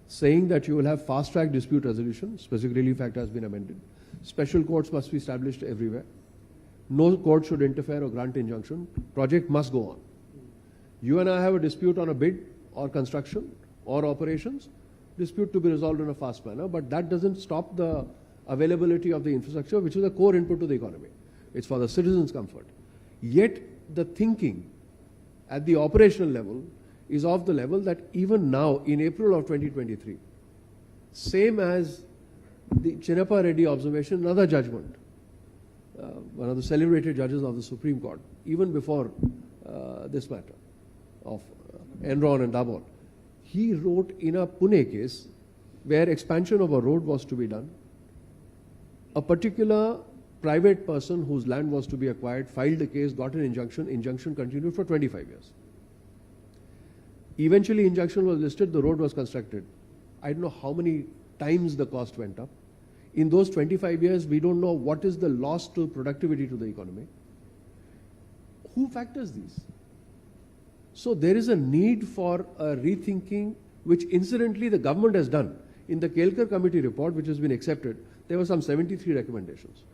saying that you will have fast-track dispute resolution, specific relief act has been amended. Special courts must be established everywhere. No court should interfere or grant injunction. Project must go on. You and I have a dispute on a bid or construction or operations, dispute to be resolved in a fast manner, but that doesn't stop the availability of the infrastructure, which is a core input to the economy. It's for the citizens' comfort. Yet the thinking at the operational level is of the level that even now, in April of 2023, same as the Chinnappa Reddy observation, another judgment, one of the celebrated judges of the Supreme Court, even before this matter of Enron and Dabur, he wrote in a Pune case where expansion of a road was to be done. A particular private person whose land was to be acquired filed a case, got an injunction. Injunction continued for 25 years. Eventually, injunction was listed, the road was constructed. I don't know how many times the cost went up. In those 25 years, we don't know what is the loss to productivity to the economy. Who factors these? So there is a need for a rethinking, which incidentally the government has done. In the Kelkar committee report, which has been accepted, there were some 73 recommendations.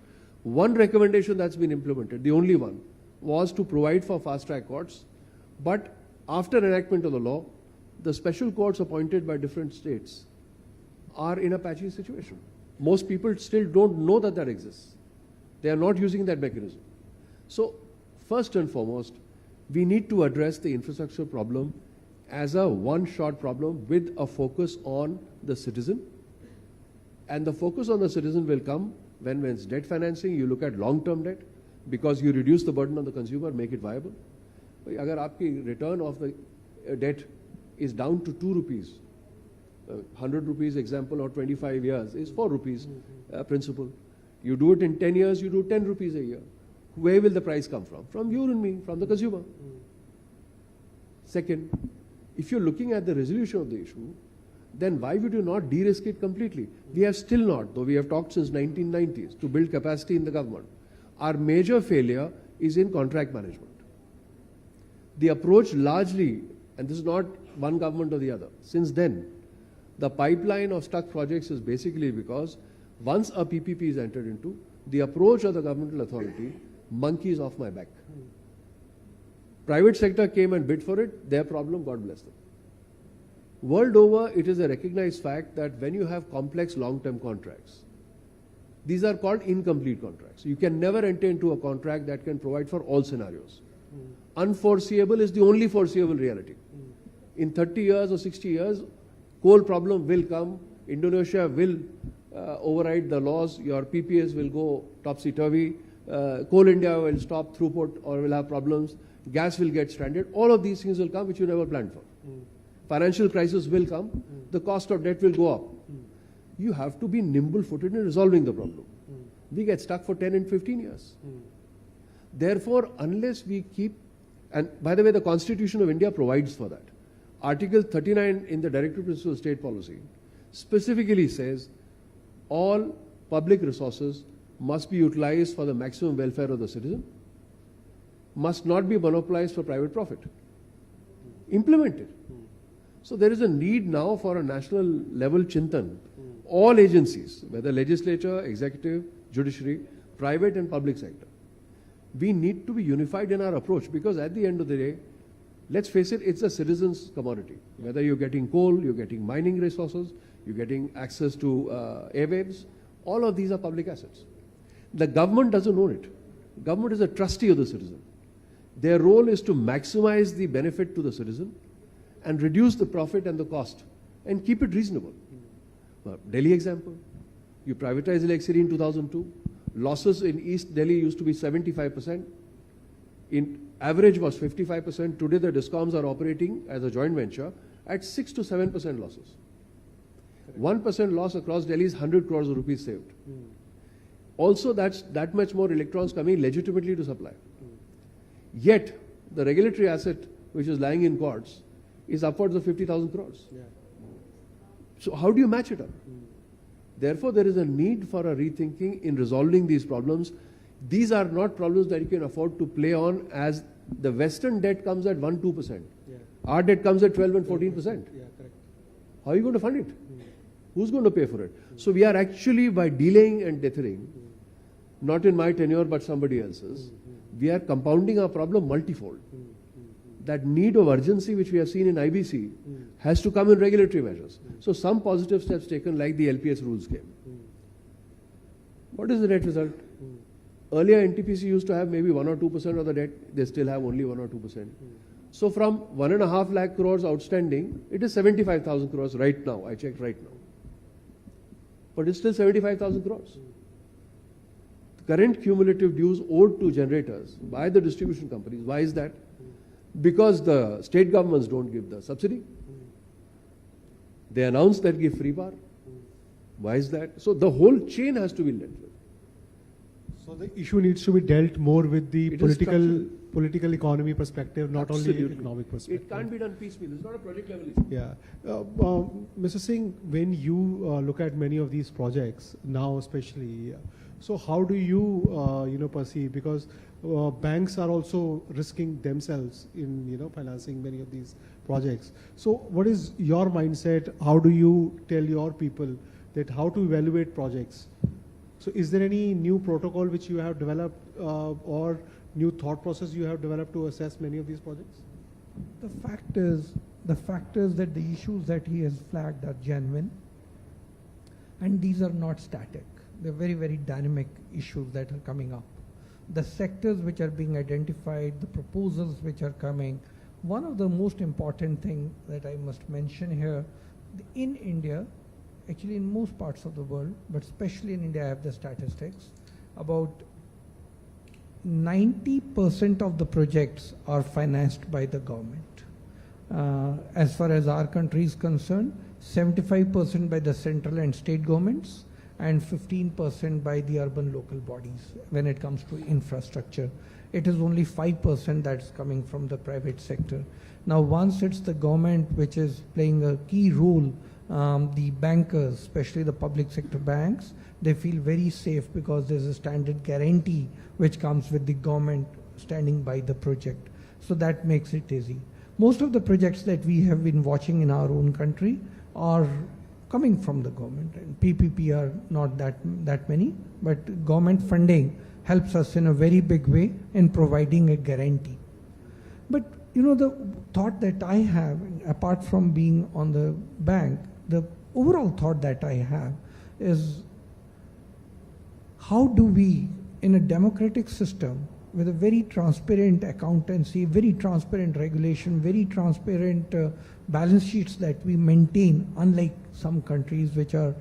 One recommendation that's been implemented, the only one, was to provide for fast-track courts. But after enactment of the law, the special courts appointed by different states are in a patchy situation. Most people still don't know that that exists. They are not using that mechanism. So, first and foremost, we need to address the infrastructure problem as a one-shot problem with a focus on the citizen. And the focus on the citizen will come when it's debt financing, you look at long-term debt, because you reduce the burden on the consumer, make it viable. Agar aapki return of the debt is down to 2 rupees, 100 rupees example, or 25 years is 4 rupees principal. You do it in 10 years, you do 10 rupees a year. Where will the price come from? From you and me, from the consumer. Second, if you're looking at the resolution of the issue, then why would you not de-risk it completely? We have still not, though we have talked since 1990s, to build capacity in the government. Our major failure is in contract management. The approach largely, and this is not one government or the other, since then, the pipeline of stuck projects is basically because once a PPP is entered into, the approach of the governmental authority, monkeys off my back. Private sector came and bid for it, their problem, God bless them. World over, it is a recognized fact that when you have complex long-term contracts, these are called incomplete contracts. You can never enter into a contract that can provide for all scenarios. Unforeseeable is the only foreseeable reality. In 30 years or 60 years, coal problem will come, Indonesia will override the laws, your PPAs will go topsy-turvy, Coal India will stop throughput or will have problems, gas will get stranded. All of these things will come which you never planned for. Financial crisis will come, the cost of debt will go up. You have to be nimble-footed in resolving the problem. We get stuck for 10 and 15 years. Therefore, unless we keep, and by the way, the Constitution of India provides for that. Article 39 in the Directive Principles of State Policy specifically says all public resources must be utilized for the maximum welfare of the citizen, must not be monopolized for private profit. Implemented. So there is a need now for a national level chintan. All agencies, whether legislature, executive, judiciary, private and public sector, we need to be unified in our approach, because at the end of the day, let's face it, it's a citizen's commodity. Whether you're getting coal, you're getting mining resources, you're getting access to airwaves, all of these are public assets. The government doesn't own it. Government is a trustee of the citizen. Their role is to maximize the benefit to the citizen and reduce the profit and the cost and keep it reasonable. Delhi example, you privatized electricity in 2002. Losses in East Delhi used to be 75%. In average was 55%. Today the DISCOMs are operating as a joint venture at 6 to 7% losses. 1% loss across Delhi is 100 crores of rupees saved. Also, that's that much more electrons coming legitimately to supply. Yet, the regulatory asset which is lying in courts is upwards of 50,000 crores. So how do you match it up? Therefore, there is a need for a rethinking in resolving these problems. These are not problems that you can afford to play on, as the Western debt comes at 1-2%. Our debt comes at 12 and 14%. How are you going to fund it? Who's going to pay for it? So we are actually, by delaying and deterring, not in my tenure but somebody else's, we are compounding our problem multifold. That need of urgency which we have seen in IBC has to come in regulatory measures. So some positive steps taken, like the LPS rules came. What is the net result? Earlier NTPC used to have maybe 1 or 2% of the debt. They still have only 1 or 2%. So from 1.5 lakh crores outstanding, it is 75,000 crores right now. I checked right now. But it's still 75,000 crores. The current cumulative dues owed to generators by the distribution companies. Why is that? Because the state governments don't give the subsidy. They announce that give free power. Why is that? So the whole chain has to be dealt with. So the issue needs to be dealt more with the political economy perspective, not only economic perspective. It can't be done piecemeal. It's not a project level issue. Yeah. Mr. Singh, when you look at many of these projects now, especially, so how do you perceive? Because banks are also risking themselves in financing many of these projects. So what is your mindset? How do you tell your people that how to evaluate projects? So is there any new protocol which you have developed or new thought process you have developed to assess many of these projects? The fact is that the issues that he has flagged are genuine, and these are not static. They're very, very dynamic issues that are coming up. The sectors which are being identified, the proposals which are coming. One of the most important thing that I must mention here, in India, actually in most parts of the world, but especially in India, I have the statistics, about 90% of the projects are financed by the government. As far as our country is concerned, 75% by the central and state governments, and 15% by the urban local bodies when it comes to infrastructure. It is only 5% that's coming from the private sector. Now, once it's the government which is playing a key role, the bankers, especially the public sector banks, they feel very safe because there's a standard guarantee which comes with the government standing by the project. So that makes it easy. Most of the projects that we have been watching in our own country are coming from the government, and PPP are not that many, but government funding helps us in a very big way in providing a guarantee. But the thought that I have, apart from being on the bank, the overall thought that I have is, how do we, in a democratic system with a very transparent accountancy, very transparent regulation, very transparent balance sheets that we maintain, unlike some countries which are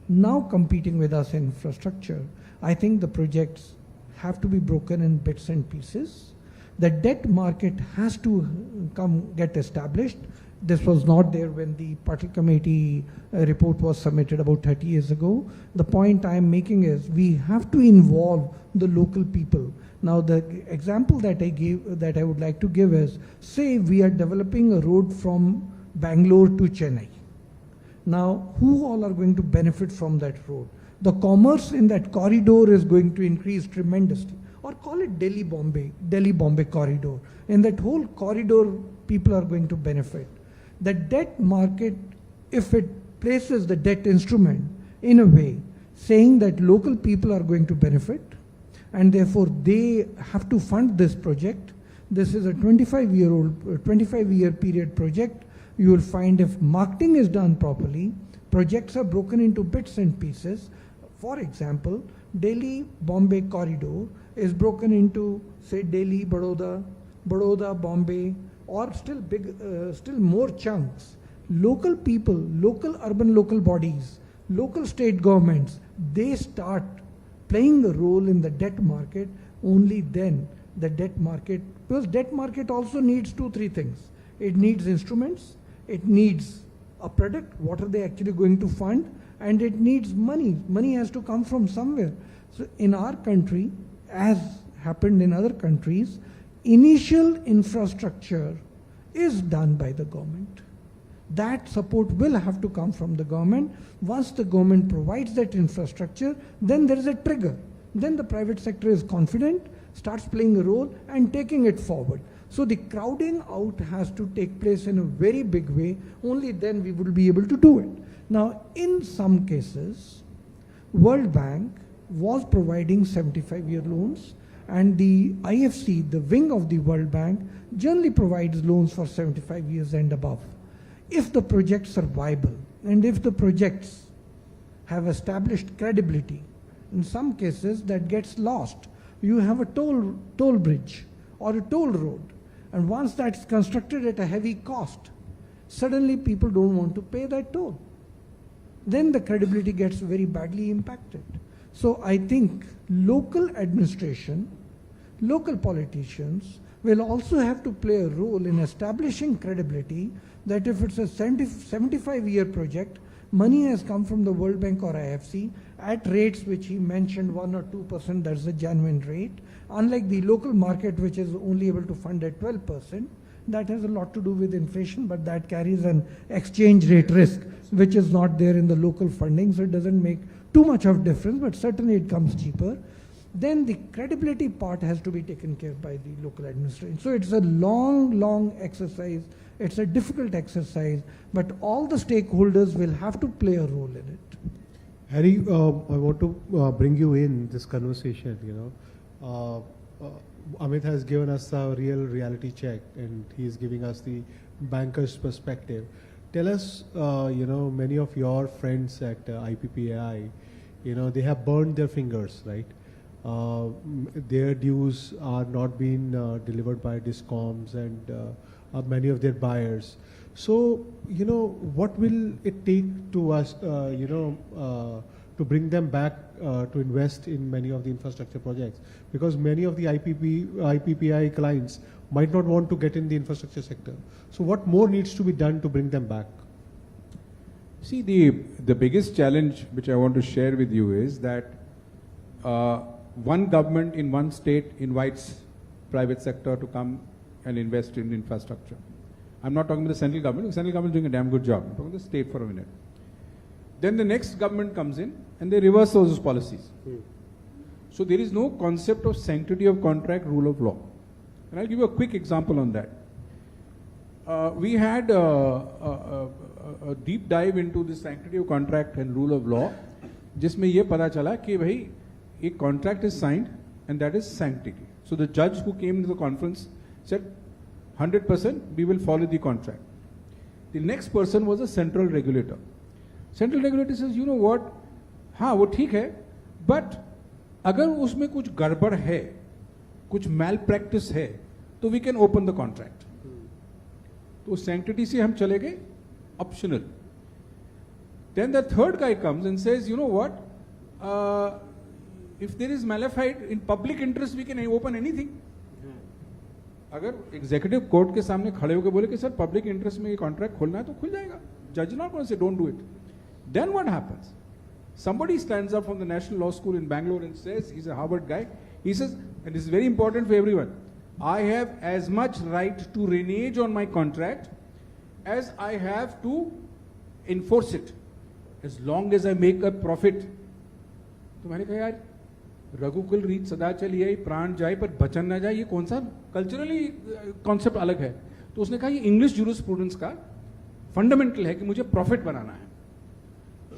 now competing with us in infrastructure, I think the projects have to be broken in bits and pieces. The debt market has to get established. This was not there when the Patil Committee report was submitted about 30 years ago. The point I am making is we have to involve the local people. Now the example that I would like to give is, say we are developing a road from Bangalore to Chennai. Now who all are going to benefit from that road? The commerce in that corridor is going to increase tremendously. Or call it Delhi-Bombay corridor. In that whole corridor, people are going to benefit. The debt market, if it places the debt instrument in a way saying that local people are going to benefit and therefore they have to fund this project, this is a 25-year period project. You will find if marketing is done properly, projects are broken into bits and pieces. For example, Delhi-Bombay corridor is broken into, say, Delhi, Baroda, Bombay, or still more chunks. Local people, local bodies, local state governments, they start playing a role in the debt market. Only then the debt market, because debt market also needs 2-3 things. It needs instruments, it needs a product, what are they actually going to fund, and it needs money. Money has to come from somewhere. So in our country, as happened in other countries, initial infrastructure is done by the government. That support will have to come from the government. Once the government provides that infrastructure, then there is a trigger. Then the private sector is confident, starts playing a role and taking it forward. So the crowding out has to take place in a very big way. Only then we will be able to do it. Now, in some cases, World Bank was providing 75-year loans, and the IFC, the wing of the World Bank, generally provides loans for 75 years and above. If the projects are viable and if the projects have established credibility, in some cases that gets lost. You have a toll bridge or a toll road, and once that's constructed at a heavy cost, suddenly people don't want to pay that toll. Then the credibility gets very badly impacted. So I think local administration, local politicians will also have to play a role in establishing credibility that if it's a 75-year project, money has come from the World Bank or IFC at rates which he mentioned 1 or 2%, that's the genuine rate. Unlike the local market, which is only able to fund at 12%, that has a lot to do with inflation, but that carries an exchange rate risk, which is not there in the local funding, so it doesn't make too much of difference, but certainly it comes cheaper. Then the credibility part has to be taken care of by the local administration. So it's a long exercise. It's a difficult exercise, but all the stakeholders will have to play a role in it. Harry, I want to bring you in this conversation. Amit has given us a real reality check, and he's giving us the banker's perspective. Tell us, many of your friends at IPPAI, they have burned their fingers, right? Their dues are not being delivered by discoms and many of their buyers. So, what will it take to us, to bring them back to invest in many of the infrastructure projects? Because many of the IPPI clients might not want to get in the infrastructure sector. So what more needs to be done to bring them back? See, the biggest challenge which I want to share with you is that one government in one state invites private sector to come and invest in infrastructure. I'm not talking about the central government. The central government is doing a damn good job. I'm talking about the state for a minute. Then the next government comes in and they reverse those policies. So there is no concept of sanctity of contract, rule of law. And I'll give you a quick example on that. We had a deep dive into the sanctity of contract and rule of law, जिसमें ये पता चला कि भाई एक contract is signed and that is sanctity. So the judge who came to the conference said 100% we will follow the contract. The next person was a central regulator. Central regulator says, you know what, हाँ वो ठीक है, but अगर उसमें कुछ गड़बड़ है, कुछ malpractice है, तो we can open the contract. तो sanctity से हम चले गए optional. Then the third guy comes and says, you know what, if there is malafide in public interest, we can open anything. अगर एग्जीक्यूटिव कोर्ट के सामने खड़े होकर बोले कि सर पब्लिक इंटरेस्ट में ये कॉन्ट्रैक्ट खोलना है तो खुल जाएगा. Judge not going to say don't do it. Then what happens? Somebody stands up from the National Law School in Bangalore and says, he's a Harvard guy, he says, and this is very important for everyone, I have as much right to renege on my contract as I have to enforce it, as long as I make a profit. तो मैंने कहा यार रघुकुल रीत सदा चली आई, प्राण जाए पर बचन ना जाए, ये कौन सा कल्चरली कॉन्सेप्ट अलग है. तो उसने कहा ये इंग्लिश जूरिस्प्रूडेंस का फंडामेंटल है कि मुझे प्रॉफिट बनाना है.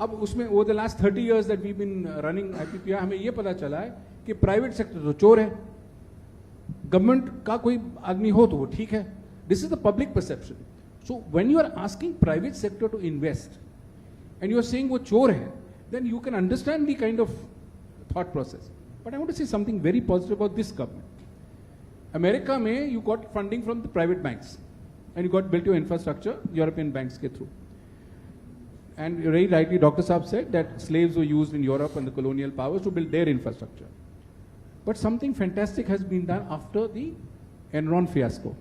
अब उसमें over the last 30 years that we been running IPPI हमें ये पता चला है कि प्राइवेट सेक्टर तो चोर है, गवर्नमेंट का कोई आदमी हो तो वो ठीक है. This is the public perception. So when you are asking private sector to invest and you are saying वो चोर है, then you can understand the kind of thought process. But I want to say something very positive about this government. America mein you got funding from the private banks and you got built your infrastructure European banks ke through. And very rightly Dr. Saab said that slaves were used in Europe and the colonial powers to build their infrastructure. But something fantastic has been done after the Enron fiasco.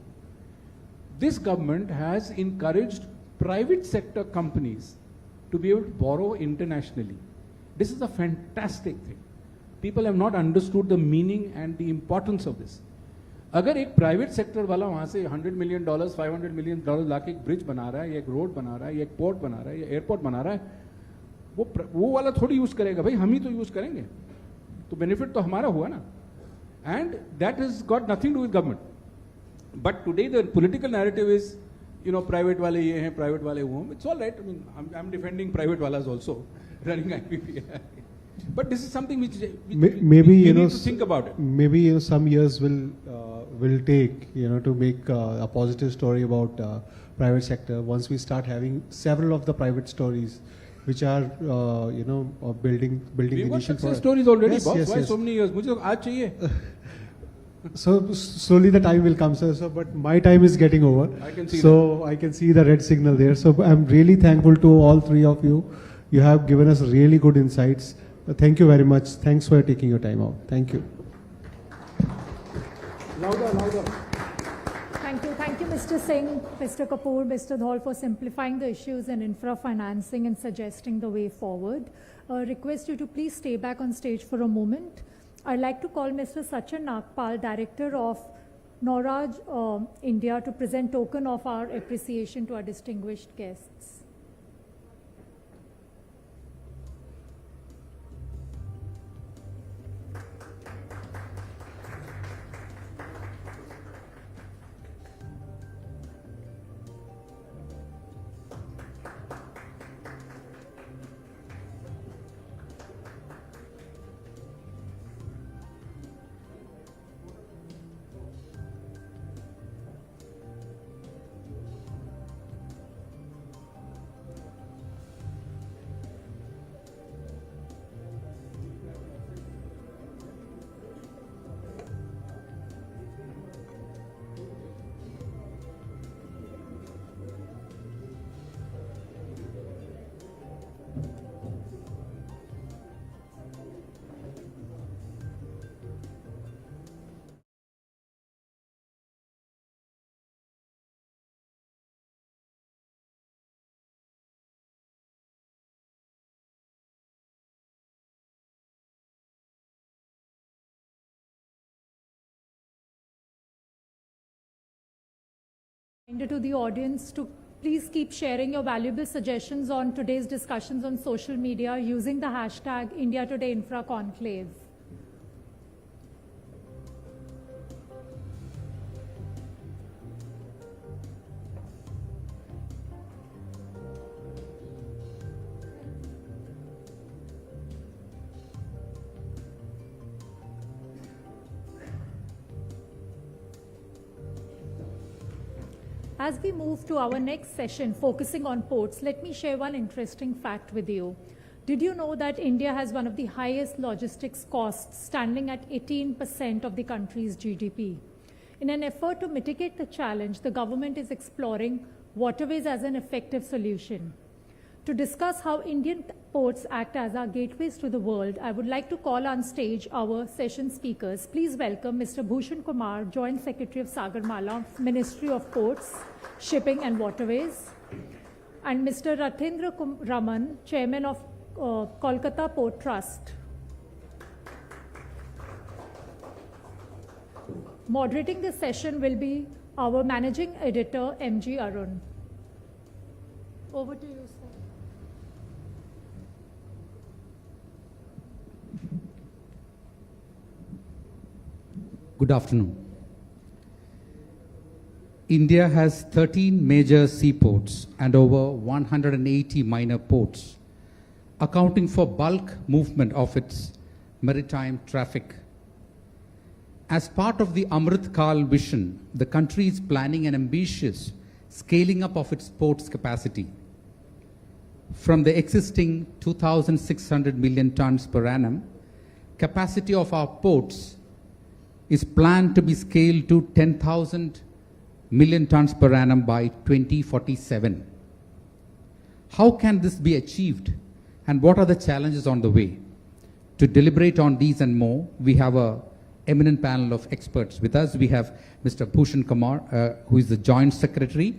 This government has encouraged private sector companies to be able to borrow internationally. This is a fantastic thing. People have not understood the meaning and the importance of this. अगर एक private sector वाला वहां से $100 million, $500 million लाके एक bridge बना रहा है, या एक रोड बना रहा है, या एक पोर्ट बना रहा है, या एयरपोर्ट बना रहा है, वो वाला थोड़ी यूज करेगा भाई, हम ही तो यूज करेंगे, तो बेनिफिट तो हमारा हुआ ना. And that has got nothing to with government. But today the political narrative is private वाले ये हैं, प्राइवेट वाले वो हैं. It's all right. I am defending private वालास also running IPPI. But this is something which maybe we need to think about it. Maybe some years will take to make a positive story about private sector. Once we start having several of the private stories which are building the We've got nation. Success stories already. Yes, boss. yes, Why yes. so many years? मुझे तो आज चाहिए. So slowly the time will come, sir. So, but my time is getting over. I can see so I can see the red signal there. So I'm really thankful to all three of you. You have given us really good insights. Thank you very much. Thanks for taking your time out. Thank you. Louder, louder. Thank you, Mr. Singh, Mr. Kapoor, Mr. Dhol for simplifying the issues in infra financing and suggesting the way forward. Request you to please stay back on stage for a moment. I'd like to call Mr. Sachin Nagpal, Director of NORAD India, to present token of our appreciation to our distinguished guests. To the audience to please keep sharing your valuable suggestions on today's discussions on social media using the hashtag India Today Infra Conclave. As we move to our next session focusing on ports, let me share one interesting fact with you. Did you know that India has one of the highest logistics costs, standing at 18% of the country's GDP? In an effort to mitigate the challenge, the government is exploring waterways as an effective solution. To discuss how Indian ports act as our gateways to the world, I would like to call on stage our session speakers. Please welcome Mr. Bhushan Kumar, Joint Secretary of Sagarmala, Ministry of Ports, Shipping and Waterways, and Mr. Rathendra Raman, Chairman of Kolkata Port Trust. Moderating this session will be our Managing Editor, M.G. Arun. Over to you, sir. Good afternoon. India has 13 major seaports and over 180 minor ports, accounting for bulk movement of its maritime traffic. As part of the Amrit Kal vision, the country is planning an ambitious scaling up of its ports capacity. From the existing 2,600 million tons per annum, capacity of our ports is planned to be scaled to 10,000 million tons per annum by 2047. How can this be achieved, and what are the challenges on the way? To deliberate on these and more, we have an eminent panel of experts with us. We have Mr. Bhushan Kumar, who is the Joint Secretary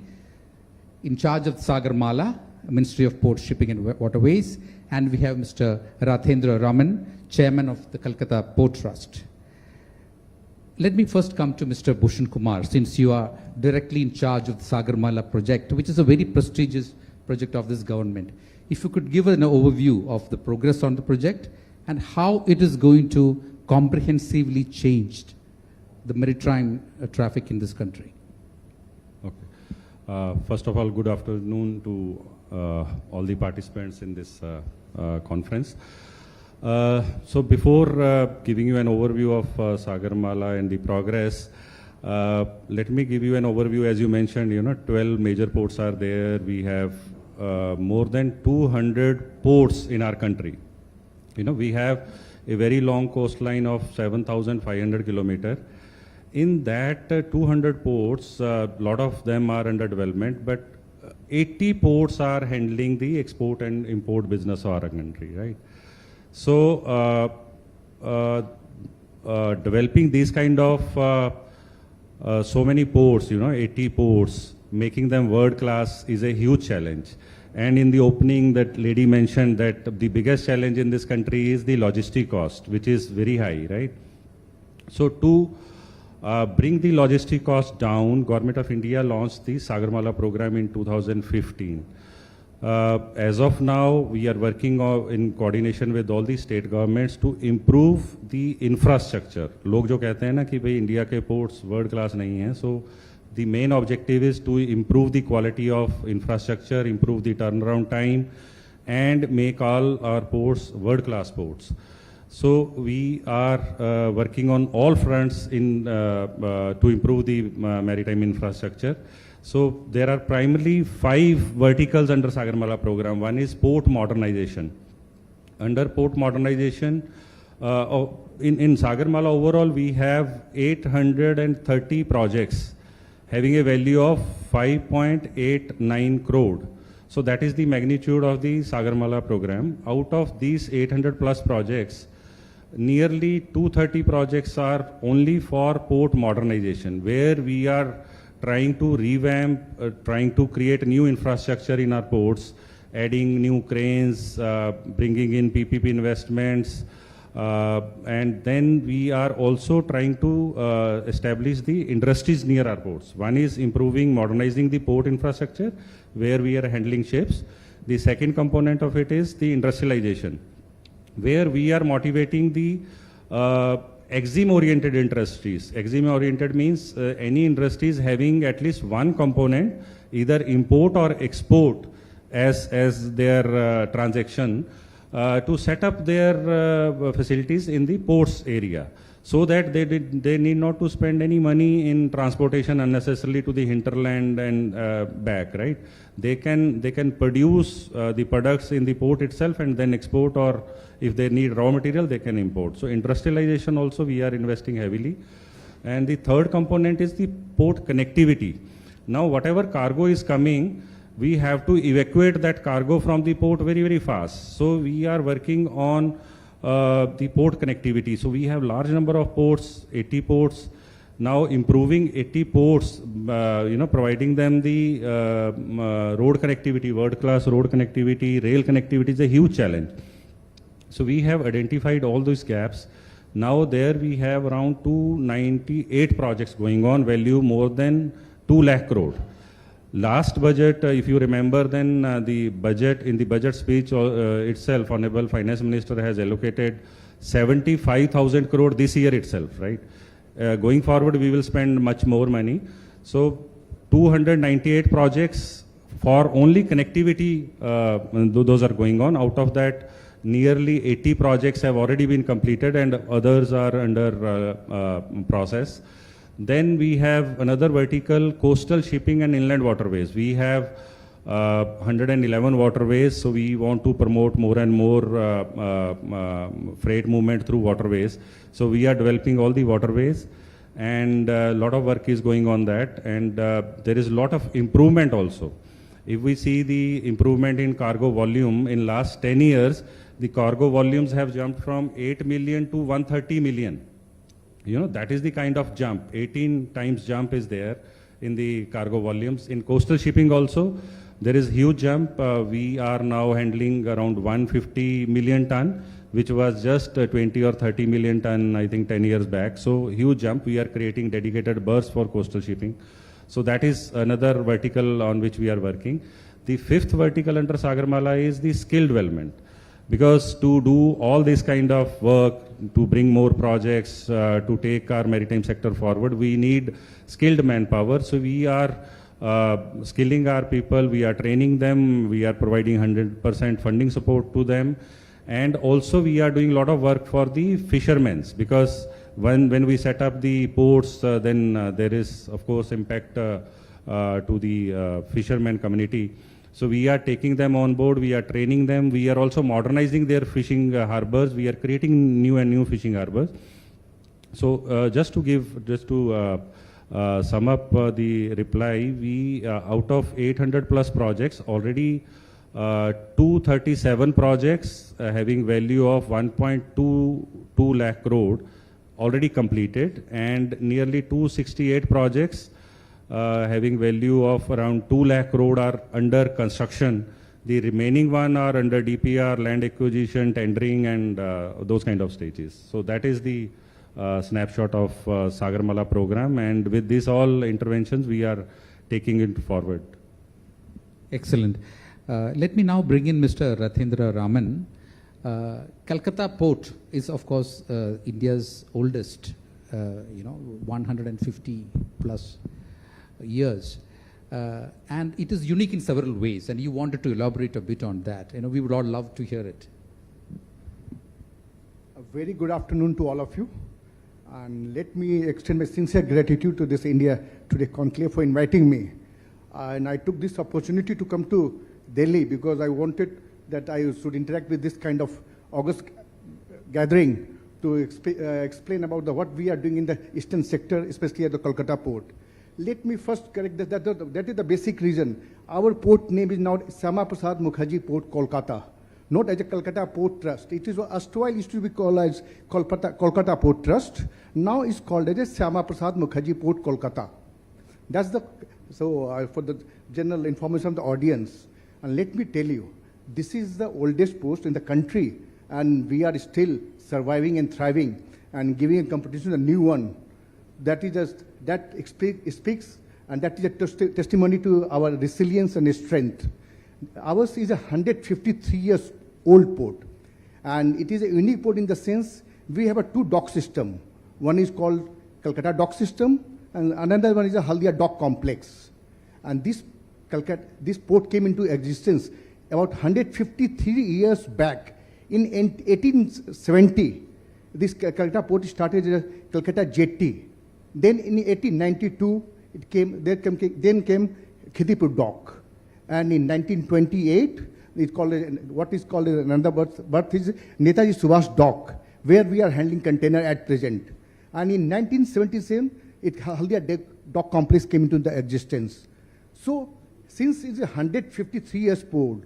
in charge of Sagarmala, Ministry of Ports, Shipping and Waterways, and we have Mr. Rathendra Raman, Chairman of the Kolkata Port Trust. Let me first come to Mr. Bhushan Kumar, since you are directly in charge of the Sagarmala project, which is a very prestigious project of this government. If you could give an overview of the progress on the project and how it is going to comprehensively change the maritime traffic in this country. Okay. First of all, good afternoon to all the participants in this conference. So before giving you an overview of Sagarmala and the progress, let me give you an overview. As you mentioned, 12 major ports are there. We have more than 200 ports in our country. We have a very long coastline of 7,500 kilometers. In that 200 ports, a lot of them are under development, but 80 ports are handling the export and import business of our country, right? So, developing these kind of so many ports, 80 ports, making them world class is a huge challenge. And in the opening, that lady mentioned that the biggest challenge in this country is the logistic cost, which is very high, right? So to bring the logistic cost down, Government of India launched the Sagarmala program in 2015. As of now, we are working in coordination with all the state governments to improve the infrastructure. लोग जो कहते हैं ना कि भाई India के ports world class नहीं हैं, so the main objective is to improve the quality of infrastructure, improve the turnaround time, and make all our ports world class ports. So we are working on all fronts to improve the maritime infrastructure. So there are primarily 5 verticals under Sagarmala program. One is port modernization. Under port modernization, in Sagarmala overall we have 830 projects having a value of 5.89 crore. So that is the magnitude of the Sagarmala program. Out of these 800 plus projects, nearly 230 projects are only for port modernization, where we are trying to revamp, trying to create new infrastructure in our ports, adding new cranes, bringing in PPP investments, and then we are also trying to establish the industries near our ports. One is improving, modernizing the port infrastructure, where we are handling ships. The second component of it is the industrialization, where we are motivating the EXIM-oriented industries. EXIM-oriented means any industries having at least one component, either import or export as their transaction, to set up their facilities in the ports area, so that they need not to spend any money in transportation unnecessarily to the hinterland and back, right? They can produce the products in the port itself and then export, or if they need raw material, they can import. So industrialization also we are investing heavily. And the third component is the port connectivity. Now whatever cargo is coming, we have to evacuate that cargo from the port very, very fast. So we are working on the port connectivity. So we have large number of ports, 80 ports. Now improving 80 ports, providing them the road connectivity, world-class road connectivity, rail connectivity is a huge challenge. So we have identified all those gaps. Now there we have around 298 projects going on, value more than 2 lakh crore. Last budget, if you remember, then the budget, in the budget speech itself, Honorable Finance Minister has allocated 75,000 crore this year itself, right? Going forward, we will spend much more money. So 298 projects for only connectivity, those are going on. Out of that, nearly 80 projects have already been completed and others are under process. Then we have another vertical, coastal shipping and inland waterways. We have 111 waterways, so we want to promote more and more freight movement through waterways. So we are developing all the waterways, and a lot of work is going on that, and there is a lot of improvement also. If we see the improvement in cargo volume in last 10 years, the cargo volumes have jumped from 8 million to 130 million. You know, that is the kind of jump. 18 times jump is there in the cargo volumes. In coastal shipping also, there is huge jump. We are now handling around 150 million ton, which was just 20 or 30 million ton, I think 10 years back. So huge jump. We are creating dedicated berths for coastal shipping. So that is another vertical on which we are working. The fifth vertical under Sagarmala is the skill development. Because to do all this kind of work, to bring more projects, to take our maritime sector forward, we need skilled manpower. So we are skilling our people, we are training them, we are providing 100% funding support to them. And also we are doing a lot of work for the fishermen, because when we set up the ports, then there is, of course, impact to the fishermen community. So we are taking them on board, we are training them, we are also modernizing their fishing harbors, we are creating new fishing harbors. So just to sum up the reply, we out of 800 plus projects, already 237 projects having value of 1.22 lakh crore already completed, and nearly 268 projects having value of around 2 lakh crore are under construction. The remaining one are under DPR, land acquisition, tendering, and those kind of stages. So that is the snapshot of Sagarmala program, and with these all interventions, we are taking it forward. Excellent. Let me now bring in Mr. Rathendra Raman. Calcutta Port is, of course, India's oldest, 150 plus years, and it is unique in several ways, and you wanted to elaborate a bit on that. We would all love to hear it. A very good afternoon to all of you, and let me extend my sincere gratitude to this India Today Conclave for inviting me. And I took this opportunity to come to Delhi because I wanted that I should interact with this kind of August gathering to explain about what we are doing in the eastern sector, especially at the Kolkata port. Let me first correct that is the basic reason. Our port name is now Syama Prasad Mukherjee Port, Kolkata, not as a Kolkata Port Trust. It is erstwhile used to be called as Kolkata Port Trust. Now it's called as a Syama Prasad Mukherjee Port, Kolkata. That's the, for the general information of the audience. And let me tell you, this is the oldest post in the country, and we are still surviving and thriving and giving a competition a new one. That is just, that speaks, and that is a testimony to our resilience and strength. Ours is a 153 years old port, and it is a unique port in the sense we have a two dock system. One is called Calcutta Dock System, and another one is a Haldia Dock Complex. And this port came into existence about 153 years back. In 1870, this Calcutta port started as a Calcutta Jetty. Then in 1892, then came Khidipur Dock. And in 1928, what is called another berth is Netaji Subhash Dock, where we are handling container at present. And in 1977, Haldia Dock Complex came into the existence. So since it's a 153 years old,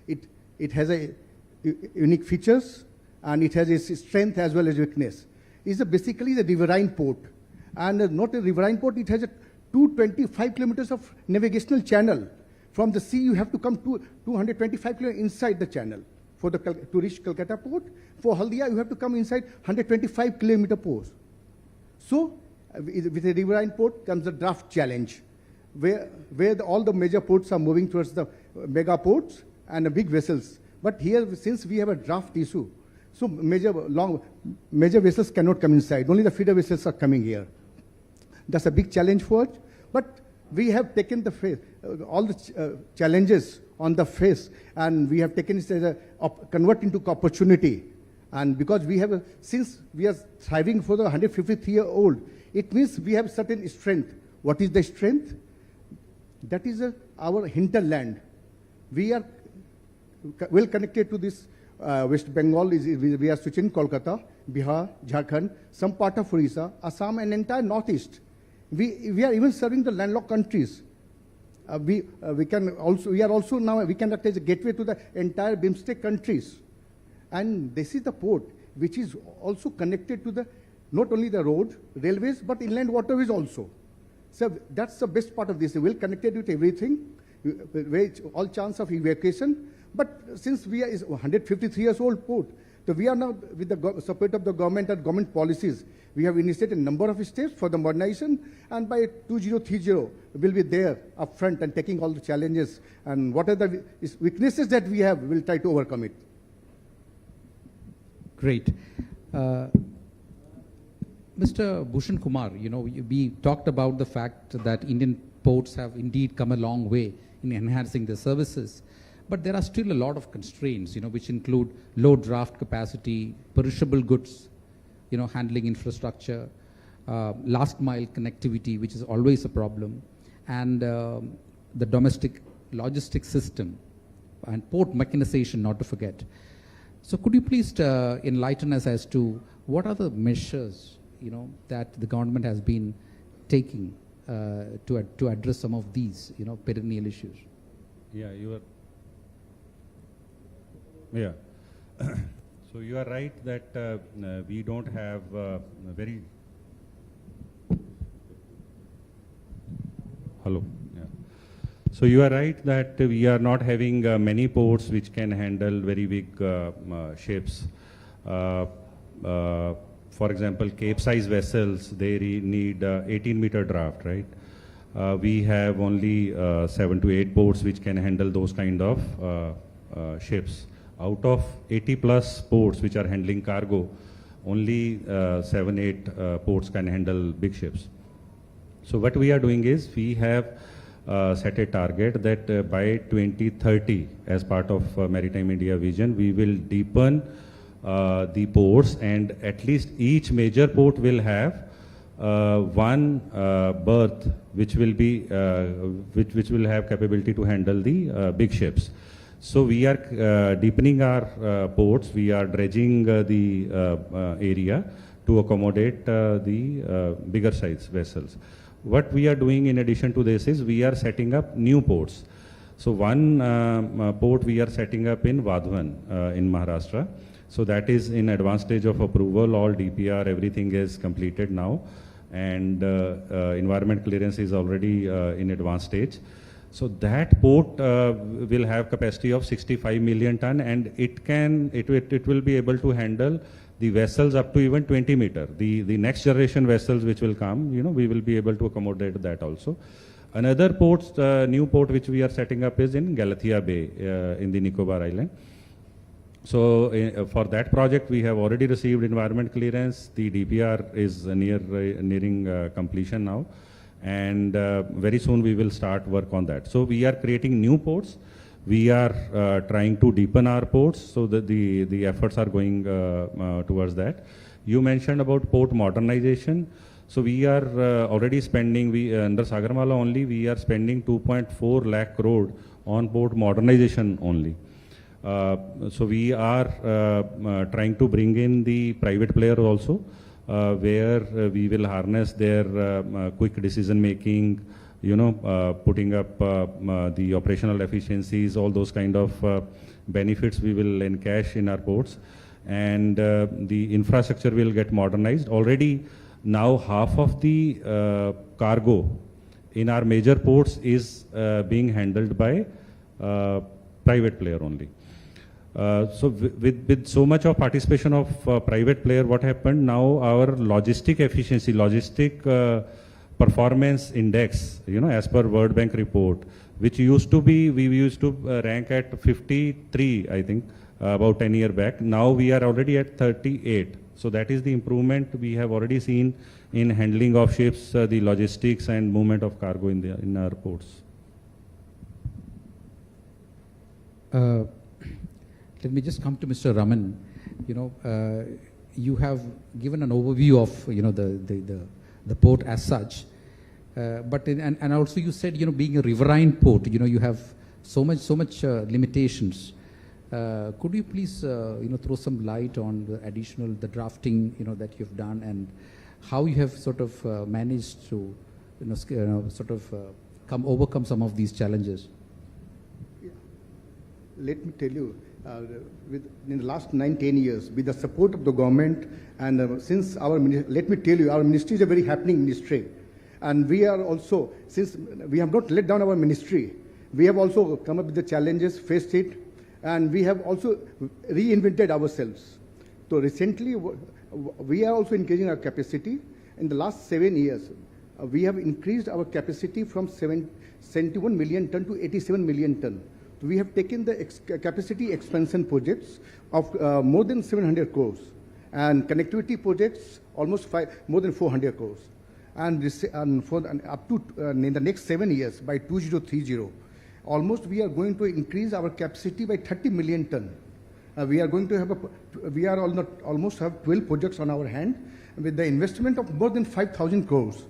it has a unique features and it has its strength as well as weakness. It's basically the riverine port, and not a riverine port. It has a 225 kilometers of navigational channel. From the sea, you have to come to 225 kilometers inside the channel to reach Calcutta port. For Haldia, you have to come inside 125 kilometer port. So, with a riverine port comes the draft challenge, where all the major ports are moving towards the mega ports and the big vessels. But here, since we have a draft issue, so major vessels cannot come inside. Only the feeder vessels are coming here. That's a big challenge for us. But we have taken all the challenges on the face, and we have taken it as convert into opportunity. And because since we are thriving for the 153-year-old, it means we have certain strength. What is the strength? That is our hinterland. We are well connected to this West Bengal. We are switching Kolkata, Bihar, Jharkhand, some part of Orissa, Assam, and entire northeast. We are even serving the landlocked countries. We can act as a gateway to the entire BIMSTEC countries. And this is the port, which is also connected to not only the road, railways, but inland waterways also. So that's the best part of this. We're connected with everything, all chance of evacuation. But since we are 153 years old port, so we are now, with the support of the government and government policies, we have initiated a number of steps for the modernization, and by 2030, we'll be there up front and taking all the challenges, and what are the weaknesses that we have, we'll try to overcome it. Great. Mr. Bhushan Kumar, we talked about the fact that Indian ports have indeed come a long way in enhancing their services. But there are still a lot of constraints, which include low draft capacity, perishable goods, handling infrastructure, last mile connectivity, which is always a problem, and the domestic logistics system and port mechanization, not to forget. So could you please enlighten us as to what are the measures, that the government has been taking to address some of these, perennial issues? Yeah, Yeah. So you are right that we don't have very... Hello. Yeah. So you are right that we are not having many ports which can handle very big ships. For example, Cape-size vessels, they need 18-meter draft, right? We have only 7 to 8 ports which can handle those kind of ships. Out of 80 plus ports which are handling cargo, only 7-8 ports can handle big ships. So what we are doing is we have set a target that by 2030, as part of Maritime India Vision, we will deepen the ports, and at least each major port will have one berth which will be which will have capability to handle the big ships. So we are deepening our ports. We are dredging the area to accommodate the bigger size vessels. What we are doing in addition to this is we are setting up new ports. So one port we are setting up in Vadhavan in Maharashtra. So that is in advanced stage of approval. All DPR, everything is completed now, and environment clearance is already in advanced stage. So that port will have capacity of 65 million ton, and it will be able to handle the vessels up to even 20 meter. The next generation vessels which will come, we will be able to accommodate that also. Another port, new port which we are setting up is in Galathea Bay in the Nicobar Island. So for that project we have already received environment clearance. The DPR is nearing completion now, and very soon we will start work on that. So we are creating new ports. We are trying to deepen our ports, so that the efforts are going towards that. You mentioned about port modernization. So we are already spending, under Sagarmala only, we are spending 2.4 lakh crore on port modernization only. So we are trying to bring in the private player also, where we will harness their quick decision making, putting up the operational efficiencies, all those kind of benefits we will encash in our ports, and the infrastructure will get modernized. Already now half of the cargo in our major ports is being handled by private player only. So with so much of participation of private player, what happened now, our logistic efficiency, performance index, as per World Bank report, which used to be, we used to rank at 53, I think, about 10 years back. Now we are already at 38. So that is the improvement we have already seen in handling of ships, the logistics and movement of cargo in our ports. Let me just come to Mr. Raman. You have given an overview of the port as such, but and also you said being a riverine port, you have so much limitations. Could you please throw some light on the drafting that you've done, and how you have sort of managed to overcome some of these challenges? Let me tell you, in the last 9-10 years, with the support of the government, and since let me tell you, our ministry is a very happening ministry, and we are also, since we have not let down our ministry, we have also come up with the challenges, faced it, and we have also reinvented ourselves. So recently, we are also increasing our capacity. In the last 7 years, we have increased our capacity from 71 million ton to 87 million ton. We have taken the capacity expansion projects of more than 700 crores, and connectivity projects almost more than 400 crores. And up to in the next 7 years, by 2030, almost we are going to increase our capacity by 30 million ton. We are going to have almost have 12 projects on our hand with the investment of more than 5,000 crores.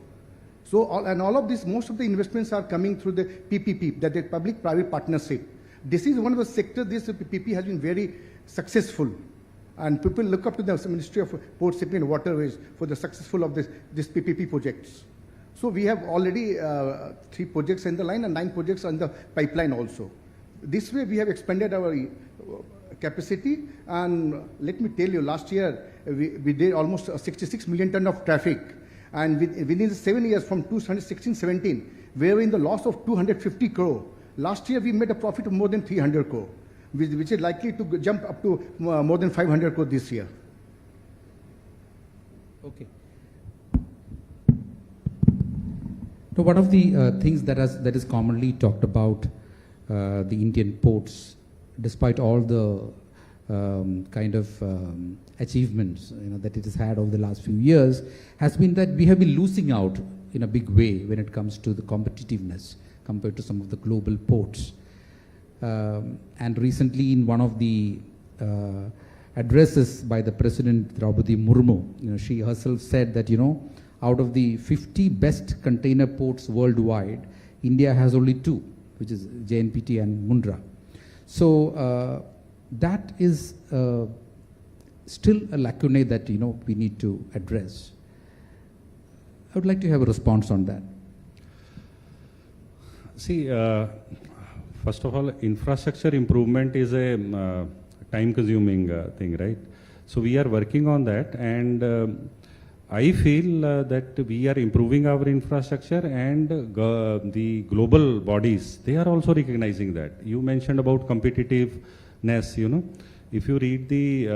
So all of this, most of the investments are coming through the PPP, that is public-private partnership. This is one of the sectors this PPP has been very successful, and people look up to the Ministry of Port Shipping and Waterways for the successful of this PPP projects. So we have already 3 projects in the line and 9 projects on the pipeline also. This way we have expanded our capacity, and let me tell you, last year we did almost 66 million ton of traffic, and within the 7 years from 2016-17, we were in the loss of 250 crore. Last year we made a profit of more than 300 crore, which is likely to jump up to more than 500 crore this year. Okay. So one of the things that is commonly talked about the Indian ports, despite all the achievements that it has had over the last few years, has been that we have been losing out in a big way when it comes to the competitiveness compared to some of the global ports. And recently, in one of the addresses by the President Draupadi Murmu, she herself said that out of the 50 best container ports worldwide, India has only 2, which is JNPT and Mundra. So that is still a lacuna that we need to address. I would like to have a response on that. See, first of all, infrastructure improvement is a time-consuming thing, right? So we are working on that, and I feel that we are improving our infrastructure, and the global bodies, they are also recognizing that. You mentioned about competitiveness, If you read the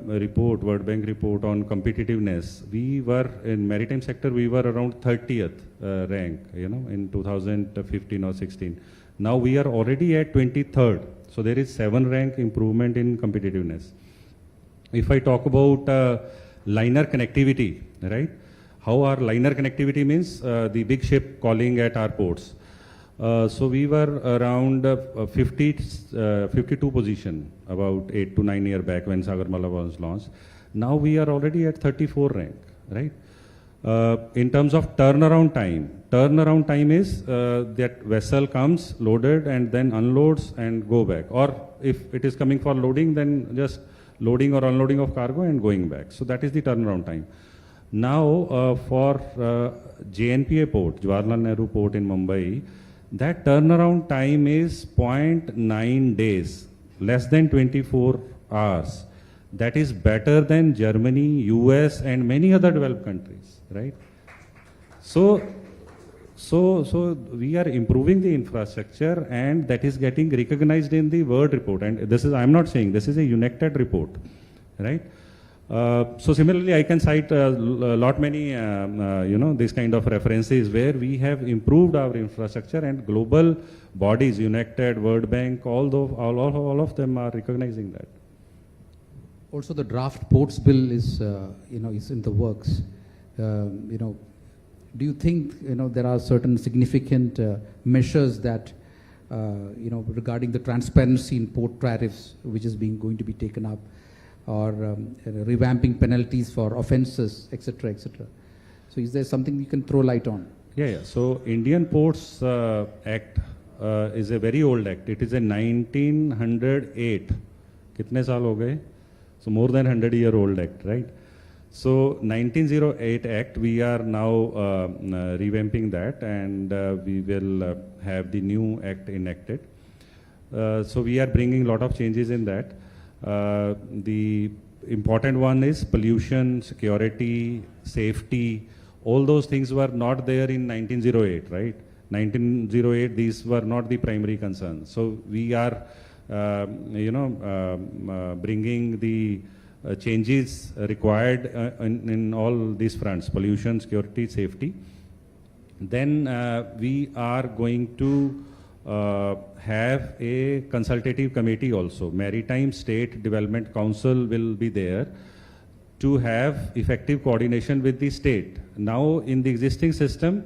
report, World Bank report on competitiveness, we were, in maritime sector, we were around 30th rank, in 2015 or 16. Now we are already at 23rd. So there is 7 rank improvement in competitiveness. If I talk about liner connectivity, right? How our liner connectivity means the big ship calling at our ports. So we were around 52 position about 8 to 9 years back when Sagarmala was launched. Now we are already at 34 rank, right? In terms of turnaround time is that vessel comes loaded and then unloads and go back. Or if it is coming for loading, then just loading or unloading of cargo and going back. So that is the turnaround time. Now, for JNPA port, Jawaharlal Nehru Port in Mumbai, that turnaround time is 0.9 days, less than 24 hours. That is better than Germany, US, and many other developed countries, right? So we are improving the infrastructure, and that is getting recognized in the World report. And this is, I'm not saying, this is a UNECTED report, right? So similarly, I can cite a lot many, these kind of references where we have improved our infrastructure, and global bodies, UNECTED, World Bank, all of them are recognizing that. Also, the draft ports bill is, is in the works. Do you think, there are certain significant measures that, regarding the transparency in port tariffs, which is going to be taken up, or revamping penalties for offences, etc., etc. So is there something you can throw light on? Yeah. So Indian Ports Act is a very old act. It is a 1908. Kitne saal ho gaye? So more than 100-year-old act, right? So 1908 Act, we are now revamping that, and we will have the new act enacted. So we are bringing a lot of changes in that. The important one is pollution, security, safety. All those things were not there in 1908, right? 1908, these were not the primary concerns. So we are, bringing the changes required in all these fronts: pollution, security, safety. Then we are going to have a consultative committee also. Maritime State Development Council will be there to have effective coordination with the state. Now, in the existing system,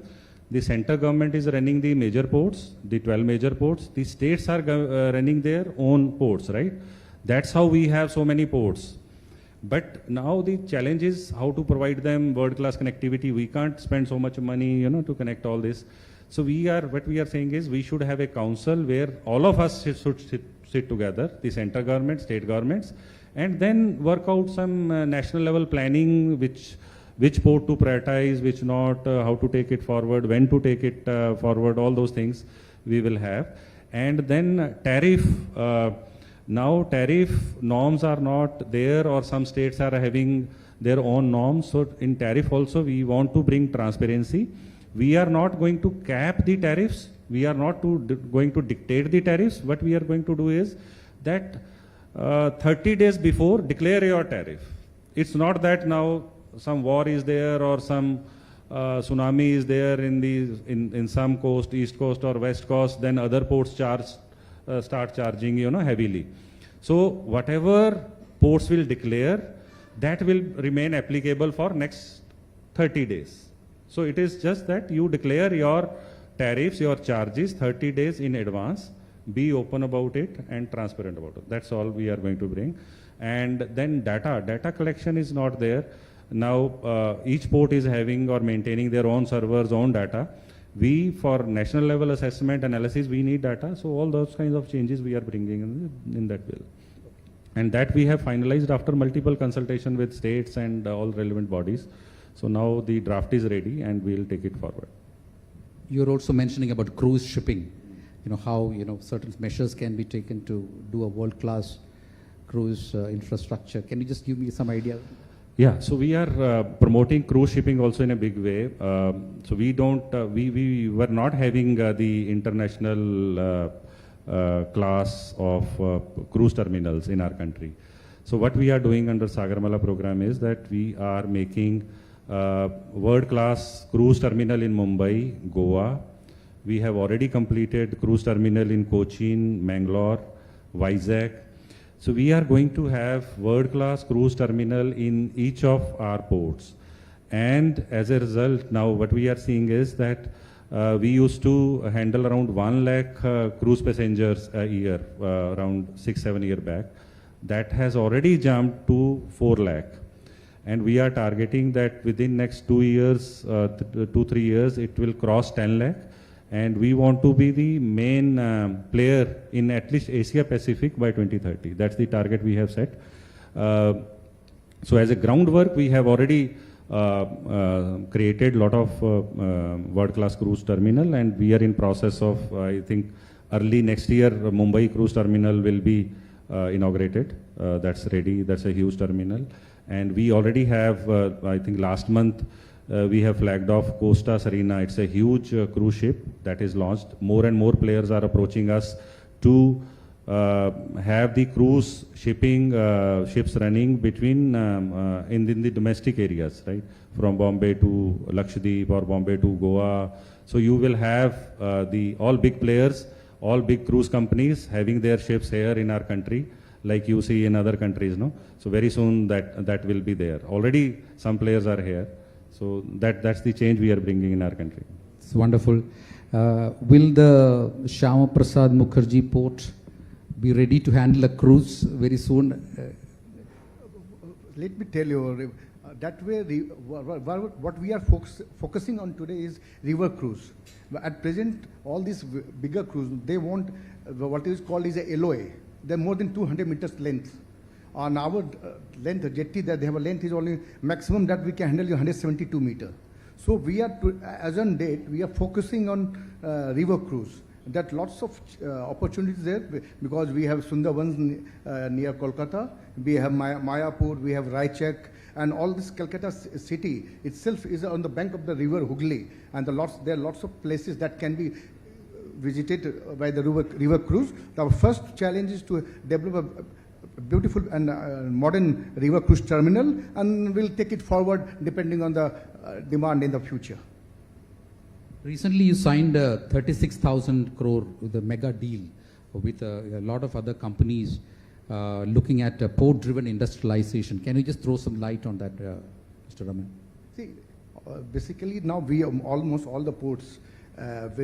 the center government is running the major ports, the 12 major ports. The states are running their own ports, right? That's how we have so many ports. But now the challenge is how to provide them world-class connectivity. We can't spend so much money, to connect all this. So what we are saying is we should have a council where all of us should sit together, the center government, state governments, and then work out some national level planning, which port to prioritize, which not, how to take it forward, when to take it forward, all those things we will have. And then tariff, now tariff norms are not there, or some states are having their own norms. So in tariff also we want to bring transparency. We are not going to cap the tariffs. We are not going to dictate the tariffs. What we are going to do is that 30 days before, declare your tariff. It's not that now some war is there or some tsunami is there in some coast, east coast or west coast, then other ports start charging, heavily. So whatever ports will declare, that will remain applicable for next 30 days. So it is just that you declare your tariffs, your charges 30 days in advance, be open about it and transparent about it. That's all we are going to bring. And then data collection is not there. Now each port is having or maintaining their own servers, own data. We, for national level assessment analysis, we need data. So all those kinds of changes we are bringing in that bill. And that we have finalized after multiple consultation with states and all relevant bodies. So now the draft is ready and we'll take it forward. You're also mentioning about cruise shipping, how, certain measures can be taken to do a world-class cruise infrastructure. Can you just give me some idea? Yeah, so we are promoting cruise shipping also in a big way. So we were not having the international class of cruise terminals in our country. So what we are doing under Sagarmala program is that we are making world-class cruise terminal in Mumbai, Goa. We have already completed cruise terminal in Cochin, Mangalore, Vizag. So we are going to have world-class cruise terminal in each of our ports. And as a result, now what we are seeing is that we used to handle around 1 lakh cruise passengers a year, around 6-7 years back. That has already jumped to 4 lakh. And we are targeting that within next 2 years, 2-3 years, it will cross 10 lakh. And we want to be the main player in at least Asia Pacific by 2030. That's the target we have set. So as a groundwork, we have already created a lot of world-class cruise terminal, and we are in process of, I think, early next year, Mumbai cruise terminal will be inaugurated. That's ready. That's a huge terminal. And we already have, I think last month, we have flagged off Costa Serena. It's a huge cruise ship that is launched. More and more players are approaching us to have the cruise shipping ships running between in the domestic areas, right? From Bombay to Lakshadweep or Bombay to Goa. So you will have all big players, all big cruise companies having their ships here in our country, like you see in other countries, no? So very soon that will be there. Already some players are here. So that's the change we are bringing in our country. It's wonderful. Will the Shyama Prasad Mukherjee port be ready to handle a cruise very soon? Let me tell you, that way what we are focusing on today is river cruise. At present, all these bigger cruise, they want what is called is a LOA. They're more than 200 meters length. On our length, jetty, that they have a length is only maximum that we can handle 172 meters. So we are, as on date, we are focusing on river cruise. There are lots of opportunities there because we have Sundarbans near Kolkata, we have Mayapur, we have Raichak, and all this Calcutta city itself is on the bank of the river Hooghly, and there are lots of places that can be visited by the river cruise. Our first challenge is to develop a beautiful and modern river cruise terminal, and we'll take it forward depending on the demand in the future. Recently, you signed a 36,000 crore with a mega deal with a lot of other companies looking at port-driven industrialization. Can you just throw some light on that, Mr. Raman? See, basically now we almost all the ports,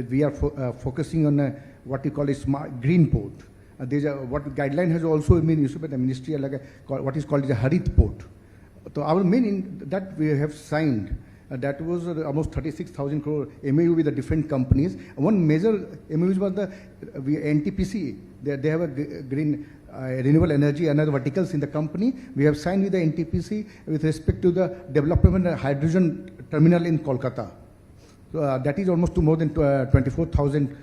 we are focusing on what we call a smart green port. There's what guideline has also been issued by the ministry, like what is called a Harit port. So our main that we have signed. That was almost 36,000 crore MOU with the different companies. One major MOU was the NTPC. They have a green renewable energy, another verticals in the company. We have signed with the NTPC with respect to the development of hydrogen terminal in Kolkata. So that is almost to more than 24,000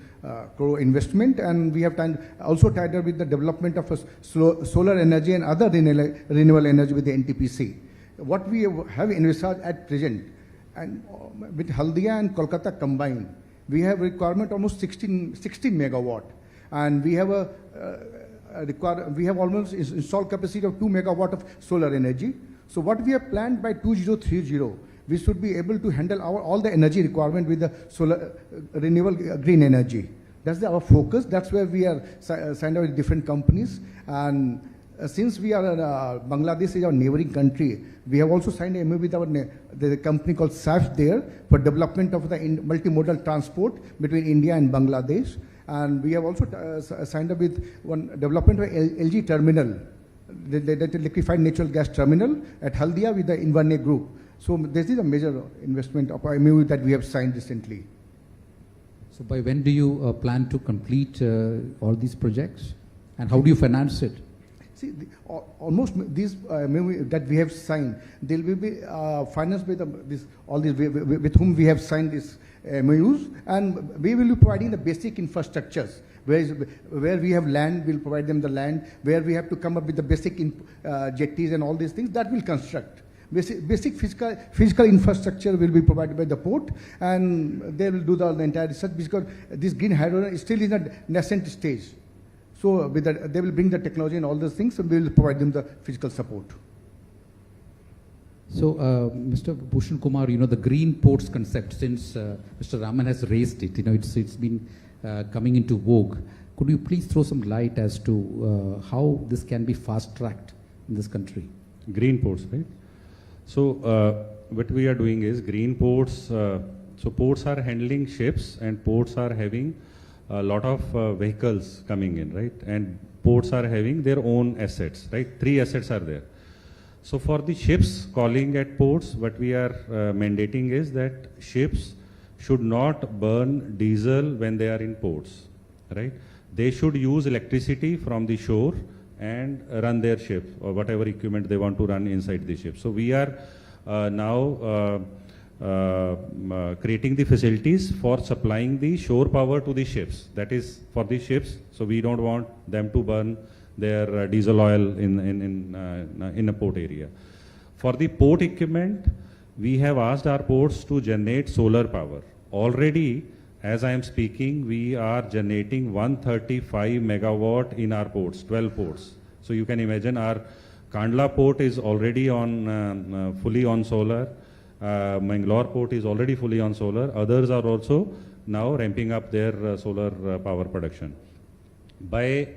crore investment, and we have also tied up with the development of solar energy and other renewable energy with the NTPC. What we have envisaged at present, and with Haldia and Kolkata combined, we have requirement almost 16 megawatt, and we have we have almost installed capacity of 2 megawatt of solar energy. So what we have planned by 2030, we should be able to handle all the energy requirement with the solar renewable green energy. That's our focus. That's where we are signed up with different companies. And since we are Bangladesh is our neighboring country, we have also signed a MOU with the company called SAF there for development of the multimodal transport between India and Bangladesh. And we have also signed up with one development of LG terminal, the liquefied natural gas terminal at Haldia with the Inverne Group. So this is a major investment of MOU that we have signed recently. So by when do you plan to complete all these projects, and how do you finance it? See, almost these that we have signed, they will be financed with with whom we have signed these MOUs, and we will be providing the basic infrastructures. Where we have land, we'll provide them the land. Where we have to come up with the basic jetties and all these things, that will construct. Basic physical infrastructure will be provided by the port, and they will do the entire research because this green hydrogen is still in a nascent stage. So with that, they will bring the technology and all those things, and we will provide them the physical support. So, Mr. Bhushan Kumar, the green ports concept, since Mr. Raman has raised it, it's been coming into vogue. Could you please throw some light as to how this can be fast-tracked in this country? Green ports, right? So what we are doing is green ports. So ports are handling ships, and ports are having a lot of vehicles coming in, right? And ports are having their own assets, right? 3 assets are there. So for the ships calling at ports, what we are mandating is that ships should not burn diesel when they are in ports, right? They should use electricity from the shore and run their ship or whatever equipment they want to run inside the ship. So we are now creating the facilities for supplying the shore power to the ships. That is for the ships, so we don't want them to burn their diesel oil in a port area. For the port equipment, we have asked our ports to generate solar power. Already, as I am speaking, we are generating 135 megawatt in our ports, 12 ports. So you can imagine our Kandla port is already on fully on solar. Mangalore port is already fully on solar. Others are also now ramping up their solar power production. By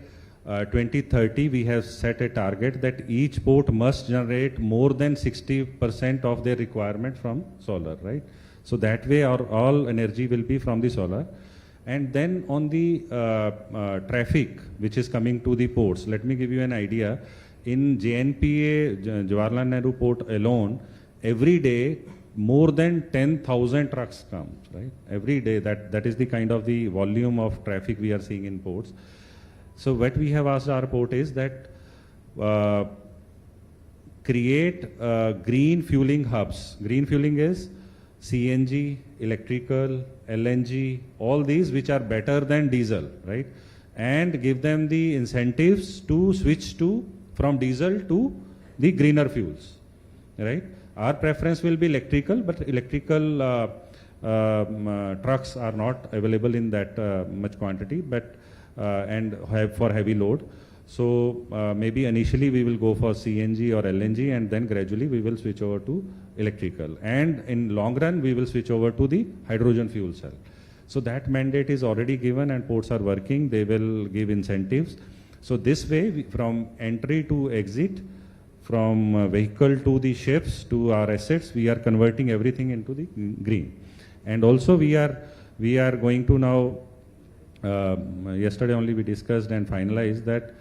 2030, we have set a target that each port must generate more than 60% of their requirement from solar, right? So that way our all energy will be from the solar. And then on the traffic which is coming to the ports, let me give you an idea. In JNPA, Jawaharlal Nehru Port alone, every day more than 10,000 trucks come, right? Every day, that is the kind of the volume of traffic we are seeing in ports. So what we have asked our port is that create green fueling hubs. Green fueling is CNG, electrical, LNG, all these which are better than diesel, right? And give them the incentives to switch from diesel to the greener fuels, right? Our preference will be electrical, but electrical trucks are not available in that much quantity, but and for heavy load. So maybe initially we will go for CNG or LNG, and then gradually we will switch over to electrical. And in long run, we will switch over to the hydrogen fuel cell. So that mandate is already given and ports are working. They will give incentives. So this way, from entry to exit, from vehicle to the ships to our assets, we are converting everything into the green. And also we are going to now, yesterday only we discussed and finalized that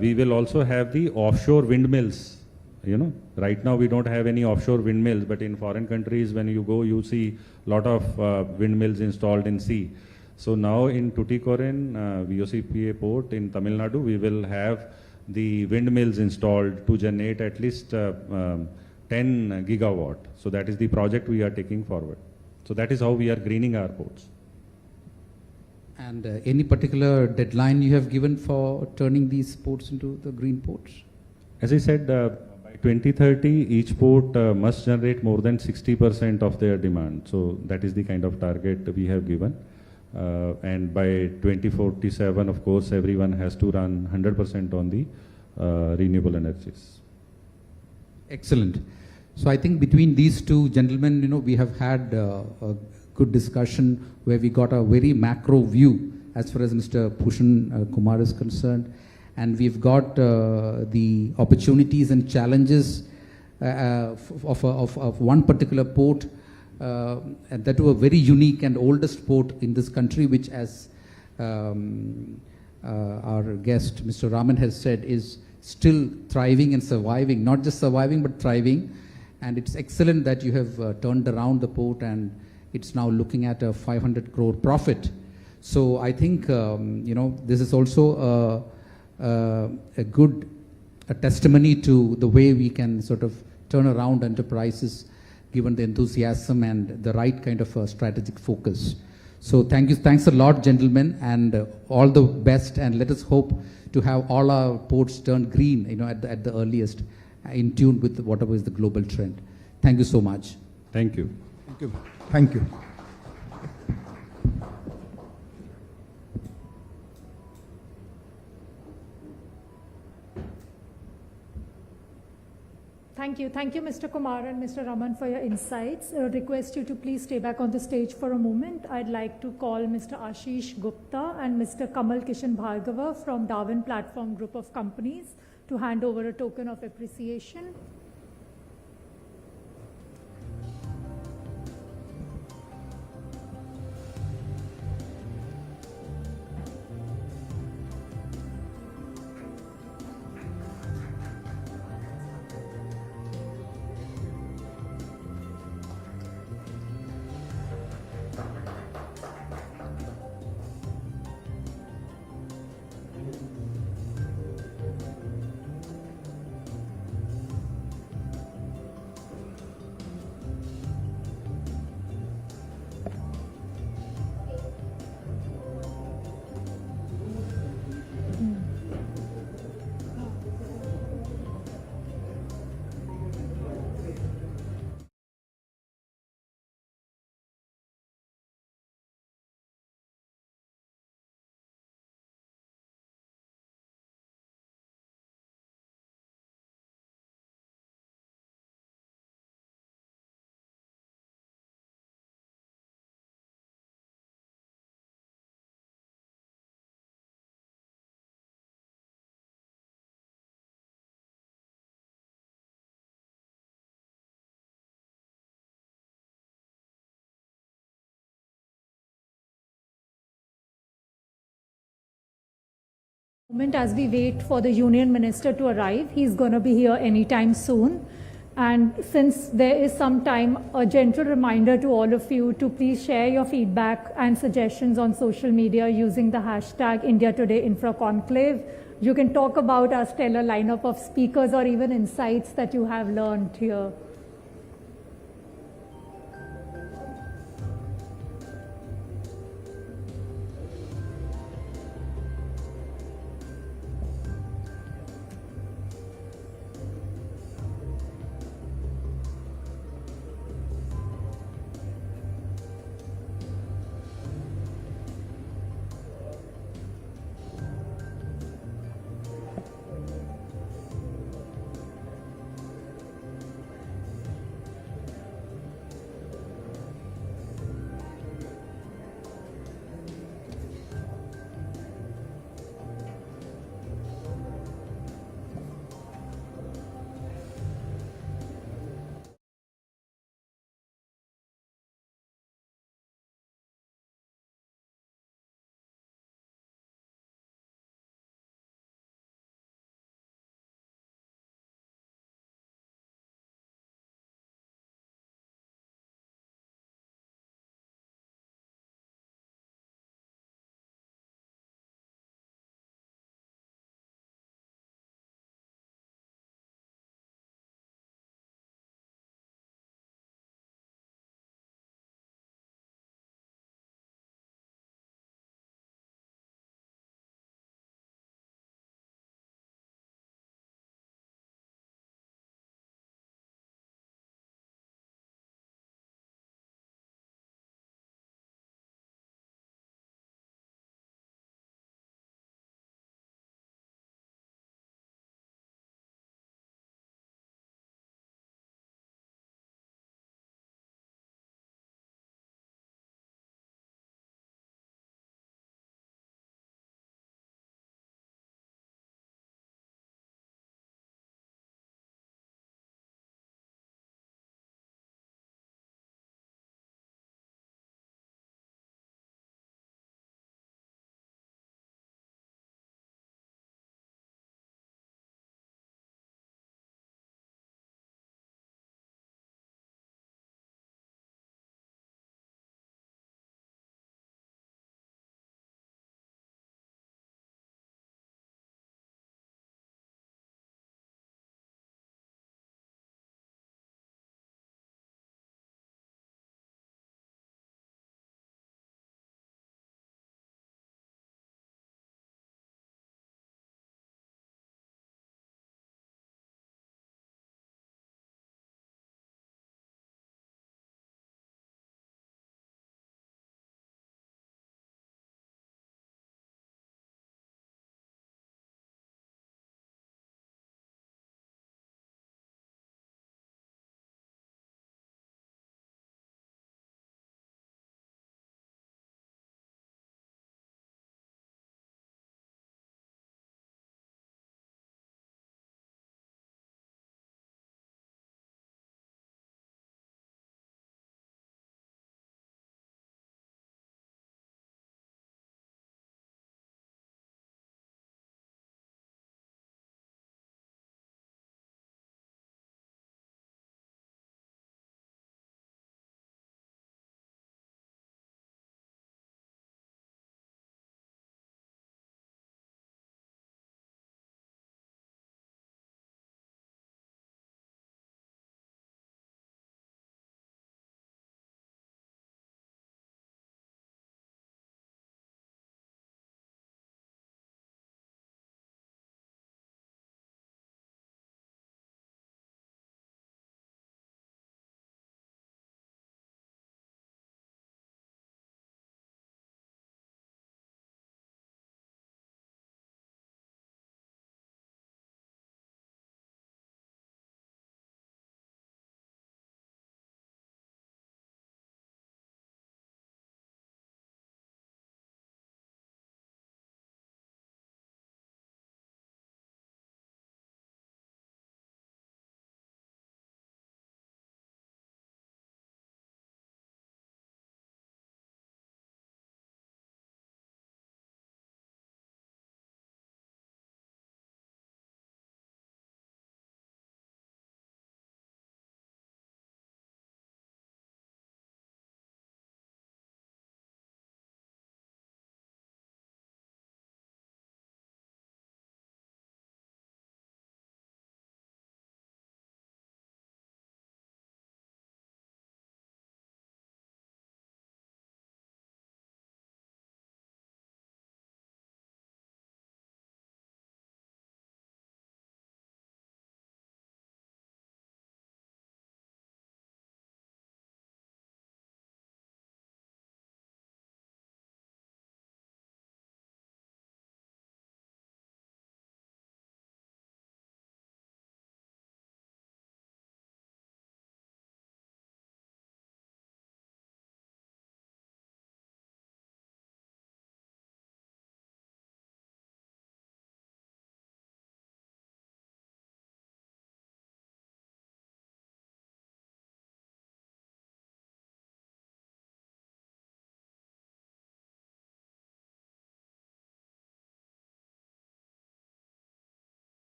we will also have the offshore windmills. You know, right now we don't have any offshore windmills, but in foreign countries when you go, you see a lot of windmills installed in sea. So now in Tuticorin, VOCPA port in Tamil Nadu, we will have the windmills installed to generate at least 10 gigawatt. So that is the project we are taking forward. So that is how we are greening our ports. And any particular deadline you have given for turning these ports into the green ports? As I said, by 2030, each port must generate more than 60% of their demand. So that is the kind of target we have given. And by 2047, of course, everyone has to run 100% on the renewable energies. Excellent. So I think between these two gentlemen, you know, we have had a good discussion where we got a very macro view as far as Mr. Bhushan Kumar is concerned. And we've got the opportunities and challenges of one particular port, and that was a very unique and oldest port in this country, which, as our guest Mr. Raman has said, is still thriving and surviving, not just surviving but thriving. And it's excellent that you have turned around the port and it's now looking at a 500 crore profit. So I think you know, this is also a good testimony to the way we can sort of turn around enterprises given the enthusiasm and the right kind of strategic focus. So thanks a lot, gentlemen, and all the best, and let us hope to have all our ports turned green, you know, at the earliest, in tune with whatever is the global trend. Thank you so much. Thank you. Thank you. Thank you. Thank you, Mr. Kumar and Mr. Raman, for your insights. I request you to please stay back on the stage for a moment. I'd like to call Mr. Ashish Gupta and Mr. Kamal Kishan Bhargava from Darwin Platform Group of Companies to hand over a token of appreciation. As we wait for the Union Minister to arrive, he's going to be here anytime soon. And since there is some time, a gentle reminder to all of you to please share your feedback and suggestions on social media using the hashtag India Today Infra Conclave. You can talk about our stellar lineup of speakers or even insights that you have learned here.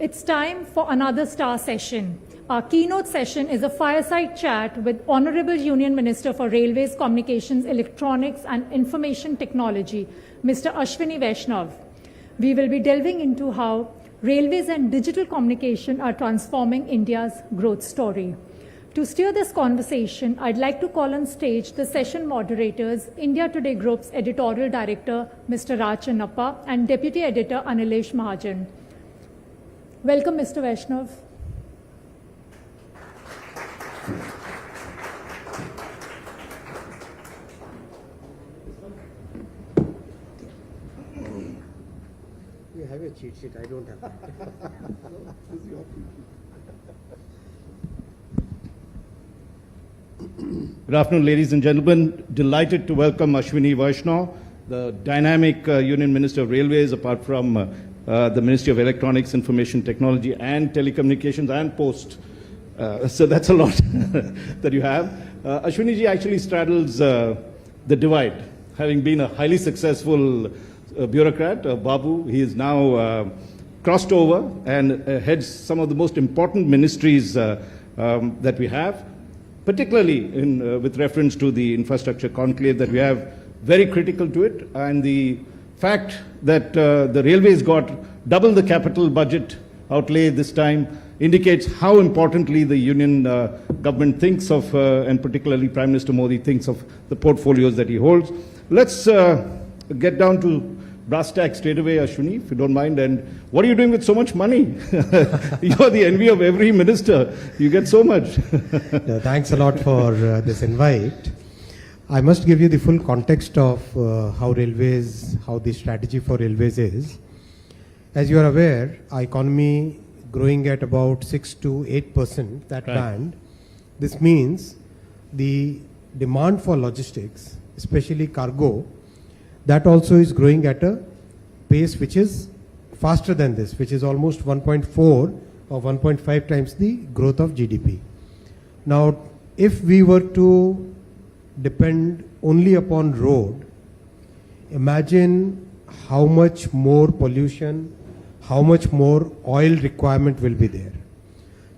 It's time for another star session. Our keynote session is a fireside chat with Honorable Union Minister for Railways, Communications, Electronics and Information Technology, Mr. Ashwini Vaishnav. We will be delving into how railways and digital communication are transforming India's growth story. To steer this conversation, I'd like to call on stage the session moderators, India Today Group's Editorial Director, Mr. Raj Channappa, and Deputy Editor, Anilesh Mahajan. Welcome, Mr. Vaishnav. You have a cheat sheet, I don't have that. Good afternoon, ladies and gentlemen. Delighted to welcome Ashwini Vaishnav, the dynamic Union Minister of Railways, apart from the Ministry of Electronics, Information Technology and Telecommunications and Post. So that's a lot that you have. Ashwini ji actually straddles the divide. Having been a highly successful bureaucrat, Babu, he is now crossed over and heads some of the most important ministries that we have, particularly with reference to the infrastructure conclave that we have, very critical to it, and the fact that the railways got double the capital budget outlay this time indicates how importantly the union government thinks of, and particularly Prime Minister Modi thinks of the portfolios that he holds. Let's get down to brass tacks straight away, Ashwini, if you don't mind. And what are you doing with so much money? You're the envy of every minister. You get so much. Thanks a lot for this invite. I must give you the full context of how the strategy for railways is. As you are aware, our economy growing at about 6 to 8%, that band. This means the demand for logistics, especially cargo, that also is growing at a pace which is faster than this, which is almost 1.4 or 1.5 times the growth of GDP. Now, if we were to depend only upon road, imagine how much more pollution, how much more oil requirement will be there.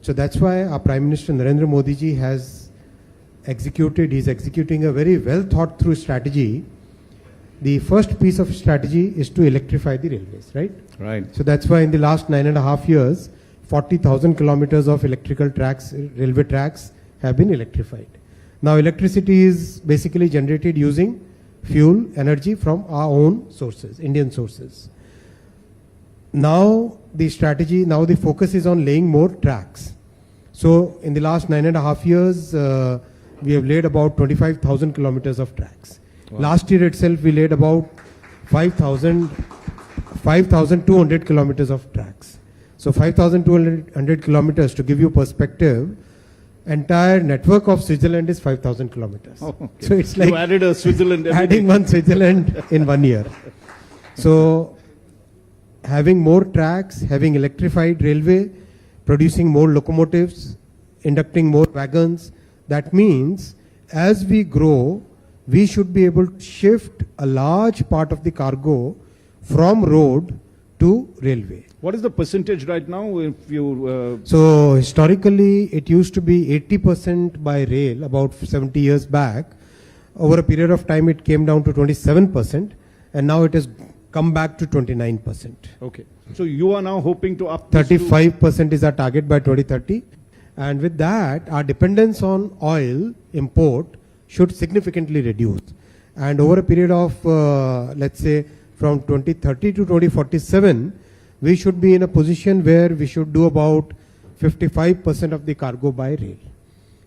So that's why our Prime Minister Narendra Modi ji he's executing a very well thought through strategy. The first piece of strategy is to electrify the railways, right? Right. So that's why in the last 9.5 years, 40,000 kilometers of electrical tracks, railway tracks have been electrified. Now electricity is basically generated using fuel, energy from our own sources, Indian sources. Now the focus is on laying more tracks. So in the last 9.5 years, we have laid about 25,000 kilometers of tracks. Wow. Last year itself, we laid about 5,200 kilometers of tracks. So 5,200 kilometers, to give you perspective, entire network of Switzerland is 5,000 kilometers. Oh, okay. So it's like you added a Switzerland adding one Switzerland in 1 year. So having more tracks, having electrified railway, producing more locomotives, inducting more wagons, that means as we grow, we should be able to shift a large part of the cargo from road to railway. What is the percentage right now? If you So historically, it used to be 80% by rail about 70 years back. Over a period of time, it came down to 27%, and now it has come back to 29%. Okay. So you are now hoping to up this to 35% is our target by 2030. And with that, our dependence on oil import should significantly reduce. And over a period of, let's say, from 2030 to 2047, we should be in a position where we should do about 55% of the cargo by rail.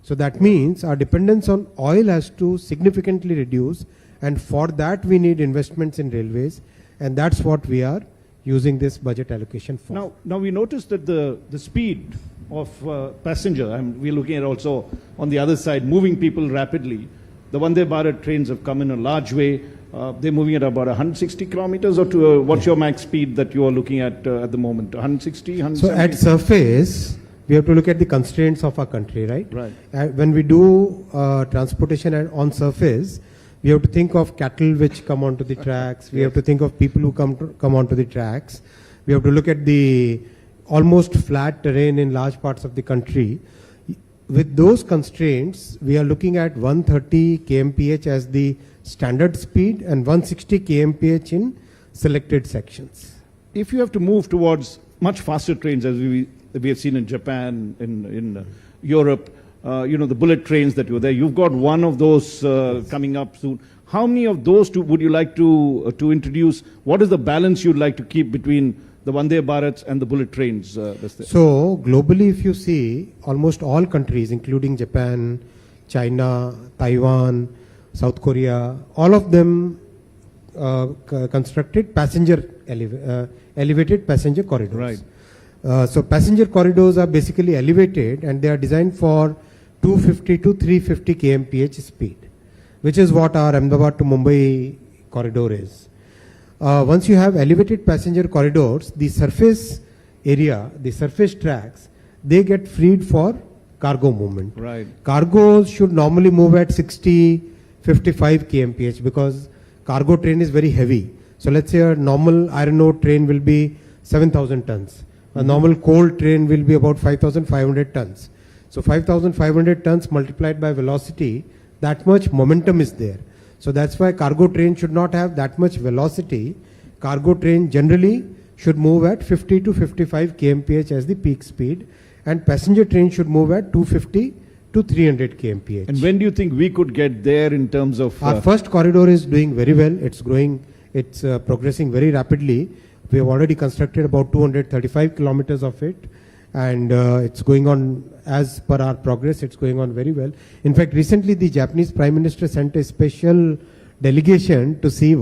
So that means our dependence on oil has to significantly reduce, and for that we need investments in railways, and that's what we are using this budget allocation for. Now we noticed that the speed of passenger, and we're looking at also on the other side, moving people rapidly. The Vande Bharat trains have come in a large way. They're moving at about 160 kilometers, or to what's your max speed that you are looking at the moment? 160, 170? So at surface, we have to look at the constraints of our country, right? Right. When we do transportation on surface, we have to think of cattle which come onto the tracks. We have to think of people who come onto the tracks. We have to look at the almost flat terrain in large parts of the country. With those constraints, we are looking at 130 kmph as the standard speed and 160 kmph in selected sections. If you have to move towards much faster trains, as we have seen in Japan, in Europe, the bullet trains that were there, you've got one of those coming up soon. How many of those would you like to introduce? What is the balance you'd like to keep between the Vande Bharats and the bullet trains? So globally, if you see, almost all countries, including Japan, China, Taiwan, South Korea, all of them constructed elevated passenger corridors. Right. So passenger corridors are basically elevated and they are designed for 250 to 350 kmph speed, which is what our Ahmedabad to Mumbai corridor is. Once you have elevated passenger corridors, the surface area, the surface tracks, they get freed for cargo movement. Right. Cargos should normally move at 60, 55 kmph because cargo train is very heavy. So let's say a normal iron ore train will be 7,000 tons. A normal coal train will be about 5,500 tons. So 5,500 tons multiplied by velocity, that much momentum is there. So that's why cargo train should not have that much velocity. Cargo train generally should move at 50 to 55 kmph as the peak speed, and passenger train should move at 250 to 300 kmph. And when do you think we could get there in terms of... Our first corridor is doing very well. It's growing, it's progressing very rapidly. We have already constructed about 235 kilometers of it, and it's going on as per our progress. It's going on very well. In fact, recently the Japanese Prime Minister sent a special delegation to see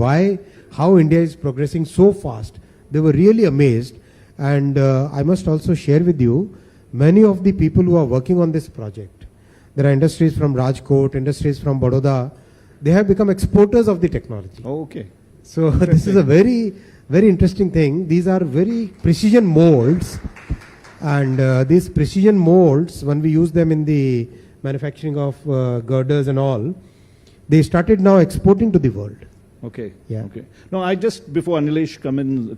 how India is progressing so fast. They were really amazed, and I must also share with you, many of the people who are working on this project, there are industries from Rajkot, industries from Baroda, they have become exporters of the technology. Oh, okay. So this is a very, very interesting thing. These are very precision molds, and these precision molds, when we use them in the manufacturing of girders and all, they started now exporting to the world. Okay. Yeah. Okay. No, I just, before Anilesh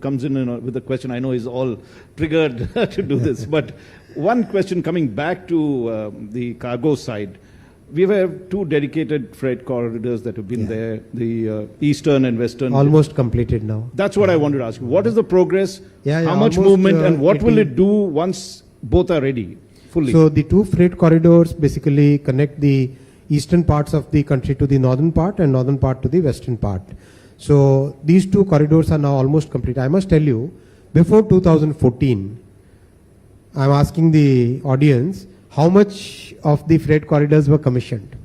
comes in with a question, I know he's all triggered to do this, but one question coming back to the cargo side. We have two dedicated freight corridors that have been there, the eastern and western. Almost completed now. That's what I wanted to ask you. What is the progress? Yeah, How much almost, movement and what will 18. it do once both are ready fully? So the two freight corridors basically connect the eastern parts of the country to the northern part and northern part to the western part. So these two corridors are now almost complete. I must tell you, before 2014, I'm asking the audience, how much of the freight corridors were commissioned?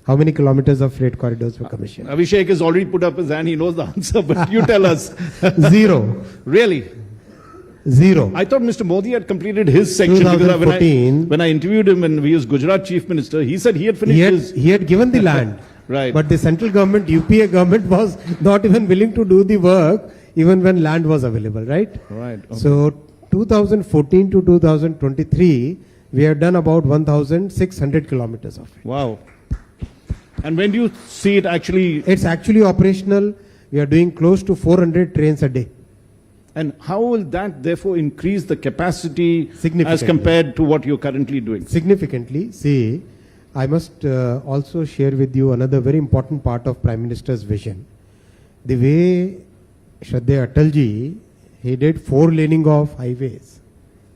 How many kilometers of freight corridors were commissioned? Abhishek has already put up his hand. He knows the answer, but you tell us. Zero. Really? Zero. I thought Mr. Modi had completed his section because 2014, when I interviewed him when he was Gujarat Chief Minister, he said he had finished his... He had given the land. Right. But the central government, UPA government, was not even willing to do the work even when land was available, right? Right. Okay. So 2014 to 2023, we have done about 1,600 kilometers of it. Wow. And when do you see it actually... It's actually operational. We are doing close to 400 trains a day. And how will that therefore increase the capacity Significantly. as compared to what you're currently doing? Significantly. See, I must also share with you another very important part of Prime Minister's vision. The way Shraddha Atalji, he did 4-laning of highways,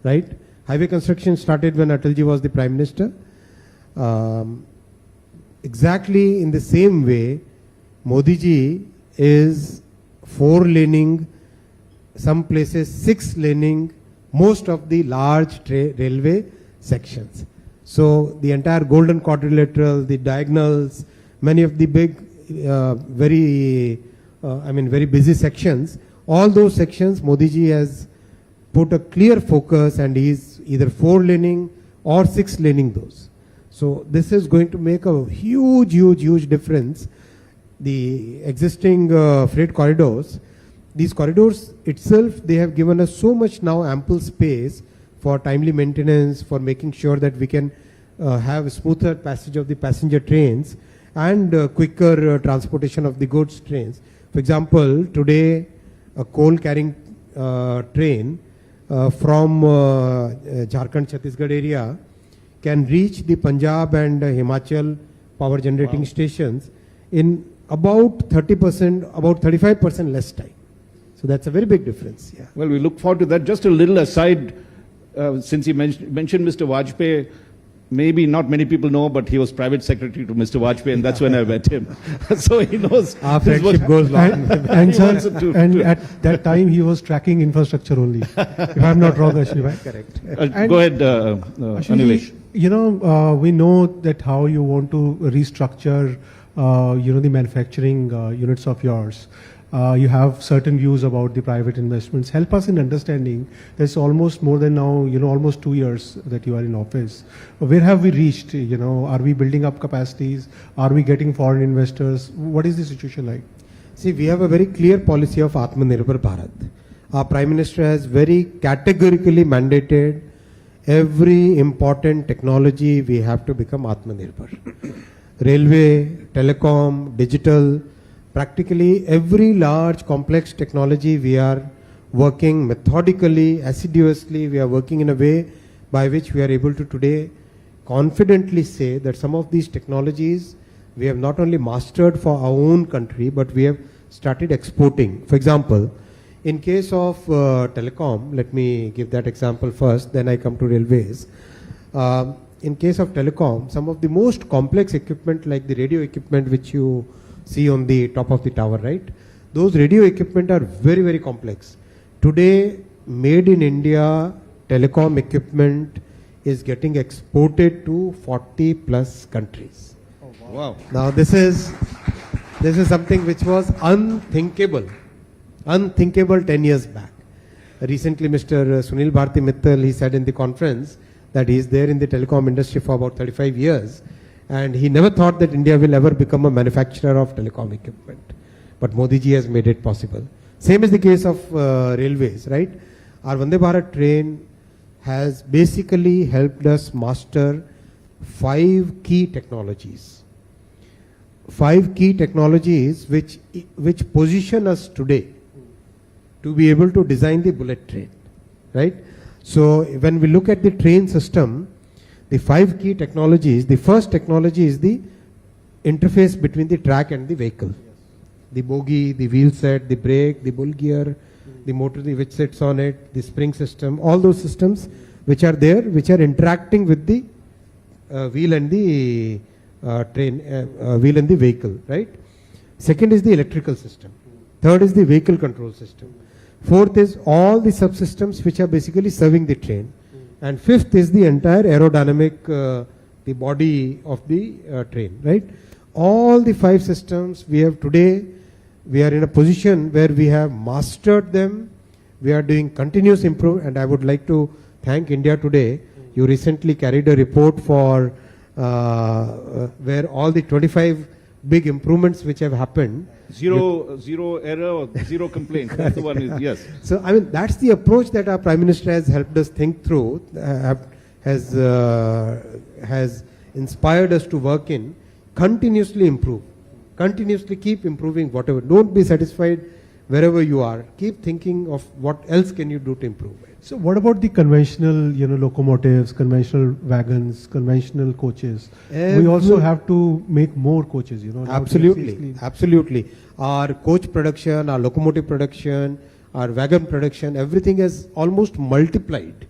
right? Highway construction started when Atalji was the Prime Minister. Exactly in the same way, Modi ji is 4-laning, some places 6-laning, most of the large railway sections. So the entire Golden Quadrilateral, the diagonals, many of the big, very busy sections, all those sections Modi ji has put a clear focus, and he is either 4-laning or 6-laning those. So this is going to make a huge difference. The existing freight corridors, these corridors itself, they have given us so much now ample space for timely maintenance, for making sure that we can have a smoother passage of the passenger trains and quicker transportation of the goods trains. For example, today a coal carrying train from Jharkhand, Chhattisgarh area can reach the Punjab and Himachal power generating stations in about 30%, about 35% less time. So that's a very big difference. Yeah. Well, we look forward to that. Just a little aside, since you mentioned Mr. Vajpayee, maybe not many people know, but he was private secretary to Mr. Vajpayee, and that's when I met him. So he knows. Our friendship goes long. And, sir, at that time he was tracking infrastructure only. If I'm not wrong, Ashwini bhai. Correct. Go ahead, Anilesh. You know, we know that how you want to restructure, the manufacturing units of yours. You have certain views about the private investments. Help us in understanding. There's almost more than now, almost 2 years that you are in office. Where have we reached? Are we building up capacities? Are we getting foreign investors? What is the situation like? See, we have a very clear policy of Atmanirbhar Bharat. Our Prime Minister has very categorically mandated every important technology we have to become Atmanirbhar. Railway, telecom, digital, practically every large complex technology we are working methodically, assiduously, we are working in a way by which we are able to today confidently say that some of these technologies we have not only mastered for our own country, but we have started exporting. For example, in case of telecom, let me give that example first, then I come to railways. In case of telecom, some of the most complex equipment like the radio equipment which you see on the top of the tower, right? Those radio equipment are very, very complex. Today, made in India telecom equipment is getting exported to 40 plus countries. Oh, wow. Now this is something which was unthinkable 10 years back. Recently, Mr. Sunil Bharti Mittal, he said in the conference that he is there in the telecom industry for about 35 years. And he never thought that India will ever become a manufacturer of telecom equipment. But Modi ji has made it possible. Same is the case of railways, right? Our Vande Bharat train has basically helped us master 5 key technologies. 5 key technologies which position us today to be able to design the bullet train, right? So when we look at the train system, the 5 key technologies, the first technology is the interface between the track and the vehicle. The bogie, the wheel set, the brake, the bull gear, the motor which sits on it, the spring system, all those systems which are there, which are interacting with the wheel and the wheel and the vehicle, right? Second is the electrical system. Third is the vehicle control system. Fourth is all the subsystems which are basically serving the train. And fifth is the entire aerodynamic, the body of the train, right? All the 5 systems we have today, we are in a position where we have mastered them. We are doing continuous improvement, and I would like to thank India Today. You recently carried a report for where all the 25 big improvements which have happened. Zero error or zero complaints. That's the one. Yes. So I mean that's the approach that our Prime Minister has helped us think through, has inspired us to work in. Continuously improve, continuously keep improving whatever. Don't be satisfied wherever you are. Keep thinking of what else can you do to improve it. So what about the conventional, locomotives, conventional wagons, conventional coaches? We also have to make more coaches, Absolutely, absolutely. Our coach production, our locomotive production, our wagon production, everything has almost multiplied.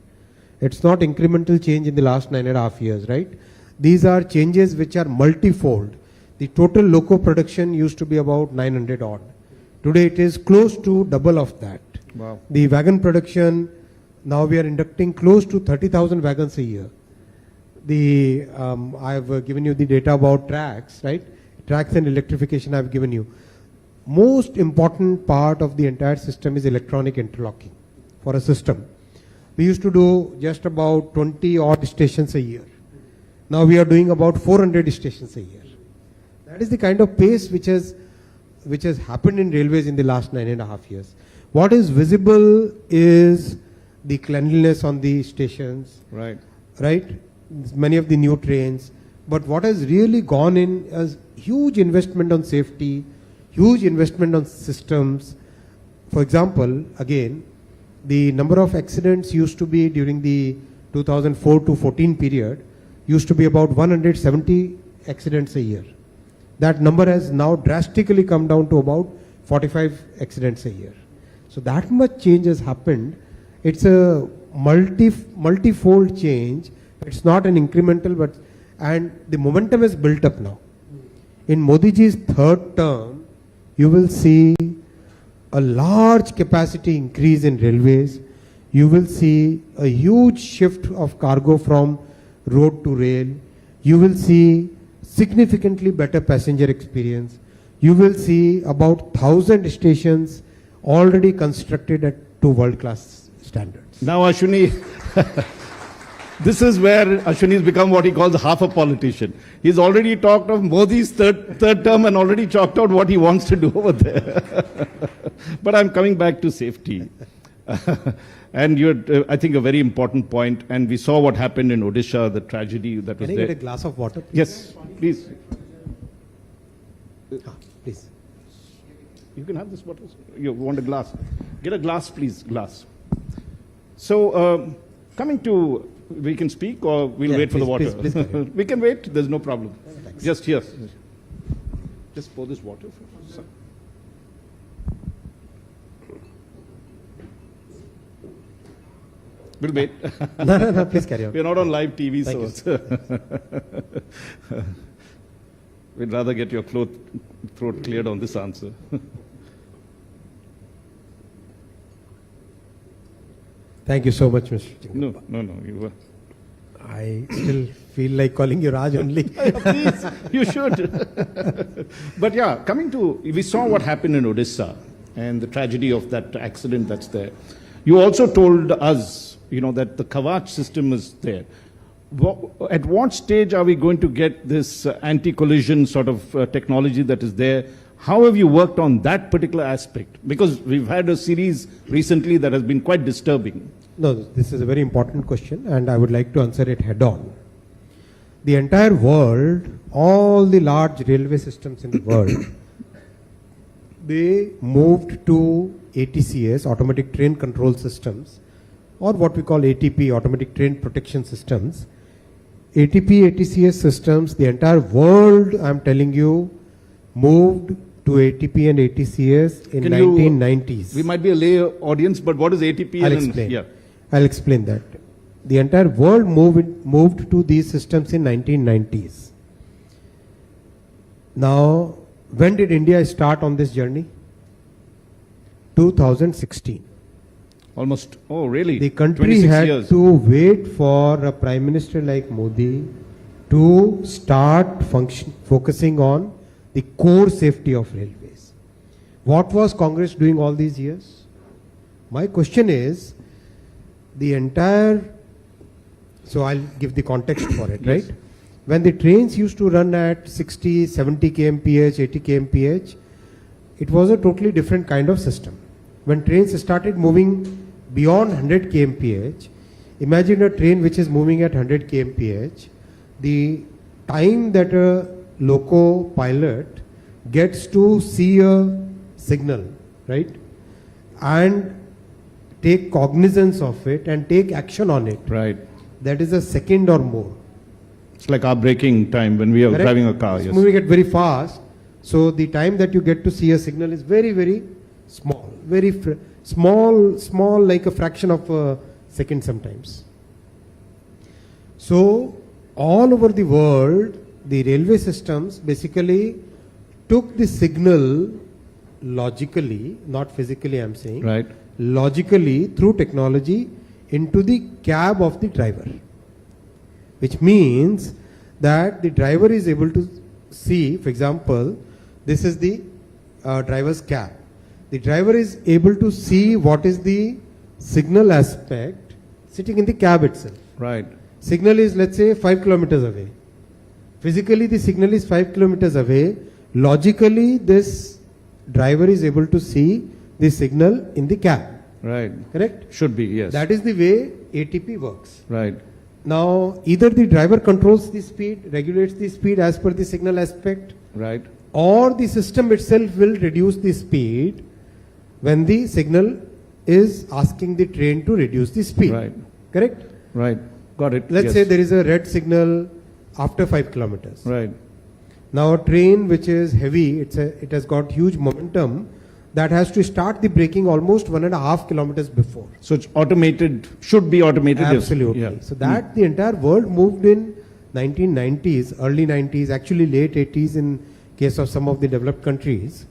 It's not incremental change in the last 9.5 years, right? These are changes which are multifold. The total loco production used to be about 900 odd. Today it is close to double of that. Wow. The wagon production, now we are inducting close to 30,000 wagons a year. I have given you the data about tracks, right? Tracks and electrification I have given you. Most important part of the entire system is electronic interlocking for a system. We used to do just about 20 odd stations a year. Now we are doing about 400 stations a year. That is the kind of pace which has happened in railways in the last 9.5 years. What is visible is the cleanliness on the stations. Right. Right? Many of the new trains. But what has really gone in is huge investment on safety, huge investment on systems. For example, again, the number of accidents used to be during the 2004 to 14 period used to be about 170 accidents a year. That number has now drastically come down to about 45 accidents a year. So that much change has happened. It's a multifold change. It's not an incremental, and the momentum is built up now. In Modi ji's third term, you will see a large capacity increase in railways. You will see a huge shift of cargo from road to rail. You will see significantly better passenger experience. You will see about 1,000 stations already constructed to world-class standards. Now, Ashwini, this is where Ashwini has become what he calls half a politician. He's already talked of Modi's third term and already chalked out what he wants to do over there. But I'm coming back to safety. And you're, I think, a very important point. And we saw what happened in Odisha, the tragedy that was Can I there. get a glass of water, please? Yes, please. Please. You can have this water. You want a glass? Get a glass, please. Glass. So, coming to, we can speak or we'll wait for the water. Please we can wait. There's no problem. Just here. Just pour this water. We'll wait. No, please carry on. We're not on live TV, Thank so we'd rather get your throat cleared on this answer. Thank you so much, Mr. Chingappa. No, you were. I still feel like calling you Raj only. Please, you should. But yeah, coming to, we saw what happened in Odisha and the tragedy of that accident that's there. You also told us, that the Kavach system is there. At what stage are we going to get this anti-collision sort of technology that is there? How have you worked on that particular aspect? Because we've had a series recently that has been quite disturbing. No, this is a very important question and I would like to answer it head on. The entire world, all the large railway systems in the world, they moved to ATCS, automatic train control systems, or what we call ATP, automatic train protection systems. ATP, ATCS systems, the entire world, I'm telling you, moved to ATP and ATCS in 1990s. We might be a lay audience, but what is ATP? I'll explain. I'll explain that. The entire world moved to these systems in 1990s. Now, when did India start on this journey? 2016. Almost, oh really? The country had to wait for a Prime Minister like Modi to start focusing on the core safety of railways. What was Congress doing all these years? My question is, the entire, so I'll give the context for it, right? When the trains used to run at 60, 70 kmph, 80 kmph, it was a totally different kind of system. When trains started moving beyond 100 kmph, imagine a train which is moving at 100 kmph, the time that a loco pilot gets to see a signal, right, and take cognizance of it and take action on it, right, that is a second or more. It's like our braking time when we are driving a car. It's Yes. moving it very fast, so the time that you get to see a signal is very, very small, very small, like a fraction of a second sometimes. So all over the world, the railway systems basically took the signal logically, not physically I'm saying, right, logically through technology into the cab of the driver, which means that the driver is able to see, for example, this is the driver's cab. The driver is able to see what is the signal aspect sitting in the cab itself. Right. Signal is, let's say, 5 kilometers away. Physically, the signal is 5 kilometers away. Logically, this driver is able to see the signal in the cab. Right. Correct? Should be, yes. That is the way ATP works. Right. Now, either the driver controls the speed, regulates the speed as per the signal aspect, right, or the system itself will reduce the speed when the signal is asking the train to reduce the speed. Right. Correct? Right. Got it. Let's Yes. say there is a red signal after 5 kilometers. Right. Now a train which is heavy, it has got huge momentum, that has to start the braking almost 1.5 kilometers before. So it's automated, should be automated. if- Absolutely. Yeah. So that the entire world moved in 1990s, early 90s, actually late 80s in case of some of the developed countries.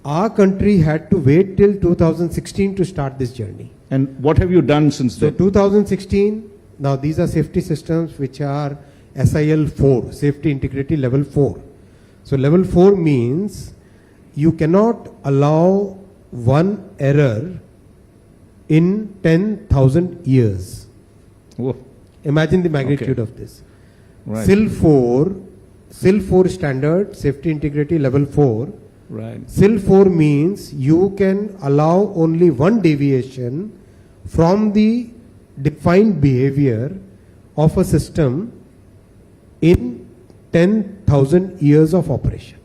Our country had to wait till 2016 to start this journey. And what have you done since So then? 2016, now these are safety systems which are SIL 4, Safety Integrity Level 4. So level 4 means you cannot allow one error in 10,000 years. Oh. Imagine the magnitude Okay. of this. Right. SIL 4 standard, Safety Integrity Level 4. Right. SIL 4 means you can allow only one deviation from the defined behavior of a system in 10,000 years of operation.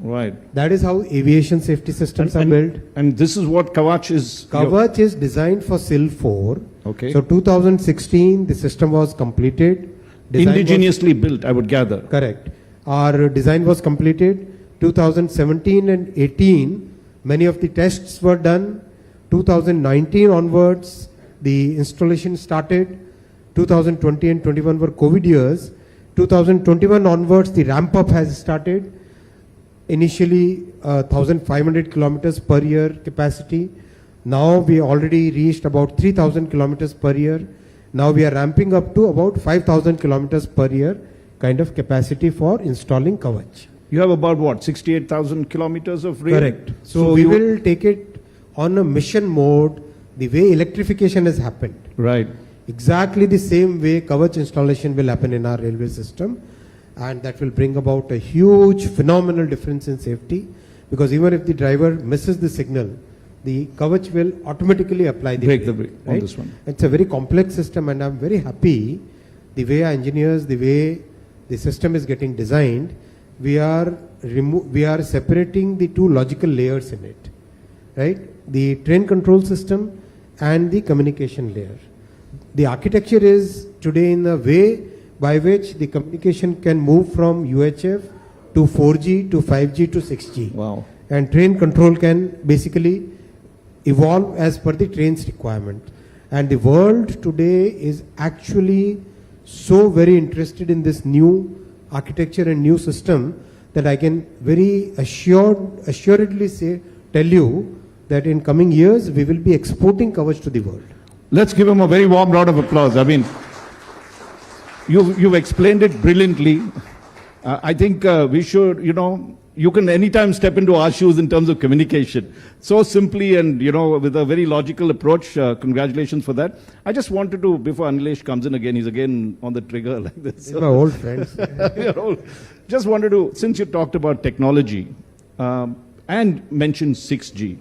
Right. That is how aviation safety systems are built. And this is what Kavach is. Kavach is designed for SIL 4. Okay. So 2016, the system was completed. Design was- Indigenously built, I would gather. Correct. Our design was completed. 2017 and 18, many of the tests were done. 2019 onwards, the installation started. 2020 and 21 were COVID years. 2021 onwards, the ramp up has started. Initially, 1,500 kilometers per year capacity. Now we already reached about 3,000 kilometers per year. Now we are ramping up to about 5,000 kilometers per year kind of capacity for installing Kavach. You have about what, 68,000 kilometers of rail? Correct. So we will take it on a mission mode, the way electrification has happened. Right. Exactly the same way Kavach installation will happen in our railway system, and that will bring about a huge phenomenal difference in safety, because even if the driver misses the signal, the Kavach will automatically apply the Break the brake, brake on this one. It's a very complex system, and I'm very happy the way our engineers, the way the system is getting designed. We are separating the two logical layers in it, right? The train control system and the communication layer. The architecture is today in a way by which the communication can move from UHF to 4G to 5G to 6G. Wow. And train control can basically evolve as per the train's requirement. And the world today is actually so very interested in this new architecture and new system that I can very assuredly tell you that in coming years we will be exporting Kavach to the world. Let's give him a very warm round of applause. I mean, you've explained it brilliantly. I think we should, you can anytime step into our shoes in terms of communication. So simply and, with a very logical approach. Congratulations for that. I just wanted to, before Anilesh comes in again, he's again on the trigger like this. He's my old friends. We are old. Just wanted to, since you talked about technology and mentioned 6G,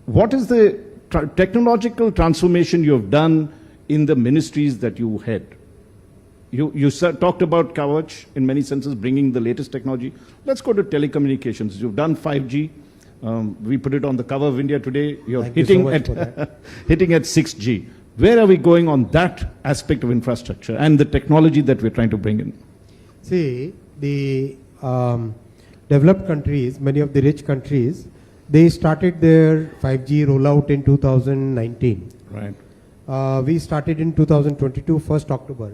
what is the technological transformation you have done in the ministries that you head? You talked about Kavach, in many senses, bringing the latest technology. Let's go to telecommunications. You've done 5G. We put it on the cover of India Today. You're hitting at 6G. Where are we going on that aspect of infrastructure and the technology that we're trying to bring in? See, the developed countries, many of the rich countries, they started their 5G rollout in 2019. Right. We started in 2022, 1st October.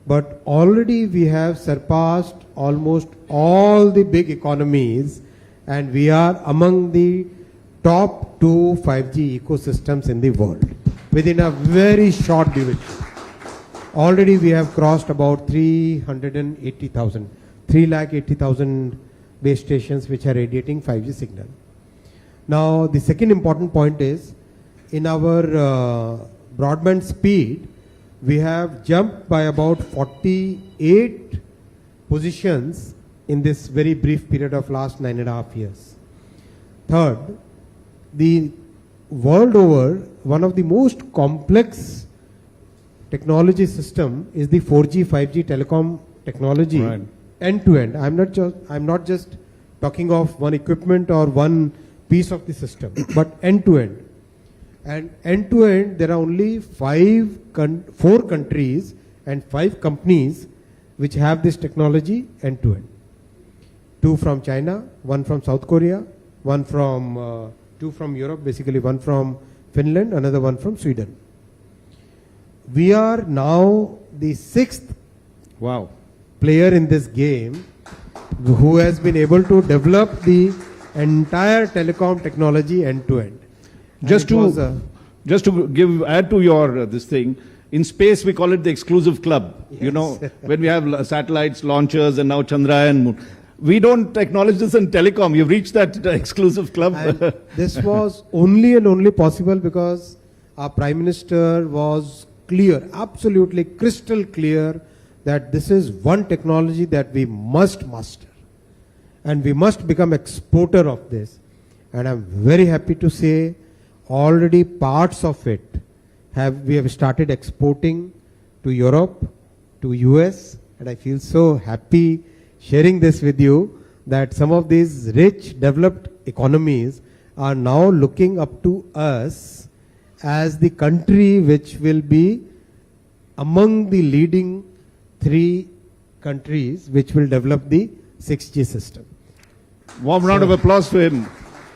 But already we have surpassed almost all the big economies, and we are among the top 2 5G ecosystems in the world within a very short duration. Already we have crossed about 380,000 base stations which are radiating 5G signal. Now the second important point is, in our broadband speed, we have jumped by about 48 positions in this very brief period of last 9.5 years. Third, the world over, one of the most complex technology system is the 4G, 5G telecom technology, Right. end to end. I'm not just talking of one equipment or one piece of the system, but end to end. And end to end, there are only 4 countries and 5 companies which have this technology end to end. 2 from China, 1 from South Korea, 2 from Europe, basically 1 from Finland, another 1 from Sweden. We are now the 6th player in this game who has been able to develop the entire telecom technology end to end. Just to add to your this thing, in space we call it the exclusive club. Yes. You know, when we have satellites, launchers, and now Chandrayaan moon. We don't acknowledge this in telecom. You've reached that exclusive club. And this was only and only possible because our Prime Minister was clear, absolutely crystal clear, that this is one technology that we must master. And we must become exporter of this. And I'm very happy to say already parts of it we have started exporting to Europe, to US, and I feel so happy sharing this with you that some of these rich developed economies are now looking up to us as the country which will be among the leading 3 countries which will develop the 6G system. Warm round of applause for him.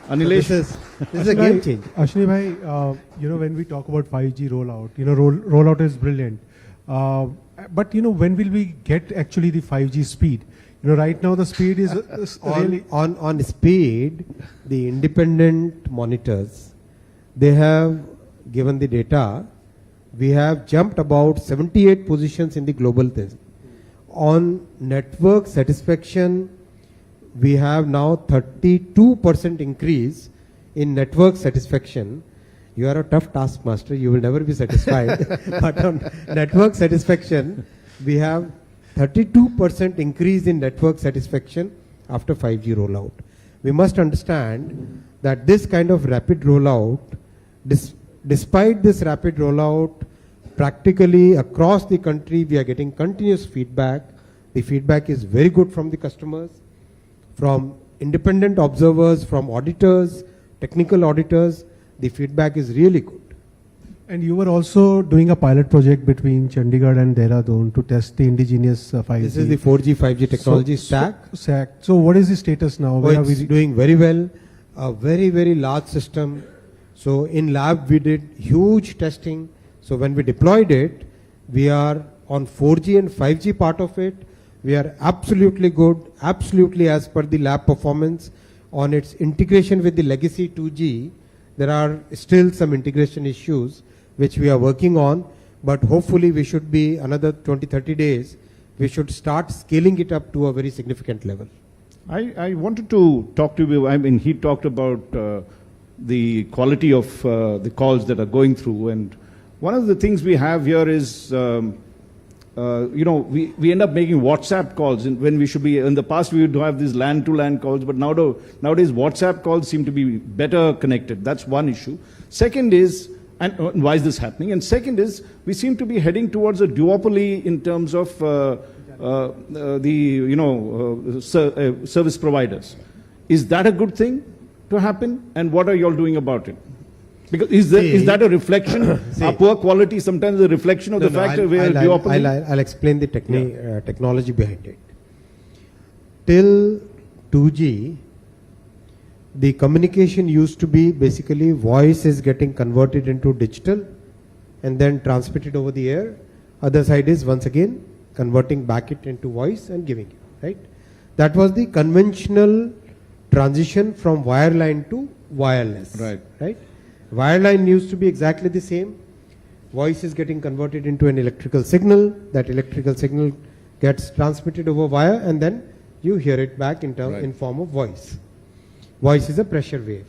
Anilesh. This is a game changer. Ashwini bhai, when we talk about 5G rollout, rollout is brilliant. But, when will we get actually the 5G speed? Right now the speed is really... On speed, the independent monitors, they have given the data. We have jumped about 78 positions in the global test. On network satisfaction, we have now 32% increase in network satisfaction. You are a tough taskmaster, you will never be satisfied. But on network satisfaction, we have 32% increase in network satisfaction after 5G rollout. We must understand that this kind of rapid rollout, despite this rapid rollout, practically across the country, we are getting continuous feedback. The feedback is very good from the customers, from independent observers, from auditors, technical auditors. The feedback is really good. And you were also doing a pilot project between Chandigarh and Dehradun to test the indigenous 5G. This is the 4G, 5G technology stack. So what is the status now? Where It's doing very well. A very, very large system. So in lab we did huge testing. So when we deployed it, we are on 4G and 5G part of it. We are absolutely good, absolutely as per the lab performance. On its integration with the legacy 2G, there are still some integration issues which we are working on, but hopefully we should be another 20-30 days, we should start scaling it up to a very significant level. I wanted to talk to you, he talked about the quality of the calls that are going through, and one of the things we have here is, we end up making WhatsApp calls when we should be, in the past we would have these LAN-to-LAN calls, but nowadays WhatsApp calls seem to be better connected. That's one issue. Second is, and why is this happening? And second is, we seem to be heading towards a duopoly in terms of service providers. Is that a good thing to happen? And what are you all doing about it? Because is that a reflection? Our poor quality sometimes a reflection of the fact that we are duopoly? I'll explain the technology behind it. Till 2G, the communication used to be basically voice is getting converted into digital and then transmitted over the air. Other side is once again converting back it into voice and giving it, right? That was the conventional transition from wireline to wireless, right? Wireline used to be exactly the same. Voice is getting converted into an electrical signal. That electrical signal gets transmitted over wire and then you hear it back in form of voice. Voice is a pressure wave.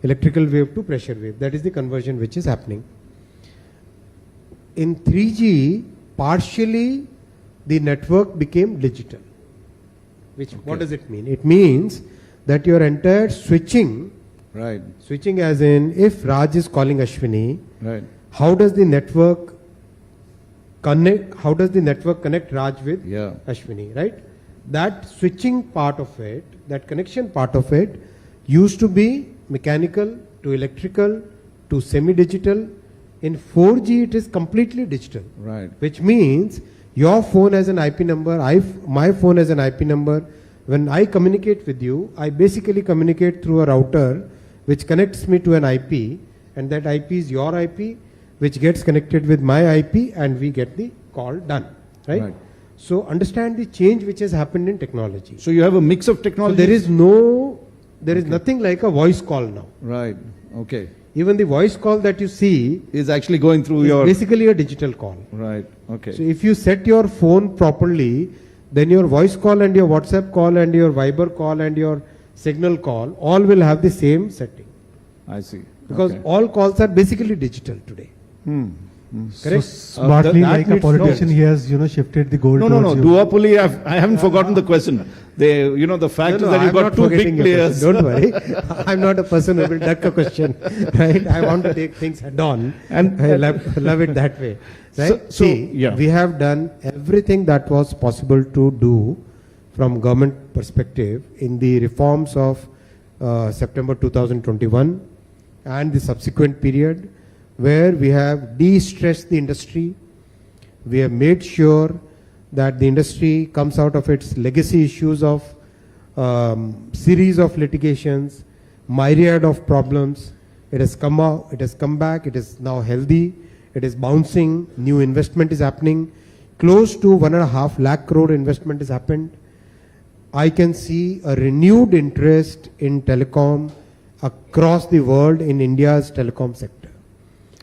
Electrical wave to pressure wave. That is the conversion which is happening. In 3G, partially the network became digital. What does it mean? It means that your entire switching, switching as in if Raj is calling Ashwini, how does the network connect? How does the network connect Raj with Ashwini, right? That switching part of it, that connection part of it, used to be mechanical to electrical to semi-digital. In 4G, it is completely digital. Right. Which means your phone has an IP number, my phone has an IP number. When I communicate with you, I basically communicate through a router which connects me to an IP, and that IP is your IP, which gets connected with my IP, and we get the call done. Right? So understand the change which has happened in technology. So you have a mix of So technology. there is nothing like a voice call now. Right. Okay. Even the voice call that you see Is actually going through is your. basically a digital call. Right. Okay. So if you set your phone properly, then your voice call and your WhatsApp call and your Viber call and your Signal call all will have the same setting. I see. Because Okay. all calls are basically digital today. Correct? Smartly, that like a needs politician, knowledge. he has, shifted the goal No, towards you. duopoly, I haven't forgotten the question. The fact is that I'm you've got not two forgetting big your players. question. Don't worry. I'm not a person who will duck a question. Right? I want to take things head on. And I love it that way. Right? We have done everything that was possible to do from government perspective in the reforms of September 2021 and the subsequent period, where we have de-stressed the industry. We have made sure that the industry comes out of its legacy issues of series of litigations, myriad of problems. It has come out, it has come back, it is now healthy, it is bouncing, new investment is happening. Close to 1.5 lakh crore investment has happened. I can see a renewed interest in telecom across the world in India's telecom sector.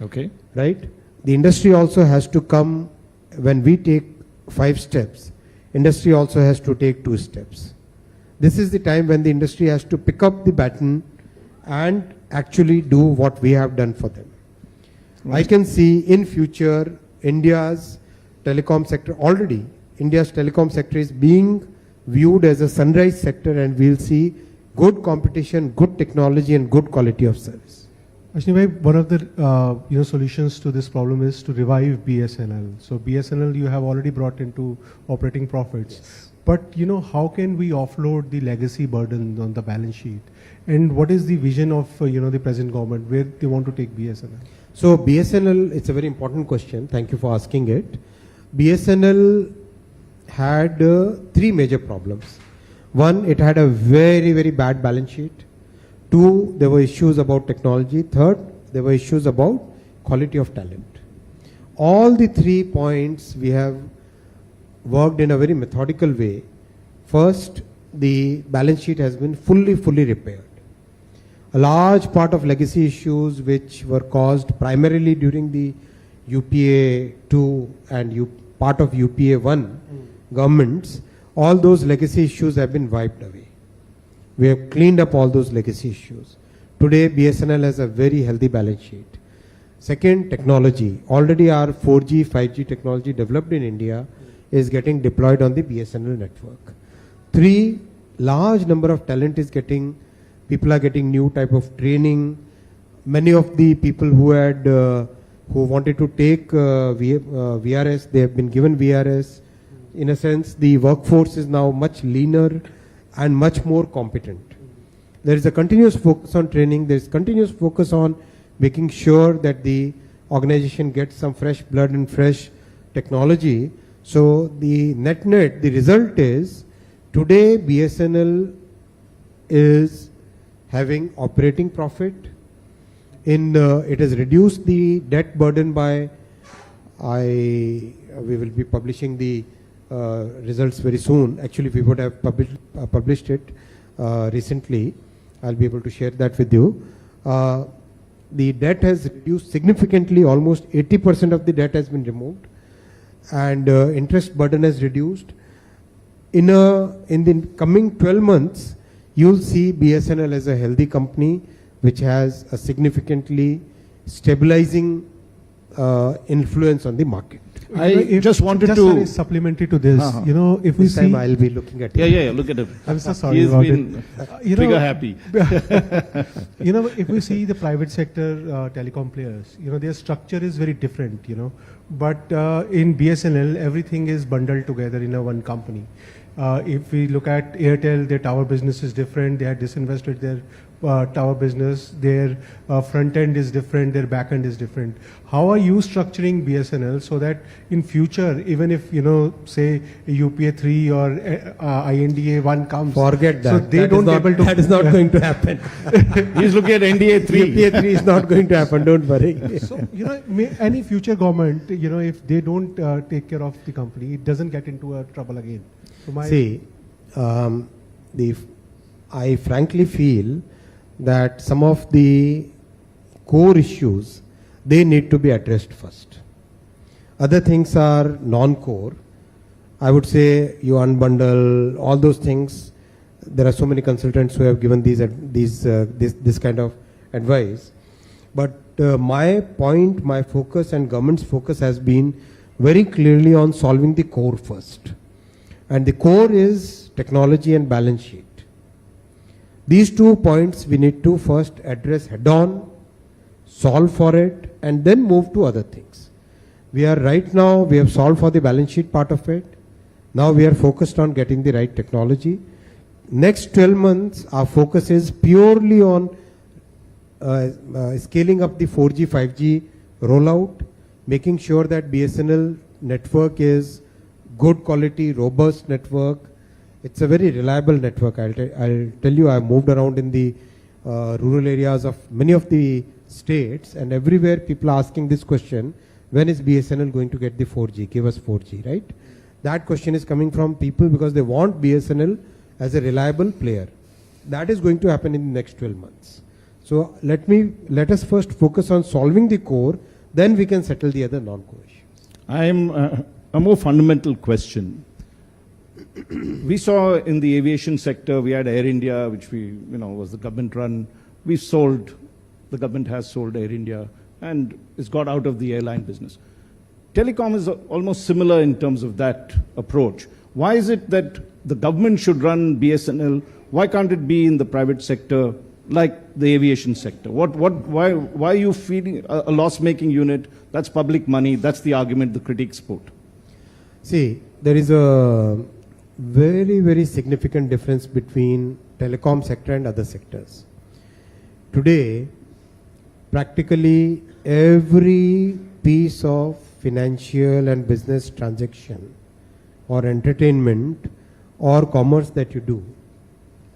Okay. Right? The industry also has to come, when we take 5 steps, industry also has to take 2 steps. This is the time when the industry has to pick up the baton and actually do what we have done for them. I can see in future India's telecom sector, already India's telecom sector is being viewed as a sunrise sector, and we'll see good competition, good technology and good quality of service. Ashwini bhai, one of the solutions to this problem is to revive BSNL. So BSNL you have already brought into operating profits. Yes. But how can we offload the legacy burden on the balance sheet? And what is the vision of the present government, where they want to take BSNL? So BSNL, it's a very important question. Thank you for asking it. BSNL had 3 major problems. One, it had a very, very bad balance sheet. 2, there were issues about technology. 3rd, there were issues about quality of talent. All the 3 points we have worked in a very methodical way. First, the balance sheet has been fully repaired. A large part of legacy issues which were caused primarily during the UPA 2 and part of UPA 1 governments, all those legacy issues have been wiped away. We have cleaned up all those legacy issues. Today, BSNL has a very healthy balance sheet. Second, technology. Already our 4G, 5G technology developed in India is getting deployed on the BSNL network. 3, large number of talent is people are getting new type of training. Many of the people who wanted to take VRS, they have been given VRS. In a sense, the workforce is now much leaner and much more competent. There is a continuous focus on training. There is continuous focus on making sure that the organization gets some fresh blood and fresh technology. So the net, the result is today BSNL is having operating profit. It has reduced the debt burden by, we will be publishing the results very soon. Actually, we would have published it recently. I'll be able to share that with you. The debt has reduced significantly. Almost 80% of the debt has been removed, and interest burden has reduced. In the coming 12 months, you'll see BSNL as a healthy company which has a significantly stabilizing influence on the market. I just wanted to supplementary to this. If we this see, time I'll be looking at it. Yeah. Look at him. I'm so sorry He's about been trigger happy. If we see the private sector telecom players, their structure is very different. But in BSNL, everything is bundled together in one company. If we look at Airtel, their tower business is different. They had disinvested their tower business. Their front end is different. Their back end is different. How are you structuring BSNL so that in future, even if, say UPA 3 or INDA 1 comes, forget that. So they that don't is not, able to. That is not going to happen. He's looking at NDA 3. UPA 3 is not going to happen. Don't worry. So, any future government, if they don't take care of the company, it doesn't get into a trouble again. So See, I frankly feel that some of the core issues, they need to be addressed first. Other things are non-core. I would say you unbundle all those things. There are so many consultants who have given this kind of advice. But my point, my focus and government's focus has been very clearly on solving the core first. And the core is technology and balance sheet. These 2 points we need to first address head on, solve for it, and then move to other things. We have solved for the balance sheet part of it. Now we are focused on getting the right technology. Next 12 months, our focus is purely on scaling up the 4G, 5G rollout, making sure that BSNL network is good quality, robust network. It's a very reliable network. I'll tell you, I've moved around in the rural areas of many of the states, and everywhere people are asking this question, when is BSNL going to get the 4G? Give us 4G, right? That question is coming from people because they want BSNL as a reliable player. That is going to happen in the next 12 months. So let us first focus on solving the core, then we can settle the other non-core issues. A more fundamental question. We saw in the aviation sector, we had Air India, which was the government run. The government has sold Air India and it's got out of the airline business. Telecom is almost similar in terms of that approach. Why is it that the government should run BSNL? Why can't it be in the private sector like the aviation sector? Why are you feeding a loss-making unit? That's public money. That's the argument the critics put. See, there is a very, very significant difference between telecom sector and other sectors. Today, practically every piece of financial and business transaction or entertainment or commerce that you do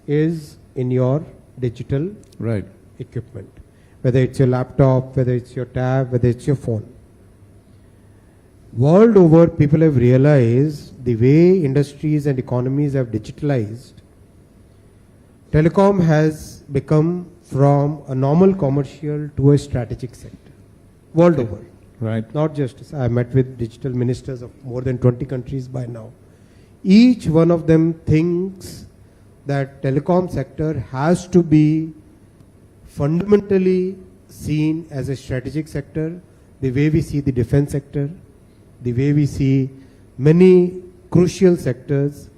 is in your digital equipment. Whether it's your laptop, whether it's your tab, whether it's your phone. World over, people have realized the way industries and economies have digitalized, telecom has become from a normal commercial to a strategic sector. World over. Right. Not just, I met with digital ministers of more than 20 countries by now. Each one of them thinks that telecom sector has to be fundamentally seen as a strategic sector, the way we see the defense sector, the way we see many crucial sectors.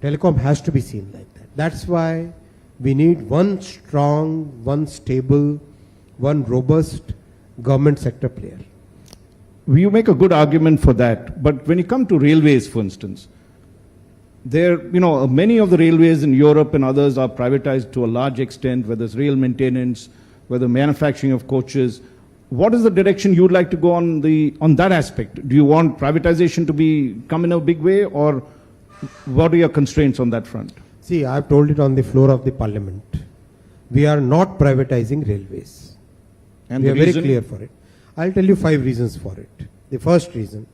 Telecom has to be seen like that. That's why we need one strong, one stable, one robust government sector player. You make a good argument for that, but when you come to railways, for instance, many of the railways in Europe and others are privatized to a large extent, whether it's rail maintenance, whether manufacturing of coaches. What is the direction you would like to go on that aspect? Do you want privatization to come in a big way, or what are your constraints on that front? See, I've told it on the floor of the parliament. We are not privatizing railways. And we are very clear for it. I'll tell you 5 reasons for it. The first reason,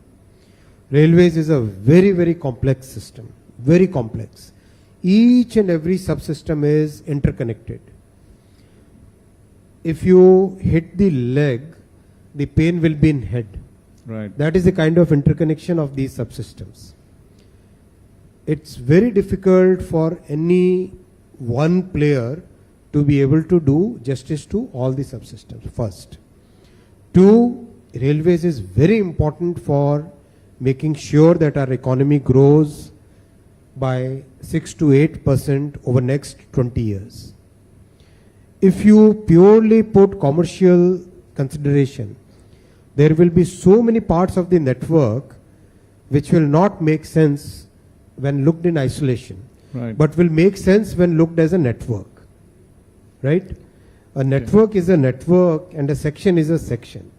railways is a very, very complex system. Very complex. Each and every subsystem is interconnected. If you hit the leg, the pain will be in head. Right. That is the kind of interconnection of these subsystems. It's very difficult for any one player to be able to do justice to all the subsystems, first. 2, railways is very important for making sure that our economy grows by 6 to 8% over next 20 years. If you purely put commercial consideration, there will be so many parts of the network which will not make sense when looked in isolation, Right. but will make sense when looked as a network. Right? A network is a network and a section is a section.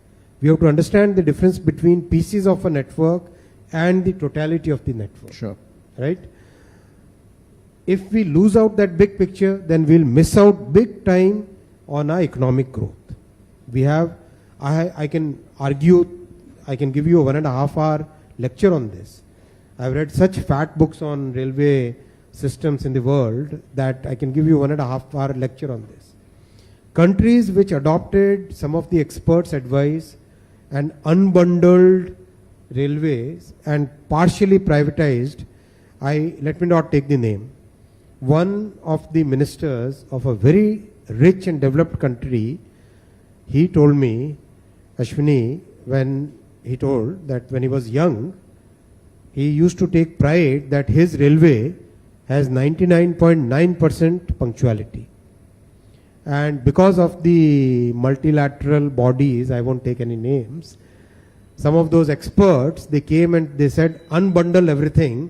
We have to understand the difference between pieces of a network and the totality of the network. Sure. Right? If we lose out that big picture, then we'll miss out big time on our economic growth. We have, I can argue, I can give you a 1.5 hour lecture on this. I've read such fat books on railway systems in the world that I can give you 1.5 hour lecture on this. Countries which adopted some of the experts' advice and unbundled railways and partially privatized, let me not take the name. One of the ministers of a very rich and developed country, he told me, Ashwini, when he told that when he was young, he used to take pride that his railway has 99.9% punctuality. And because of the multilateral bodies, I won't take any names, some of those experts, they came and they said, unbundle everything,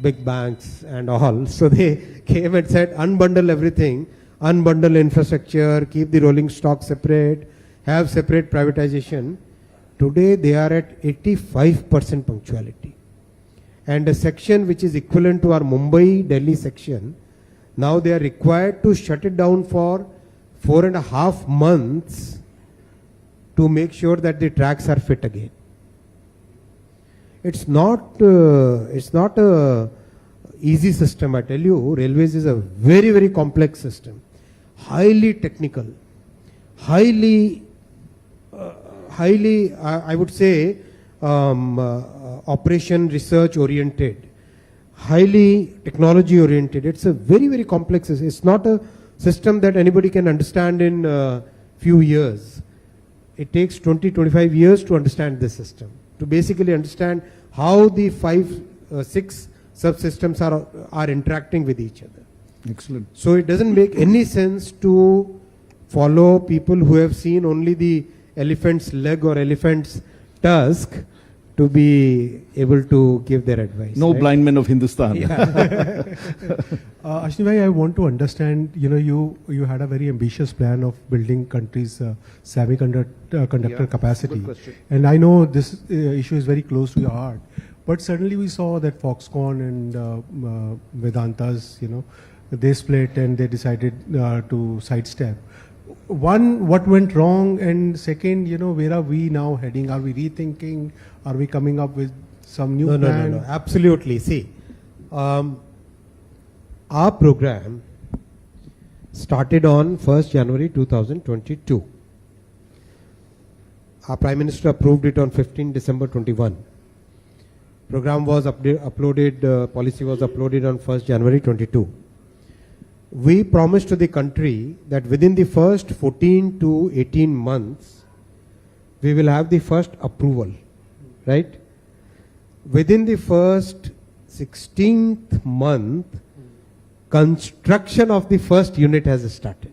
big banks and all. So they came and said, unbundle everything, unbundle infrastructure, keep the rolling stock separate, have separate privatization. Today they are at 85% punctuality. And a section which is equivalent to our Mumbai-Delhi section, now they are required to shut it down for 4.5 months to make sure that the tracks are fit again. It's not a easy system, I tell you. Railways is a very, very complex system, highly technical, highly, I would say, operation research oriented, highly technology oriented. It's a very, very complex system. It's not a system that anybody can understand in a few years. It takes 20-25 years to understand this system, to basically understand how the 5-6 subsystems are interacting with each other. Excellent. So it doesn't make any sense to follow people who have seen only the elephant's leg or elephant's tusk to be able to give their advice. No right? blind men of Hindustan. Ashwini bhai, I want to understand, you had a very ambitious plan of building countries' semiconductor capacity. Good question. And I know this issue is very close to your heart. But suddenly we saw that Foxconn and Vedanta's, they split and they decided to sidestep. One, what went wrong? And second, where are we now heading? Are we rethinking? Are we coming up with some new plan? No, absolutely. See, our program started on 1st January 2022. Our Prime Minister approved it on 15 December 21. Program was uploaded, policy was uploaded on 1st January 22. We promised to the country that within the first 14 to 18 months, we will have the first approval, right? Within the first 16th month, construction of the first unit has started.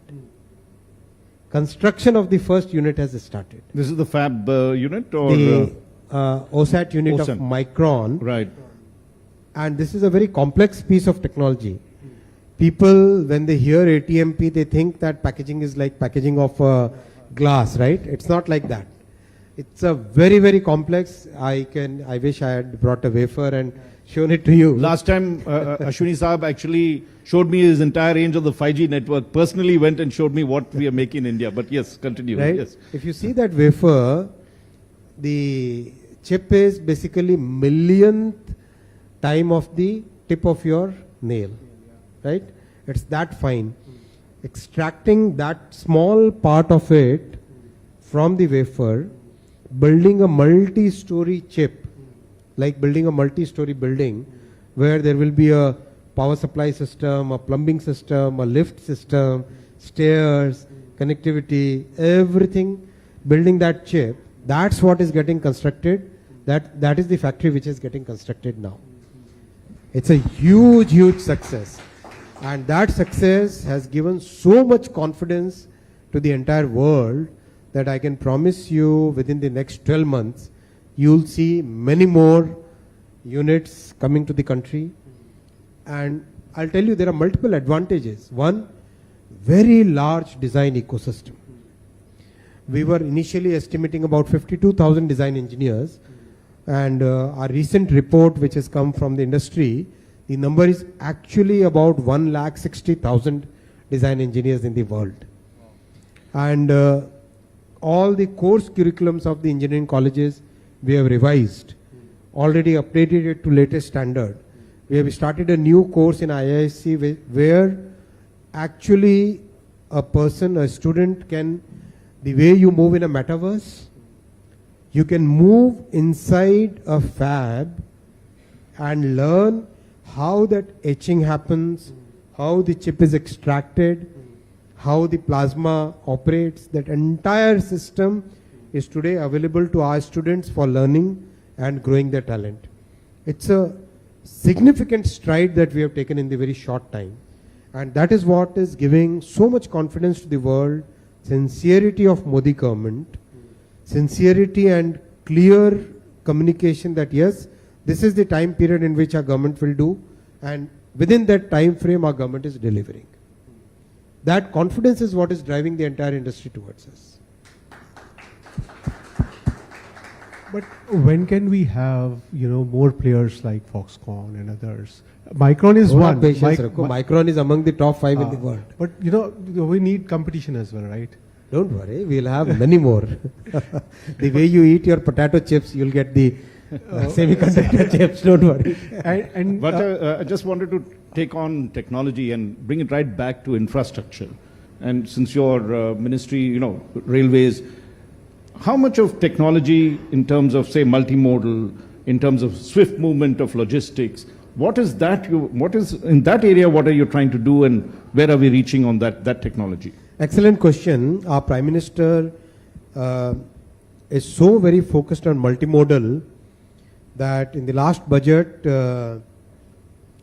Construction of the first unit has started. This is the fab unit or? The OSAT unit of Micron. Right. And this is a very complex piece of technology. People, when they hear ATMP, they think that packaging is like packaging of glass, right? It's not like that. It's a very, very complex. I wish I had brought a wafer and shown it to you. Last time, Ashwini Saab actually showed me his entire range of the 5G network. Personally went and showed me what we are making in India. But yes, continue. Right? Yes. If you see that wafer, the chip is basically millionth time of the tip of your nail. Right? It's that fine. Extracting that small part of it from the wafer, building a multi-story chip, like building a multi-story building where there will be a power supply system, a plumbing system, a lift system, stairs, connectivity, everything, building that chip, that's what is getting constructed. That is the factory which is getting constructed now. It's a huge, huge success. And that success has given so much confidence to the entire world that I can promise you within the next 12 months, you'll see many more units coming to the country. And I'll tell you, there are multiple advantages. One, very large design ecosystem. We were initially estimating about 52,000 design engineers, and our recent report, which has come from the industry, the number is actually about 160,000 design engineers in the world. And all the course curriculums of the engineering colleges we have revised, already updated it to latest standard. We have started a new course in IISc where actually a student can, the way you move in a metaverse, you can move inside a fab and learn how that etching happens, how the chip is extracted, how the plasma operates. That entire system is today available to our students for learning and growing their talent. It's a significant stride that we have taken in the very short time. And that is what is giving so much confidence to the world, sincerity of Modi government, sincerity and clear communication that yes, this is the time period in which our government will do, and within that time frame our government is delivering. That confidence is what is driving the entire industry towards us. But when can we have, more players like Foxconn and others? Micron is one. Micron is among the top 5 in the world. But, we need competition as well, right? Don't worry, we'll have many more. The way you eat your potato chips, you'll get the semiconductor chips, don't worry. But I just wanted to take on technology and bring it right back to infrastructure. And since your ministry, railways, how much of technology in terms of, say, multimodal, in terms of swift movement of logistics, what is in that area, what are you trying to do, and where are we reaching on that technology? Excellent question. Our Prime Minister is so very focused on multimodal that in the last budget,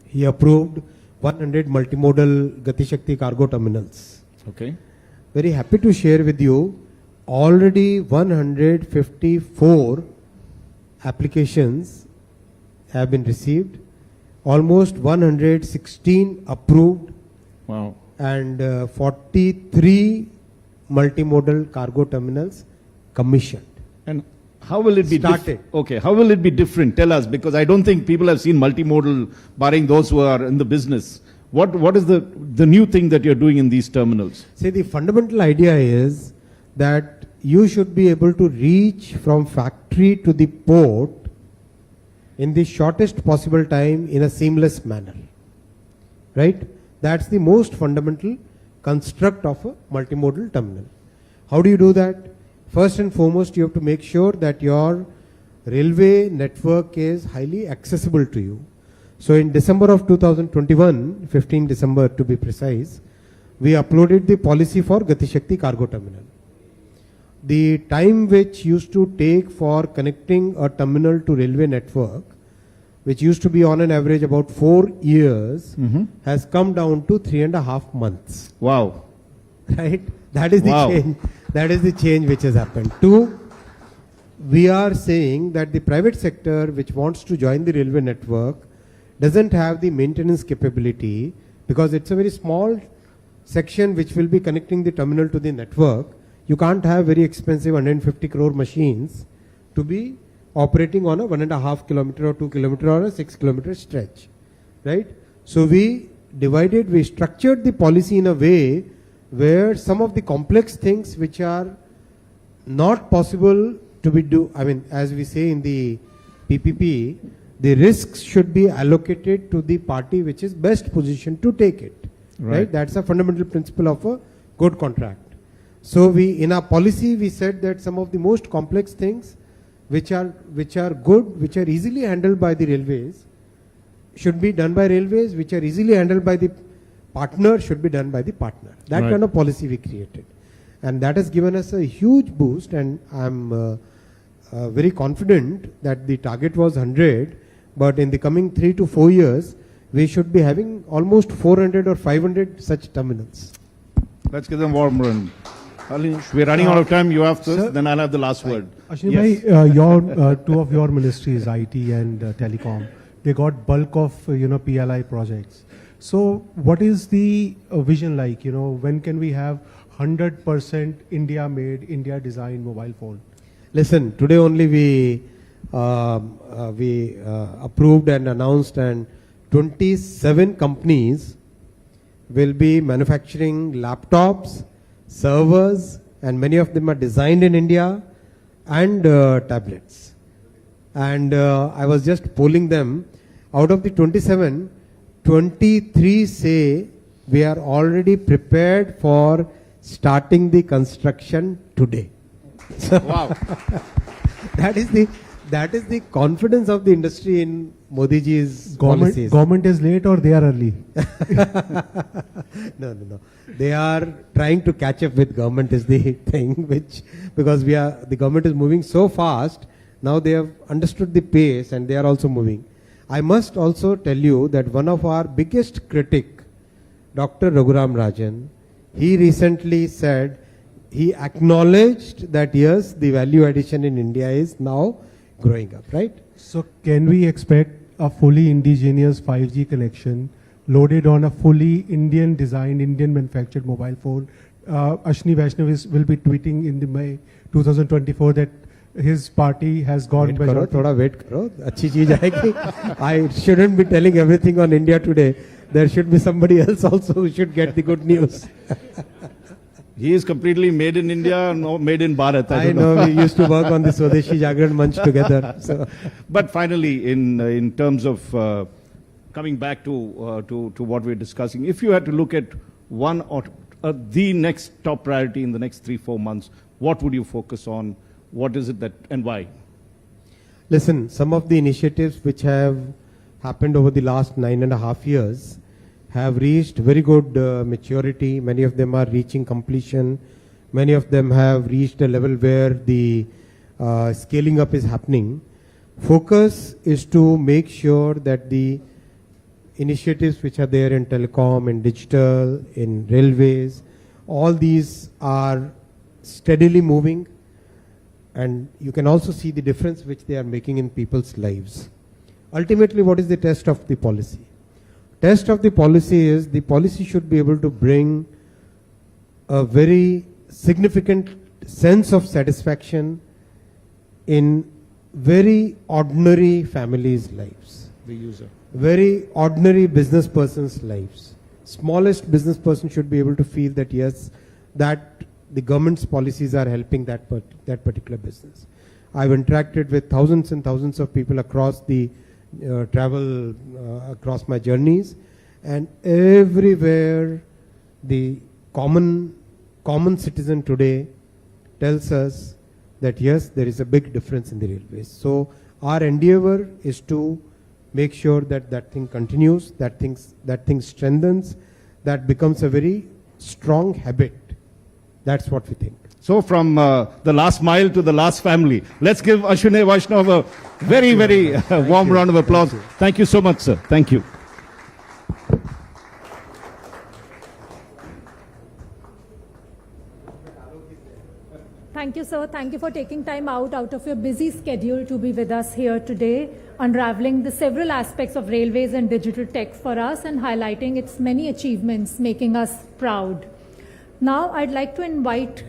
he approved 100 multimodal Gati Shakti cargo terminals. Okay. Very happy to share with you, already 154 applications have been received, almost 116 approved. Wow. And 43 multimodal cargo terminals commissioned. And how will it be started? Okay, how will it be different? Tell us, because I don't think people have seen multimodal, barring those who are in the business. What is the new thing that you're doing in these terminals? See, the fundamental idea is that you should be able to reach from factory to the port in the shortest possible time in a seamless manner. Right? That's the most fundamental construct of a multimodal terminal. How do you do that? First and foremost, you have to make sure that your railway network is highly accessible to you. So in December of 2021, 15 December to be precise, we uploaded the policy for Gati Shakti cargo terminal. The time which used to take for connecting a terminal to railway network, which used to be on an average about 4 years, has come down to 3.5 months. Wow. Right? That is the change. That is the change which has happened. Two, we are saying that the private sector which wants to join the railway network doesn't have the maintenance capability, because it's a very small section which will be connecting the terminal to the network. You can't have very expensive 150 crore machines to be operating on a 1.5 kilometer or 2 kilometer or a 6 kilometer stretch, right? So we structured the policy in a way where some of the complex things which are not possible to be as we say in the PPP, the risks should be allocated to the party which is best positioned to take it, right? That's a fundamental principle of a good contract. So in our policy, we said that some of the most complex things which are good, which are easily handled by the railways, should be done by railways, which are easily handled by the partner, should be done by the partner. That kind of policy we created. And that has given us a huge boost, and I'm very confident that the target was 100, but in the coming 3 to 4 years, we should be having almost 400 or 500 such terminals. Let's give them warm round. We're running out of time. You have Sir, first, then I'll have the last word. Ashwini Yes. bhai, your two of your ministries, IT and telecom, they got bulk of PLI projects. So what is the vision like? When can we have 100% India-made, India-designed mobile phone? Listen, today only we approved and announced, and 27 companies will be manufacturing laptops, servers, and many of them are designed in India, and tablets. And I was just polling them. Out of the 27, 23 say we are already prepared for starting the construction today. So Wow. that is the confidence of the industry in Modi ji's policies. Government is late or they are early? No. They are trying to catch up with government is the thing, because the government is moving so fast. Now they have understood the pace and they are also moving. I must also tell you that one of our biggest critic, Dr. Raghuram Rajan, he recently said, he acknowledged that yes, the value addition in India is now growing up, right? So can we expect a fully indigenous 5G connection loaded on a fully Indian designed, Indian manufactured mobile phone? Ashwini Vaishnav will be tweeting in the May 2024 that his party has gone majority. Thoda wait karo, अच्छी चीज आएगी. I shouldn't be telling everything on India Today. There should be somebody else also who should get the good news. He is completely made in India, no made in Bharat. I know, we used to work on the Swadeshi Jagran Manch together. So. But finally, in terms of coming back to what we're discussing, if you had to look at one or the next top priority in the next 3-4 months, what would you focus on? What is it that and why? Listen, some of the initiatives which have happened over the last 9.5 years have reached very good maturity. Many of them are reaching completion. Many of them have reached a level where the scaling up is happening. Focus is to make sure that the initiatives which are there in telecom, in digital, in railways, all these are steadily moving, and you can also see the difference which they are making in people's lives. Ultimately, what is the test of the policy? Test of the policy is the policy should be able to bring a very significant sense of satisfaction in very ordinary families' lives. The user. Very ordinary business person's lives. Smallest business person should be able to feel that yes, that the government's policies are helping that particular business. I've interacted with thousands and thousands of people across the travel across my journeys, and everywhere the common citizen today tells us that yes, there is a big difference in the railways. So our endeavor is to make sure that that thing continues, that thing strengthens, that becomes a very strong habit. That's what we think. So from the last mile to the last family, let's give Ashwini Vaishnav a very, very warm round of applause. Thank you so much, sir. Thank you. Thank you, sir. Thank you for taking time out of your busy schedule to be with us here today, unraveling the several aspects of railways and digital tech for us and highlighting its many achievements, making us proud. Now, I'd like to invite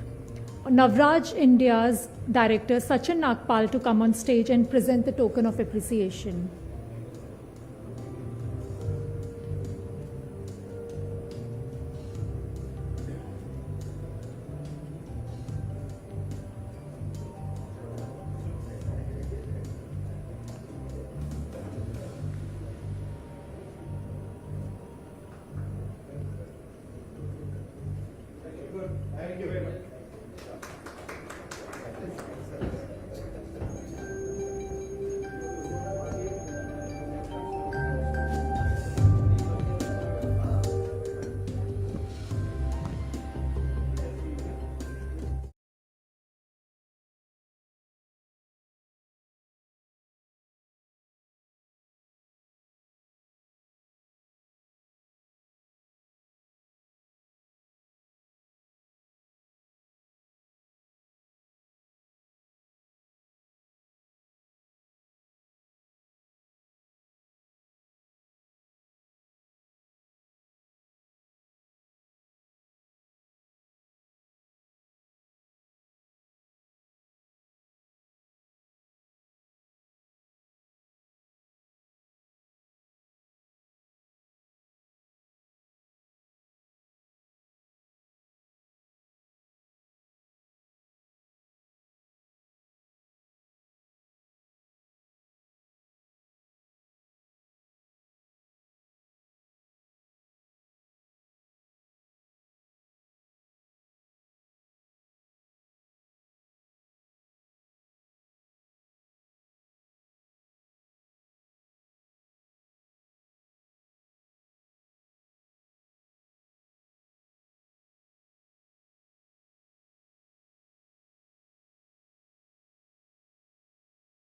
Navraj India's director, Sachin Nagpal, to come on stage and present the token of appreciation. Thank you very much.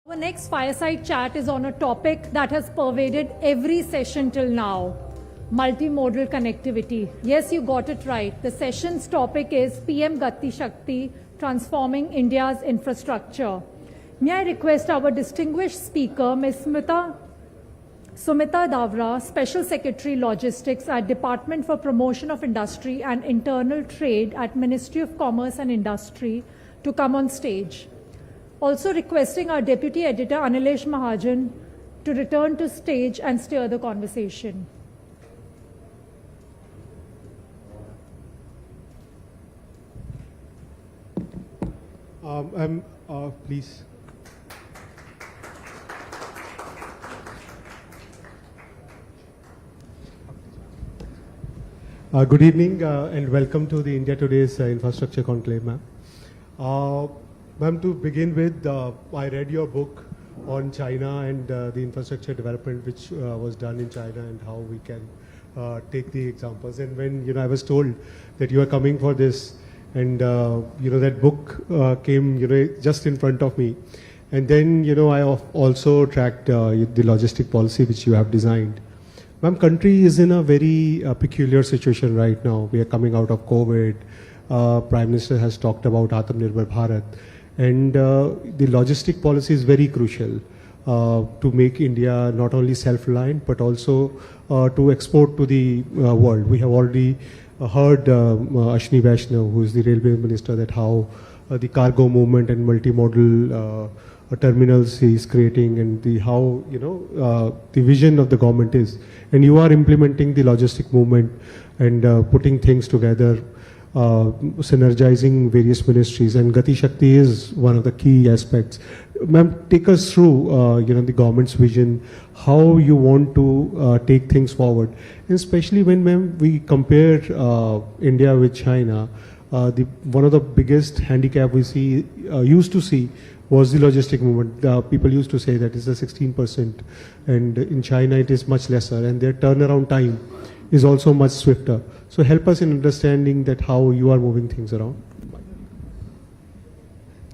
Our next fireside chat is on a topic that has pervaded every session till now: multimodal connectivity. Yes, you got it right. The session's topic is PM Gati Shakti, transforming India's infrastructure. May I request our distinguished speaker, Ms. Sumita Davra, Special Secretary Logistics at Department for Promotion of Industry and Internal Trade at Ministry of Commerce and Industry, to come on stage. Also requesting our Deputy Editor Anilesh Mahajan to return to stage and steer the conversation. Please. Good evening and welcome to the India Today's Infrastructure Conclave, ma'am. Ma'am, to begin with, I read your book on China and the infrastructure development which was done in China and how we can take the examples. And when I was told that you are coming for this, and that book came just in front of me, and then I also tracked the logistic policy which you have designed. Ma'am, country is in a very peculiar situation right now. We are coming out of COVID. Prime Minister has talked about Atmanirbhar Bharat, and the logistic policy is very crucial to make India not only self-reliant but also to export to the world. We have already heard Ashwini Vaishnaw, who is the railway minister, that how the cargo movement and multimodal terminals he is creating, and how the vision of the government is, and you are implementing the logistic movement and putting things together, synergizing various ministries, and Gati Shakti is one of the key aspects. Ma'am, take us through the government's vision, how you want to take things forward, and especially when, ma'am, we compare India with China. One of the biggest handicap we used to see was the logistic movement. People used to say that it's a 16%, and in China it is much lesser, and their turnaround time is also much swifter. So help us in understanding that how you are moving things around.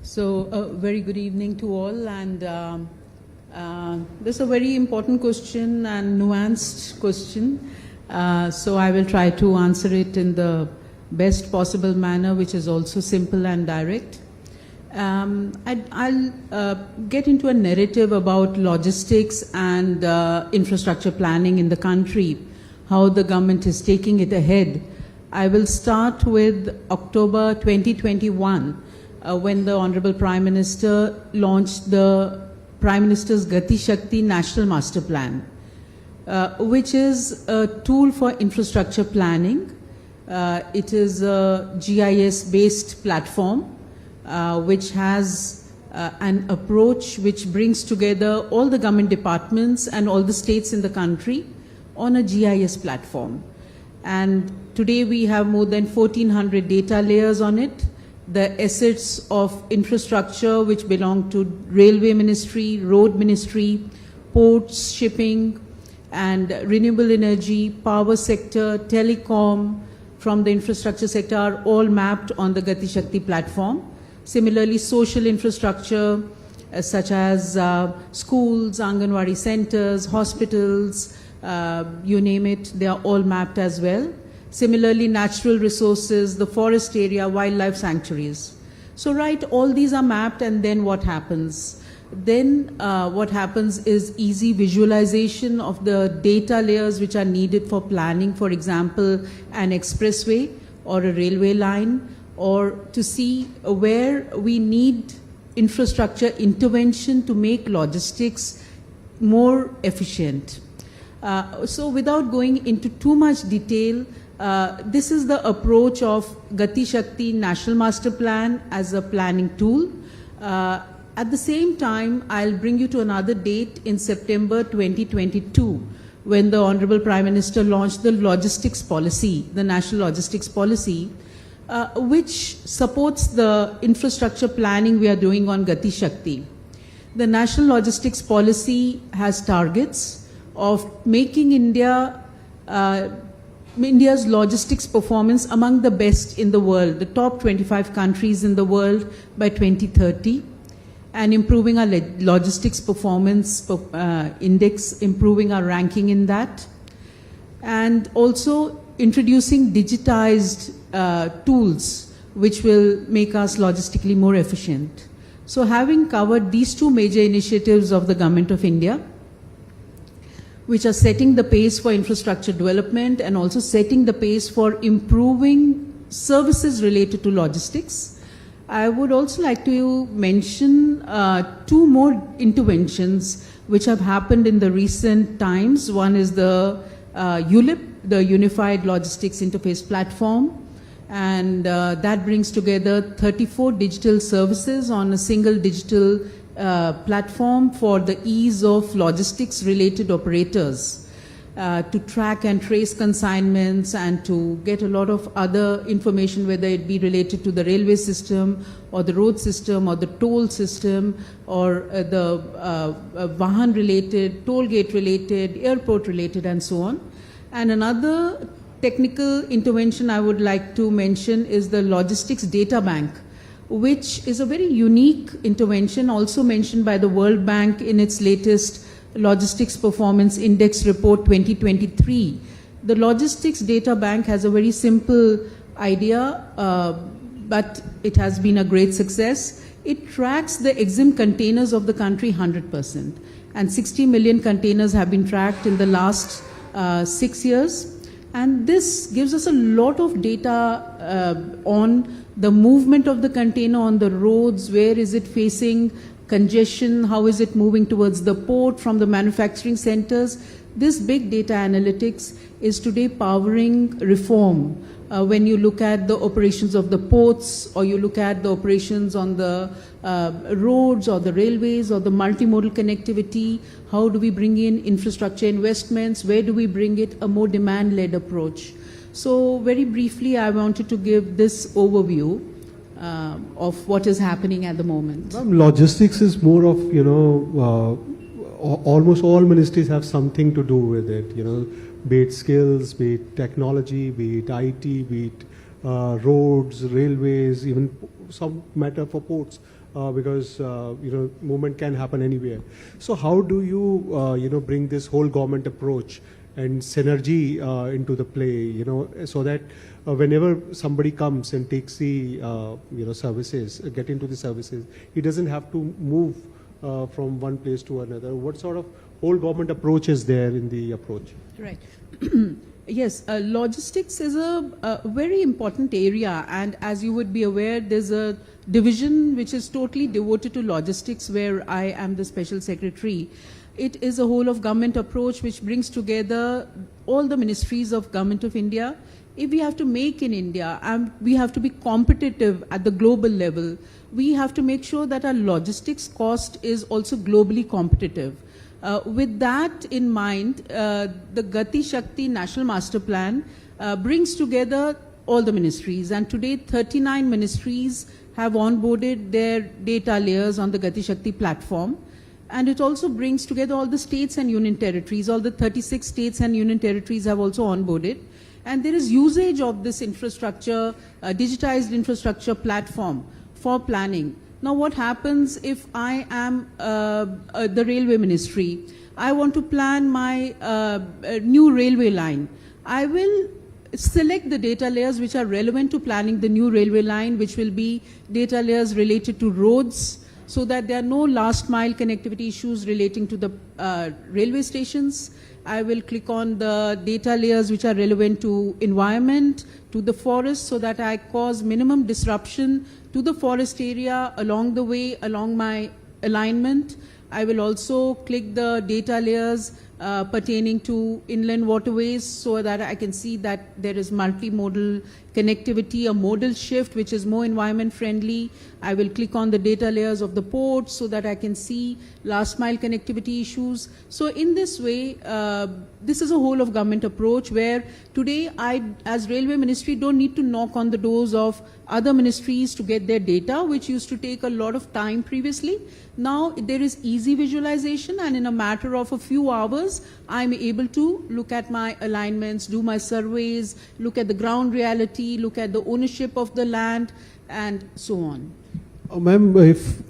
So very good evening to all, and this is a very important question and nuanced question. So I will try to answer it in the best possible manner, which is also simple and direct. I'll get into a narrative about logistics and infrastructure planning in the country, how the government is taking it ahead. I will start with October 2021, when the Honorable Prime Minister launched the Prime Minister's Gati Shakti National Master Plan, which is a tool for infrastructure planning. It is a GIS-based platform which has an approach which brings together all the government departments and all the states in the country on a GIS platform. And today we have more than 1,400 data layers on it. The assets of infrastructure which belong to Railway Ministry, Road Ministry, ports, shipping, and renewable energy, power sector, telecom from the infrastructure sector are all mapped on the Gati Shakti platform. Similarly, social infrastructure such as schools, Anganwadi centers, hospitals, you name it, they are all mapped as well. Similarly, natural resources, the forest area, wildlife sanctuaries. So, right, all these are mapped, and then what happens? Then what happens is easy visualization of the data layers which are needed for planning, for example, an expressway or a railway line, or to see where we need infrastructure intervention to make logistics more efficient. So without going into too much detail, this is the approach of Gati Shakti National Master Plan as a planning tool. At the same time, I'll bring you to another date in September 2022, when the Honorable Prime Minister launched the logistics policy, the National Logistics Policy, which supports the infrastructure planning we are doing on Gati Shakti. The National Logistics Policy has targets of making India's logistics performance among the best in the world, the top 25 countries in the world by 2030. and improving our logistics performance index, improving our ranking in that, and also introducing digitized tools which will make us logistically more efficient. So having covered these two major initiatives of the Government of India, which are setting the pace for infrastructure development and also setting the pace for improving services related to logistics, I would also like to mention two more interventions which have happened in the recent times. One is the ULIP, the Unified Logistics Interface Platform, and that brings together 34 digital services on a single digital platform for the ease of logistics related operators to track and trace consignments and to get a lot of other information, whether it be related to the railway system or the road system or the toll system or the Vahan related, toll gate related, airport related, and so on. And another technical intervention I would like to mention is the Logistics Data Bank, which is a very unique intervention also mentioned by the World Bank in its latest Logistics Performance Index Report 2023. The Logistics Data Bank has a very simple idea, but it has been a great success. It tracks the EXIM containers of the country 100%, and 60 million containers have been tracked in the last 6 years. And this gives us a lot of data on the movement of the container on the roads, where is it facing congestion, how is it moving towards the port from the manufacturing centers. This big data analytics is today powering reform. When you look at the operations of the ports, or you look at the operations on the roads or the railways or the multimodal connectivity, how do we bring in infrastructure investments, where do we bring it, a more demand-led approach. So very briefly, I wanted to give this overview of what is happening at the moment. Logistics is more of, almost all ministries have something to do with it, be it skills, be it technology, be it IT, be it roads, railways, even some matter for ports, because, movement can happen anywhere. So how do you, bring this whole government approach and synergy into the play, so that whenever somebody comes and takes the, services, get into the services, he doesn't have to move from one place to another. What sort of whole government approach is there in the approach? Right. Yes, logistics is a very important area, and as you would be aware, there's a division which is totally devoted to logistics, where I am the special secretary. It is a whole of government approach which brings together all the ministries of Government of India. If we have to make in India, we have to be competitive at the global level. We have to make sure that our logistics cost is also globally competitive. With that in mind, the Gati Shakti National Master Plan brings together all the ministries, and today 39 ministries have onboarded their data layers on the Gati Shakti platform. And it also brings together all the states and union territories. All the 36 states and union territories have also onboarded. And there is usage of this infrastructure, digitized infrastructure platform for planning. Now what happens if I am the railway ministry? I want to plan my new railway line. I will select the data layers which are relevant to planning the new railway line, which will be data layers related to roads, so that there are no last mile connectivity issues relating to the railway stations. I will click on the data layers which are relevant to environment, to the forest, so that I cause minimum disruption to the forest area along the way, along my alignment. I will also click the data layers pertaining to inland waterways, so that I can see that there is multimodal connectivity, a modal shift which is more environment friendly. I will click on the data layers of the ports so that I can see last mile connectivity issues. So in this way, this is a whole of government approach, where today I, as Railway Ministry, don't need to knock on the doors of other ministries to get their data, which used to take a lot of time previously. Now there is easy visualization, and in a matter of a few hours, I'm able to look at my alignments, do my surveys, look at the ground reality, look at the ownership of the land, and so on. Ma'am, if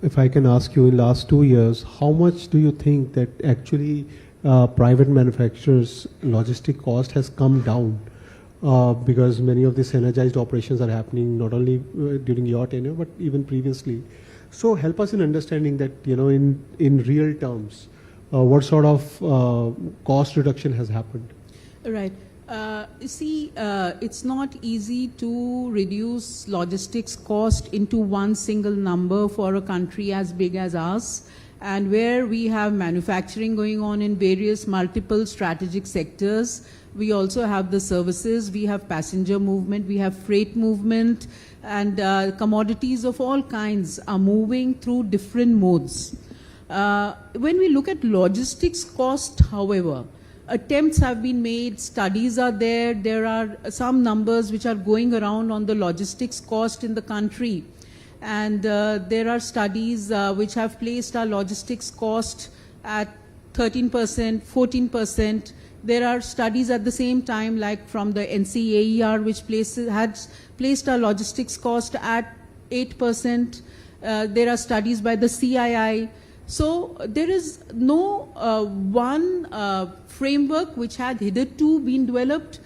if I can ask you, in last 2 years, how much do you think that actually private manufacturers' logistic cost has come down? Because many of these energized operations are happening not only during your tenure, but even previously. So help us in understanding that, in real terms, what sort of cost reduction has happened? Right. It's not easy to reduce logistics cost into one single number for a country as big as ours, and where we have manufacturing going on in various multiple strategic sectors. We also have the services, we have passenger movement, we have freight movement, and commodities of all kinds are moving through different modes. When we look at logistics cost, however, attempts have been made, studies are there are some numbers which are going around on the logistics cost in the country. And there are studies which have placed our logistics cost at 13%, 14%. There are studies at the same time, like from the NCAER, which had placed our logistics cost at 8%. There are studies by the CII. So there is no one framework which had hitherto been developed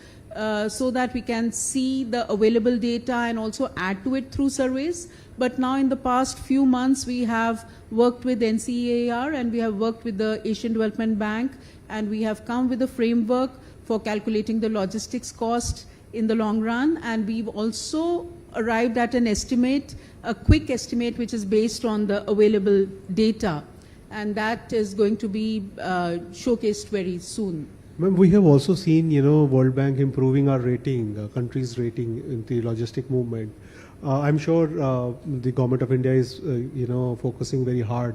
so that we can see the available data and also add to it through surveys. But now in the past few months, we have worked with NCAER and we have worked with the Asian Development Bank, and we have come with a framework for calculating the logistics cost in the long run. And we've also arrived at an estimate, a quick estimate, which is based on the available data. And that is going to be showcased very soon. Ma'am, we have also seen, World Bank improving our rating, country's rating in the logistic movement. I'm sure the government of India is, focusing very hard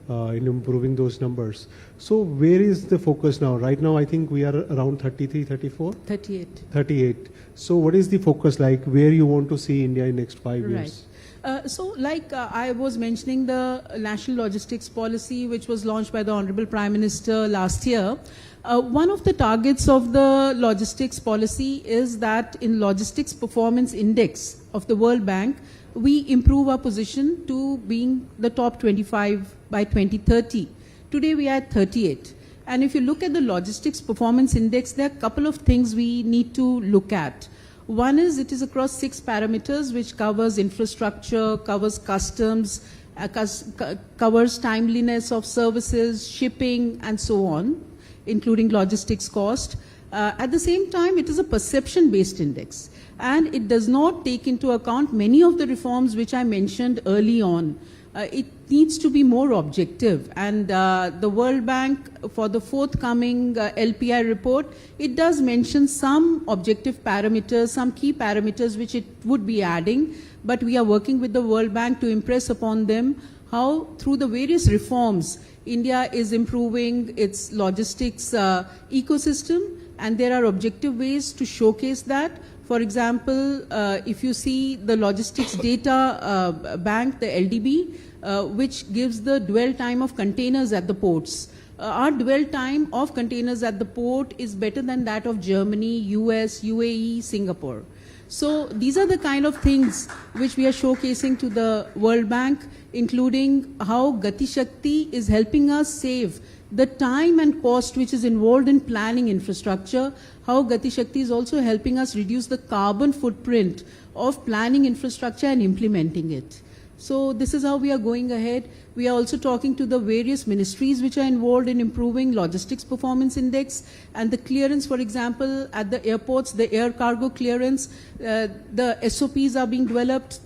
in improving those numbers. So where is the focus now? Right now, I think we are around 33, 34? 38. 38. So what is the focus like? Where you want to see India in next 5 years? I was mentioning the National Logistics Policy, which was launched by the Honorable Prime Minister last year. One of the targets of the logistics policy is that in Logistics Performance Index of the World Bank, we improve our position to being the top 25 by 2030. Today we are at 38. And if you look at the Logistics Performance Index, there are a couple of things we need to look at. One is it is across 6 parameters, which covers infrastructure, covers customs, covers timeliness of services, shipping, and so on, including logistics cost. At the same time, it is a perception-based index, and it does not take into account many of the reforms which I mentioned early on. It needs to be more objective, and the World Bank, for the forthcoming LPI report, it does mention some objective parameters, some key parameters which it would be adding, but we are working with the World Bank to impress upon them how through the various reforms India is improving its logistics ecosystem, and there are objective ways to showcase that. For example, if you see the logistics data bank, the LDB, which gives the dwell time of containers at the ports. Our dwell time of containers at the port is better than that of Germany, US, UAE, Singapore. So these are the kind of things which we are showcasing to the World Bank, including how Gati Shakti is helping us save the time and cost which is involved in planning infrastructure, how Gati Shakti is also helping us reduce the carbon footprint of planning infrastructure and implementing it. So this is how we are going ahead. We are also talking to the various ministries which are involved in improving logistics performance index, and the clearance, for example, at the airports, the air cargo clearance, the SOPs are being developed,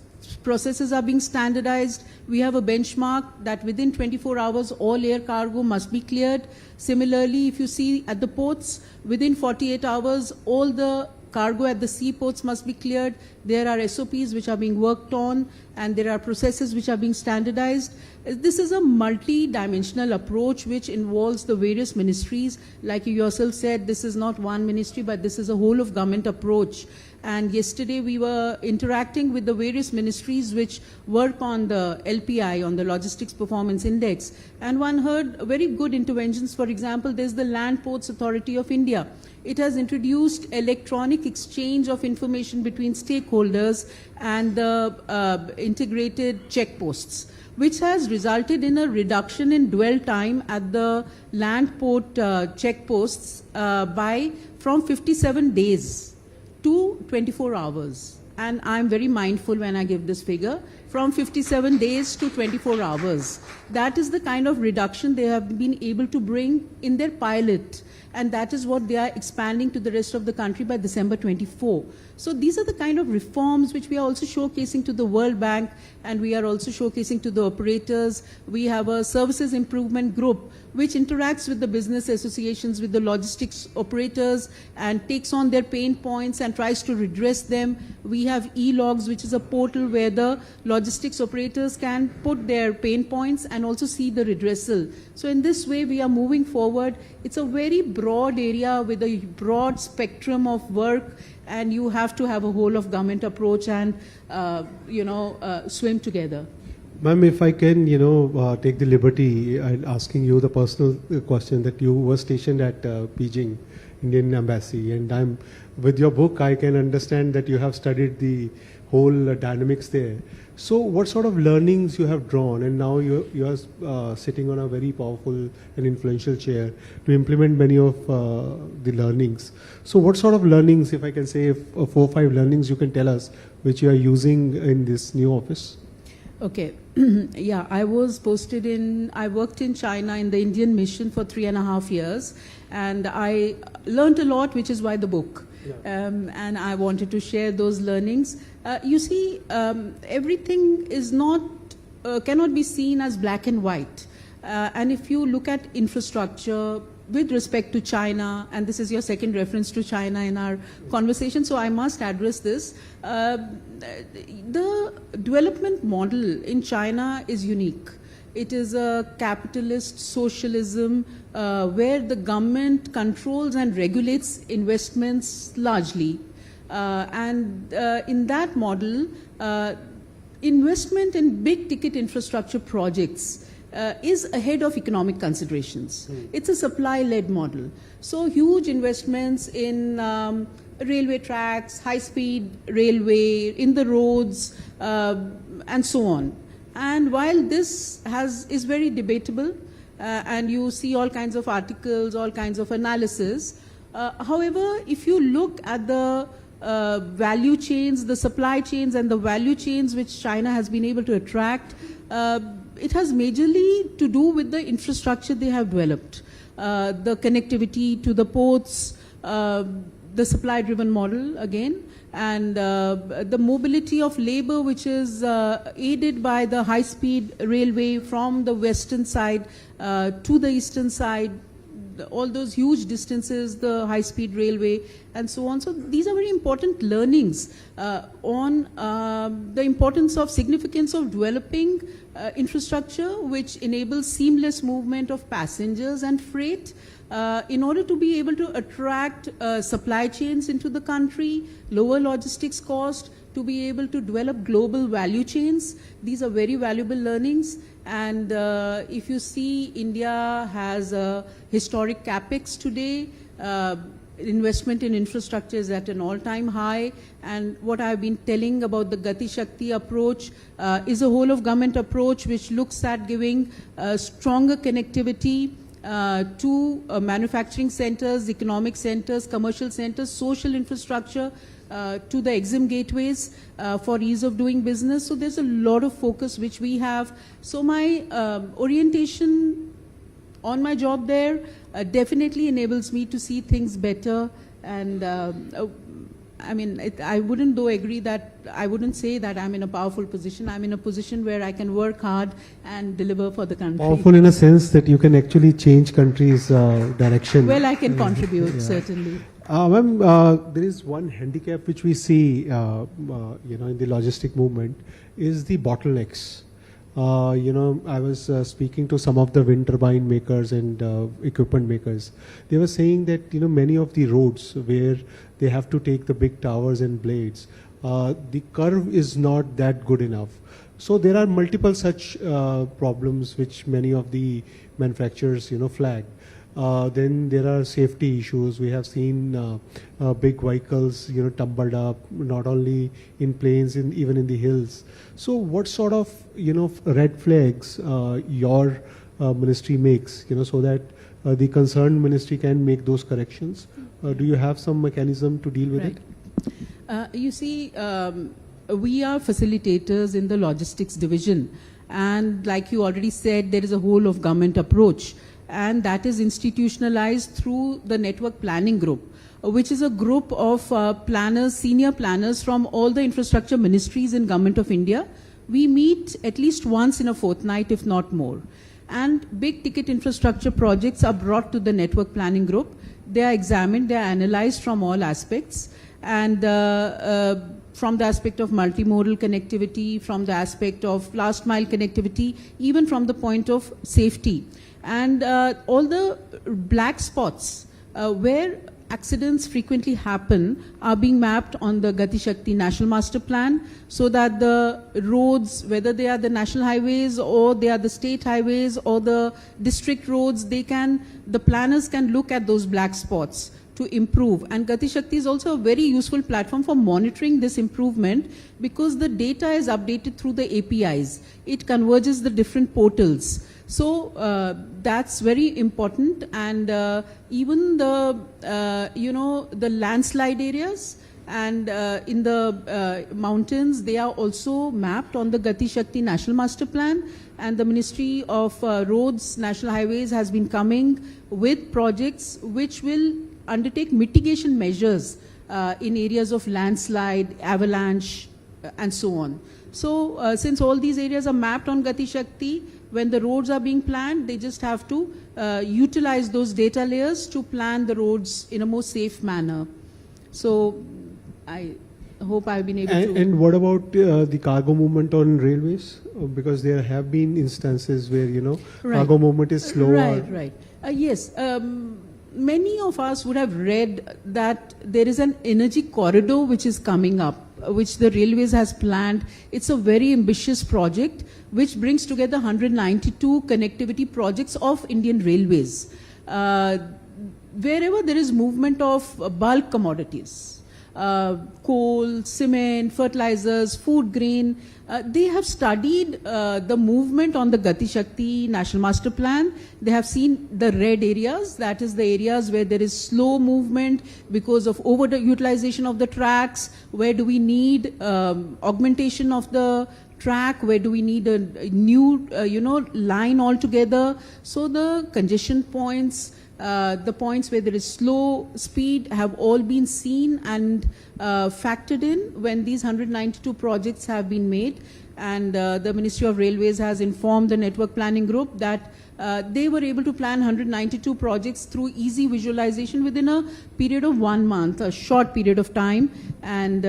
processes are being standardized. We have a benchmark that within 24 hours all air cargo must be cleared. Similarly, if you see at the ports, within 48 hours all the cargo at the seaports must be cleared. There are SOPs which are being worked on, and there are processes which are being standardized. This is a multi-dimensional approach which involves the various ministries. Like you yourself said, this is not one ministry, but this is a whole of government approach. And yesterday we were interacting with the various ministries which work on the LPI, on the Logistics Performance Index. And one heard very good interventions. For example, there's the Land Ports Authority of India. It has introduced electronic exchange of information between stakeholders and the integrated checkposts, which has resulted in a reduction in dwell time at the land port checkposts from 57 days to 24 hours. And I'm very mindful when I give this figure, from 57 days to 24 hours. That is the kind of reduction they have been able to bring in their pilot. And that is what they are expanding to the rest of the country by December 24. So these are the kind of reforms which we are also showcasing to the World Bank, and we are also showcasing to the operators. We have a services improvement group which interacts with the business associations, with the logistics operators, and takes on their pain points and tries to redress them. We have e-logs, which is a portal where the logistics operators can put their pain points and also see the redressal. So in this way, we are moving forward. It's a very broad area with a broad spectrum of work, and you have to have a whole of government approach and, swim together. Ma'am, if I can, take the liberty in asking you the personal question that you were stationed at Beijing, Indian Embassy, and with your book, I can understand that you have studied the whole dynamics there. So what sort of learnings you have drawn, and now you are sitting on a very powerful and influential chair to implement many of the learnings. So what sort of learnings, if I can say 4 or 5 learnings you can tell us, which you are using in this new office? Okay. Yeah, I worked in China in the Indian mission for 3.5 years, and I learned a lot, which is why the book. Yeah. And I wanted to share those learnings. You see, everything is cannot be seen as black and white. And if you look at infrastructure with respect to China, and this is your second reference to China in our conversation, so I must address this. The development model in China is unique. It is a capitalist socialism where the government controls and regulates investments largely. And in that model, investment in big ticket infrastructure projects is ahead of economic considerations. It's a supply-led model. So huge investments in railway tracks, high-speed railway, in the roads, and so on. And while this is very debatable, and you see all kinds of articles, all kinds of analysis, however, if you look at the value chains, the supply chains and the value chains which China has been able to attract, it has majorly to do with the infrastructure they have developed. The connectivity to the ports, the supply-driven model again, and the mobility of labor, which is aided by the high-speed railway from the western side to the eastern side, all those huge distances, the high-speed railway, and so on. So these are very important learnings on the importance of significance of developing infrastructure which enables seamless movement of passengers and freight in order to be able to attract supply chains into the country, lower logistics cost, to be able to develop global value chains. These are very valuable learnings. And if you see, India has a historic capex today. Investment in infrastructure is at an all-time high. And what I've been telling about the Gati Shakti approach is a whole-of-government approach which looks at giving stronger connectivity to manufacturing centers, economic centers, commercial centers, social infrastructure, to the EXIM gateways for ease of doing business. So there's a lot of focus which we have. So my orientation on my job there definitely enables me to see things better. And I wouldn't say that I'm in a powerful position. I'm in a position where I can work hard and deliver for the country. Powerful in a sense that you can actually change country's direction. Well, I can contribute, certainly. Ma'am, there is one handicap which we see, in the logistic movement, is the bottlenecks. I was speaking to some of the wind turbine makers and equipment makers. They were saying that, many of the roads where they have to take the big towers and blades, the curve is not that good enough. So there are multiple such problems which many of the manufacturers, flag. Then there are safety issues. We have seen big vehicles, tumbled up, not only in plains, even in the hills. So what sort of, red flags your ministry makes, so that the concerned ministry can make those corrections? Do you have some mechanism to deal with it? You see, we are facilitators in the logistics division. And like you already said, there is a whole of government approach. And that is institutionalized through the network planning group, which is a group of planners, senior planners from all the infrastructure ministries in Government of India. We meet at least once in a fortnight, if not more. And big ticket infrastructure projects are brought to the network planning group. They are examined, they are analyzed from all aspects. And from the aspect of multimodal connectivity, from the aspect of last mile connectivity, even from the point of safety. And all the black spots where accidents frequently happen are being mapped on the Gati Shakti National Master Plan, so that the roads, whether they are the national highways or they are the state highways or the district roads, the planners can look at those black spots to improve. And Gati Shakti is also a very useful platform for monitoring this improvement, because the data is updated through the APIs. It converges the different portals. So that's very important. And even the, the landslide areas and in the mountains, they are also mapped on the Gati Shakti National Master Plan. And the Ministry of Roads, National Highways has been coming with projects which will undertake mitigation measures in areas of landslide, avalanche, and so on. So since all these areas are mapped on Gati Shakti, when the roads are being planned, they just have to utilize those data layers to plan the roads in a more safe manner. So I hope I've been able to... And what about the cargo movement on railways? Because there have been instances where, cargo movement is slower. Right. Yes. Many of us would have read that there is an energy corridor which is coming up, which the railways has planned. It's a very ambitious project which brings together 192 connectivity projects of Indian Railways. Wherever there is movement of bulk commodities, coal, cement, fertilizers, food grain, they have studied the movement on the Gati Shakti National Master Plan. They have seen the red areas, that is the areas where there is slow movement because of over-utilization of the tracks. Where do we need augmentation of the track? Where do we need a new, line altogether? So the congestion points, the points where there is slow speed have all been seen and factored in when these 192 projects have been made. And the Ministry of Railways has informed the network planning group that they were able to plan 192 projects through easy visualization within a period of 1 month, a short period of time. And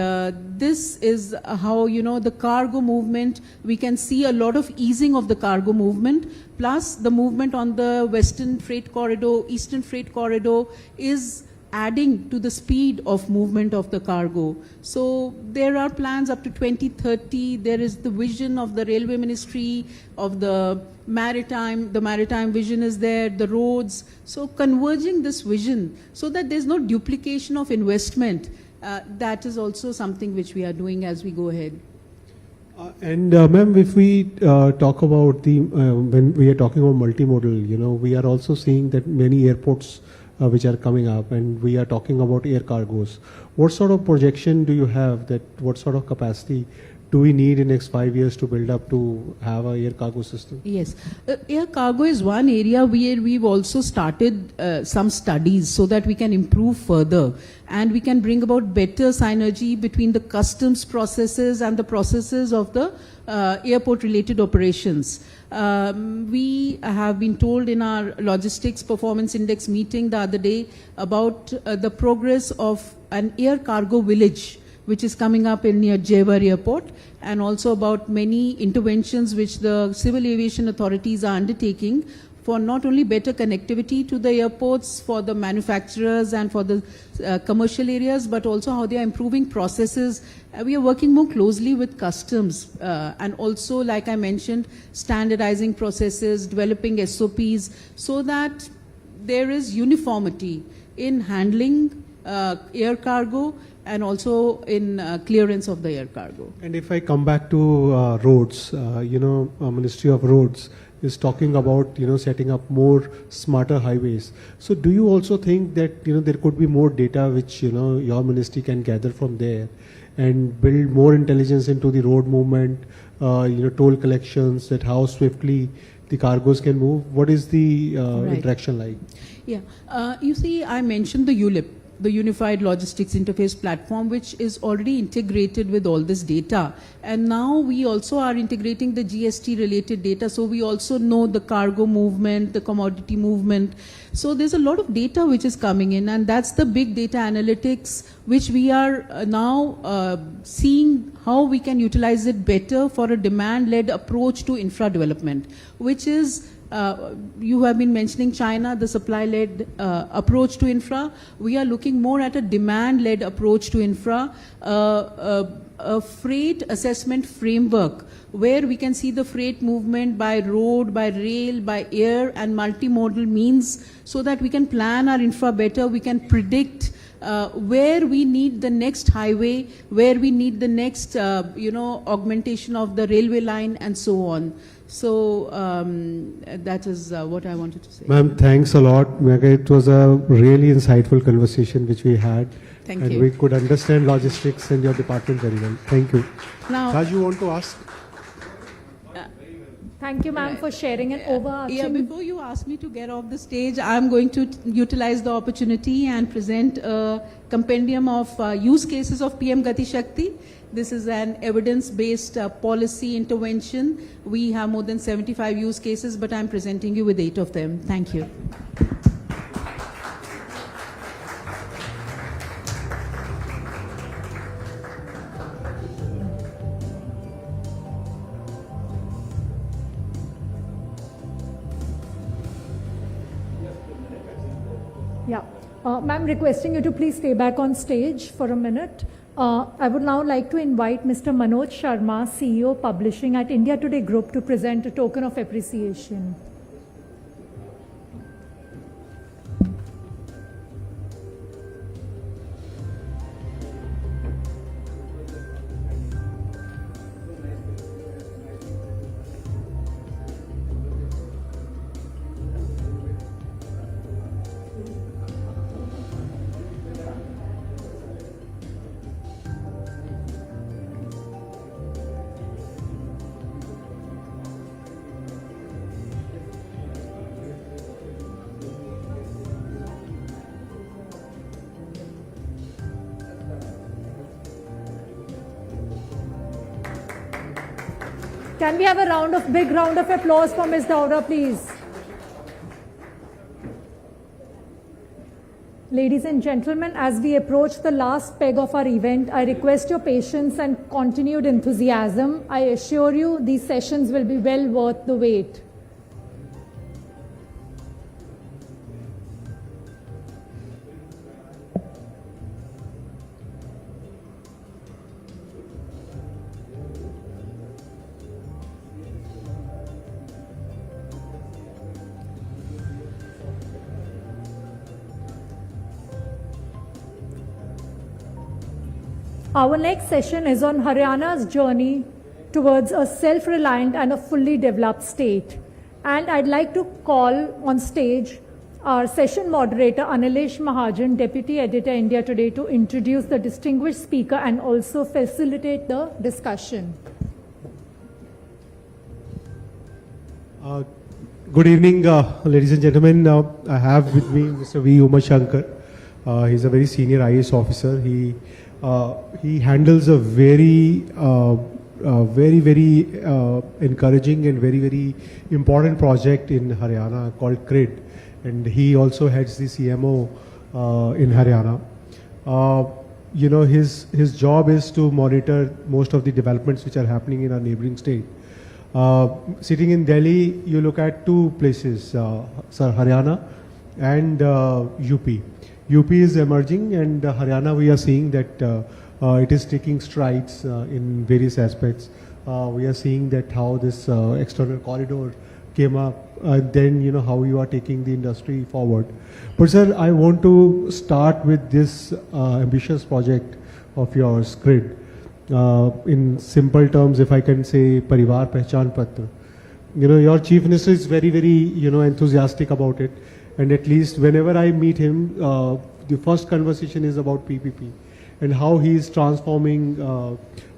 this is how, the cargo movement, we can see a lot of easing of the cargo movement, plus the movement on the Western Freight Corridor, Eastern Freight Corridor is adding to the speed of movement of the cargo. So there are plans up to 2030. There is the vision of the Railway Ministry, of the maritime vision is there, the roads. So converging this vision so that there's no duplication of investment, that is also something which we are doing as we go ahead. And ma'am, if we talk about when we are talking about multimodal, we are also seeing that many airports which are coming up, and we are talking about air cargos. What sort of projection do you have, that what sort of capacity do we need in next 5 years to build up to have a air cargo system? Yes, air cargo is one area where we've also started some studies so that we can improve further and we can bring about better synergy between the customs processes and the processes of the airport related operations. We have been told in our logistics performance index meeting the other day about the progress of an air cargo village which is coming up in near Jewar Airport, and also about many interventions which the civil aviation authorities are undertaking for not only better connectivity to the airports, for the manufacturers and for the commercial areas, but also how they are improving processes. We are working more closely with customs and also, like I mentioned, standardizing processes, developing SOPs, so that there is uniformity in handling air cargo and also in clearance of the air cargo. And if I come back to roads, Ministry of Roads is talking about, setting up more smarter highways. So do you also think that, there could be more data which, your ministry can gather from there and build more intelligence into the road movement, toll collections, that how swiftly the cargoes can move? What is the interaction like? Yeah, you see, I mentioned the ULIP, the Unified Logistics Interface Platform, which is already integrated with all this data. And now we also are integrating the GST related data, so we also know the cargo movement, the commodity movement. So there's a lot of data which is coming in, and that's the big data analytics which we are now seeing how we can utilize it better for a demand-led approach to infra development, which is you have been mentioning China, the supply-led approach to infra. We are looking more at a demand-led approach to infra, a freight assessment framework where we can see the freight movement by road, by rail, by air and multimodal means, so that we can plan our infra better, we can predict where we need the next highway, where we need the next augmentation of the railway line and so on. So that is what I wanted to say. Ma'am, thanks a lot. It was a really insightful conversation which we had. Thank and you. we could understand logistics and your department very well. Thank you. Now, Raj, you want to ask? Thank you, ma'am, for sharing an overarching... Yeah, before you ask me to get off the stage, I'm going to utilize the opportunity and present a compendium of use cases of PM Gati Shakti. This is an evidence-based policy intervention. We have more than 75 use cases, but I'm presenting you with 8 of them. Thank you. Yeah. Ma'am, requesting you to please stay back on stage for a minute. I would now like to invite Mr. Manoj Sharma, CEO Publishing at India Today Group, to present a token of appreciation. Can we have a big round of applause for Ms. Dowda, please? Ladies and gentlemen, as we approach the last peg of our event, I request your patience and continued enthusiasm. I assure you these sessions will be well worth the wait. Our next session is on Haryana's journey towards a self-reliant and a fully developed state. And I'd like to call on stage our session moderator, Anilesh Mahajan, Deputy Editor, India Today, to introduce the distinguished speaker and also facilitate the discussion. Good evening, ladies and gentlemen. I have with me Mr. V. Uma Shankar. He's a very senior IAS officer. He handles a very encouraging and very important project in Haryana called CRID, and he also heads the CMO in Haryana. his job is to monitor most of the developments which are happening in our neighboring state. Sitting in Delhi, you look at two places, sir, Haryana and UP. UP is emerging, and Haryana we are seeing that it is taking strides in various aspects. We are seeing that how this external corridor came up, then how you are taking the industry forward. But sir, I want to start with this ambitious project of yours, GRID. In simple terms, if I can say, Parivar Pehchan Patra. Your Chief Minister is very, very, enthusiastic about it. And at least whenever I meet him, the first conversation is about PPP and how he is transforming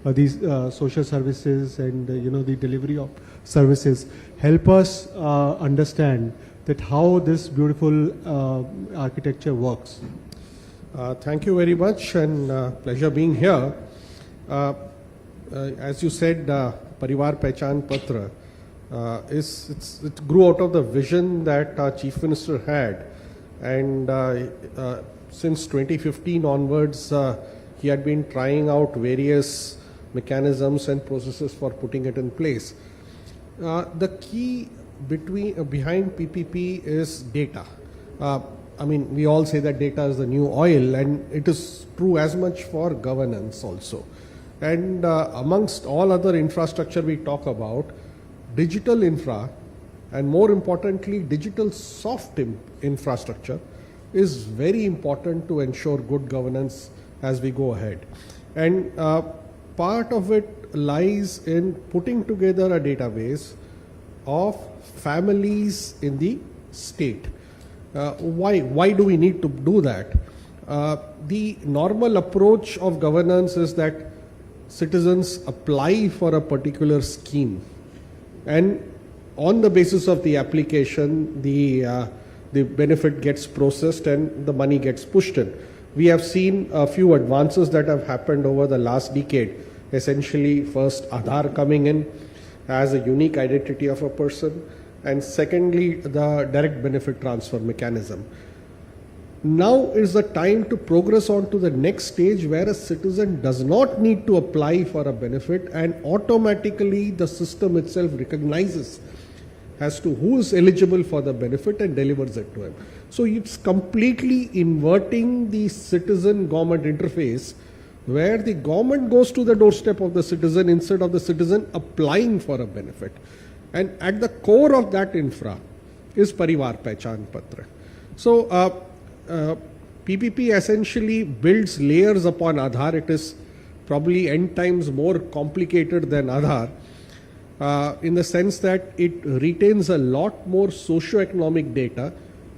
these social services and, the delivery of services. Help us understand that how this beautiful architecture works. Thank you very much, and pleasure being here. As you said, Parivar Pehchan Patra, it grew out of the vision that our Chief Minister had, and since 2015 onwards, he had been trying out various mechanisms and processes for putting it in place. The key behind PPP is data. We all say that data is the new oil, and it is true as much for governance also. And amongst all other infrastructure we talk about, digital infra, and more importantly, digital soft infrastructure is very important to ensure good governance as we go ahead. And part of it lies in putting together a database of families in the state. Why do we need to do that? The normal approach of governance is that citizens apply for a particular scheme, and on the basis of the application, the benefit gets processed and the money gets pushed in. We have seen a few advances that have happened over the last decade. Essentially, first Aadhaar coming in as a unique identity of a person, and secondly, the direct benefit transfer mechanism. Now is the time to progress on to the next stage where a citizen does not need to apply for a benefit, and automatically the system itself recognizes as to who is eligible for the benefit and delivers it to him. So it's completely inverting the citizen government interface, where the government goes to the doorstep of the citizen instead of the citizen applying for a benefit. And at the core of that infra is Parivar Pehchan Patra. So PPP essentially builds layers upon Aadhaar. It is probably n times more complicated than Aadhaar in the sense that it retains a lot more socio-economic data,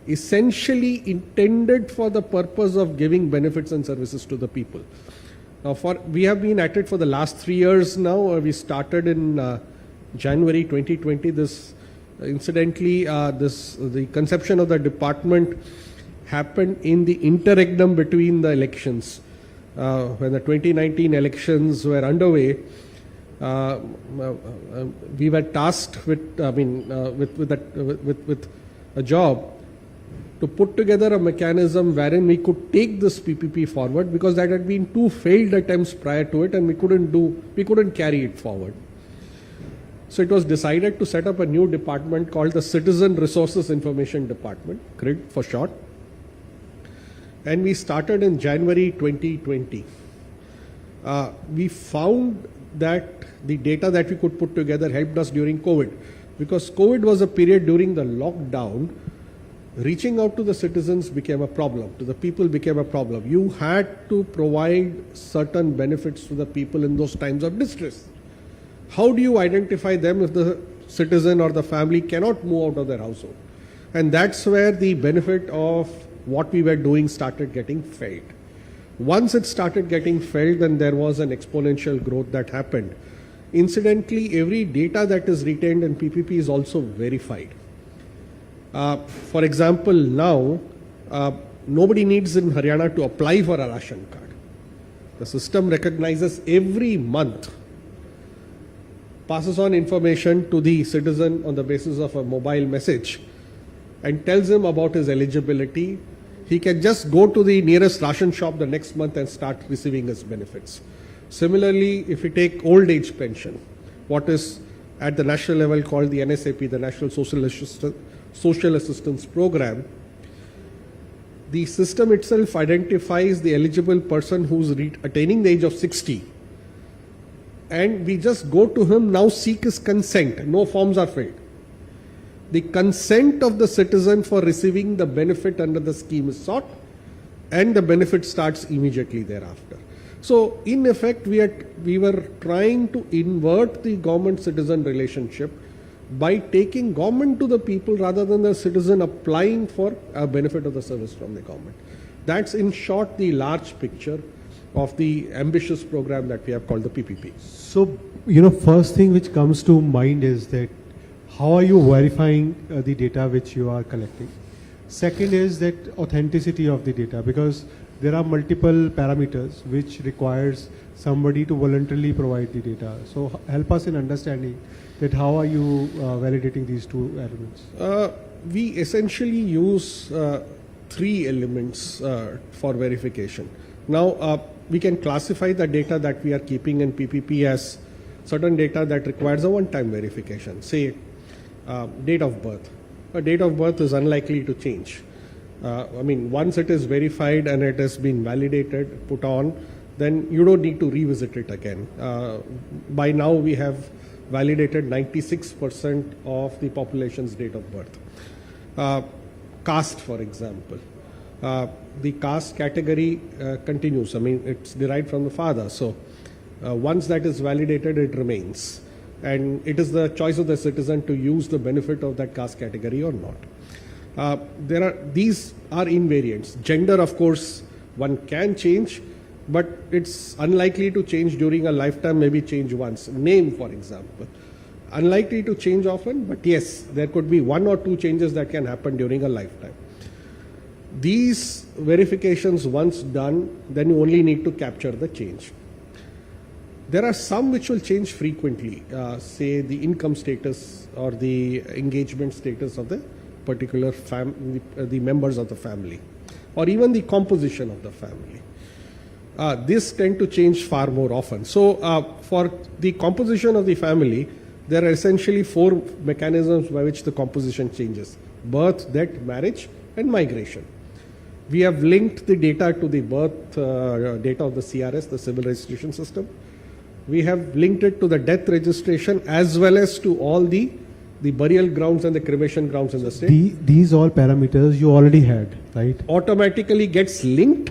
essentially intended for the purpose of giving benefits and services to the people. Now, we have been at it for the last 3 years now. We started in January 2020. This, incidentally, the conception of the department happened in the interregnum between the elections. When the 2019 elections were underway, we were tasked with a job to put together a mechanism wherein we could take this PPP forward, because there had been 2 failed attempts prior to it, and we couldn't carry it forward. So it was decided to set up a new department called the Citizen Resources Information Department, CRID for short. And we started in January 2020. We found that the data that we could put together helped us during COVID, because COVID was a period during the lockdown. Reaching out to the citizens became a problem, to the people became a problem. You had to provide certain benefits to the people in those times of distress. How do you identify them if the citizen or the family cannot move out of their household? And that's where the benefit of what we were doing started getting felt. Once it started getting felt, then there was an exponential growth that happened. Incidentally, every data that is retained in PPP is also verified. For example, now, nobody needs in Haryana to apply for a ration card. The system recognizes every month, passes on information to the citizen on the basis of a mobile message, and tells him about his eligibility, he can just go to the nearest ration shop the next month and start receiving his benefits. Similarly, if we take old age pension, what is at the national level called the NSAP, the National Social Assistance Program, the system itself identifies the eligible person who's attaining the age of 60. And we just go to him, now seek his consent. No forms are filled. The consent of the citizen for receiving the benefit under the scheme is sought, and the benefit starts immediately thereafter. So in effect, we were trying to invert the government-citizen relationship by taking government to the people rather than the citizen applying for a benefit of the service from the government. That's in short the large picture of the ambitious program that we have called the PPP. So, first thing which comes to mind is that how are you verifying the data which you are collecting? Second is that authenticity of the data, because there are multiple parameters which requires somebody to voluntarily provide the data. So help us in understanding that how are you validating these two elements? We essentially use three elements for verification. Now, we can classify the data that we are keeping in PPP as certain data that requires a one-time verification. Say, date of birth. A date of birth is unlikely to change. Once it is verified and it has been validated, put on, then you don't need to revisit it again. By now, we have validated 96% of the population's date of birth. Caste, for example. The caste category continues. It's derived from the father. So once that is validated, it remains. And it is the choice of the citizen to use the benefit of that caste category or not. These are invariants. Gender, of course, one can change, but it's unlikely to change during a lifetime, maybe change once. Name, for example. Unlikely to change often, but yes, there could be one or two changes that can happen during a lifetime. These verifications once done, then you only need to capture the change. There are some which will change frequently, say the income status or the engagement status of the particular the members of the family, or even the composition of the family. This tend to change far more often. So for the composition of the family, there are essentially four mechanisms by which the composition changes: birth, death, marriage, and migration. We have linked the data to the birth data of the CRS, the Civil Registration System. We have linked it to the death registration as well as to all the burial grounds and the cremation grounds in the state. These all parameters you already had, right? Automatically gets linked.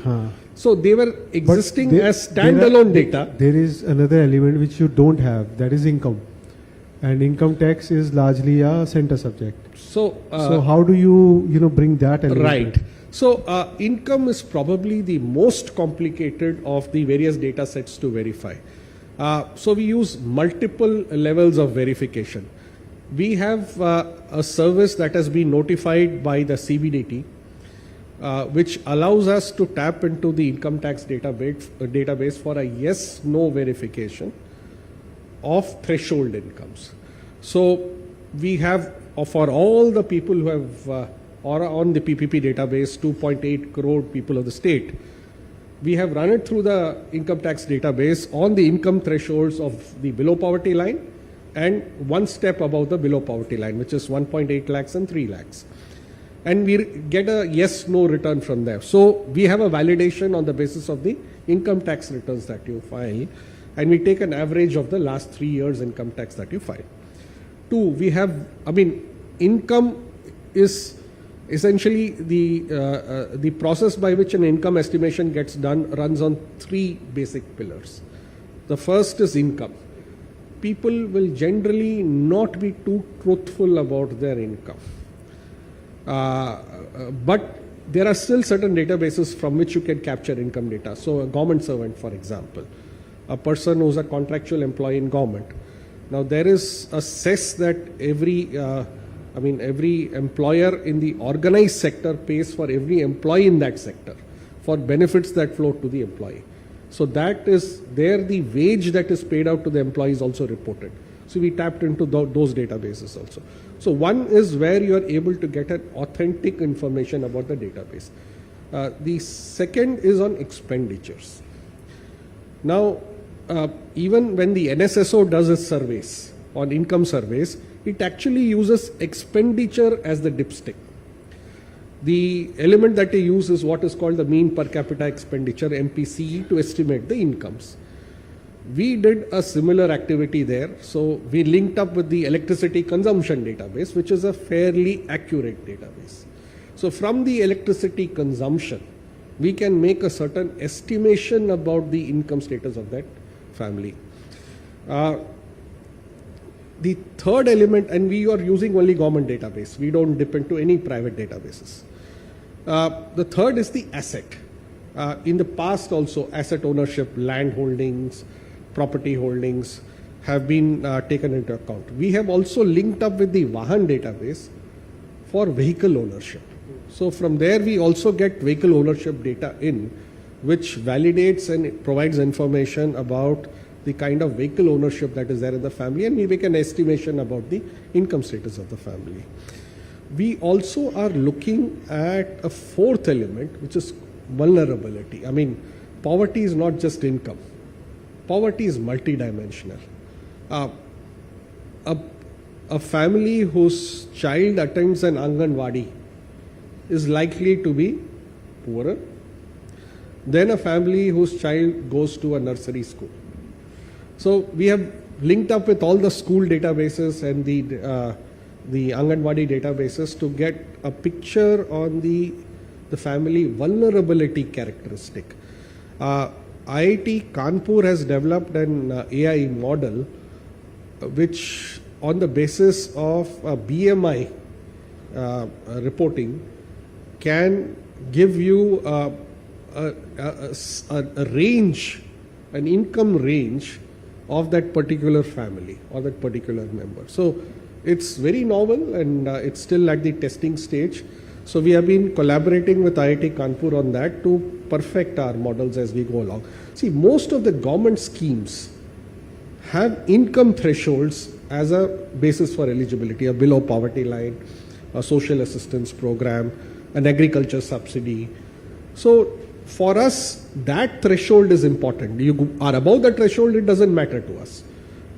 So they were existing as standalone data. There is another element which you don't have, that is income. And income tax is largely a center subject. So how do you bring that element? Right. So income is probably the most complicated of the various data sets to verify. So we use multiple levels of verification. We have a service that has been notified by the CBDT, which allows us to tap into the income tax database for a yes-no verification of threshold incomes. So we have, for all the people who have are on the PPP database, 2.8 crore people of the state, we have run it through the income tax database on the income thresholds of the below poverty line and one step above the below poverty line, which is 1.8 lakhs and 3 lakhs. And we get a yes-no return from there. So we have a validation on the basis of the income tax returns that you file, and we take an average of the last 3 years income tax that you file. Two, we have, income is essentially the process by which an income estimation gets done runs on three basic pillars. The first is income. People will generally not be too truthful about their income. But there are still certain databases from which you can capture income data. So a government servant, for example, a person who's a contractual employee in government. Now there is a cess that every employer in the organized sector pays for every employee in that sector for benefits that flow to the employee. So that is there, the wage that is paid out to the employee is also reported. So we tapped into those databases also. So one is where you are able to get an authentic information about the database. The second is on expenditures. Now, even when the NSSO does its surveys, on income surveys, it actually uses expenditure as the dipstick. The element that they use is what is called the mean per capita expenditure, MPCE, to estimate the incomes. We did a similar activity there. So we linked up with the electricity consumption database, which is a fairly accurate database. So from the electricity consumption, we can make a certain estimation about the income status of that family. The third element, and we are using only government database, we don't depend to any private databases. The third is the asset. In the past also, asset ownership, land holdings, property holdings have been taken into account. We have also linked up with the Vahan database for vehicle ownership. So from there we also get vehicle ownership data in, which validates and provides information about the kind of vehicle ownership that is there in the family, and we make an estimation about the income status of the family. We also are looking at a fourth element, which is vulnerability. I mean, poverty is not just income. Poverty is multidimensional. A family whose child attends an Anganwadi is likely to be poorer than a family whose child goes to a nursery school. So we have linked up with all the school databases and the Anganwadi databases to get a picture on the family vulnerability characteristic. IIT Kanpur has developed an AI model which, on the basis of BMI reporting, can give you a range, an income range of that particular family or that particular member. So it's very novel, and it's still at the testing stage. So we have been collaborating with IIT Kanpur on that to perfect our models as we go along. See, most of the government schemes have income thresholds as a basis for eligibility, a below poverty line, a social assistance program, an agriculture subsidy. So for us, that threshold is important. You are above the threshold, it doesn't matter to us.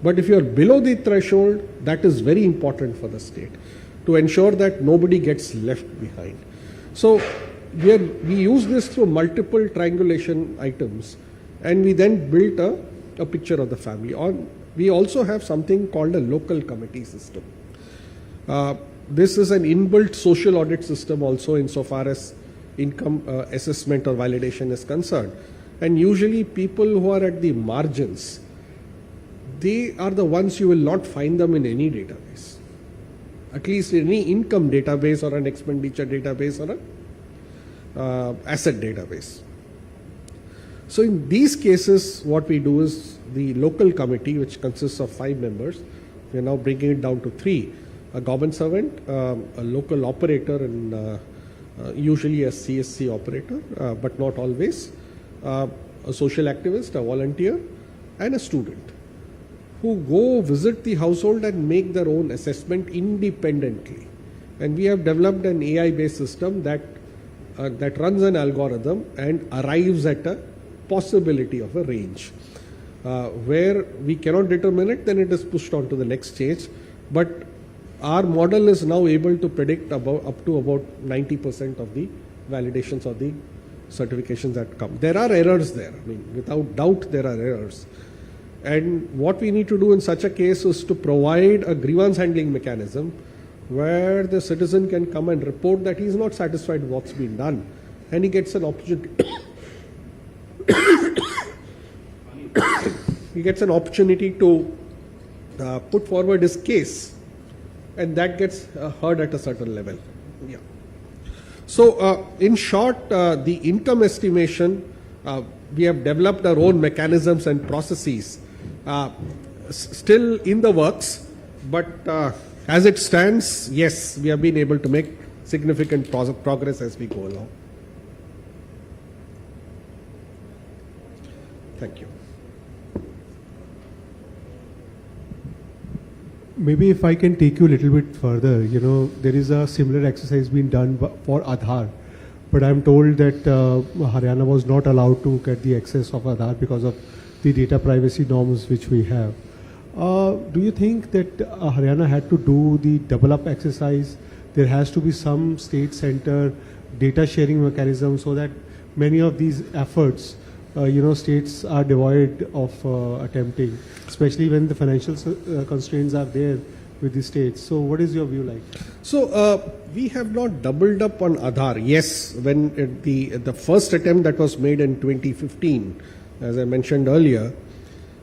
But if you are below the threshold, that is very important for the state to ensure that nobody gets left behind. So we use this through multiple triangulation items, and we then built a picture of the family. We also have something called a local committee system. This is an inbuilt social audit system also insofar as income assessment or validation is concerned. And usually people who are at the margins, they are the ones you will not find them in any database, at least any income database or an expenditure database or an asset database. So in these cases, what we do is the local committee, which consists of 5 members, we are now bringing it down to 3, a government servant, a local operator, and usually a CSC operator, but not always, a social activist, a volunteer, and a student, who go visit the household and make their own assessment independently. And we have developed an AI-based system that runs an algorithm and arrives at a possibility of a range. Where we cannot determine it, then it is pushed on to the next stage. But our model is now able to predict up to about 90% of the validations of the certifications that come. There are errors there. I mean, without doubt, there are errors. And what we need to do in such a case is to provide a grievance handling mechanism where the citizen can come and report that he is not satisfied with what's been done, and he gets an opportunity. He gets an opportunity to put forward his case, and that gets heard at a certain level. Yeah. So, in short, the income estimation, we have developed our own mechanisms and processes, still in the works, but as it stands, yes, we have been able to make significant progress as we go along. Thank you. Maybe if I can take you a little bit further, there is a similar exercise being done for Aadhaar, but I'm told that Haryana was not allowed to get the access of Aadhaar because of the data privacy norms which we have. Do you think that Haryana had to do the double up exercise? There has to be some state center data sharing mechanism so that many of these efforts, states are devoid of attempting, especially when the financial constraints are there with the states. So what is your view like? So we have not doubled up on Aadhaar. Yes, when the first attempt that was made in 2015, as I mentioned earlier,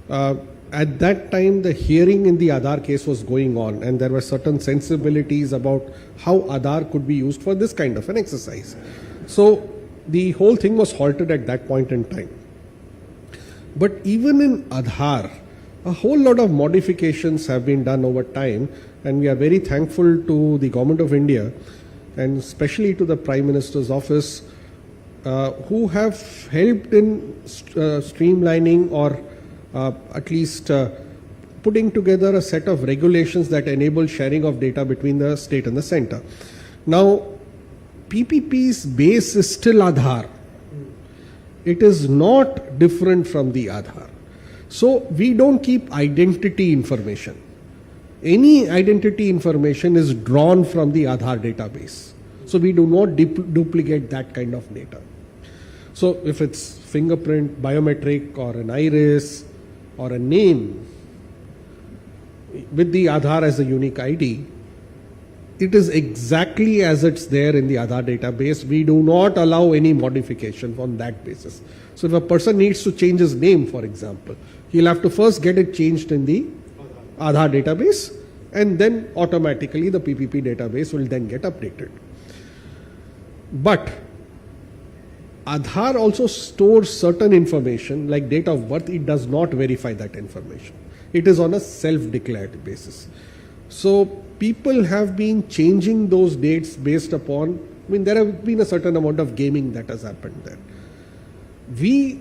at that time the hearing in the Aadhaar case was going on, and there were certain sensibilities about how Aadhaar could be used for this kind of an exercise. So the whole thing was halted at that point in time. But even in Aadhaar, a whole lot of modifications have been done over time, and we are very thankful to the Government of India and especially to the Prime Minister's office who have helped in streamlining or at least putting together a set of regulations that enable sharing of data between the state and the center. Now, PPP's base is still Aadhaar. It is not different from the Aadhaar. So we don't keep identity information. Any identity information is drawn from the Aadhaar database. So we do not duplicate that kind of data. So if it's fingerprint, biometric, or an iris, or a name with the Aadhaar as a unique ID, it is exactly as it's there in the Aadhaar database. We do not allow any modification on that basis. So if a person needs to change his name, for example, he'll have to first get it changed in the Aadhaar database, and then automatically the PPP database will then get updated. But Aadhaar also stores certain information like date of birth. It does not verify that information. It is on a self-declared basis. So people have been changing those dates based upon, there have been a certain amount of gaming that has happened there. We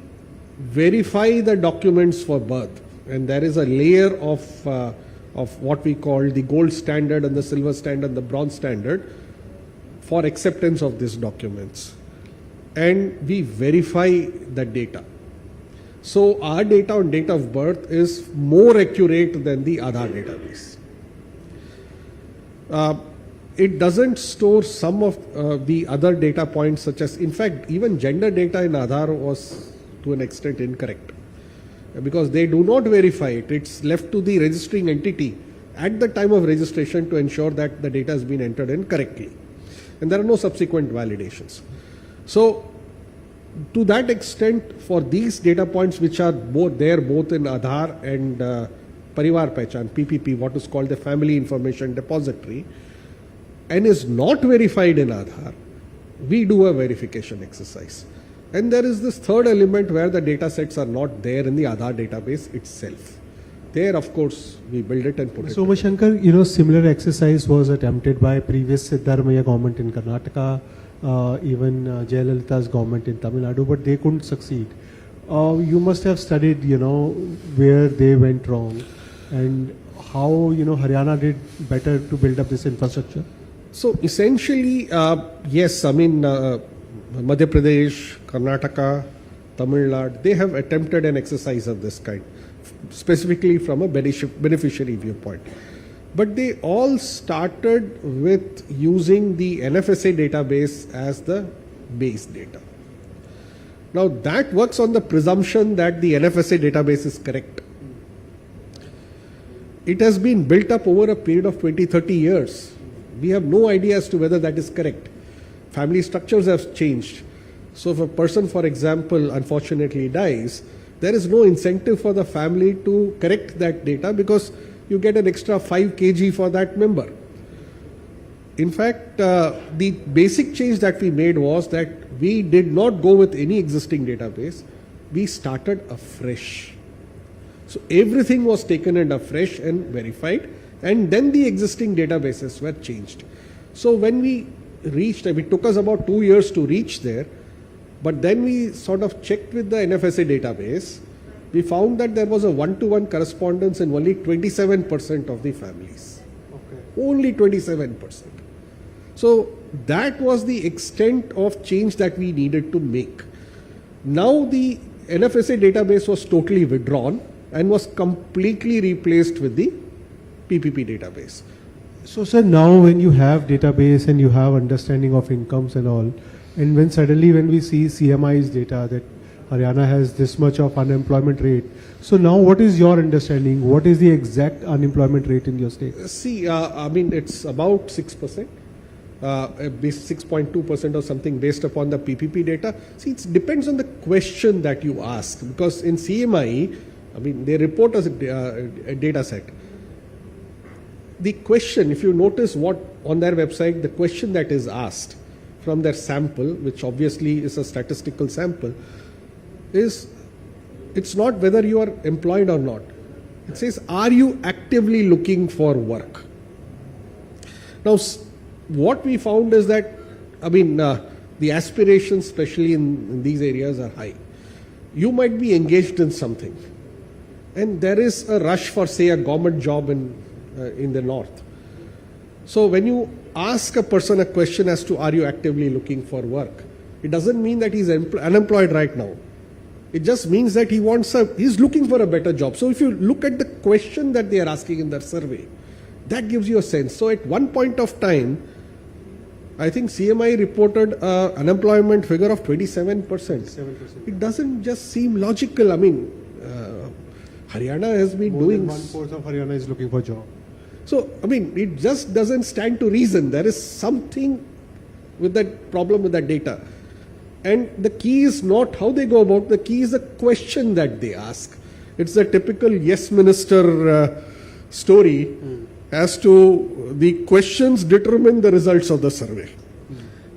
verify the documents for birth, and there is a layer of what we call the gold standard and the silver standard and the bronze standard for acceptance of these documents. And we verify the data. So our data on date of birth is more accurate than the Aadhaar database. It doesn't store some of the other data points, such as, in fact, even gender data in Aadhaar was to an extent incorrect, because they do not verify it. It's left to the registering entity at the time of registration to ensure that the data has been entered in correctly. And there are no subsequent validations. So to that extent, for these data points which are both in Aadhaar and Parivar Pehchan, PPP, what is called the Family Information Depository, and is not verified in Aadhaar, we do a verification exercise. And there is this third element where the data sets are not there in the Aadhaar database itself. There, of course, we build it and put it. So, Shankar, similar exercise was attempted by previous Siddharamaiah government in Karnataka, even Jayalalitha's government in Tamil Nadu, but they couldn't succeed. You must have studied, where they went wrong and how, Haryana did better to build up this infrastructure. So essentially, yes, Madhya Pradesh, Karnataka, Tamil Nadu, they have attempted an exercise of this kind, specifically from a beneficiary viewpoint. But they all started with using the NFSA database as the base data. Now that works on the presumption that the NFSA database is correct. It has been built up over a period of 20-30 years. We have no idea as to whether that is correct. Family structures have changed. So if a person, for example, unfortunately dies, there is no incentive for the family to correct that data because you get an extra 5 kg for that member. In fact, the basic change that we made was that we did not go with any existing database. We started afresh. So everything was taken and afresh and verified, and then the existing databases were changed. So when we reached, it took us about 2 years to reach there, but then we sort of checked with the NFSA database. We found that there was a 1-to-1 correspondence in only 27% of the families. Okay. Only 27%. So that was the extent of change that we needed to make. Now the NFSA database was totally withdrawn and was completely replaced with the PPP database. So, sir, now when you have database and you have understanding of incomes and all, and when suddenly when we see CMI's data that Haryana has this much of unemployment rate, so now what is your understanding? What is the exact unemployment rate in your state? See, I mean, it's about 6%, 6.2% or something based upon the PPP data. See, it depends on the question that you ask, because in CMI, I mean, they report as a data set. The question, if you notice what on their website, the question that is asked from their sample, which obviously is a statistical sample, is it's not whether you are employed or not. It says, are you actively looking for work? Now, what we found is that, I mean, the aspirations, especially in these areas, are high. You might be engaged in something, and there is a rush for, say, a government job in the north. So when you ask a person a question as to are you actively looking for work, it doesn't mean that he's unemployed right now. It just means that he's looking for a better job. So if you look at the question that they are asking in their survey, that gives you a sense. So at one point of time, I think CMI reported an unemployment figure of 27%. It doesn't just seem logical. I mean, Haryana has been doing... More than 1/4 of Haryana is looking for a job. So, I mean, it just doesn't stand to reason. There is something with that problem with that data. And the key is not how they go about, the key is the question that they ask. It's the typical yes minister story as to the questions determine the results of the survey.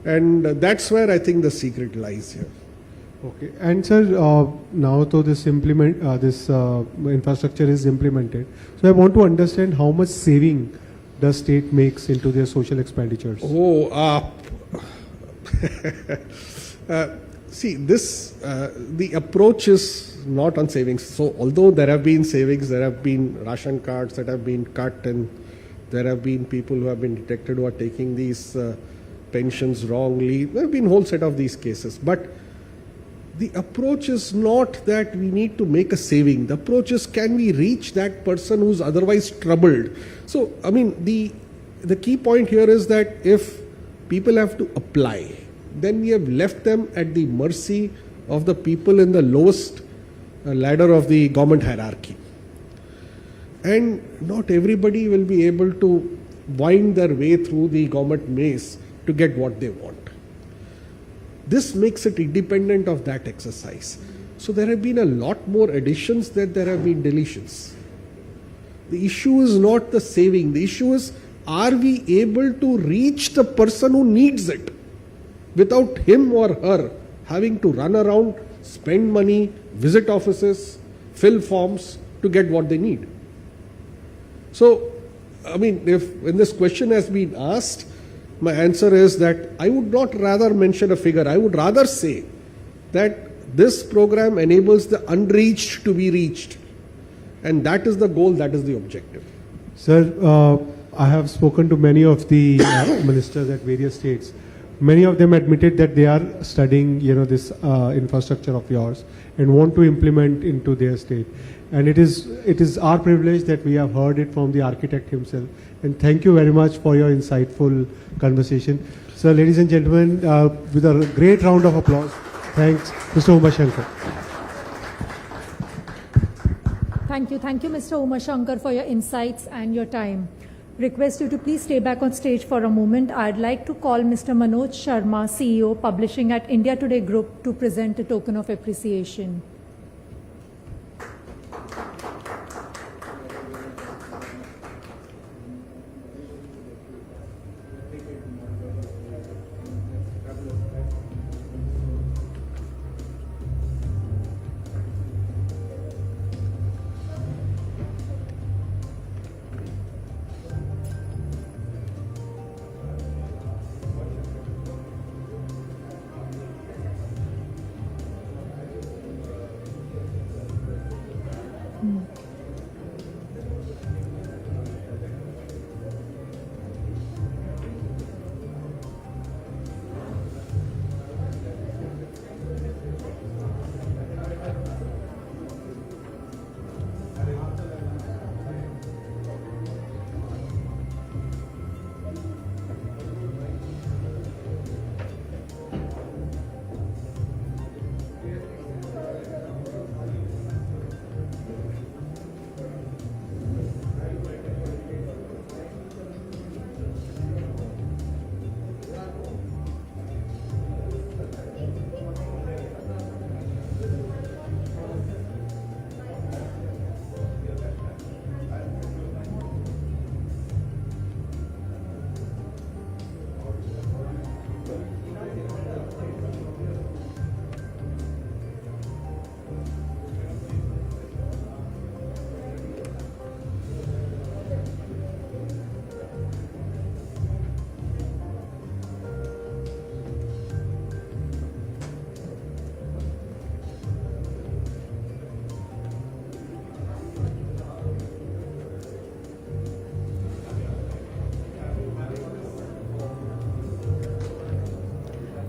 And that's where I think the secret lies here. Okay. And sir, now to this infrastructure is implemented. So I want to understand how much saving the state makes into their social expenditures. See, the approach is not on savings. So although there have been savings, there have been ration cards that have been cut, and there have been people who have been detected who are taking these pensions wrongly. There have been a whole set of these cases. But the approach is not that we need to make a saving. The approach is, can we reach that person who's otherwise troubled? So, I mean, the key point here is that if people have to apply, then we have left them at the mercy of the people in the lowest ladder of the government hierarchy. And not everybody will be able to wind their way through the government maze to get what they want. This makes it independent of that exercise. So there have been a lot more additions than there have been deletions. The issue is not the saving. The issue is, are we able to reach the person who needs it without him or her having to run around, spend money, visit offices, fill forms to get what they need? So, I mean, when this question has been asked, my answer is that I would not rather mention a figure. I would rather say that this program enables the unreached to be reached. And that is the goal, that is the objective. Sir, I have spoken to many of the ministers at various states. Many of them admitted that they are studying, this infrastructure of yours and want to implement into their state. And it is our privilege that we have heard it from the architect himself. And thank you very much for your insightful conversation. So, ladies and gentlemen, with a great round of applause, thanks, Mr. Umashankar. Thank you, Mr. Umashankar, for your insights and your time. Request you to please stay back on stage for a moment. I'd like to call Mr. Manoj Sharma, CEO, Publishing at India Today Group, to present a token of appreciation.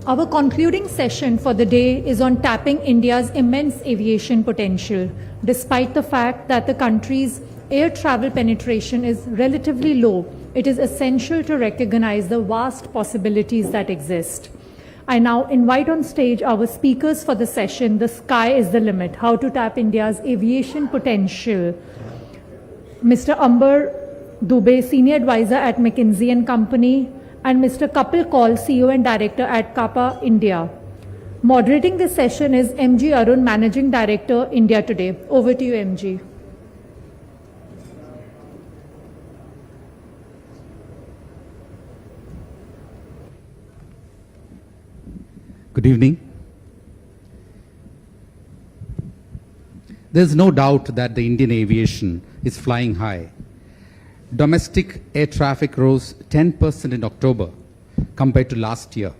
Our concluding session for the day is on tapping India's immense aviation potential. Despite the fact that the country's air travel penetration is relatively low, it is essential to recognize the vast possibilities that exist. I now invite on stage our speakers for the session, The Sky is the Limit, How to Tap India's Aviation Potential. Mr. Amber Dubey, Senior Advisor at McKinsey & Company, and Mr. Kapil Kaul, CEO and Director at Kappa India. Moderating this session is MG Arun, Managing Director, India Today. Over to you, MG. Good evening. There's no doubt that the Indian aviation is flying high. Domestic air traffic rose 10% in October compared to last year.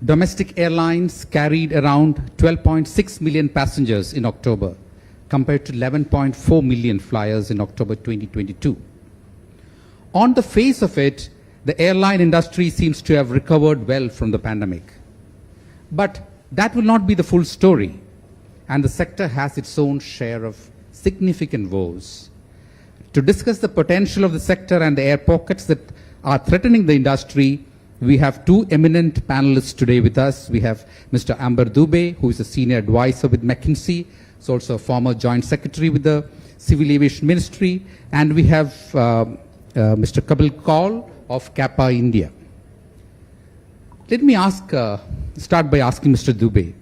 Domestic airlines carried around 12.6 million passengers in October compared to 11.4 million flyers in October 2022. On the face of it, the airline industry seems to have recovered well from the pandemic. But that will not be the full story, and the sector has its own share of significant woes. To discuss the potential of the sector and the air pockets that are threatening the industry, we have two eminent panelists today with us. We have Mr. Amber Dubey, who is a senior advisor with McKinsey. He's also a former joint secretary with the Civil Aviation Ministry. And we have Mr. Kapil Kaul of Kappa India. Let me start by asking Mr. Dubey,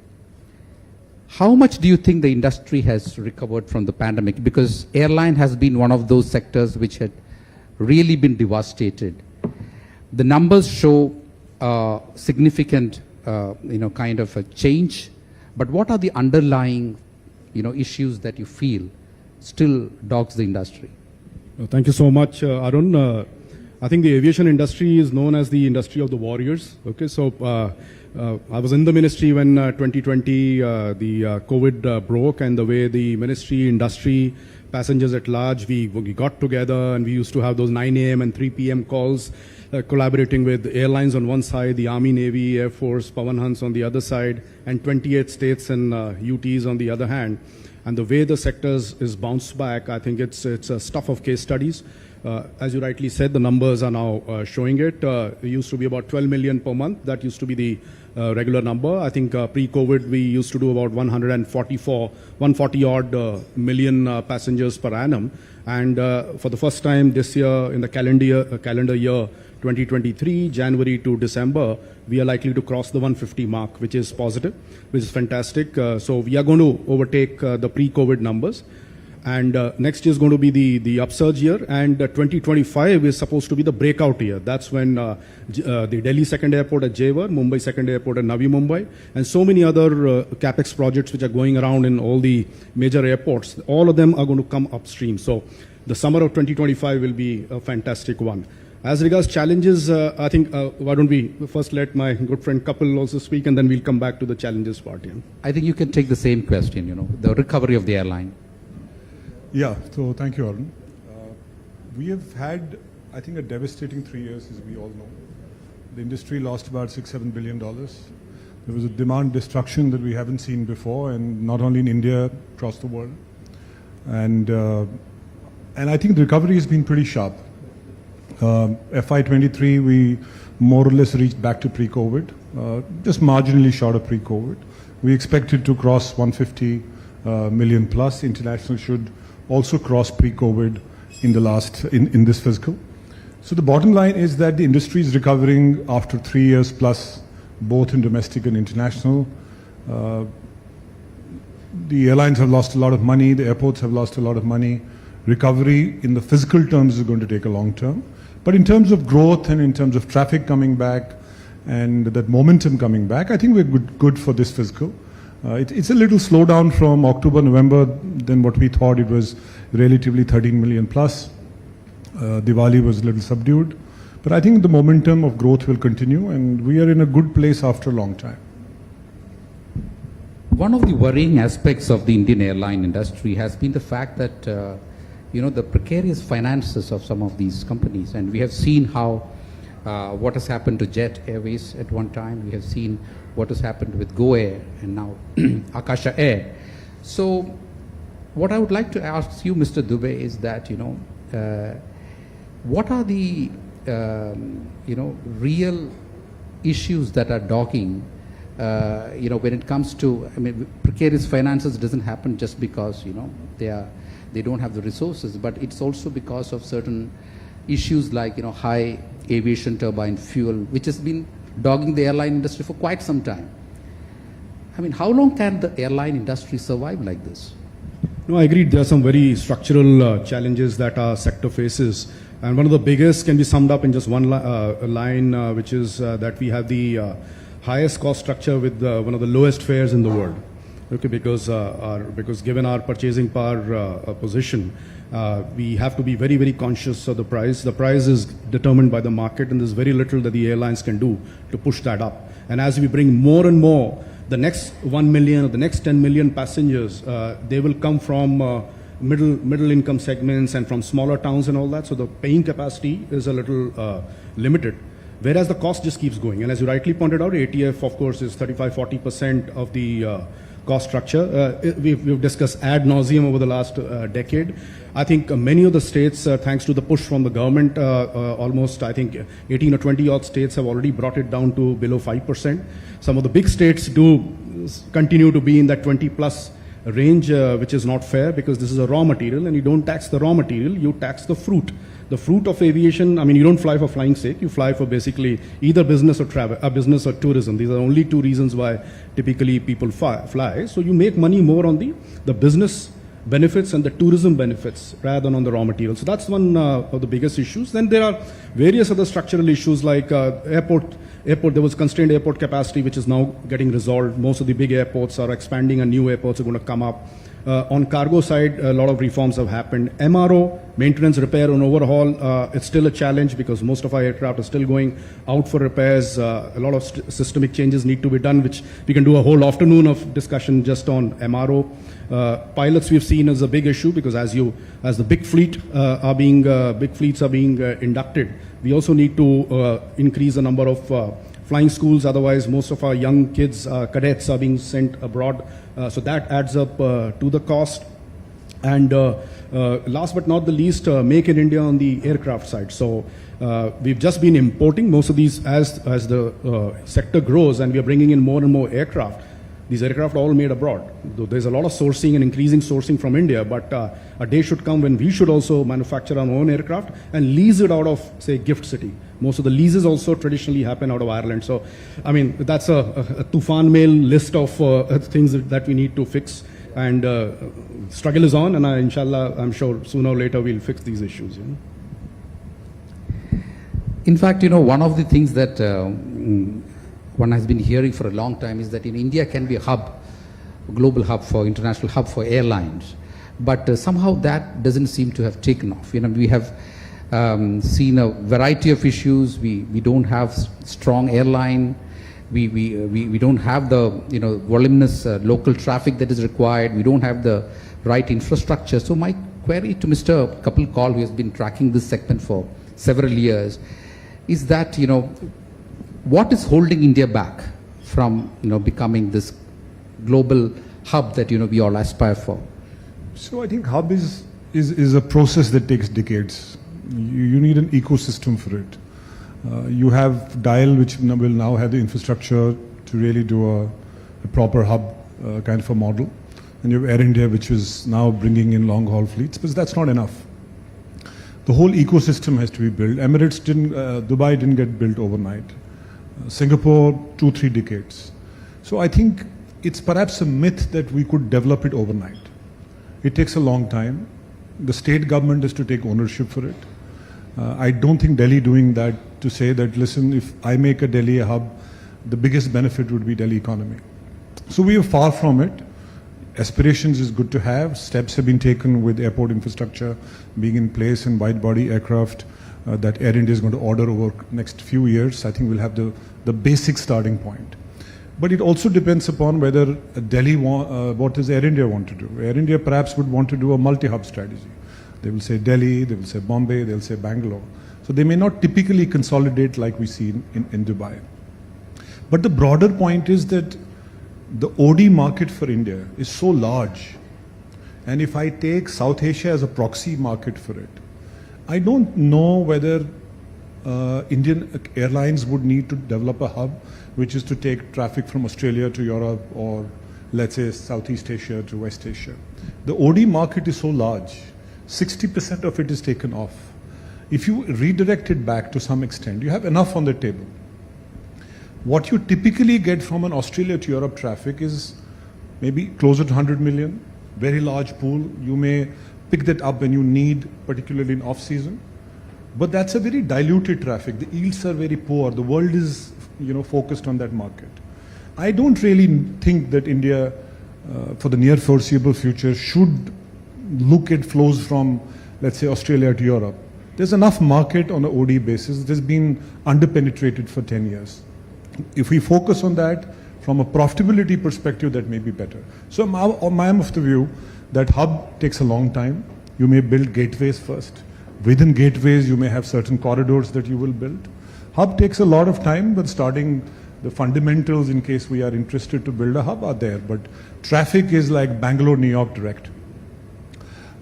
how much do you think the industry has recovered from the pandemic? Because airline has been one of those sectors which had really been devastated. The numbers show significant, kind of a change. But what are the underlying, issues that you feel still dogs the industry? Thank you so much, Arun. I think the aviation industry is known as the industry of the warriors. Okay, so I was in the ministry when 2020 the COVID broke, and the way the ministry, industry, passengers at large, we got together and we used to have those 9 a.m. and 3 p.m. calls, collaborating with airlines on one side, the Army, Navy, Air Force, Pawan Hans on the other side, and 28 states and UTs on the other hand. And the way the sectors is bounced back, I think it's a stuff of case studies. As you rightly said, the numbers are now showing it. It used to be about 12 million per month. That used to be the regular number. I think pre-COVID, we used to do about 140 odd million passengers per annum. And for the first time this year, in the calendar year 2023, January to December, we are likely to cross the 150 mark, which is positive, which is fantastic. So we are going to overtake the pre-COVID numbers. And next year is going to be the upsurge year, and 2025 is supposed to be the breakout year. That's when the Delhi second airport at Jewar, Mumbai second airport at Navi Mumbai, and so many other capex projects which are going around in all the major airports. All of them are going to come upstream. So the summer of 2025 will be a fantastic one. As regards challenges, I think why don't we first let my good friend Kapil also speak, and then we'll come back to the challenges part. Yeah. I think you can take the same question, the recovery of the airline. Yeah, so thank you, Arun. We have had, I think, a devastating 3 years, as we all know. The industry lost about $6-7 billion. There was a demand destruction that we haven't seen before, and not only in India, across the world. And I think the recovery has been pretty sharp. FY23, we more or less reached back to pre-COVID, just marginally short of pre-COVID. We expected to cross 150 million plus. International should also cross pre-COVID in this fiscal. So the bottom line is that the industry is recovering after 3 years plus, both in domestic and international. The airlines have lost a lot of money, the airports have lost a lot of money. Recovery in the physical terms is going to take a long term. But in terms of growth and in terms of traffic coming back and that momentum coming back, I think we're good for this fiscal. It's a little slowdown from October, November than what we thought. It was relatively 13 million plus. Diwali was a little subdued. But I think the momentum of growth will continue, and we are in a good place after a long time. One of the worrying aspects of the Indian airline industry has been the fact that, the precarious finances of some of these companies. And we have seen how what has happened to Jet Airways at one time. We have seen what has happened with Go Air and now Akasha Air. So what I would like to ask you, Mr. Dubey, is that, what are the, real issues that are dogging, when it comes to, precarious finances doesn't happen just because, they don't have the resources, but it's also because of certain issues like, high aviation turbine fuel, which has been dogging the airline industry for quite some time. How long can the airline industry survive like this? No, I agree. There are some very structural challenges that our sector faces. And one of the biggest can be summed up in just one line, which is that we have the highest cost structure with one of the lowest fares in the world. Okay, because given our purchasing power position, we have to be very, very conscious of the price. The price is determined by the market, and there's very little that the airlines can do to push that up. And as we bring more and more, the next 1 million or the next 10 million passengers, they will come from middle income segments and from smaller towns and all that. So the paying capacity is a little limited, whereas the cost just keeps going. And as you rightly pointed out, ATF, of course, is 35-40% of the cost structure. We've discussed ad nauseum over the last decade. I think many of the states, thanks to the push from the government, almost I think 18 or 20 odd states have already brought it down to below 5%. Some of the big states do continue to be in that 20 plus range, which is not fair because this is a raw material and you don't tax the raw material, you tax the fruit. The fruit of aviation, you don't fly for flying sake, you fly for basically either business or travel, business or tourism. These are only two reasons why typically people fly. So you make money more on the business benefits and the tourism benefits rather than on the raw material. So that's one of the biggest issues. Then there are various other structural issues like airport, there was constrained airport capacity, which is now getting resolved. Most of the big airports are expanding and new airports are going to come up. On cargo side, a lot of reforms have happened. MRO, maintenance, repair and overhaul, it's still a challenge because most of our aircraft are still going out for repairs. A lot of systemic changes need to be done, which we can do a whole afternoon of discussion just on MRO. Pilots we've seen as a big issue because as the big fleets are being inducted, we also need to increase the number of flying schools. Otherwise, most of our young kids, cadets, are being sent abroad. So that adds up to the cost. And last but not the least, make in India on the aircraft side. So we've just been importing most of these as the sector grows, and we are bringing in more and more aircraft. These aircraft are all made abroad. Though there's a lot of sourcing and increasing sourcing from India, but a day should come when we should also manufacture our own aircraft and lease it out of, say, Gift City. Most of the leases also traditionally happen out of Ireland. So, that's a Tufan mail list of things that we need to fix. And struggle is on, and inshallah, I'm sure sooner or later we'll fix these issues. In fact, one of the things that one has been hearing for a long time is that India can be a global hub for international hub for airlines, but somehow that doesn't seem to have taken off. We have seen a variety of issues. We don't have strong airline. We don't have the voluminous local traffic that is required. We don't have the right infrastructure. So my query to Mr. Kapil Kaul, who has been tracking this segment for several years, is that what is holding India back from becoming this global hub that we all aspire for? So I think hub is a process that takes decades. You need an ecosystem for it. You have DIAL, which will now have the infrastructure to really do a proper hub kind of a model. And you have Air India, which is now bringing in long-haul fleets, but that's not enough. The whole ecosystem has to be built. Emirates Dubai didn't get built overnight. Singapore, 2-3 decades. So I think it's perhaps a myth that we could develop it overnight. It takes a long time. The state government is to take ownership for it. I don't think Delhi doing that to say that, listen, if I make a Delhi a hub, the biggest benefit would be Delhi economy. So we are far from it. Aspirations is good to have. Steps have been taken with airport infrastructure being in place and wide body aircraft that Air India is going to order over next few years. I think we'll have the basic starting point. But it also depends upon whether Delhi, what does Air India want to do? Air India perhaps would want to do a multi-hub strategy. They will say Delhi, they will say Bombay, they will say Bangalore. So they may not typically consolidate like we see in Dubai. But the broader point is that the OD market for India is so large. And if I take South Asia as a proxy market for it, I don't know whether Indian airlines would need to develop a hub, which is to take traffic from Australia to Europe or, let's say, Southeast Asia to West Asia. The OD market is so large, 60% of it is taken off. If you redirect it back to some extent, you have enough on the table. What you typically get from an Australia to Europe traffic is maybe closer to 100 million, very large pool. You may pick that up when you need, particularly in off-season. But that's a very diluted traffic. The yields are very poor. The world is, focused on that market. I don't really think that India, for the near foreseeable future, should look at flows from, let's say, Australia to Europe. There's enough market on an OD basis. It has been underpenetrated for 10 years. If we focus on that, from a profitability perspective, that may be better. So I'm of the view that hub takes a long time. You may build gateways first. Within gateways, you may have certain corridors that you will build. Hub takes a lot of time, but starting the fundamentals in case we are interested to build a hub are there. But traffic is like Bangalore, New York direct.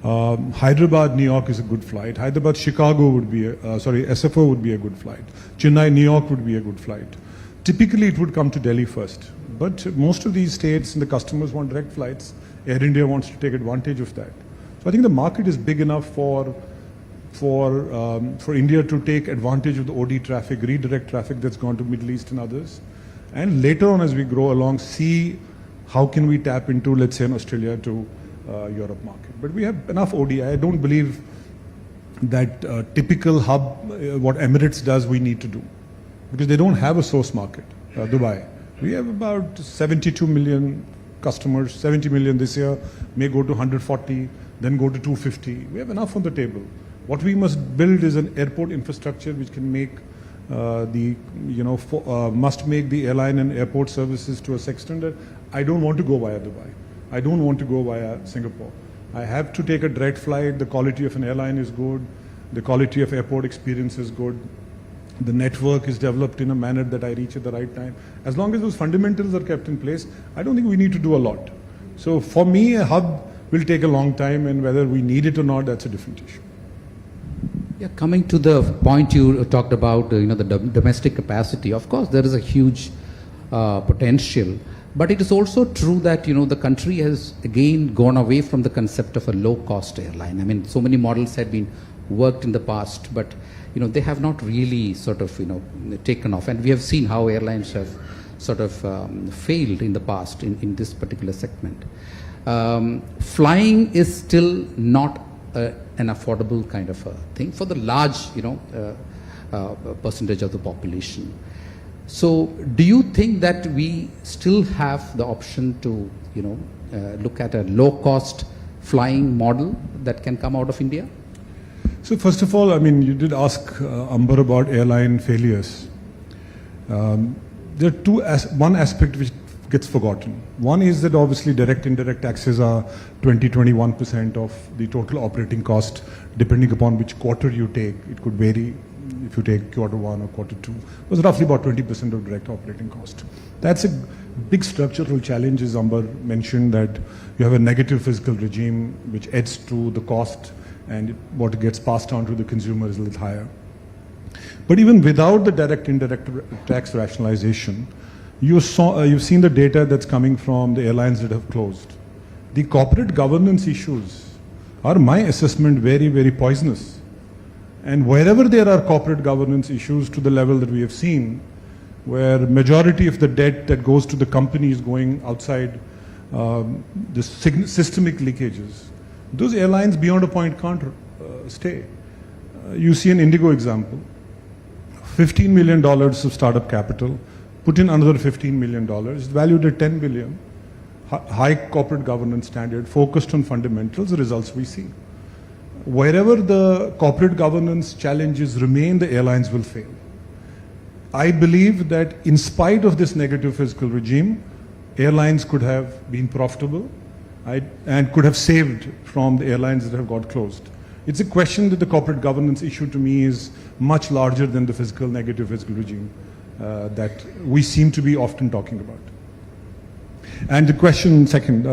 Hyderabad, New York is a good flight. Hyderabad, Chicago would be, SFO would be a good flight. Chennai, New York would be a good flight. Typically, it would come to Delhi first. But most of these states and the customers want direct flights. Air India wants to take advantage of that. So I think the market is big enough for India to take advantage of the OD traffic, redirect traffic that's gone to Middle East and others. And later on, as we grow along, see how can we tap into, let's say, an Australia to Europe market. But we have enough OD. I don't believe that typical hub, what Emirates does, we need to do. Because they don't have a source market, Dubai. We have about 72 million customers, 70 million this year, may go to 140, then go to 250. We have enough on the table. What we must build is an airport infrastructure which can make must make the airline and airport services to a extent that I don't want to go via Dubai. I don't want to go via Singapore. I have to take a direct flight. The quality of an airline is good. The quality of airport experience is good. The network is developed in a manner that I reach at the right time. As long as those fundamentals are kept in place, I don't think we need to do a lot. So for me, a hub will take a long time, and whether we need it or not, that's a different issue. Yeah, coming to the point you talked about, the domestic capacity. Of course, there is a huge potential, but it is also true that the country has again gone away from the concept of a low-cost airline. I mean, so many models had been worked in the past, but they have not really sort of taken off, and we have seen how airlines have sort of failed in the past in this particular segment. Flying is still not an affordable kind of a thing for the large percentage of the population. So do you think that we still have the option to look at a low cost flying model that can come out of India? So first of all, I mean, you did ask Amber about airline failures. There are one aspect which gets forgotten. One is that obviously direct indirect taxes are 20-21% of the total operating cost, depending upon which quarter you take. It could vary if you take quarter one or quarter two. It was roughly about 20% of direct operating cost. That's a big structural challenge, as Amber mentioned, that you have a negative fiscal regime which adds to the cost, and what gets passed on to the consumer is a little higher. But even without the direct indirect tax rationalization, you've seen the data that's coming from the airlines that have closed. The corporate governance issues are, my assessment, very, very poisonous. And wherever there are corporate governance issues to the level that we have seen, where majority of the debt that goes to the company is going outside the systemic leakages, those airlines beyond a point can't stay. You see an Indigo example, $15 million of startup capital, put in another $15 million, it's valued at $10 billion, high corporate governance standard, focused on fundamentals, the results we see. Wherever the corporate governance challenges remain, the airlines will fail. I believe that in spite of this negative fiscal regime, airlines could have been profitable and could have saved from the airlines that have got closed. It's a question that the corporate governance issue to me is much larger than the physical, negative physical regime that we seem to be often talking about. And the question second,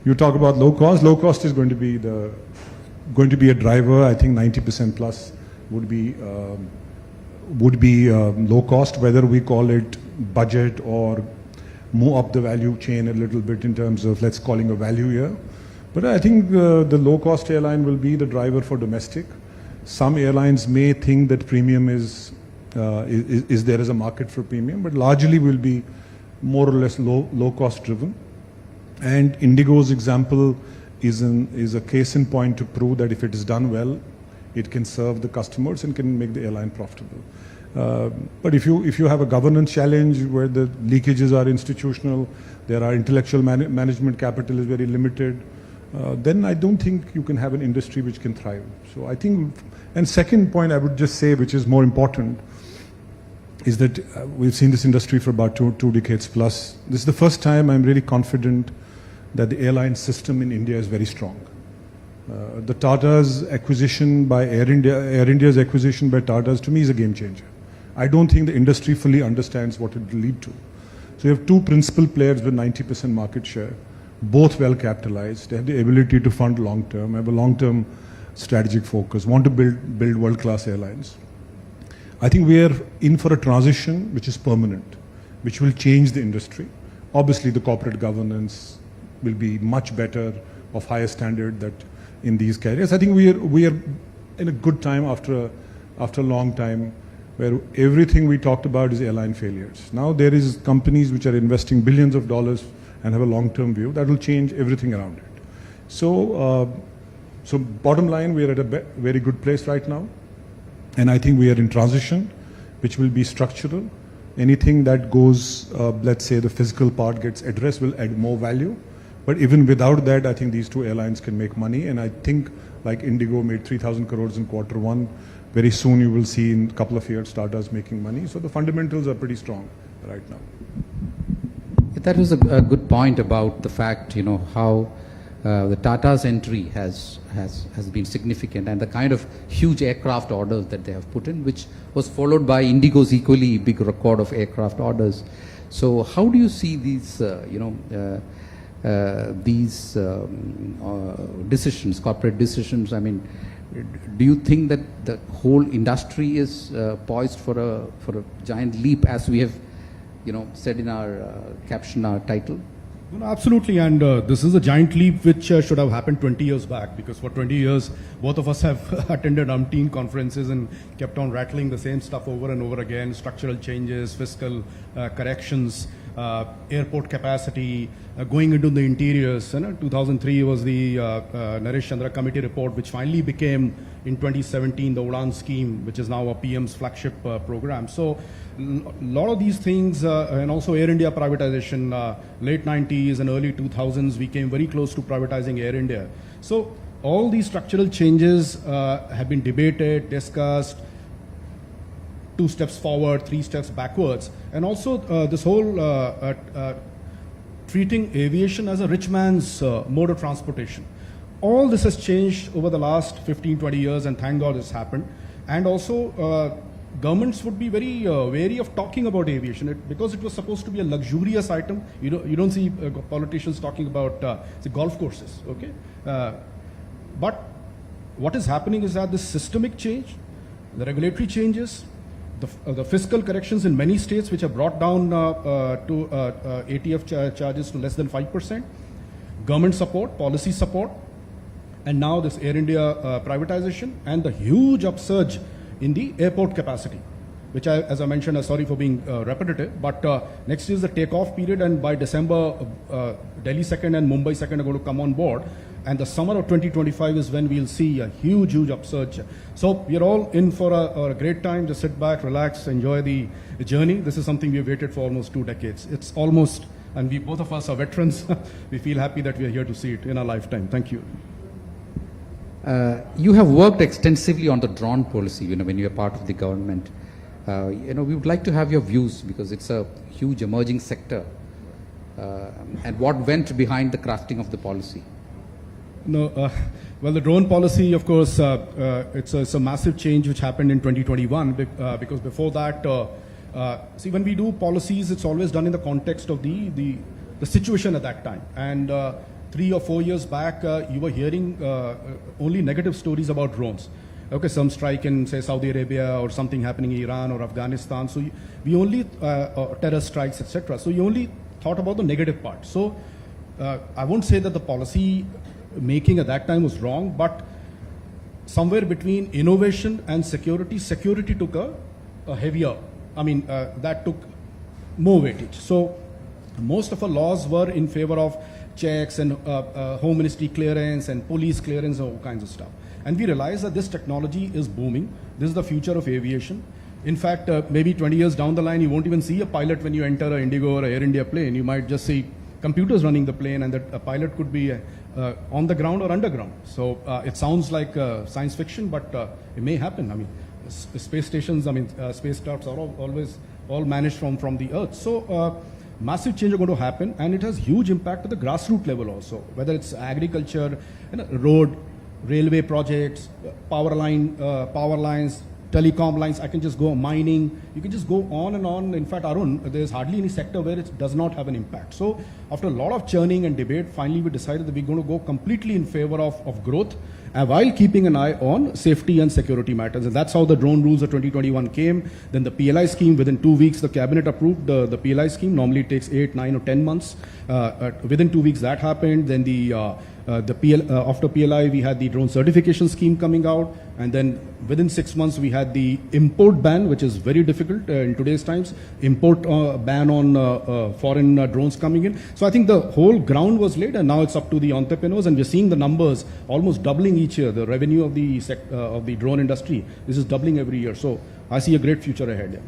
you talk about low cost. Low cost is going to be a driver. I think 90% plus would be low cost, whether we call it budget or move up the value chain a little bit in terms of let's calling a value here. But I think the low cost airline will be the driver for domestic. Some airlines may think that premium is there as a market for premium, but largely will be more or less low cost driven. And Indigo's example is a case in point to prove that if it is done well, it can serve the customers and can make the airline profitable. But if you have a governance challenge where the leakages are institutional, there are intellectual management capital is very limited, then I don't think you can have an industry which can thrive. So I think, and second point I would just say, which is more important, is that we've seen this industry for about two decades plus. This is the first time I'm really confident that the airline system in India is very strong. The Tata's acquisition by Air India's acquisition by Tata's, to me, is a game changer. I don't think the industry fully understands what it will lead to. So you have two principal players with 90% market share, both well capitalized. They have the ability to fund long term, have a long-term strategic focus, want to build world-class airlines. I think we are in for a transition which is permanent, which will change the industry. Obviously, the corporate governance will be much better, of higher standard that in these carriers. I think we are in a good time after a long time where everything we talked about is airline failures. Now there is companies which are investing billions of dollars and have a long-term view that will change everything around it. So bottom line, we are at a very good place right now. And I think we are in transition, which will be structural. Anything that goes, let's say the physical part gets addressed, will add more value. But even without that, I think these two airlines can make money. And I think like Indigo made 3,000 crores in Q1, very soon you will see in a couple of years Tata's making money. So the fundamentals are pretty strong right now. That was a good point about the fact, how the Tata's entry has been significant, and the kind of huge aircraft orders that they have put in, which was followed by Indigo's equally big record of aircraft orders. So how do you see these, decisions, corporate decisions? I mean, do you think that the whole industry is poised for a giant leap, as we have, said in our caption, our title? No, absolutely, and this is a giant leap which should have happened 20 years back, because for 20 years both of us have attended umpteen conferences and kept on rattling the same stuff over and over again: structural changes, fiscal corrections, airport capacity, going into the interiors. 2003 was the Naresh Chandra Committee report, which finally became in 2017 the Udan scheme, which is now a PM's flagship program. So a lot of these things, and also Air India privatization, late 90s and early 2000s, we came very close to privatizing Air India. So all these structural changes have been debated, discussed, 2 steps forward, 3 steps backwards. And also this whole treating aviation as a rich man's mode of transportation. All this has changed over the last 15, 20 years, and thank God this happened. And also governments would be very wary of talking about aviation because it was supposed to be a luxurious item. You don't see politicians talking about say golf courses, okay? But what is happening is that this systemic change, the regulatory changes, the fiscal corrections in many states which have brought down to ATF charges to less than 5%, government support, policy support, and now this Air India privatization and the huge upsurge in the airport capacity, which as I mentioned, sorry for being repetitive, but next is the takeoff period, and by December, Delhi 2nd and Mumbai 2nd are going to come on board, and the summer of 2025 is when we'll see a huge upsurge. So we're all in for a great time. Just sit back, relax, enjoy the journey. This is something we've waited for almost 2 decades. It's almost, and we both of us are veterans. We feel happy that we are here to see it in our lifetime. Thank you. You have worked extensively on the drone policy, when you are part of the government. We would like to have your views, because it's a huge emerging sector, and what went behind the crafting of the policy. No, well, the drone policy, of course, it's a massive change which happened in 2021 because before that, see, when we do policies, it's always done in the context of the situation at that time. And 3 or 4 years back, you were hearing only negative stories about drones. Okay, some strike in, say, Saudi Arabia or something happening in Iran or Afghanistan. So we only, terror strikes, etc. So you only thought about the negative part. So I won't say that the policy making at that time was wrong, but somewhere between innovation and security took a heavier, that took more weightage. So most of our laws were in favor of checks and home ministry clearance and police clearance and all kinds of stuff. And we realized that this technology is booming. This is the future of aviation. In fact, maybe 20 years down the line, you won't even see a pilot when you enter an Indigo or Air India plane. You might just see computers running the plane, and that a pilot could be on the ground or underground. So it sounds like science fiction, but it may happen. Space stations, spacecrafts are always all managed from the Earth. So massive change are going to happen, and it has huge impact at the grassroots level also, whether it's agriculture, road, railway projects, power lines, telecom lines. I can just go mining. You can just go on and on. In fact, Arun, there's hardly any sector where it does not have an impact. So after a lot of churning and debate, finally we decided that we're going to go completely in favor of growth, while keeping an eye on safety and security matters. And that's how the drone rules of 2021 came. Then the PLI scheme, within 2 weeks, the cabinet approved the PLI scheme. Normally it takes 8, 9 or 10 months. Within 2 weeks that happened. Then after PLI, we had the drone certification scheme coming out. And then within 6 months, we had the import ban, which is very difficult in today's times, import ban on foreign drones coming in. So I think the whole ground was laid, and now it's up to the entrepreneurs, and we're seeing the numbers almost doubling each year. The revenue of the drone industry, this is doubling every year. So I see a great future ahead. Yeah.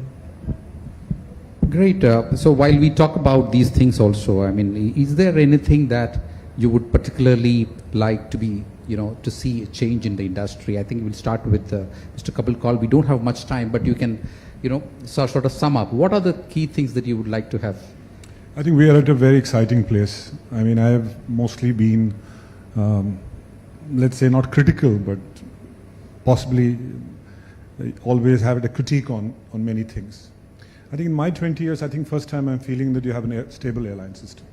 Great. So while we talk about these things also, is there anything that you would particularly like to be, to see a change in the industry? I think we'll start with Mr. Kapil Kaul. We don't have much time, but you can, sort of sum up. What are the key things that you would like to have? I think we are at a very exciting place. I have mostly been, let's say, not critical, but possibly always had a critique on many things. I think in my 20 years, first time I'm feeling that you have a stable airline system.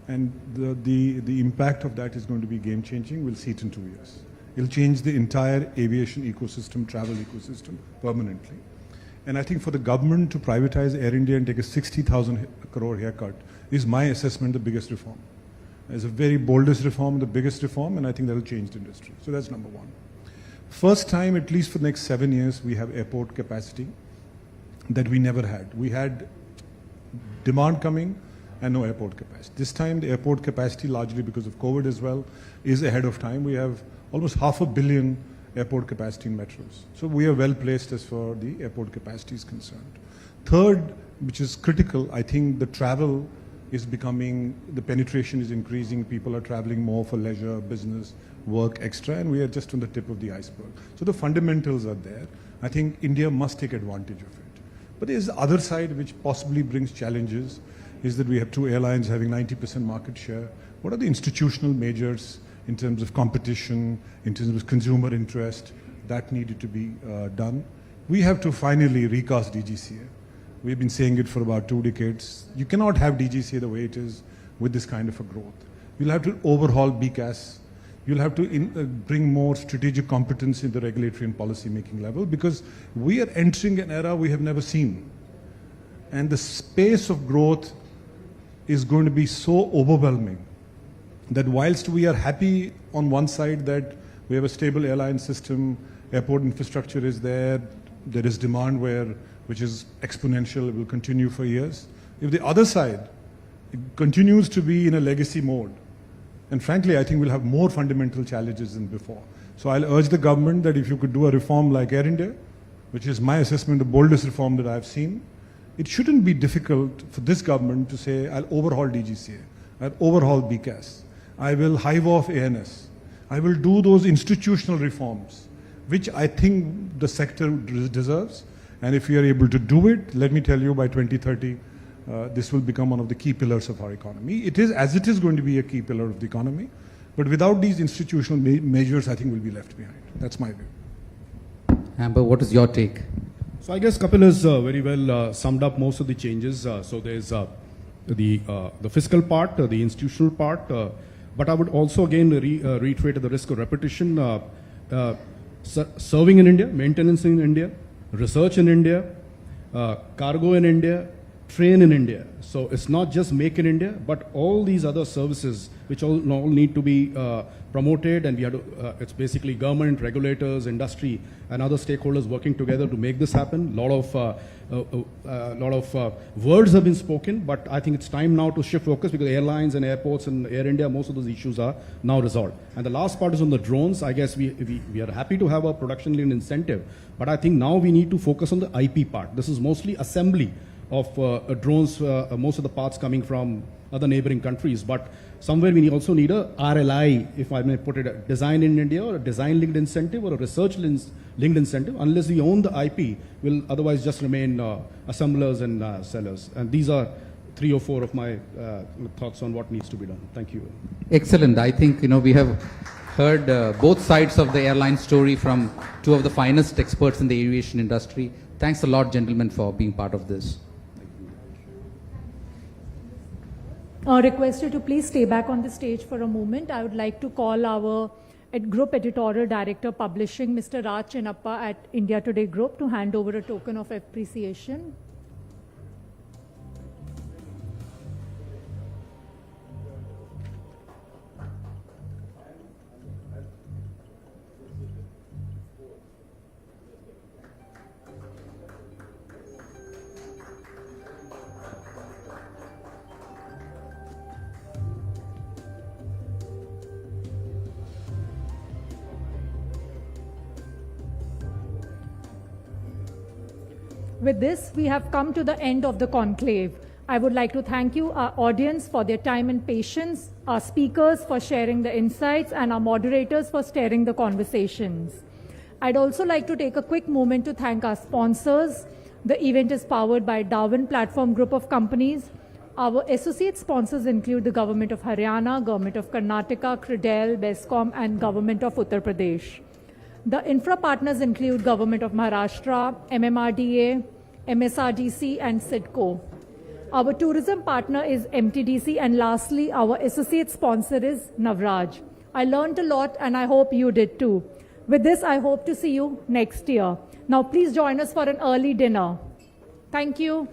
And the impact of that is going to be game-changing. We'll see it in 2 years. It'll change the entire aviation ecosystem, travel ecosystem, permanently. And I think for the government to privatize Air India and take a 60,000 crore haircut is my assessment the biggest reform. It's a very boldest reform, the biggest reform, and I think that'll change the industry. So that's number one. First time, at least for the next 7 years, we have airport capacity that we never had. We had demand coming and no airport capacity. This time the airport capacity, largely because of COVID as well, is ahead of time. We have almost 500 million airport capacity in metros. So we are well placed as far as the airport capacity is concerned. Third, which is critical, I think the travel is becoming, the penetration is increasing. People are traveling more for leisure, business, work, extra, and we are just on the tip of the iceberg. So the fundamentals are there. I think India must take advantage of it. But there's the other side which possibly brings challenges, is that we have 2 airlines having 90% market share. What are the institutional measures in terms of competition, in terms of consumer interest, that needed to be done? We have to finally recast DGCA. We've been saying it for about 2 decades. You cannot have DGCA the way it is with this kind of a growth. You'll have to overhaul BCAS. You'll have to bring more strategic competence in the regulatory and policy making level, because we are entering an era we have never seen. And the space of growth is going to be so overwhelming that whilst we are happy on one side that we have a stable airline system, airport infrastructure is there is demand which is exponential, it will continue for years. If the other side continues to be in a legacy mode, and frankly, I think we'll have more fundamental challenges than before. So I'll urge the government that if you could do a reform like Air India, which is my assessment the boldest reform that I've seen, it shouldn't be difficult for this government to say, I'll overhaul DGCA, I'll overhaul BCAS, I will hive off ANS, I will do those institutional reforms, which I think the sector deserves. And if we are able to do it, let me tell you, by 2030, this will become one of the key pillars of our economy. It is, as it is going to be a key pillar of the economy, But without these institutional measures, I think we'll be left behind. That's my view. Amber, what is your take? So I guess Kapil has very well summed up most of the changes. So there's the fiscal part, the institutional part, but I would also again reiterate at the risk of repetition, serving in India, maintenance in India, research in India, cargo in India, train in India. So it's not just make in India, but all these other services which all need to be promoted, and we have to, it's basically government, regulators, industry, and other stakeholders working together to make this happen. Lot of words have been spoken, but I think it's time now to shift focus, because airlines and airports and Air India, most of those issues are now resolved. And the last part is on the drones. I guess we are happy to have a production-linked incentive, but I think now we need to focus on the IP part. This is mostly assembly of drones, most of the parts coming from other neighboring countries, but somewhere we also need a RLI, if I may put it, a design in India, or a design linked incentive, or a research linked incentive. Unless we own the IP, we'll otherwise just remain assemblers and sellers. And these are 3 or 4 of my thoughts on what needs to be done. Thank you. Excellent. I think, we have heard both sides of the airline story from 2 of the finest experts in the aviation industry. Thanks a lot, gentlemen, for being part of this. Request you to please stay back on the stage for a moment. I would like to call our Group Editorial Director Publishing, Mr. Raj Chinappa at India Today Group, to hand over a token of appreciation. With this, we have come to the end of the conclave. I would like to thank you, our audience, for their time and patience, our speakers for sharing the insights, and our moderators for steering the conversations. I'd also like to take a quick moment to thank our sponsors. The event is powered by Darwin Platform Group of Companies. Our associate sponsors include the Government of Haryana, Government of Karnataka, Credel, Bescom, and Government of Uttar Pradesh. The infra partners include Government of Maharashtra, MMRDA, MSRDC, and SIDCO. Our tourism partner is MTDC, and lastly, our associate sponsor is Navraj. I learned a lot, and I hope you did too. With this, I hope to see you next year. Now, please join us for an early dinner. Thank you.